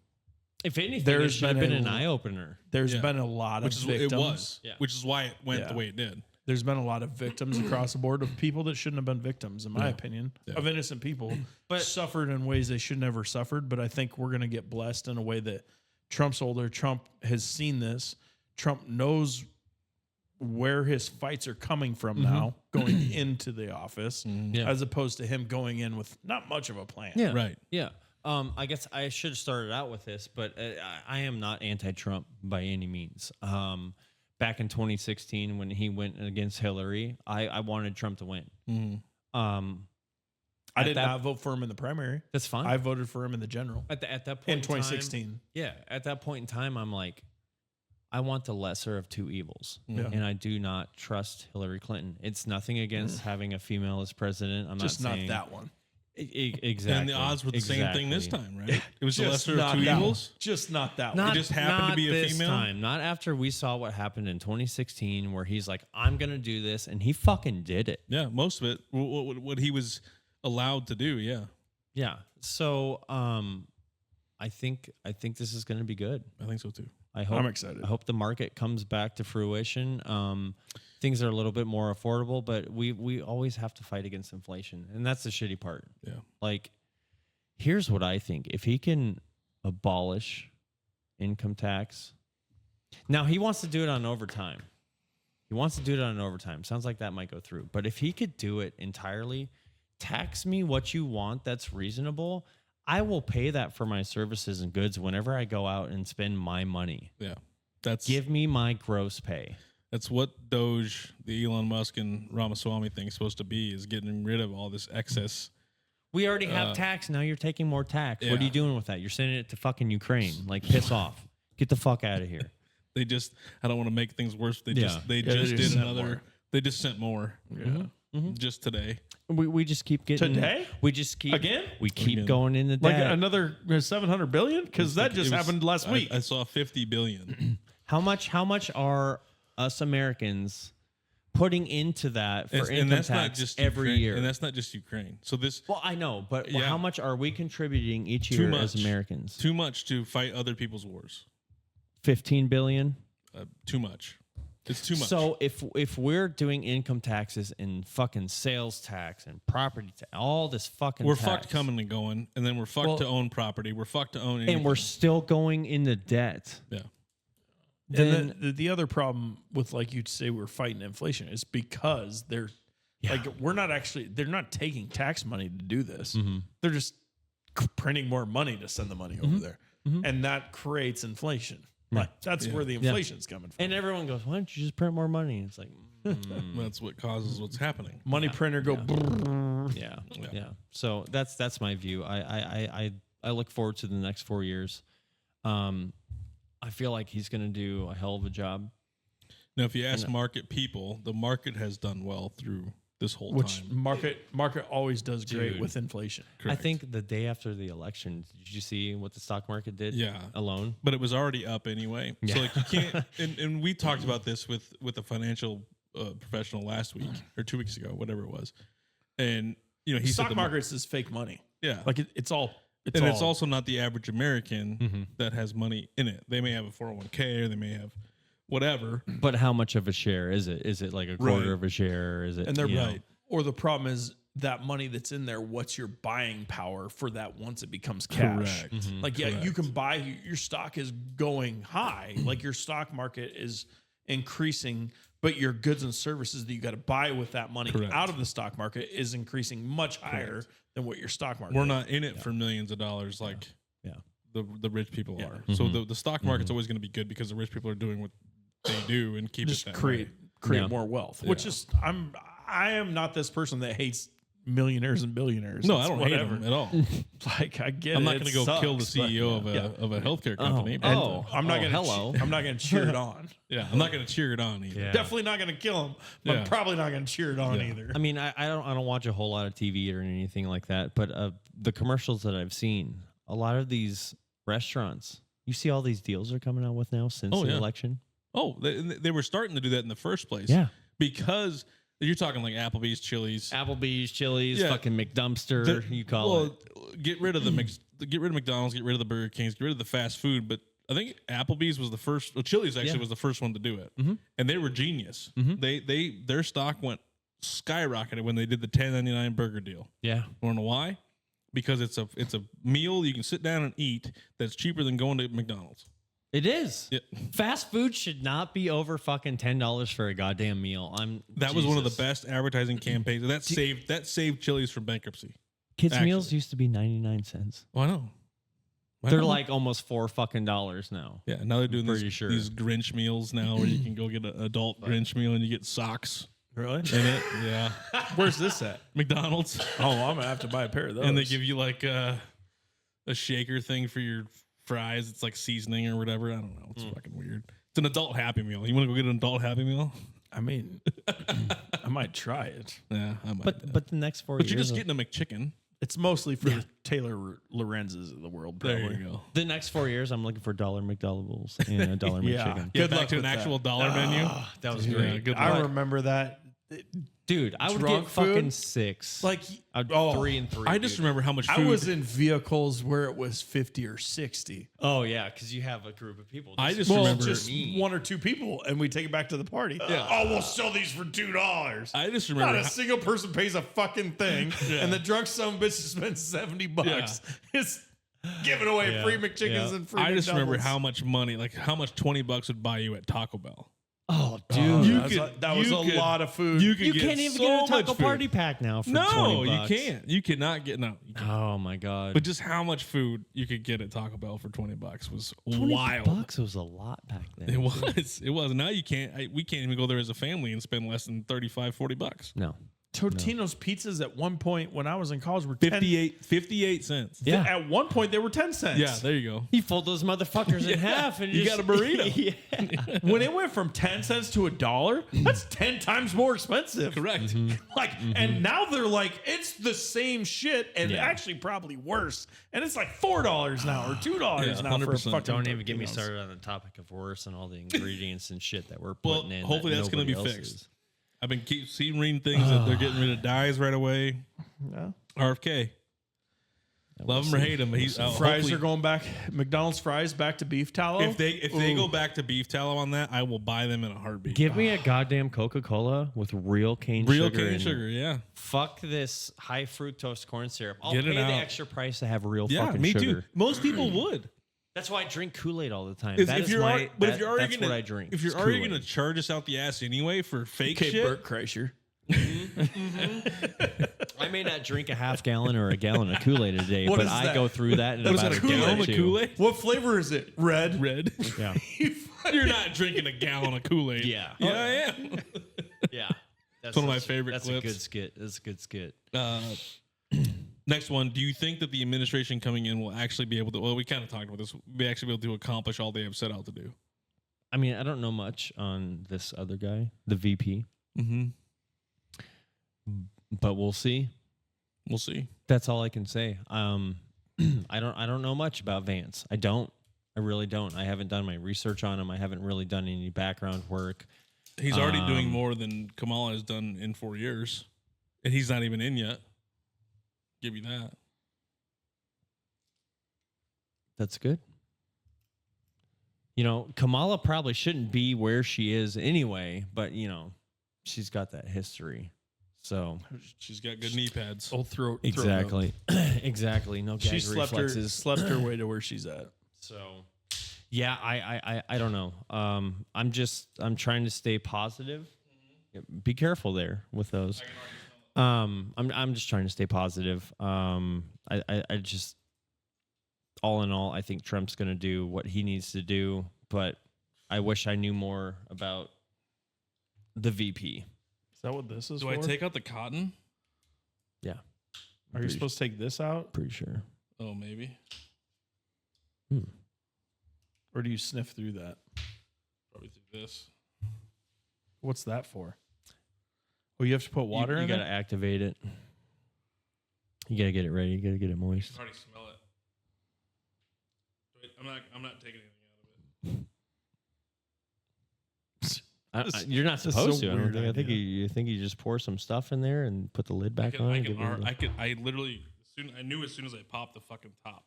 [SPEAKER 3] if anything, it should have been an eye opener.
[SPEAKER 4] There's been a lot of victims.
[SPEAKER 2] It was, which is why it went the way it did.
[SPEAKER 4] There's been a lot of victims across the board of people that shouldn't have been victims, in my opinion, of innocent people, but suffered in ways they should never suffered. But I think we're going to get blessed in a way that Trump's older. Trump has seen this. Trump knows where his fights are coming from now, going into the office, as opposed to him going in with not much of a plan.
[SPEAKER 3] Yeah.
[SPEAKER 2] Right.
[SPEAKER 3] Yeah. I guess I should have started out with this, but I am not anti-Trump by any means. Back in 2016, when he went against Hillary, I wanted Trump to win.
[SPEAKER 4] I did not vote for him in the primary.
[SPEAKER 3] That's fine.
[SPEAKER 4] I voted for him in the general.
[SPEAKER 3] At that point
[SPEAKER 4] in 2016.
[SPEAKER 3] At that point in time, I'm like, I want the lesser of two evils, and I do not trust Hillary Clinton. It's nothing against having a female as president. I'm
[SPEAKER 4] just
[SPEAKER 3] not
[SPEAKER 4] not
[SPEAKER 3] saying
[SPEAKER 4] that one.
[SPEAKER 3] Exactly.
[SPEAKER 2] And the odds were the same thing this time, right? It was the lesser of two evils.
[SPEAKER 4] Just not that one.
[SPEAKER 2] It just happened to be a female.
[SPEAKER 3] Time. Not after we saw what happened in 2016, where he's like, "I'm gonna do this," and he fucking did it.
[SPEAKER 2] Yeah, most of it, what he was allowed to do. Yeah,
[SPEAKER 3] yeah. So, I think this is gonna be good.
[SPEAKER 2] I think so too.
[SPEAKER 4] I'm excited.
[SPEAKER 3] I hope the market comes back to fruition. Things are a little bit more affordable, but we always have to fight against inflation, and that's the shitty part.
[SPEAKER 2] Yeah.
[SPEAKER 3] Here's what I think: if he can abolish income tax, now he wants to do it on overtime. Sounds like that might go through. But if he could do it entirely, tax me what you want that's reasonable. I will pay that for my services and goods whenever I go out and spend my money.
[SPEAKER 2] Yeah.
[SPEAKER 3] Give me my gross pay.
[SPEAKER 2] That's what Doge, the Elon Musk and Ramaswamy thing is supposed to be, is getting rid of all this excess.
[SPEAKER 3] We already have tax. Now you're taking more tax. Yeah. What are you doing with that? You're sending it to fucking Ukraine. Piss off. Get the fuck out of here.
[SPEAKER 2] They just, I don't want to make things worse. They
[SPEAKER 3] Yeah.
[SPEAKER 2] just
[SPEAKER 4] they
[SPEAKER 2] did
[SPEAKER 4] just sent
[SPEAKER 2] another.
[SPEAKER 4] more.
[SPEAKER 2] They just sent more.
[SPEAKER 4] Yeah.
[SPEAKER 2] Just today.
[SPEAKER 3] We just keep getting
[SPEAKER 4] Today?
[SPEAKER 3] We just keep
[SPEAKER 4] Again?
[SPEAKER 3] We keep
[SPEAKER 2] Again.
[SPEAKER 3] going into
[SPEAKER 4] Like
[SPEAKER 3] debt.
[SPEAKER 4] another 700 billion? Because that just happened last week.
[SPEAKER 2] I saw 50 billion.
[SPEAKER 3] How much are us Americans putting into that for income tax every
[SPEAKER 2] Ukraine,
[SPEAKER 3] year?
[SPEAKER 2] and that's not just Ukraine. So this
[SPEAKER 3] Well, I know, but
[SPEAKER 2] Yeah.
[SPEAKER 3] how much are we contributing each
[SPEAKER 2] Too
[SPEAKER 3] year as
[SPEAKER 2] much.
[SPEAKER 3] Americans?
[SPEAKER 2] too much to fight other people's wars.
[SPEAKER 3] 15 billion.
[SPEAKER 2] Too much. It's too much.
[SPEAKER 3] So if we're doing income taxes and fucking sales tax and property tax, all this fucking
[SPEAKER 2] we're
[SPEAKER 3] tax,
[SPEAKER 2] fucked coming and going, and then we're fucked to own property. We're fucked to own anything.
[SPEAKER 3] and we're still going into debt.
[SPEAKER 2] yeah.
[SPEAKER 3] Then
[SPEAKER 4] And the other problem with, like you'd say, we're fighting inflation is because they're like, they're not taking tax money to do this. They're just printing more money to send the money over there. And that creates inflation. Like that's where the inflation's coming from.
[SPEAKER 3] and everyone goes, why don't you just print more money? It's like,
[SPEAKER 2] That's what causes what's happening.
[SPEAKER 4] Money printer go.
[SPEAKER 3] yeah. So that's my view. I look forward to the next 4 years. I feel like he's going to do a hell of a job.
[SPEAKER 2] Now, if you ask market people, the market has done well through this whole
[SPEAKER 4] Which
[SPEAKER 2] time.
[SPEAKER 4] market always does great
[SPEAKER 3] Dude.
[SPEAKER 4] with inflation.
[SPEAKER 2] Correct.
[SPEAKER 3] I think the day after the election, did you see what the stock market did?
[SPEAKER 2] Yeah.
[SPEAKER 3] Alone.
[SPEAKER 2] But it was already up anyway.
[SPEAKER 3] Yeah.
[SPEAKER 2] So like you can't. And we talked about this with a financial professional last week or 2 weeks ago, whatever it was. And you know, he said
[SPEAKER 4] Stock markets is fake money.
[SPEAKER 2] yeah,
[SPEAKER 4] Like it's all.
[SPEAKER 2] and it's also not the average American that has money in it. They may have a 401k or they may have whatever.
[SPEAKER 3] But how much of a share is it? Is it like a quarter
[SPEAKER 2] Right.
[SPEAKER 3] of a share? Is it?
[SPEAKER 4] And they're
[SPEAKER 3] you know?
[SPEAKER 2] right.
[SPEAKER 4] Or the problem is that money that's in there, what's your buying power for that once it becomes cash?
[SPEAKER 2] Correct.
[SPEAKER 4] Like, yeah, you
[SPEAKER 2] Correct.
[SPEAKER 4] can buy, your stock is going high. Like your stock market is increasing, but your goods and services that you got to buy with that money
[SPEAKER 2] Correct.
[SPEAKER 4] out of the stock market is increasing much higher than what your stock market
[SPEAKER 2] We're
[SPEAKER 4] is.
[SPEAKER 2] not in it for millions of dollars like
[SPEAKER 3] Yeah.
[SPEAKER 2] the rich people
[SPEAKER 4] Yeah.
[SPEAKER 2] are. So the stock market's always going to be good because the rich people are doing what they do and keep
[SPEAKER 4] Just
[SPEAKER 2] it that
[SPEAKER 4] create
[SPEAKER 2] way.
[SPEAKER 3] Yeah.
[SPEAKER 4] more wealth, which is I am not this person that hates millionaires and billionaires.
[SPEAKER 2] No,
[SPEAKER 4] It's
[SPEAKER 2] I don't
[SPEAKER 4] whatever.
[SPEAKER 2] hate them at all.
[SPEAKER 4] Like I get
[SPEAKER 2] I'm
[SPEAKER 4] it.
[SPEAKER 2] not
[SPEAKER 4] it
[SPEAKER 2] going to go kill the
[SPEAKER 4] sucks, but-
[SPEAKER 2] CEO
[SPEAKER 4] yeah.
[SPEAKER 2] of a healthcare company. but
[SPEAKER 4] I'm not gonna
[SPEAKER 3] hello.
[SPEAKER 4] I'm not gonna cheer it on.
[SPEAKER 2] yeah, I'm not going to cheer it on either.
[SPEAKER 3] Yeah.
[SPEAKER 4] Definitely not gonna kill him, but
[SPEAKER 2] Yeah.
[SPEAKER 4] probably not gonna cheer it on
[SPEAKER 2] Yeah.
[SPEAKER 4] either.
[SPEAKER 3] I mean, I don't watch a whole lot of TV or anything like that, but the commercials that I've seen, a lot of these restaurants, you see all these deals they're coming out with now since
[SPEAKER 2] Oh,
[SPEAKER 3] the
[SPEAKER 2] yeah.
[SPEAKER 3] election.
[SPEAKER 2] Oh, they were starting to do that in the first place.
[SPEAKER 3] Yeah.
[SPEAKER 2] Because you're talking like Applebee's, Chili's.
[SPEAKER 3] Applebee's, Chili's,
[SPEAKER 2] Yeah.
[SPEAKER 3] fucking McDumpster, you call it.
[SPEAKER 2] Get rid of get rid of McDonald's, get rid of the Burger Kings, get rid of the fast food. But I think Applebee's was the first. Well, Chili's actually
[SPEAKER 3] Yeah.
[SPEAKER 2] was the first one to do it, and they were genius. Their stock went skyrocketed when they did the $10.99 burger deal.
[SPEAKER 3] Yeah.
[SPEAKER 2] Want to know why? Because it's a meal you can sit down and eat that's cheaper than going to McDonald's.
[SPEAKER 3] It is.
[SPEAKER 2] Yeah.
[SPEAKER 3] Fast food should not be over fucking $10 for a goddamn meal.
[SPEAKER 2] That was one of the
[SPEAKER 3] Jesus.
[SPEAKER 2] best advertising campaigns. That saved Chili's from bankruptcy.
[SPEAKER 3] Kids'
[SPEAKER 2] actually.
[SPEAKER 3] meals used to be 99 cents.
[SPEAKER 2] Oh, I know. I
[SPEAKER 3] They're
[SPEAKER 2] know.
[SPEAKER 3] like almost $4 fucking now.
[SPEAKER 2] Yeah, now they're doing
[SPEAKER 3] Pretty
[SPEAKER 2] these,
[SPEAKER 3] sure.
[SPEAKER 2] these Grinch meals now where you can go get an adult Grinch meal and you get socks
[SPEAKER 4] Really?
[SPEAKER 2] in it. Yeah.
[SPEAKER 4] Where's this at?
[SPEAKER 2] McDonald's.
[SPEAKER 4] Oh, I'm gonna have to buy a pair of those.
[SPEAKER 2] And they give you like a shaker thing for your fries. It's like seasoning or whatever. I don't know. It's fucking weird. It's an adult Happy Meal. You want to go get an adult Happy Meal?
[SPEAKER 4] I mean, I might try it.
[SPEAKER 2] Yeah, I might.
[SPEAKER 3] But the next 4
[SPEAKER 2] But
[SPEAKER 3] years,
[SPEAKER 2] you're just getting a McChicken.
[SPEAKER 4] It's mostly for the Taylor Lorenz's of the world. Probably.
[SPEAKER 2] There you go.
[SPEAKER 3] the next 4 years, I'm looking for $1 McDoubles and a $1
[SPEAKER 4] Yeah.
[SPEAKER 3] McChicken.
[SPEAKER 2] Get
[SPEAKER 4] Good
[SPEAKER 2] back
[SPEAKER 4] luck
[SPEAKER 2] to an
[SPEAKER 4] with
[SPEAKER 2] actual
[SPEAKER 4] that.
[SPEAKER 2] dollar menu.
[SPEAKER 3] That was
[SPEAKER 2] Yeah,
[SPEAKER 3] great.
[SPEAKER 2] good
[SPEAKER 4] I
[SPEAKER 2] luck.
[SPEAKER 4] remember that.
[SPEAKER 3] Dude, I would
[SPEAKER 4] Drunk
[SPEAKER 3] get fucking
[SPEAKER 4] food?
[SPEAKER 3] 6.
[SPEAKER 4] Like,
[SPEAKER 3] I'd
[SPEAKER 4] oh,
[SPEAKER 3] 3 and 3.
[SPEAKER 2] I just
[SPEAKER 3] dude.
[SPEAKER 2] remember how much
[SPEAKER 4] I
[SPEAKER 2] food.
[SPEAKER 4] was in vehicles where it was 50 or 60.
[SPEAKER 3] Oh yeah, because you have a group of people.
[SPEAKER 2] I
[SPEAKER 3] This
[SPEAKER 2] just
[SPEAKER 3] is
[SPEAKER 4] Well,
[SPEAKER 2] remember-
[SPEAKER 4] just
[SPEAKER 3] me.
[SPEAKER 4] one or two people, and we take it back to the party.
[SPEAKER 2] Yeah.
[SPEAKER 4] Oh, we'll sell these for $2.
[SPEAKER 2] I just
[SPEAKER 4] Not
[SPEAKER 2] remember.
[SPEAKER 4] a single person pays a fucking thing, and the drunk son of a bitch spends $70. It's giving away
[SPEAKER 3] Yeah.
[SPEAKER 4] free McChickens
[SPEAKER 3] Yeah.
[SPEAKER 4] and free
[SPEAKER 2] I just remember
[SPEAKER 4] McDoubles.
[SPEAKER 2] how much money, like how much $20 would buy you at Taco Bell.
[SPEAKER 3] Oh,
[SPEAKER 4] Oh,
[SPEAKER 3] dude.
[SPEAKER 2] You
[SPEAKER 4] that was
[SPEAKER 2] could-
[SPEAKER 4] a
[SPEAKER 2] you could-
[SPEAKER 4] lot of food.
[SPEAKER 2] You could
[SPEAKER 3] You
[SPEAKER 2] get
[SPEAKER 3] can't even
[SPEAKER 2] so
[SPEAKER 3] get a
[SPEAKER 2] much
[SPEAKER 3] taco
[SPEAKER 2] food.
[SPEAKER 3] party pack now for
[SPEAKER 2] No,
[SPEAKER 3] $20.
[SPEAKER 2] you can't. You cannot get no. You can't.
[SPEAKER 3] Oh my god.
[SPEAKER 2] But just how much food you could get at Taco Bell for $20 was wild.
[SPEAKER 3] $20 was a lot back then.
[SPEAKER 2] It was. It was. Now you can't. We can't even go there as a family and spend less than $35, $40.
[SPEAKER 3] No.
[SPEAKER 4] Totino's pizzas at one point when I was in college were
[SPEAKER 2] 58 cents.
[SPEAKER 3] Yeah.
[SPEAKER 4] At one point they were 10 cents.
[SPEAKER 2] Yeah, there you go.
[SPEAKER 3] You fold those motherfuckers in half and
[SPEAKER 2] You got a burrito.
[SPEAKER 3] Yeah.
[SPEAKER 4] When it went from 10 cents to $1, that's 10 times more expensive.
[SPEAKER 2] Correct.
[SPEAKER 4] Like, and now they're like, it's the same shit and
[SPEAKER 3] Yeah.
[SPEAKER 4] actually probably worse. And it's like $4 now or $2
[SPEAKER 2] Yeah,
[SPEAKER 4] now for a
[SPEAKER 2] 100%.
[SPEAKER 4] fucking
[SPEAKER 3] Don't even get me
[SPEAKER 4] Totino's.
[SPEAKER 3] started on the topic of worse and all the ingredients and shit that we're
[SPEAKER 2] Well,
[SPEAKER 3] putting in.
[SPEAKER 2] hopefully that's going to be
[SPEAKER 3] nobody else
[SPEAKER 2] fixed.
[SPEAKER 3] is.
[SPEAKER 2] I've been reading things that they're getting rid of dyes right away.
[SPEAKER 4] Yeah.
[SPEAKER 2] RFK. Love him or hate him. He's
[SPEAKER 4] Fries
[SPEAKER 2] hopefully-
[SPEAKER 4] are going back. McDonald's fries back to beef tallow.
[SPEAKER 2] If they go back to beef tallow on that, I will buy them in a heartbeat.
[SPEAKER 3] Give me a goddamn Coca-Cola with real cane
[SPEAKER 2] Real
[SPEAKER 3] sugar.
[SPEAKER 2] cane
[SPEAKER 3] in it.
[SPEAKER 2] sugar, yeah.
[SPEAKER 3] Fuck this high fructose corn syrup. I'll
[SPEAKER 2] Get
[SPEAKER 3] pay
[SPEAKER 2] it
[SPEAKER 3] the
[SPEAKER 2] out.
[SPEAKER 3] extra price to have real
[SPEAKER 2] Yeah,
[SPEAKER 3] fucking
[SPEAKER 2] me
[SPEAKER 3] sugar.
[SPEAKER 2] too. Most people would.
[SPEAKER 3] That's why I drink Kool-Aid all the time.
[SPEAKER 2] If
[SPEAKER 3] That is
[SPEAKER 2] you're
[SPEAKER 3] my,
[SPEAKER 2] already, but
[SPEAKER 3] that-
[SPEAKER 2] if you're already
[SPEAKER 3] that's
[SPEAKER 2] gonna,
[SPEAKER 3] what I drink.
[SPEAKER 2] if you're
[SPEAKER 3] is
[SPEAKER 2] already
[SPEAKER 3] Kool-Aid.
[SPEAKER 2] gonna charge us out the ass anyway for fake
[SPEAKER 4] okay,
[SPEAKER 2] shit,
[SPEAKER 4] Burt Kreischer.
[SPEAKER 3] I may not drink a half gallon or a gallon of Kool-Aid a day,
[SPEAKER 4] What
[SPEAKER 3] but
[SPEAKER 4] is
[SPEAKER 3] I
[SPEAKER 4] that?
[SPEAKER 3] go through that in
[SPEAKER 2] what is
[SPEAKER 3] about
[SPEAKER 2] that,
[SPEAKER 3] a
[SPEAKER 2] a
[SPEAKER 3] day or
[SPEAKER 2] gallon of
[SPEAKER 3] two.
[SPEAKER 2] Kool-Aid?
[SPEAKER 4] What flavor is it? Red.
[SPEAKER 2] Red.
[SPEAKER 3] Yeah,
[SPEAKER 2] You're not drinking a gallon of Kool-Aid.
[SPEAKER 3] Yeah.
[SPEAKER 2] Yeah, I am.
[SPEAKER 3] yeah. That's
[SPEAKER 2] one of my favorite
[SPEAKER 3] That's
[SPEAKER 2] clips.
[SPEAKER 3] a good skit. That's a good skit.
[SPEAKER 2] Next one. Do you think that the administration coming in will actually be able to? Well, we kind of talked about this. Be actually be able to accomplish all they have set out to do.
[SPEAKER 3] I mean, I don't know much on this other guy, the VP,
[SPEAKER 2] Mm-hmm.
[SPEAKER 3] but we'll see.
[SPEAKER 2] We'll see.
[SPEAKER 3] That's all I can say. I don't know much about Vance. I really don't. I haven't done my research on him. I haven't really done any background work.
[SPEAKER 2] He's already doing more than Kamala has done in 4 years, and he's not even in yet. Give you that.
[SPEAKER 3] That's good. You know, Kamala probably shouldn't be where she is anyway, but you know, she's got that history. So
[SPEAKER 2] She's got good knee pads.
[SPEAKER 4] Old throat.
[SPEAKER 3] exactly. Exactly. No gag
[SPEAKER 4] She slept
[SPEAKER 3] reflexes.
[SPEAKER 4] slept her way to where she's at.
[SPEAKER 3] So yeah, I don't know. I'm trying to stay positive. Yeah, be careful there with those. I'm just trying to stay positive. I just, all in all, I think Trump's going to do what he needs to do, but I wish I knew more about the VP.
[SPEAKER 4] Is that what this is
[SPEAKER 2] Do
[SPEAKER 4] for?
[SPEAKER 2] I take out the cotton?
[SPEAKER 3] Yeah.
[SPEAKER 4] Are you supposed to take this out?
[SPEAKER 3] Pretty sure.
[SPEAKER 2] Oh, maybe.
[SPEAKER 4] Or do you sniff through that?
[SPEAKER 2] Probably through this.
[SPEAKER 4] What's that for? Oh, you have to put water
[SPEAKER 3] You
[SPEAKER 4] in
[SPEAKER 3] got to
[SPEAKER 4] it?
[SPEAKER 3] activate it. You got to get it ready. You got to get it
[SPEAKER 2] I
[SPEAKER 3] moist.
[SPEAKER 2] can already smell it. Wait, I'm not taking anything out of it.
[SPEAKER 3] You're not
[SPEAKER 4] That's
[SPEAKER 3] supposed
[SPEAKER 4] so
[SPEAKER 3] to. I don't
[SPEAKER 4] weird
[SPEAKER 3] think. I think
[SPEAKER 4] idea.
[SPEAKER 3] you think you just pour some stuff in there and put the lid back on. and give it a little-
[SPEAKER 2] I literally, I knew as soon as I popped the fucking top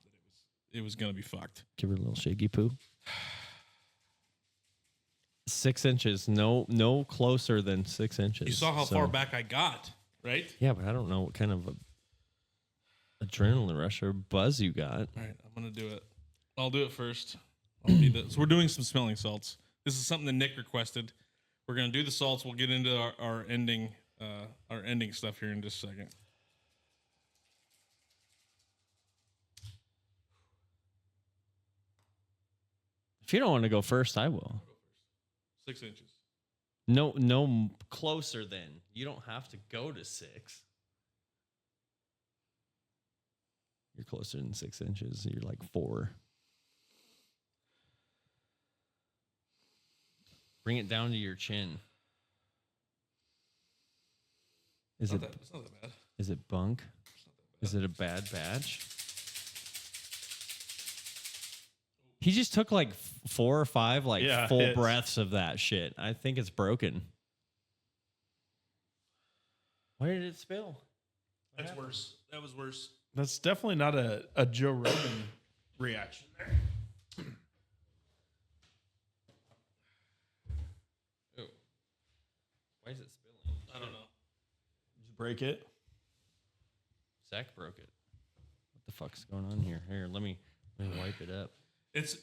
[SPEAKER 2] that it was gonna be fucked.
[SPEAKER 3] Give her a little shaky poo. 6 inches. No closer than 6 inches.
[SPEAKER 2] You saw how
[SPEAKER 3] So-
[SPEAKER 2] far back I got, right?
[SPEAKER 3] Yeah, but I don't know what kind of adrenaline rush or buzz you got.
[SPEAKER 2] All right, I'm gonna do it. I'll do it first. I'll be so we're doing some smelling salts. This is something that Nick requested. We're gonna do the salts. We'll get into our ending stuff here in just a second.
[SPEAKER 3] If you don't want to go first, I will.
[SPEAKER 2] 6 inches.
[SPEAKER 3] No closer than. You don't have to go to 6. You're closer than 6 inches. You're like 4. Bring it down to your chin. Is it
[SPEAKER 2] It's not that bad.
[SPEAKER 3] is it bunk? Is it a bad batch? He just took like 4 or 5 like
[SPEAKER 4] Yeah,
[SPEAKER 3] full
[SPEAKER 4] it's-
[SPEAKER 3] breaths of that shit. I think it's broken. Why did it spill?
[SPEAKER 2] That's worse. That was worse.
[SPEAKER 4] That's definitely not a Joe Rogan reaction there.
[SPEAKER 3] Oh. Why is it spilling?
[SPEAKER 2] I don't know.
[SPEAKER 4] Did you break it?
[SPEAKER 3] Zach broke it. What the fuck's going on here? Here, let me wipe it up.
[SPEAKER 2] It's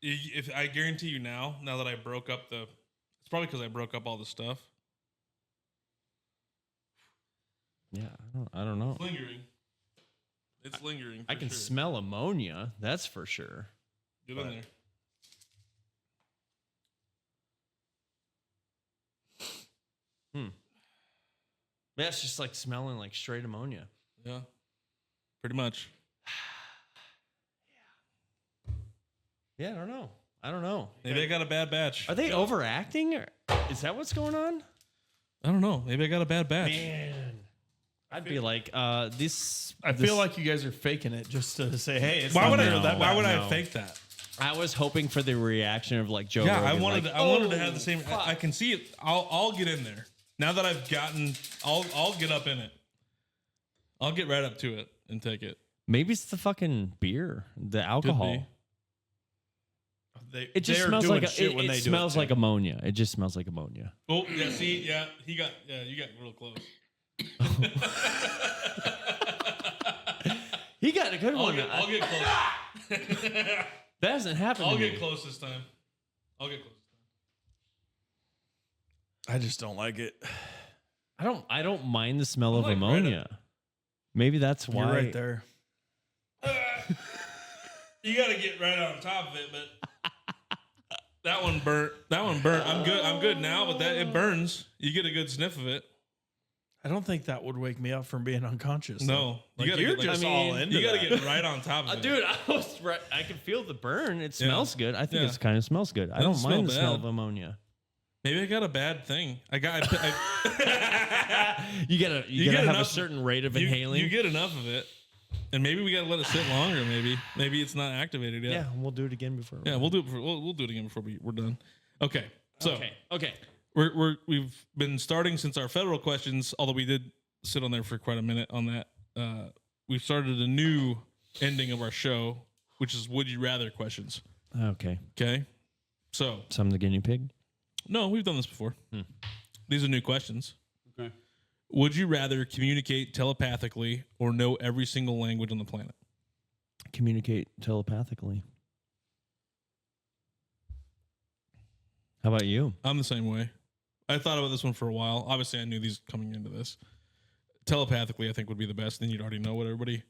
[SPEAKER 2] if I guarantee you now that I broke up it's probably because I broke up all the stuff.
[SPEAKER 3] Yeah, I don't know.
[SPEAKER 2] It's lingering. It's lingering.
[SPEAKER 3] I
[SPEAKER 2] for
[SPEAKER 3] can
[SPEAKER 2] sure.
[SPEAKER 3] smell ammonia. That's for sure.
[SPEAKER 2] Get in there.
[SPEAKER 3] That's just like smelling like straight ammonia.
[SPEAKER 2] Yeah, pretty much.
[SPEAKER 3] Yeah, I don't know.
[SPEAKER 2] Maybe I got a bad batch.
[SPEAKER 3] Are they overacting? Or is that what's going on?
[SPEAKER 2] I don't know. Maybe I got a bad batch.
[SPEAKER 3] Man, I'd be like, this.
[SPEAKER 4] I feel like you guys are faking it just to say, hey, it's
[SPEAKER 2] Why
[SPEAKER 4] not
[SPEAKER 2] would
[SPEAKER 4] real
[SPEAKER 2] I?
[SPEAKER 4] that
[SPEAKER 2] Why
[SPEAKER 4] bad.
[SPEAKER 2] would I
[SPEAKER 3] No.
[SPEAKER 2] fake that?
[SPEAKER 3] I was hoping for the reaction of like Joe.
[SPEAKER 2] Yeah,
[SPEAKER 3] Rogan,
[SPEAKER 2] I wanted.
[SPEAKER 3] like,
[SPEAKER 2] I wanted to have the same. I can see it. I'll get in there. Now that I've gotten, I'll get up in it. I'll get right up to it and take it.
[SPEAKER 3] Maybe it's the fucking beer, the alcohol.
[SPEAKER 4] They,
[SPEAKER 3] It just
[SPEAKER 4] they're
[SPEAKER 3] smells
[SPEAKER 4] doing
[SPEAKER 3] like
[SPEAKER 4] shit when
[SPEAKER 3] it
[SPEAKER 4] they do
[SPEAKER 3] smells
[SPEAKER 4] it,
[SPEAKER 3] like
[SPEAKER 4] too.
[SPEAKER 3] ammonia. It just smells like ammonia.
[SPEAKER 2] Oh yeah, see, yeah, you got real close.
[SPEAKER 3] He got a good
[SPEAKER 2] I'll
[SPEAKER 3] one.
[SPEAKER 2] get close.
[SPEAKER 3] That hasn't happened.
[SPEAKER 2] I'll
[SPEAKER 3] to
[SPEAKER 2] get
[SPEAKER 3] me.
[SPEAKER 2] close this time. I'll get close.
[SPEAKER 4] I just don't like it.
[SPEAKER 3] I don't mind the smell of
[SPEAKER 2] like
[SPEAKER 3] ammonia. Maybe that's why.
[SPEAKER 4] You're right there.
[SPEAKER 2] You got to get right on top of it, but that one burnt. I'm good now, but it burns. You get a good sniff of it.
[SPEAKER 4] I don't think that would wake me up from being unconscious.
[SPEAKER 2] No,
[SPEAKER 4] Like,
[SPEAKER 2] you gotta
[SPEAKER 4] you're
[SPEAKER 2] get,
[SPEAKER 4] just
[SPEAKER 3] I mean,
[SPEAKER 4] all into
[SPEAKER 2] you got to
[SPEAKER 4] that.
[SPEAKER 2] get right on top of it,
[SPEAKER 3] Dude, I was right. I can feel the burn. It smells good. I think
[SPEAKER 2] Yeah.
[SPEAKER 3] it kind of smells good. I
[SPEAKER 2] doesn't
[SPEAKER 3] don't mind the
[SPEAKER 2] smell
[SPEAKER 3] smell
[SPEAKER 2] bad.
[SPEAKER 3] of ammonia.
[SPEAKER 2] Maybe I got a bad thing. I
[SPEAKER 3] You gotta
[SPEAKER 2] get
[SPEAKER 3] have a
[SPEAKER 2] enough-
[SPEAKER 3] certain rate of
[SPEAKER 2] you,
[SPEAKER 3] inhaling.
[SPEAKER 2] you get enough of it, and maybe we got to let it sit longer. Maybe it's not activated yet.
[SPEAKER 3] yeah, we'll do it again before.
[SPEAKER 2] Yeah, we'll do it. We'll do it again before we're done. Okay. So
[SPEAKER 3] Okay.
[SPEAKER 2] we've been starting since our federal questions, although we did sit on there for quite a minute on that. We've started a new ending of our show, which is would you rather questions.
[SPEAKER 3] Okay.
[SPEAKER 2] Okay. So
[SPEAKER 3] So I'm the guinea pig.
[SPEAKER 2] no, we've done this before. These are new questions.
[SPEAKER 4] Okay.
[SPEAKER 2] Would you rather communicate telepathically or know every single language on the planet?
[SPEAKER 3] Communicate telepathically. How about you?
[SPEAKER 2] I'm the same way. I thought about this one for a while. Obviously, I knew these coming into this. Telepathically, I think would be the best. Then you'd already know what everybody,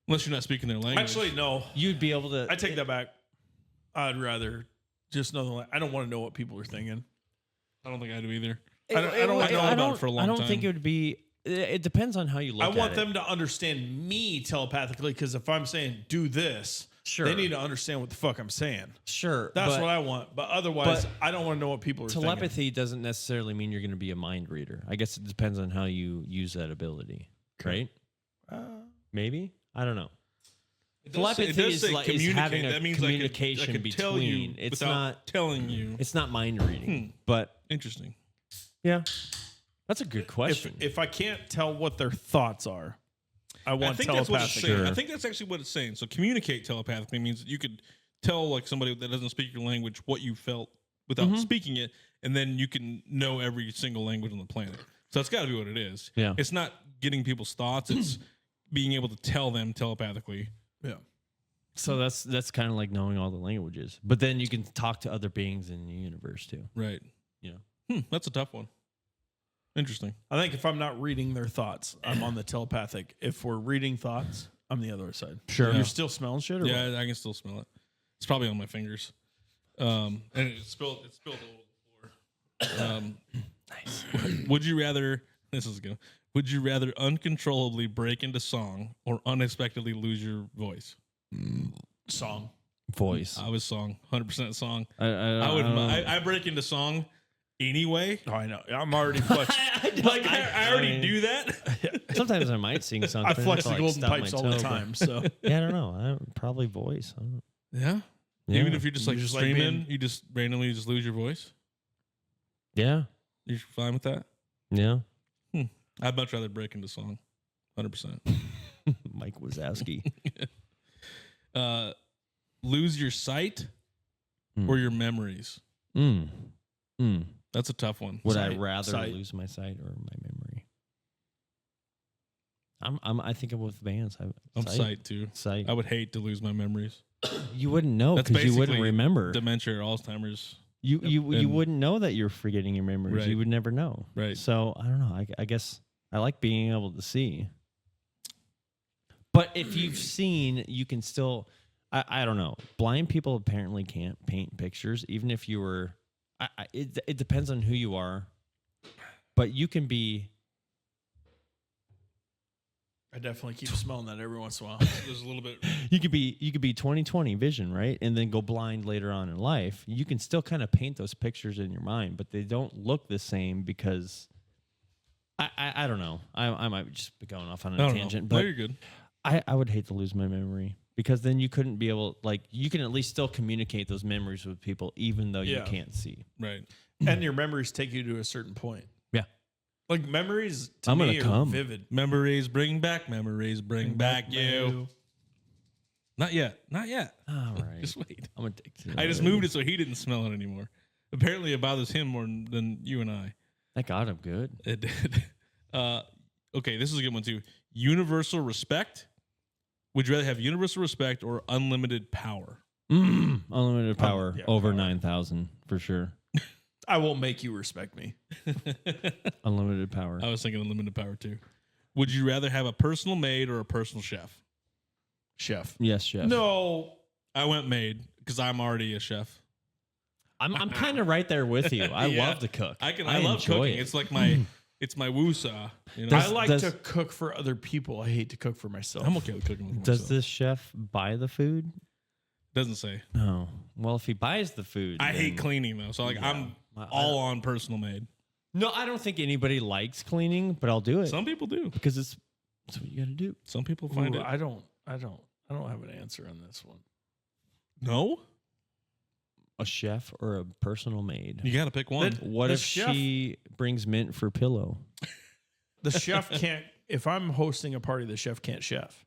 [SPEAKER 2] unless you're not speaking their language.
[SPEAKER 4] Actually, no.
[SPEAKER 3] You'd be able to.
[SPEAKER 4] I take that back. I'd rather just know the I don't want to know what people are thinking.
[SPEAKER 2] I don't think I do either.
[SPEAKER 4] I don't know about it for a long
[SPEAKER 3] I don't
[SPEAKER 2] time.
[SPEAKER 3] think it would be. It depends on how you look
[SPEAKER 4] I
[SPEAKER 3] at
[SPEAKER 4] want
[SPEAKER 3] it.
[SPEAKER 4] them to understand me telepathically because if I'm saying do this,
[SPEAKER 3] Sure.
[SPEAKER 4] they need to understand what the fuck I'm saying.
[SPEAKER 3] Sure.
[SPEAKER 4] That's
[SPEAKER 3] but
[SPEAKER 4] what I want. But otherwise,
[SPEAKER 3] but
[SPEAKER 4] I don't want to know what people are thinking.
[SPEAKER 3] telepathy doesn't necessarily mean you're going to be a mind reader. I guess it depends on how you use that ability, right? Maybe. I don't know. Telepathy is like is having a
[SPEAKER 2] that means
[SPEAKER 3] communication
[SPEAKER 2] I could tell you
[SPEAKER 3] between. It's
[SPEAKER 2] without
[SPEAKER 3] not.
[SPEAKER 2] telling you.
[SPEAKER 3] It's not mind reading. But
[SPEAKER 2] Interesting.
[SPEAKER 3] yeah, that's a good question.
[SPEAKER 4] If I can't tell what their thoughts are, I want
[SPEAKER 2] I think that's what it's
[SPEAKER 4] telepathic.
[SPEAKER 2] saying.
[SPEAKER 3] Sure.
[SPEAKER 2] I think that's actually what it's saying. So communicate telepathically means that you could tell like somebody that doesn't speak your language what you felt without speaking it, and then you can know every single language on the planet. So that's got to be what it is.
[SPEAKER 3] Yeah.
[SPEAKER 2] It's not getting people's thoughts. It's being able to tell them telepathically.
[SPEAKER 4] Yeah.
[SPEAKER 3] So that's kind of like knowing all the languages. But then you can talk to other beings in the universe too.
[SPEAKER 2] Right.
[SPEAKER 3] You know.
[SPEAKER 2] That's a tough one. Interesting.
[SPEAKER 4] I think if I'm not reading their thoughts, I'm on the telepathic. If we're reading thoughts, I'm the other side.
[SPEAKER 3] Sure.
[SPEAKER 4] You're still smelling shit or what?
[SPEAKER 2] Yeah, I can still smell it. It's probably on my fingers. And it spilled a little before. Nice. Would you rather, this is good. Would you rather uncontrollably break into song or unexpectedly lose your voice?
[SPEAKER 4] Song.
[SPEAKER 3] Voice.
[SPEAKER 2] I was song, 100% song.
[SPEAKER 3] I
[SPEAKER 2] I break into song anyway.
[SPEAKER 4] Oh, I know. I'm already flexing.
[SPEAKER 2] Like I already do that.
[SPEAKER 3] Sometimes I might sing something.
[SPEAKER 4] I flex
[SPEAKER 3] to,
[SPEAKER 4] the
[SPEAKER 3] like,
[SPEAKER 4] golden
[SPEAKER 3] stub my
[SPEAKER 4] pipes all the
[SPEAKER 3] toe, but-
[SPEAKER 4] time. So
[SPEAKER 3] Yeah, I don't know. Probably voice. I don't know.
[SPEAKER 2] Yeah.
[SPEAKER 3] Yeah.
[SPEAKER 2] Even if you're just like
[SPEAKER 4] You're just like
[SPEAKER 2] streaming,
[SPEAKER 4] being-
[SPEAKER 2] you just randomly just lose your voice.
[SPEAKER 3] Yeah.
[SPEAKER 2] You're fine with that?
[SPEAKER 3] Yeah.
[SPEAKER 2] I'd much rather break into song, 100%.
[SPEAKER 3] Mike Wazowski.
[SPEAKER 2] Lose your sight or your memories. That's a tough one.
[SPEAKER 3] Would I
[SPEAKER 4] Sight,
[SPEAKER 3] rather
[SPEAKER 4] sight.
[SPEAKER 3] lose my sight or my memory? I think I'm with Vance.
[SPEAKER 2] I'm sight too.
[SPEAKER 3] Sight.
[SPEAKER 2] I would hate to lose my memories.
[SPEAKER 3] You wouldn't know
[SPEAKER 2] That's
[SPEAKER 3] because you wouldn't
[SPEAKER 2] basically
[SPEAKER 3] remember.
[SPEAKER 2] Dementia or Alzheimer's.
[SPEAKER 3] You
[SPEAKER 2] And-
[SPEAKER 3] wouldn't know that you're forgetting your memories.
[SPEAKER 2] Right.
[SPEAKER 3] You would never know.
[SPEAKER 2] Right.
[SPEAKER 3] So I don't know. I guess I like being able to see. But if you've seen, you can still. I don't know. Blind people apparently can't paint pictures, even if you were. It depends on who you are, but you can be
[SPEAKER 4] I definitely keep smelling that every once in a while.
[SPEAKER 2] There's a little bit.
[SPEAKER 3] You could be 20/20 vision, right? And then go blind later on in life. You can still kind of paint those pictures in your mind, but they don't look the same because I don't know. I might just be going off on a tangent,
[SPEAKER 2] No,
[SPEAKER 3] but
[SPEAKER 2] you're good.
[SPEAKER 3] I would hate to lose my memory because then you couldn't be able, like, you can at least still communicate those memories with people even though you
[SPEAKER 4] Yeah.
[SPEAKER 3] can't see.
[SPEAKER 2] Right.
[SPEAKER 4] And your memories take you to a certain point.
[SPEAKER 3] Yeah.
[SPEAKER 4] Like memories to
[SPEAKER 3] I'm
[SPEAKER 4] me
[SPEAKER 3] gonna
[SPEAKER 4] are
[SPEAKER 3] come.
[SPEAKER 4] vivid.
[SPEAKER 2] Memories bring back you.
[SPEAKER 4] you.
[SPEAKER 2] Not yet. Not yet.
[SPEAKER 3] All right.
[SPEAKER 2] Just wait.
[SPEAKER 3] I'm addicted.
[SPEAKER 2] I just moved it so he didn't smell it anymore. Apparently, it bothers him more than you and I.
[SPEAKER 3] Thank God I'm good.
[SPEAKER 2] It did. Okay, this is a good one too. Universal respect. Would you rather have universal respect or unlimited power?
[SPEAKER 3] Unlimited power
[SPEAKER 4] yeah,
[SPEAKER 3] over
[SPEAKER 4] power.
[SPEAKER 3] 9,000 for sure.
[SPEAKER 4] I won't make you respect me.
[SPEAKER 3] Unlimited power.
[SPEAKER 2] I was thinking unlimited power too. Would you rather have a personal maid or a personal chef?
[SPEAKER 4] Chef.
[SPEAKER 3] Yes, chef.
[SPEAKER 4] No.
[SPEAKER 2] I went maid because I'm already a chef.
[SPEAKER 3] I'm kind of right there with you. I
[SPEAKER 2] Yeah.
[SPEAKER 3] love to cook.
[SPEAKER 2] I love
[SPEAKER 3] enjoy
[SPEAKER 2] cooking.
[SPEAKER 3] it.
[SPEAKER 2] It's like it's my woosah. You know?
[SPEAKER 4] I like to cook for other people. I hate to cook for myself.
[SPEAKER 2] I'm okay with cooking with
[SPEAKER 3] Does
[SPEAKER 2] myself.
[SPEAKER 3] this chef buy the food?
[SPEAKER 2] Doesn't say.
[SPEAKER 3] No. Well, if he buys the food,
[SPEAKER 2] I hate
[SPEAKER 3] then-
[SPEAKER 2] cleaning though, so like I'm all on personal maid.
[SPEAKER 3] No, I don't think anybody likes cleaning, but I'll do it
[SPEAKER 2] Some people do.
[SPEAKER 3] because it's what you got to do.
[SPEAKER 2] Some people find
[SPEAKER 4] Ooh,
[SPEAKER 2] it.
[SPEAKER 4] I don't have an answer on this one.
[SPEAKER 2] No,
[SPEAKER 3] A chef or a personal maid.
[SPEAKER 2] you got to pick one.
[SPEAKER 3] What
[SPEAKER 4] The
[SPEAKER 3] if
[SPEAKER 4] chef-
[SPEAKER 3] she brings mint for pillow?
[SPEAKER 4] The chef can't. If I'm hosting a party, the chef can't chef.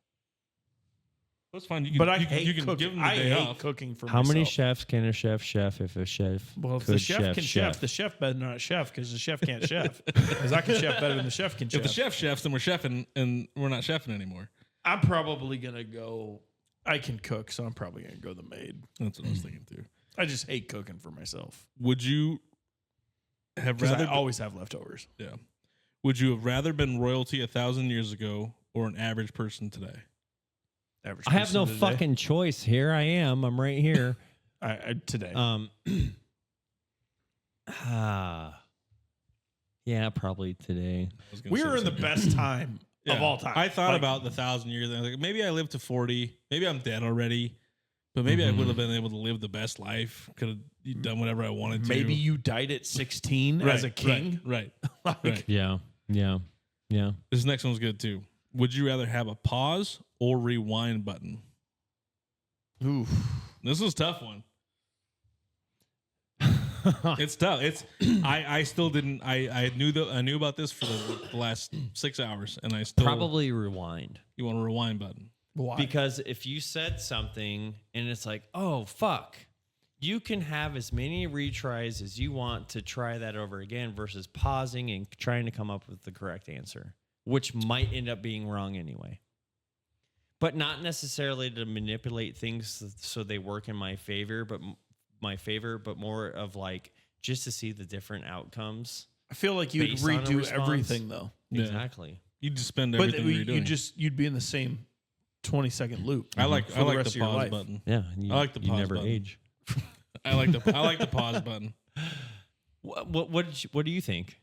[SPEAKER 2] That's fine. You can,
[SPEAKER 4] But I
[SPEAKER 2] you,
[SPEAKER 4] hate
[SPEAKER 2] you can
[SPEAKER 4] cooking.
[SPEAKER 2] give them the
[SPEAKER 4] I
[SPEAKER 2] day
[SPEAKER 4] hate
[SPEAKER 2] off.
[SPEAKER 4] cooking for
[SPEAKER 3] How
[SPEAKER 4] myself.
[SPEAKER 3] many chefs can a chef chef if a chef
[SPEAKER 4] Well, if
[SPEAKER 3] could
[SPEAKER 4] the chef can chef, the chef better not chef because the chef can't chef. Because I can chef better than the chef can
[SPEAKER 2] If
[SPEAKER 4] chef.
[SPEAKER 2] the chef chefs, then we're chefing, and we're not chefing anymore.
[SPEAKER 4] I'm probably gonna go. I can cook, so I'm probably gonna go the maid.
[SPEAKER 2] That's what I was thinking too.
[SPEAKER 4] I just hate cooking for myself
[SPEAKER 2] Would you have
[SPEAKER 4] because
[SPEAKER 2] rather?
[SPEAKER 4] I always have leftovers.
[SPEAKER 2] Yeah. Would you have rather been royalty 1,000 years ago or an average person today?
[SPEAKER 4] Average
[SPEAKER 3] I have
[SPEAKER 4] person
[SPEAKER 3] no
[SPEAKER 4] today.
[SPEAKER 3] fucking choice. Here I am. I'm right here.
[SPEAKER 4] Today.
[SPEAKER 3] Yeah, probably today.
[SPEAKER 2] I was gonna
[SPEAKER 4] We
[SPEAKER 2] say
[SPEAKER 4] are in the
[SPEAKER 2] same.
[SPEAKER 4] best time of
[SPEAKER 2] Yeah.
[SPEAKER 4] all time.
[SPEAKER 2] I thought
[SPEAKER 4] Like,
[SPEAKER 2] about the 1,000 years. And I was like, maybe I live to 40. Maybe I'm dead already. But maybe I would have been able to live the best life. Could have done whatever I wanted to.
[SPEAKER 4] maybe you died at 16 as a king.
[SPEAKER 2] Right.
[SPEAKER 4] Like,
[SPEAKER 2] Right.
[SPEAKER 3] Yeah.
[SPEAKER 2] This next one's good too. Would you rather have a pause or rewind button?
[SPEAKER 4] Oof.
[SPEAKER 2] This is a tough one. It's tough. It's I still didn't I knew about this for the last 6 hours and I still
[SPEAKER 3] Probably rewind.
[SPEAKER 2] You want a rewind button.
[SPEAKER 4] Why?
[SPEAKER 3] Because if you said something and it's like, oh, fuck, you can have as many retries as you want to try that over again versus pausing and trying to come up with the correct answer, which might end up being wrong anyway. But not necessarily to manipulate things so they work in my favor, but more of like just to see the different outcomes.
[SPEAKER 4] I feel like you'd
[SPEAKER 3] based on a
[SPEAKER 4] redo
[SPEAKER 3] response.
[SPEAKER 4] everything though.
[SPEAKER 2] Yeah.
[SPEAKER 3] Exactly.
[SPEAKER 2] You just spend
[SPEAKER 4] But
[SPEAKER 2] everything you're doing.
[SPEAKER 4] you'd be in the same 20-second loop.
[SPEAKER 2] I like
[SPEAKER 4] for the
[SPEAKER 2] the
[SPEAKER 4] rest of your
[SPEAKER 2] pause
[SPEAKER 4] life.
[SPEAKER 2] button.
[SPEAKER 3] Yeah.
[SPEAKER 2] I like the
[SPEAKER 3] you
[SPEAKER 2] pause
[SPEAKER 3] never
[SPEAKER 2] button.
[SPEAKER 3] age.
[SPEAKER 2] I like the pause button.
[SPEAKER 3] What do you think?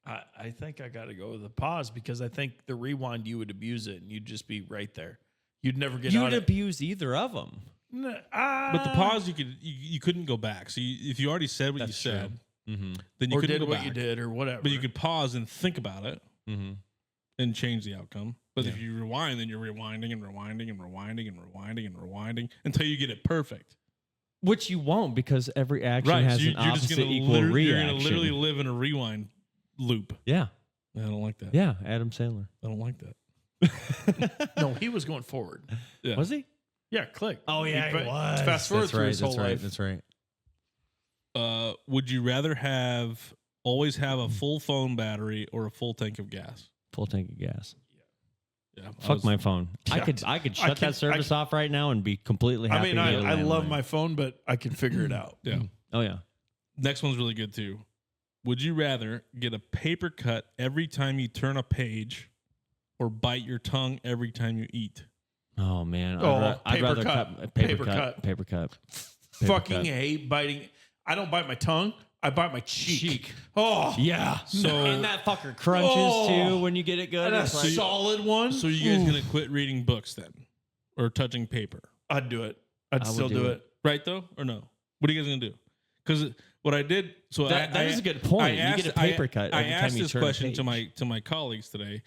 [SPEAKER 4] I think I got to go with the pause because I think the rewind you would abuse it and you'd just be right there. You'd never get
[SPEAKER 3] You'd
[SPEAKER 4] out of it.
[SPEAKER 3] abuse either of them.
[SPEAKER 2] But the pause you couldn't go back. So if you already said what you
[SPEAKER 3] That's true.
[SPEAKER 2] said,
[SPEAKER 3] Mm-hmm.
[SPEAKER 2] then you
[SPEAKER 4] or
[SPEAKER 2] couldn't
[SPEAKER 4] did
[SPEAKER 2] go
[SPEAKER 4] what
[SPEAKER 2] back.
[SPEAKER 4] you did or whatever.
[SPEAKER 2] But you could pause and think about it
[SPEAKER 3] Mm-hmm.
[SPEAKER 2] and change the outcome. But if
[SPEAKER 3] Yeah.
[SPEAKER 2] you rewind, then you're rewinding and rewinding and rewinding and rewinding and rewinding until you get it perfect.
[SPEAKER 3] Which you won't because every action has an opposite equal
[SPEAKER 2] you're
[SPEAKER 3] reaction.
[SPEAKER 2] gonna literally live in a rewind loop.
[SPEAKER 3] Yeah.
[SPEAKER 2] I don't like that.
[SPEAKER 3] Yeah. Adam Sandler.
[SPEAKER 2] I don't like that.
[SPEAKER 4] No, he was going forward.
[SPEAKER 2] Yeah.
[SPEAKER 3] Was he?
[SPEAKER 4] Yeah, click.
[SPEAKER 3] Oh, yeah, he was.
[SPEAKER 4] Fast forward through his whole life.
[SPEAKER 3] That's right.
[SPEAKER 2] Would you rather always have a full phone battery or a full tank of gas?
[SPEAKER 3] Full tank of gas.
[SPEAKER 2] Yeah.
[SPEAKER 3] Fuck my phone. I could shut that service off right now and be completely happy.
[SPEAKER 4] I mean,
[SPEAKER 3] to get a
[SPEAKER 4] I love
[SPEAKER 3] landline.
[SPEAKER 4] my phone, but I can figure it out.
[SPEAKER 2] Yeah.
[SPEAKER 3] Oh yeah.
[SPEAKER 2] Next one's really good too. Would you rather get a paper cut every time you turn a page or bite your tongue every time you eat?
[SPEAKER 3] Oh man.
[SPEAKER 4] Oh,
[SPEAKER 3] I'd
[SPEAKER 4] paper
[SPEAKER 3] rather
[SPEAKER 4] cut.
[SPEAKER 3] cut paper
[SPEAKER 4] Paper
[SPEAKER 3] cut.
[SPEAKER 4] cut.
[SPEAKER 3] Paper cut.
[SPEAKER 4] Fucking hate biting. I don't bite my tongue, I bite my cheek.
[SPEAKER 3] Cheek.
[SPEAKER 4] Oh,
[SPEAKER 3] Yeah.
[SPEAKER 2] So-
[SPEAKER 3] and that fucker crunches too when you get it good.
[SPEAKER 4] and a
[SPEAKER 3] It's like,
[SPEAKER 4] solid one.
[SPEAKER 2] So you guys gonna quit reading books then, or touching paper?
[SPEAKER 4] I'd do it. I'd
[SPEAKER 3] I would
[SPEAKER 4] still
[SPEAKER 3] do
[SPEAKER 4] do
[SPEAKER 3] it.
[SPEAKER 4] it.
[SPEAKER 2] Right though, or no? What are you guys gonna do? Because what I did, so
[SPEAKER 3] that is a good point. You get a paper cut
[SPEAKER 2] I
[SPEAKER 3] every time
[SPEAKER 2] asked
[SPEAKER 3] you
[SPEAKER 2] this
[SPEAKER 3] turn a
[SPEAKER 2] question
[SPEAKER 3] page.
[SPEAKER 2] to my colleagues today.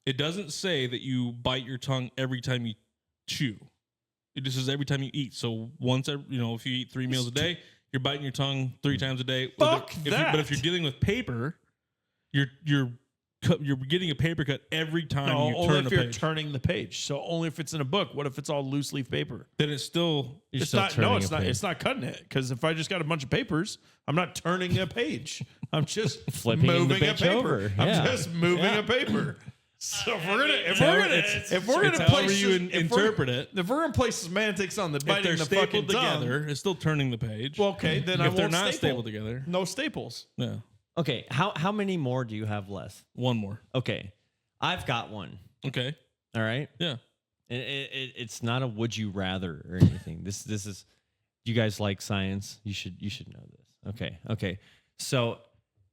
[SPEAKER 2] It doesn't say that you bite your tongue every time you chew. It just says every time you eat. So once, if you eat 3 meals a day, you're biting your tongue 3 times a day.
[SPEAKER 4] Fuck
[SPEAKER 2] But
[SPEAKER 4] that.
[SPEAKER 2] if you're dealing with paper, you're getting a paper cut every time
[SPEAKER 4] No,
[SPEAKER 2] you
[SPEAKER 4] only
[SPEAKER 2] turn
[SPEAKER 4] if
[SPEAKER 2] a
[SPEAKER 4] you're
[SPEAKER 2] page.
[SPEAKER 4] turning the page. So only if it's in a book. What if it's all loose leaf paper?
[SPEAKER 2] Then it's still
[SPEAKER 3] You're
[SPEAKER 4] It's
[SPEAKER 3] still
[SPEAKER 4] not.
[SPEAKER 3] turning
[SPEAKER 4] No,
[SPEAKER 3] a
[SPEAKER 4] it's not.
[SPEAKER 3] page.
[SPEAKER 4] It's not cutting it. Because if I just got a bunch of papers, I'm not turning a page. I'm just
[SPEAKER 3] Flipping the
[SPEAKER 4] moving a
[SPEAKER 3] bitch
[SPEAKER 4] paper.
[SPEAKER 3] over.
[SPEAKER 4] I'm
[SPEAKER 3] Yeah.
[SPEAKER 4] just moving a paper. So if we're gonna
[SPEAKER 2] it's however
[SPEAKER 4] place
[SPEAKER 2] you interpret it.
[SPEAKER 4] if we're gonna place semantics on the
[SPEAKER 2] If
[SPEAKER 4] biting
[SPEAKER 2] they're
[SPEAKER 4] the fucking
[SPEAKER 2] stapled
[SPEAKER 4] tongue,
[SPEAKER 2] together, it's still turning the page.
[SPEAKER 4] well, okay, then I
[SPEAKER 2] if they're
[SPEAKER 4] won't
[SPEAKER 2] not
[SPEAKER 4] staple.
[SPEAKER 2] stapled together,
[SPEAKER 4] No staples.
[SPEAKER 2] yeah.
[SPEAKER 3] Okay, how many more do you have left?
[SPEAKER 2] One more.
[SPEAKER 3] Okay, I've got one.
[SPEAKER 2] Okay.
[SPEAKER 3] All right,
[SPEAKER 2] Yeah.
[SPEAKER 3] it's not a would you rather or anything. This is, you guys like science? You should know this. Okay. So,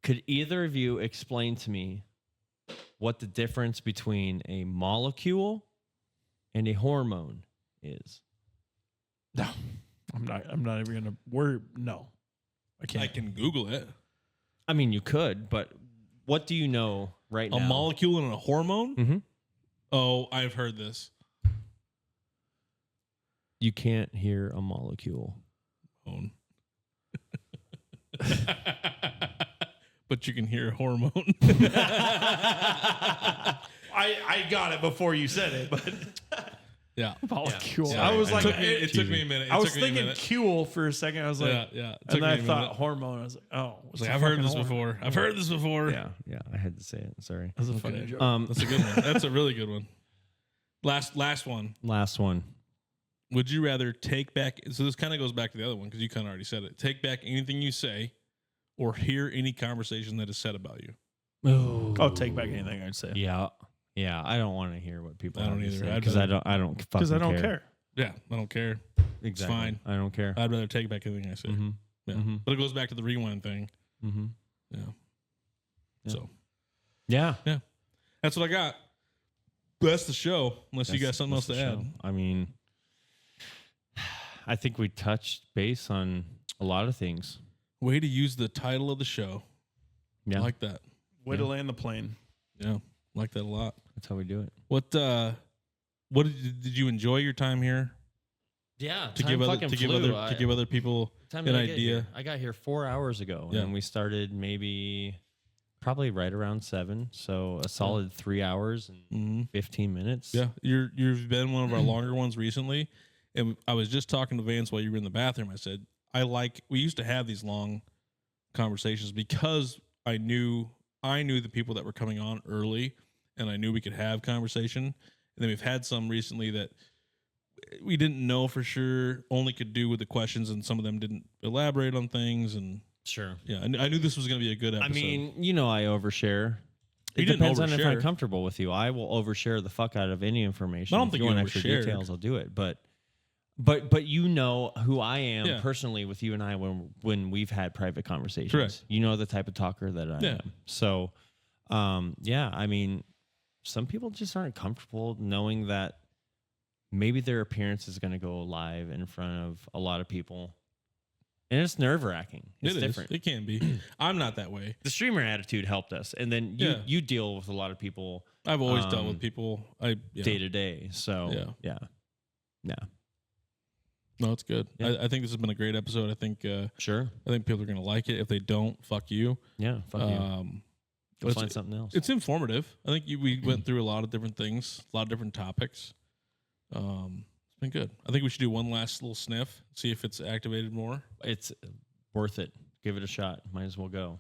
[SPEAKER 3] could either of you explain to me what the difference between a molecule and a hormone is?
[SPEAKER 4] No, I'm not even gonna word. No, I can't.
[SPEAKER 2] I can Google it.
[SPEAKER 3] I mean, you could, but what do you know right now?
[SPEAKER 2] A molecule and a hormone?
[SPEAKER 3] Mhm.
[SPEAKER 2] Oh, I've heard this.
[SPEAKER 3] You can't hear a molecule.
[SPEAKER 2] Hormone. But you can hear a hormone.
[SPEAKER 4] I got it before you said it, but
[SPEAKER 2] Yeah.
[SPEAKER 4] molecule.
[SPEAKER 2] Yeah.
[SPEAKER 4] I was like,
[SPEAKER 2] It took me a minute.
[SPEAKER 4] I was thinking "cule" for a second. I was like,
[SPEAKER 2] Yeah. It
[SPEAKER 4] and
[SPEAKER 2] took
[SPEAKER 4] then I
[SPEAKER 2] me a
[SPEAKER 4] thought
[SPEAKER 2] minute.
[SPEAKER 4] hormone. I was like, oh,
[SPEAKER 2] It's like, I've heard this before. I've heard this before.
[SPEAKER 3] Yeah, I had to say it. Sorry.
[SPEAKER 4] That's a funny joke.
[SPEAKER 2] That's a good one. That's a really good one. Last one.
[SPEAKER 3] Last one.
[SPEAKER 2] Would you rather take back? So this kind of goes back to the other one because you kind of already said it. Take back anything you say, or hear any conversation that is said about you.
[SPEAKER 4] I'll take back anything I'd say
[SPEAKER 3] Yeah. I don't want to hear what people
[SPEAKER 2] I
[SPEAKER 3] have
[SPEAKER 2] don't
[SPEAKER 3] to
[SPEAKER 2] either.
[SPEAKER 3] say
[SPEAKER 2] I'd
[SPEAKER 3] because
[SPEAKER 2] rather-
[SPEAKER 3] I don't
[SPEAKER 4] because I don't care.
[SPEAKER 2] Yeah, I don't care.
[SPEAKER 3] Exactly.
[SPEAKER 2] fine.
[SPEAKER 3] I don't care.
[SPEAKER 2] I'd rather take back anything I say.
[SPEAKER 3] Mm-hmm.
[SPEAKER 2] Yeah.
[SPEAKER 3] Mhm.
[SPEAKER 2] But it goes back to the rewind thing.
[SPEAKER 3] Mm-hmm.
[SPEAKER 2] Yeah.
[SPEAKER 3] Yeah.
[SPEAKER 2] So
[SPEAKER 3] Yeah.
[SPEAKER 2] that's what I got. That's the show. Unless you got something else to add.
[SPEAKER 3] I mean, I think we touched base on a lot of things.
[SPEAKER 2] Way to use the title of the show.
[SPEAKER 3] Yeah.
[SPEAKER 2] I like that.
[SPEAKER 4] Way to land the plane.
[SPEAKER 2] Yeah. Like that a lot.
[SPEAKER 3] That's how we do it.
[SPEAKER 2] What did you enjoy your time here?
[SPEAKER 3] Yeah.
[SPEAKER 2] To give other people
[SPEAKER 3] Time
[SPEAKER 2] an
[SPEAKER 3] did I get
[SPEAKER 2] idea.
[SPEAKER 3] here? I got here 4 hours ago,
[SPEAKER 2] Yeah.
[SPEAKER 3] and we started probably right around 7. So a solid 3 hours and
[SPEAKER 2] Mm-hmm.
[SPEAKER 3] 15 minutes.
[SPEAKER 2] Yeah, you've been one of our longer ones recently, and I was just talking to Vance while you were in the bathroom. I said we used to have these long conversations because I knew the people that were coming on early, and I knew we could have conversation. And then we've had some recently that we didn't know for sure, only could do with the questions, and some of them didn't elaborate on things. And
[SPEAKER 3] Sure.
[SPEAKER 2] yeah, I knew this was going to be a good episode.
[SPEAKER 3] I mean, I overshare.
[SPEAKER 2] You
[SPEAKER 3] It
[SPEAKER 2] didn't
[SPEAKER 3] depends on if I'm
[SPEAKER 2] overshare.
[SPEAKER 3] comfortable with you. I will overshare the fuck out of any information.
[SPEAKER 2] I don't
[SPEAKER 3] If
[SPEAKER 2] think
[SPEAKER 3] you
[SPEAKER 2] you
[SPEAKER 3] want extra
[SPEAKER 2] overshared.
[SPEAKER 3] details, I'll do it. But you know who I am
[SPEAKER 2] Yeah.
[SPEAKER 3] personally with you and I when we've had private conversations.
[SPEAKER 2] Correct.
[SPEAKER 3] You know the type of talker that I
[SPEAKER 2] Yeah.
[SPEAKER 3] am. So, I mean, some people just aren't comfortable knowing that maybe their appearance is going to go live in front of a lot of people. And it's nerve-wracking. It's
[SPEAKER 2] it is.
[SPEAKER 3] different.
[SPEAKER 2] It can be. I'm not that way.
[SPEAKER 3] The streamer attitude helped us. And then you deal with a lot of people
[SPEAKER 2] I've always dealt with people.
[SPEAKER 3] day to day. So, yeah.
[SPEAKER 2] No, it's good.
[SPEAKER 3] Yeah.
[SPEAKER 2] I think this has been a great episode. I think
[SPEAKER 3] Sure.
[SPEAKER 2] people are going to like it. If they don't, fuck you.
[SPEAKER 3] Yeah. Fuck you. Go
[SPEAKER 2] it's-
[SPEAKER 3] find something else.
[SPEAKER 2] It's informative. I think we went through a lot of different things, a lot of different topics. It's been good. I think we should do one last little sniff, see if it's activated more.
[SPEAKER 3] It's worth it. Give it a shot. Might as well go.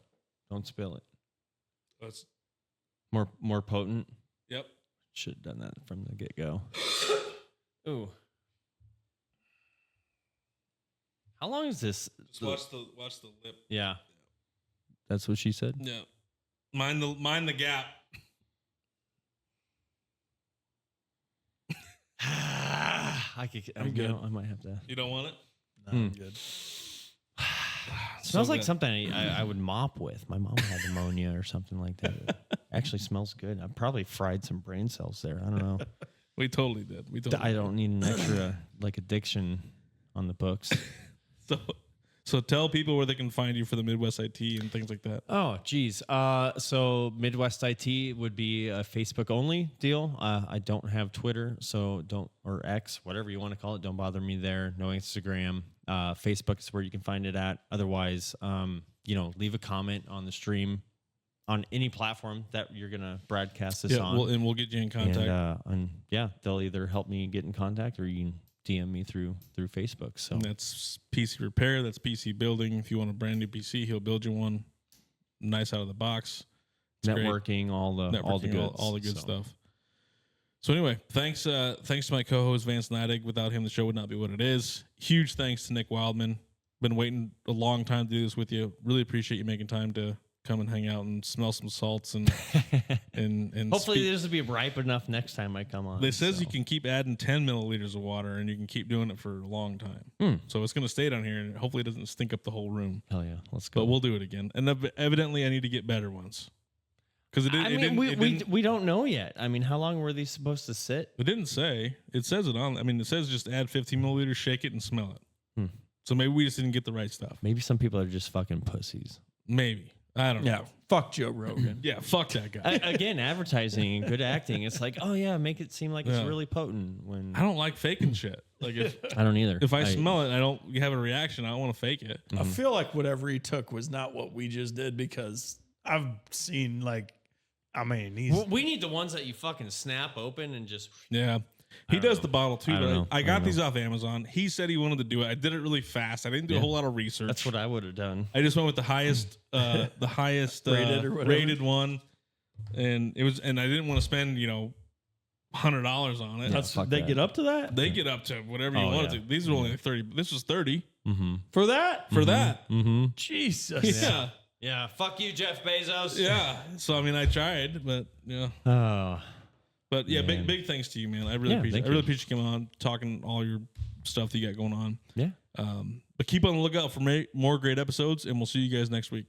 [SPEAKER 3] Don't spill it.
[SPEAKER 2] That's,
[SPEAKER 3] More potent.
[SPEAKER 2] yep.
[SPEAKER 3] Should have done that from the get-go. Ooh. How long is this?
[SPEAKER 2] Just watch the lip.
[SPEAKER 3] Yeah. That's what she said.
[SPEAKER 2] Yeah. Mind the gap.
[SPEAKER 3] I'm
[SPEAKER 4] good.
[SPEAKER 3] I might have to.
[SPEAKER 2] You don't want it?
[SPEAKER 4] No, I'm good.
[SPEAKER 3] Smells like something I would mop with. My mom had pneumonia or something like that. It actually smells good. I probably fried some brain cells there. I don't know.
[SPEAKER 2] We totally did.
[SPEAKER 3] I don't need an extra like addiction on the books.
[SPEAKER 2] So tell people where they can find you for the Midwest IT and things like that.
[SPEAKER 3] Oh, geez. So Midwest IT would be a Facebook only deal. I don't have Twitter, or X, whatever you want to call it. Don't bother me there. No Instagram. Facebook is where you can find it at. Otherwise, leave a comment on the stream on any platform that you're gonna broadcast this on.
[SPEAKER 2] We'll get you in contact.
[SPEAKER 3] And they'll either help me get in contact or you can DM me through Facebook. So
[SPEAKER 2] and that's PC repair. That's PC building. If you want a brand new PC, he'll build you one nice out of the box. It's
[SPEAKER 3] networking, all the good
[SPEAKER 2] stuff. So anyway, thanks to my co-host Vance Sat. Without him, the show would not be what it is. Huge thanks to Nick Wildman. Been waiting a long time to do this with you. Really appreciate you making time to come and hang out and smell some salts and
[SPEAKER 3] hopefully this will be ripe enough next time I come on.
[SPEAKER 2] They says you can keep adding 10 milliliters of water and you can keep doing it for a long time. So it's going to stay down here and hopefully it doesn't stink up the whole room.
[SPEAKER 3] Hell yeah, let's go.
[SPEAKER 2] But we'll do it again. And evidently I need to get better ones. Because
[SPEAKER 3] we don't know yet. I mean, how long were these supposed to sit?
[SPEAKER 2] It didn't say. It says it on. I mean, it says just add 15 milliliters, shake it, and smell it. So maybe we just didn't get the right stuff.
[SPEAKER 3] Maybe some people are just fucking pussies.
[SPEAKER 2] Maybe. I don't know.
[SPEAKER 4] Yeah, fuck Joe Rogan.
[SPEAKER 2] Yeah, fuck that guy.
[SPEAKER 3] Again, advertising and good acting. It's like, oh yeah, make it seem like it's really potent. When
[SPEAKER 2] I don't like faking shit. Like
[SPEAKER 3] I don't either.
[SPEAKER 2] If I smell it, and I don't have a reaction. I don't want to fake it.
[SPEAKER 4] I feel like whatever he took was not what we just did because I've seen
[SPEAKER 3] we need the ones that you fucking snap open and just.
[SPEAKER 2] Yeah. He does the bottle too, but I got these off Amazon. He said he wanted to do it. I did it really fast. I didn't do a whole lot of research.
[SPEAKER 3] That's what I would have done.
[SPEAKER 2] I just went with the highest rated one, and I didn't want to spend $100 on it.
[SPEAKER 4] They get up to that.
[SPEAKER 2] They get up to whatever you want to. These are only like 30. This was 30
[SPEAKER 4] for that.
[SPEAKER 2] For that,
[SPEAKER 4] Jesus.
[SPEAKER 2] Yeah.
[SPEAKER 3] Yeah. Fuck you, Jeff Bezos.
[SPEAKER 2] Yeah. So I mean, I tried, but yeah.
[SPEAKER 3] Oh.
[SPEAKER 2] But yeah, big thanks to you, man. I really appreciate. I really appreciate you coming on, talking all your stuff that you got going on.
[SPEAKER 3] Yeah.
[SPEAKER 2] But keep on the lookout for more great episodes, and we'll see you guys next week.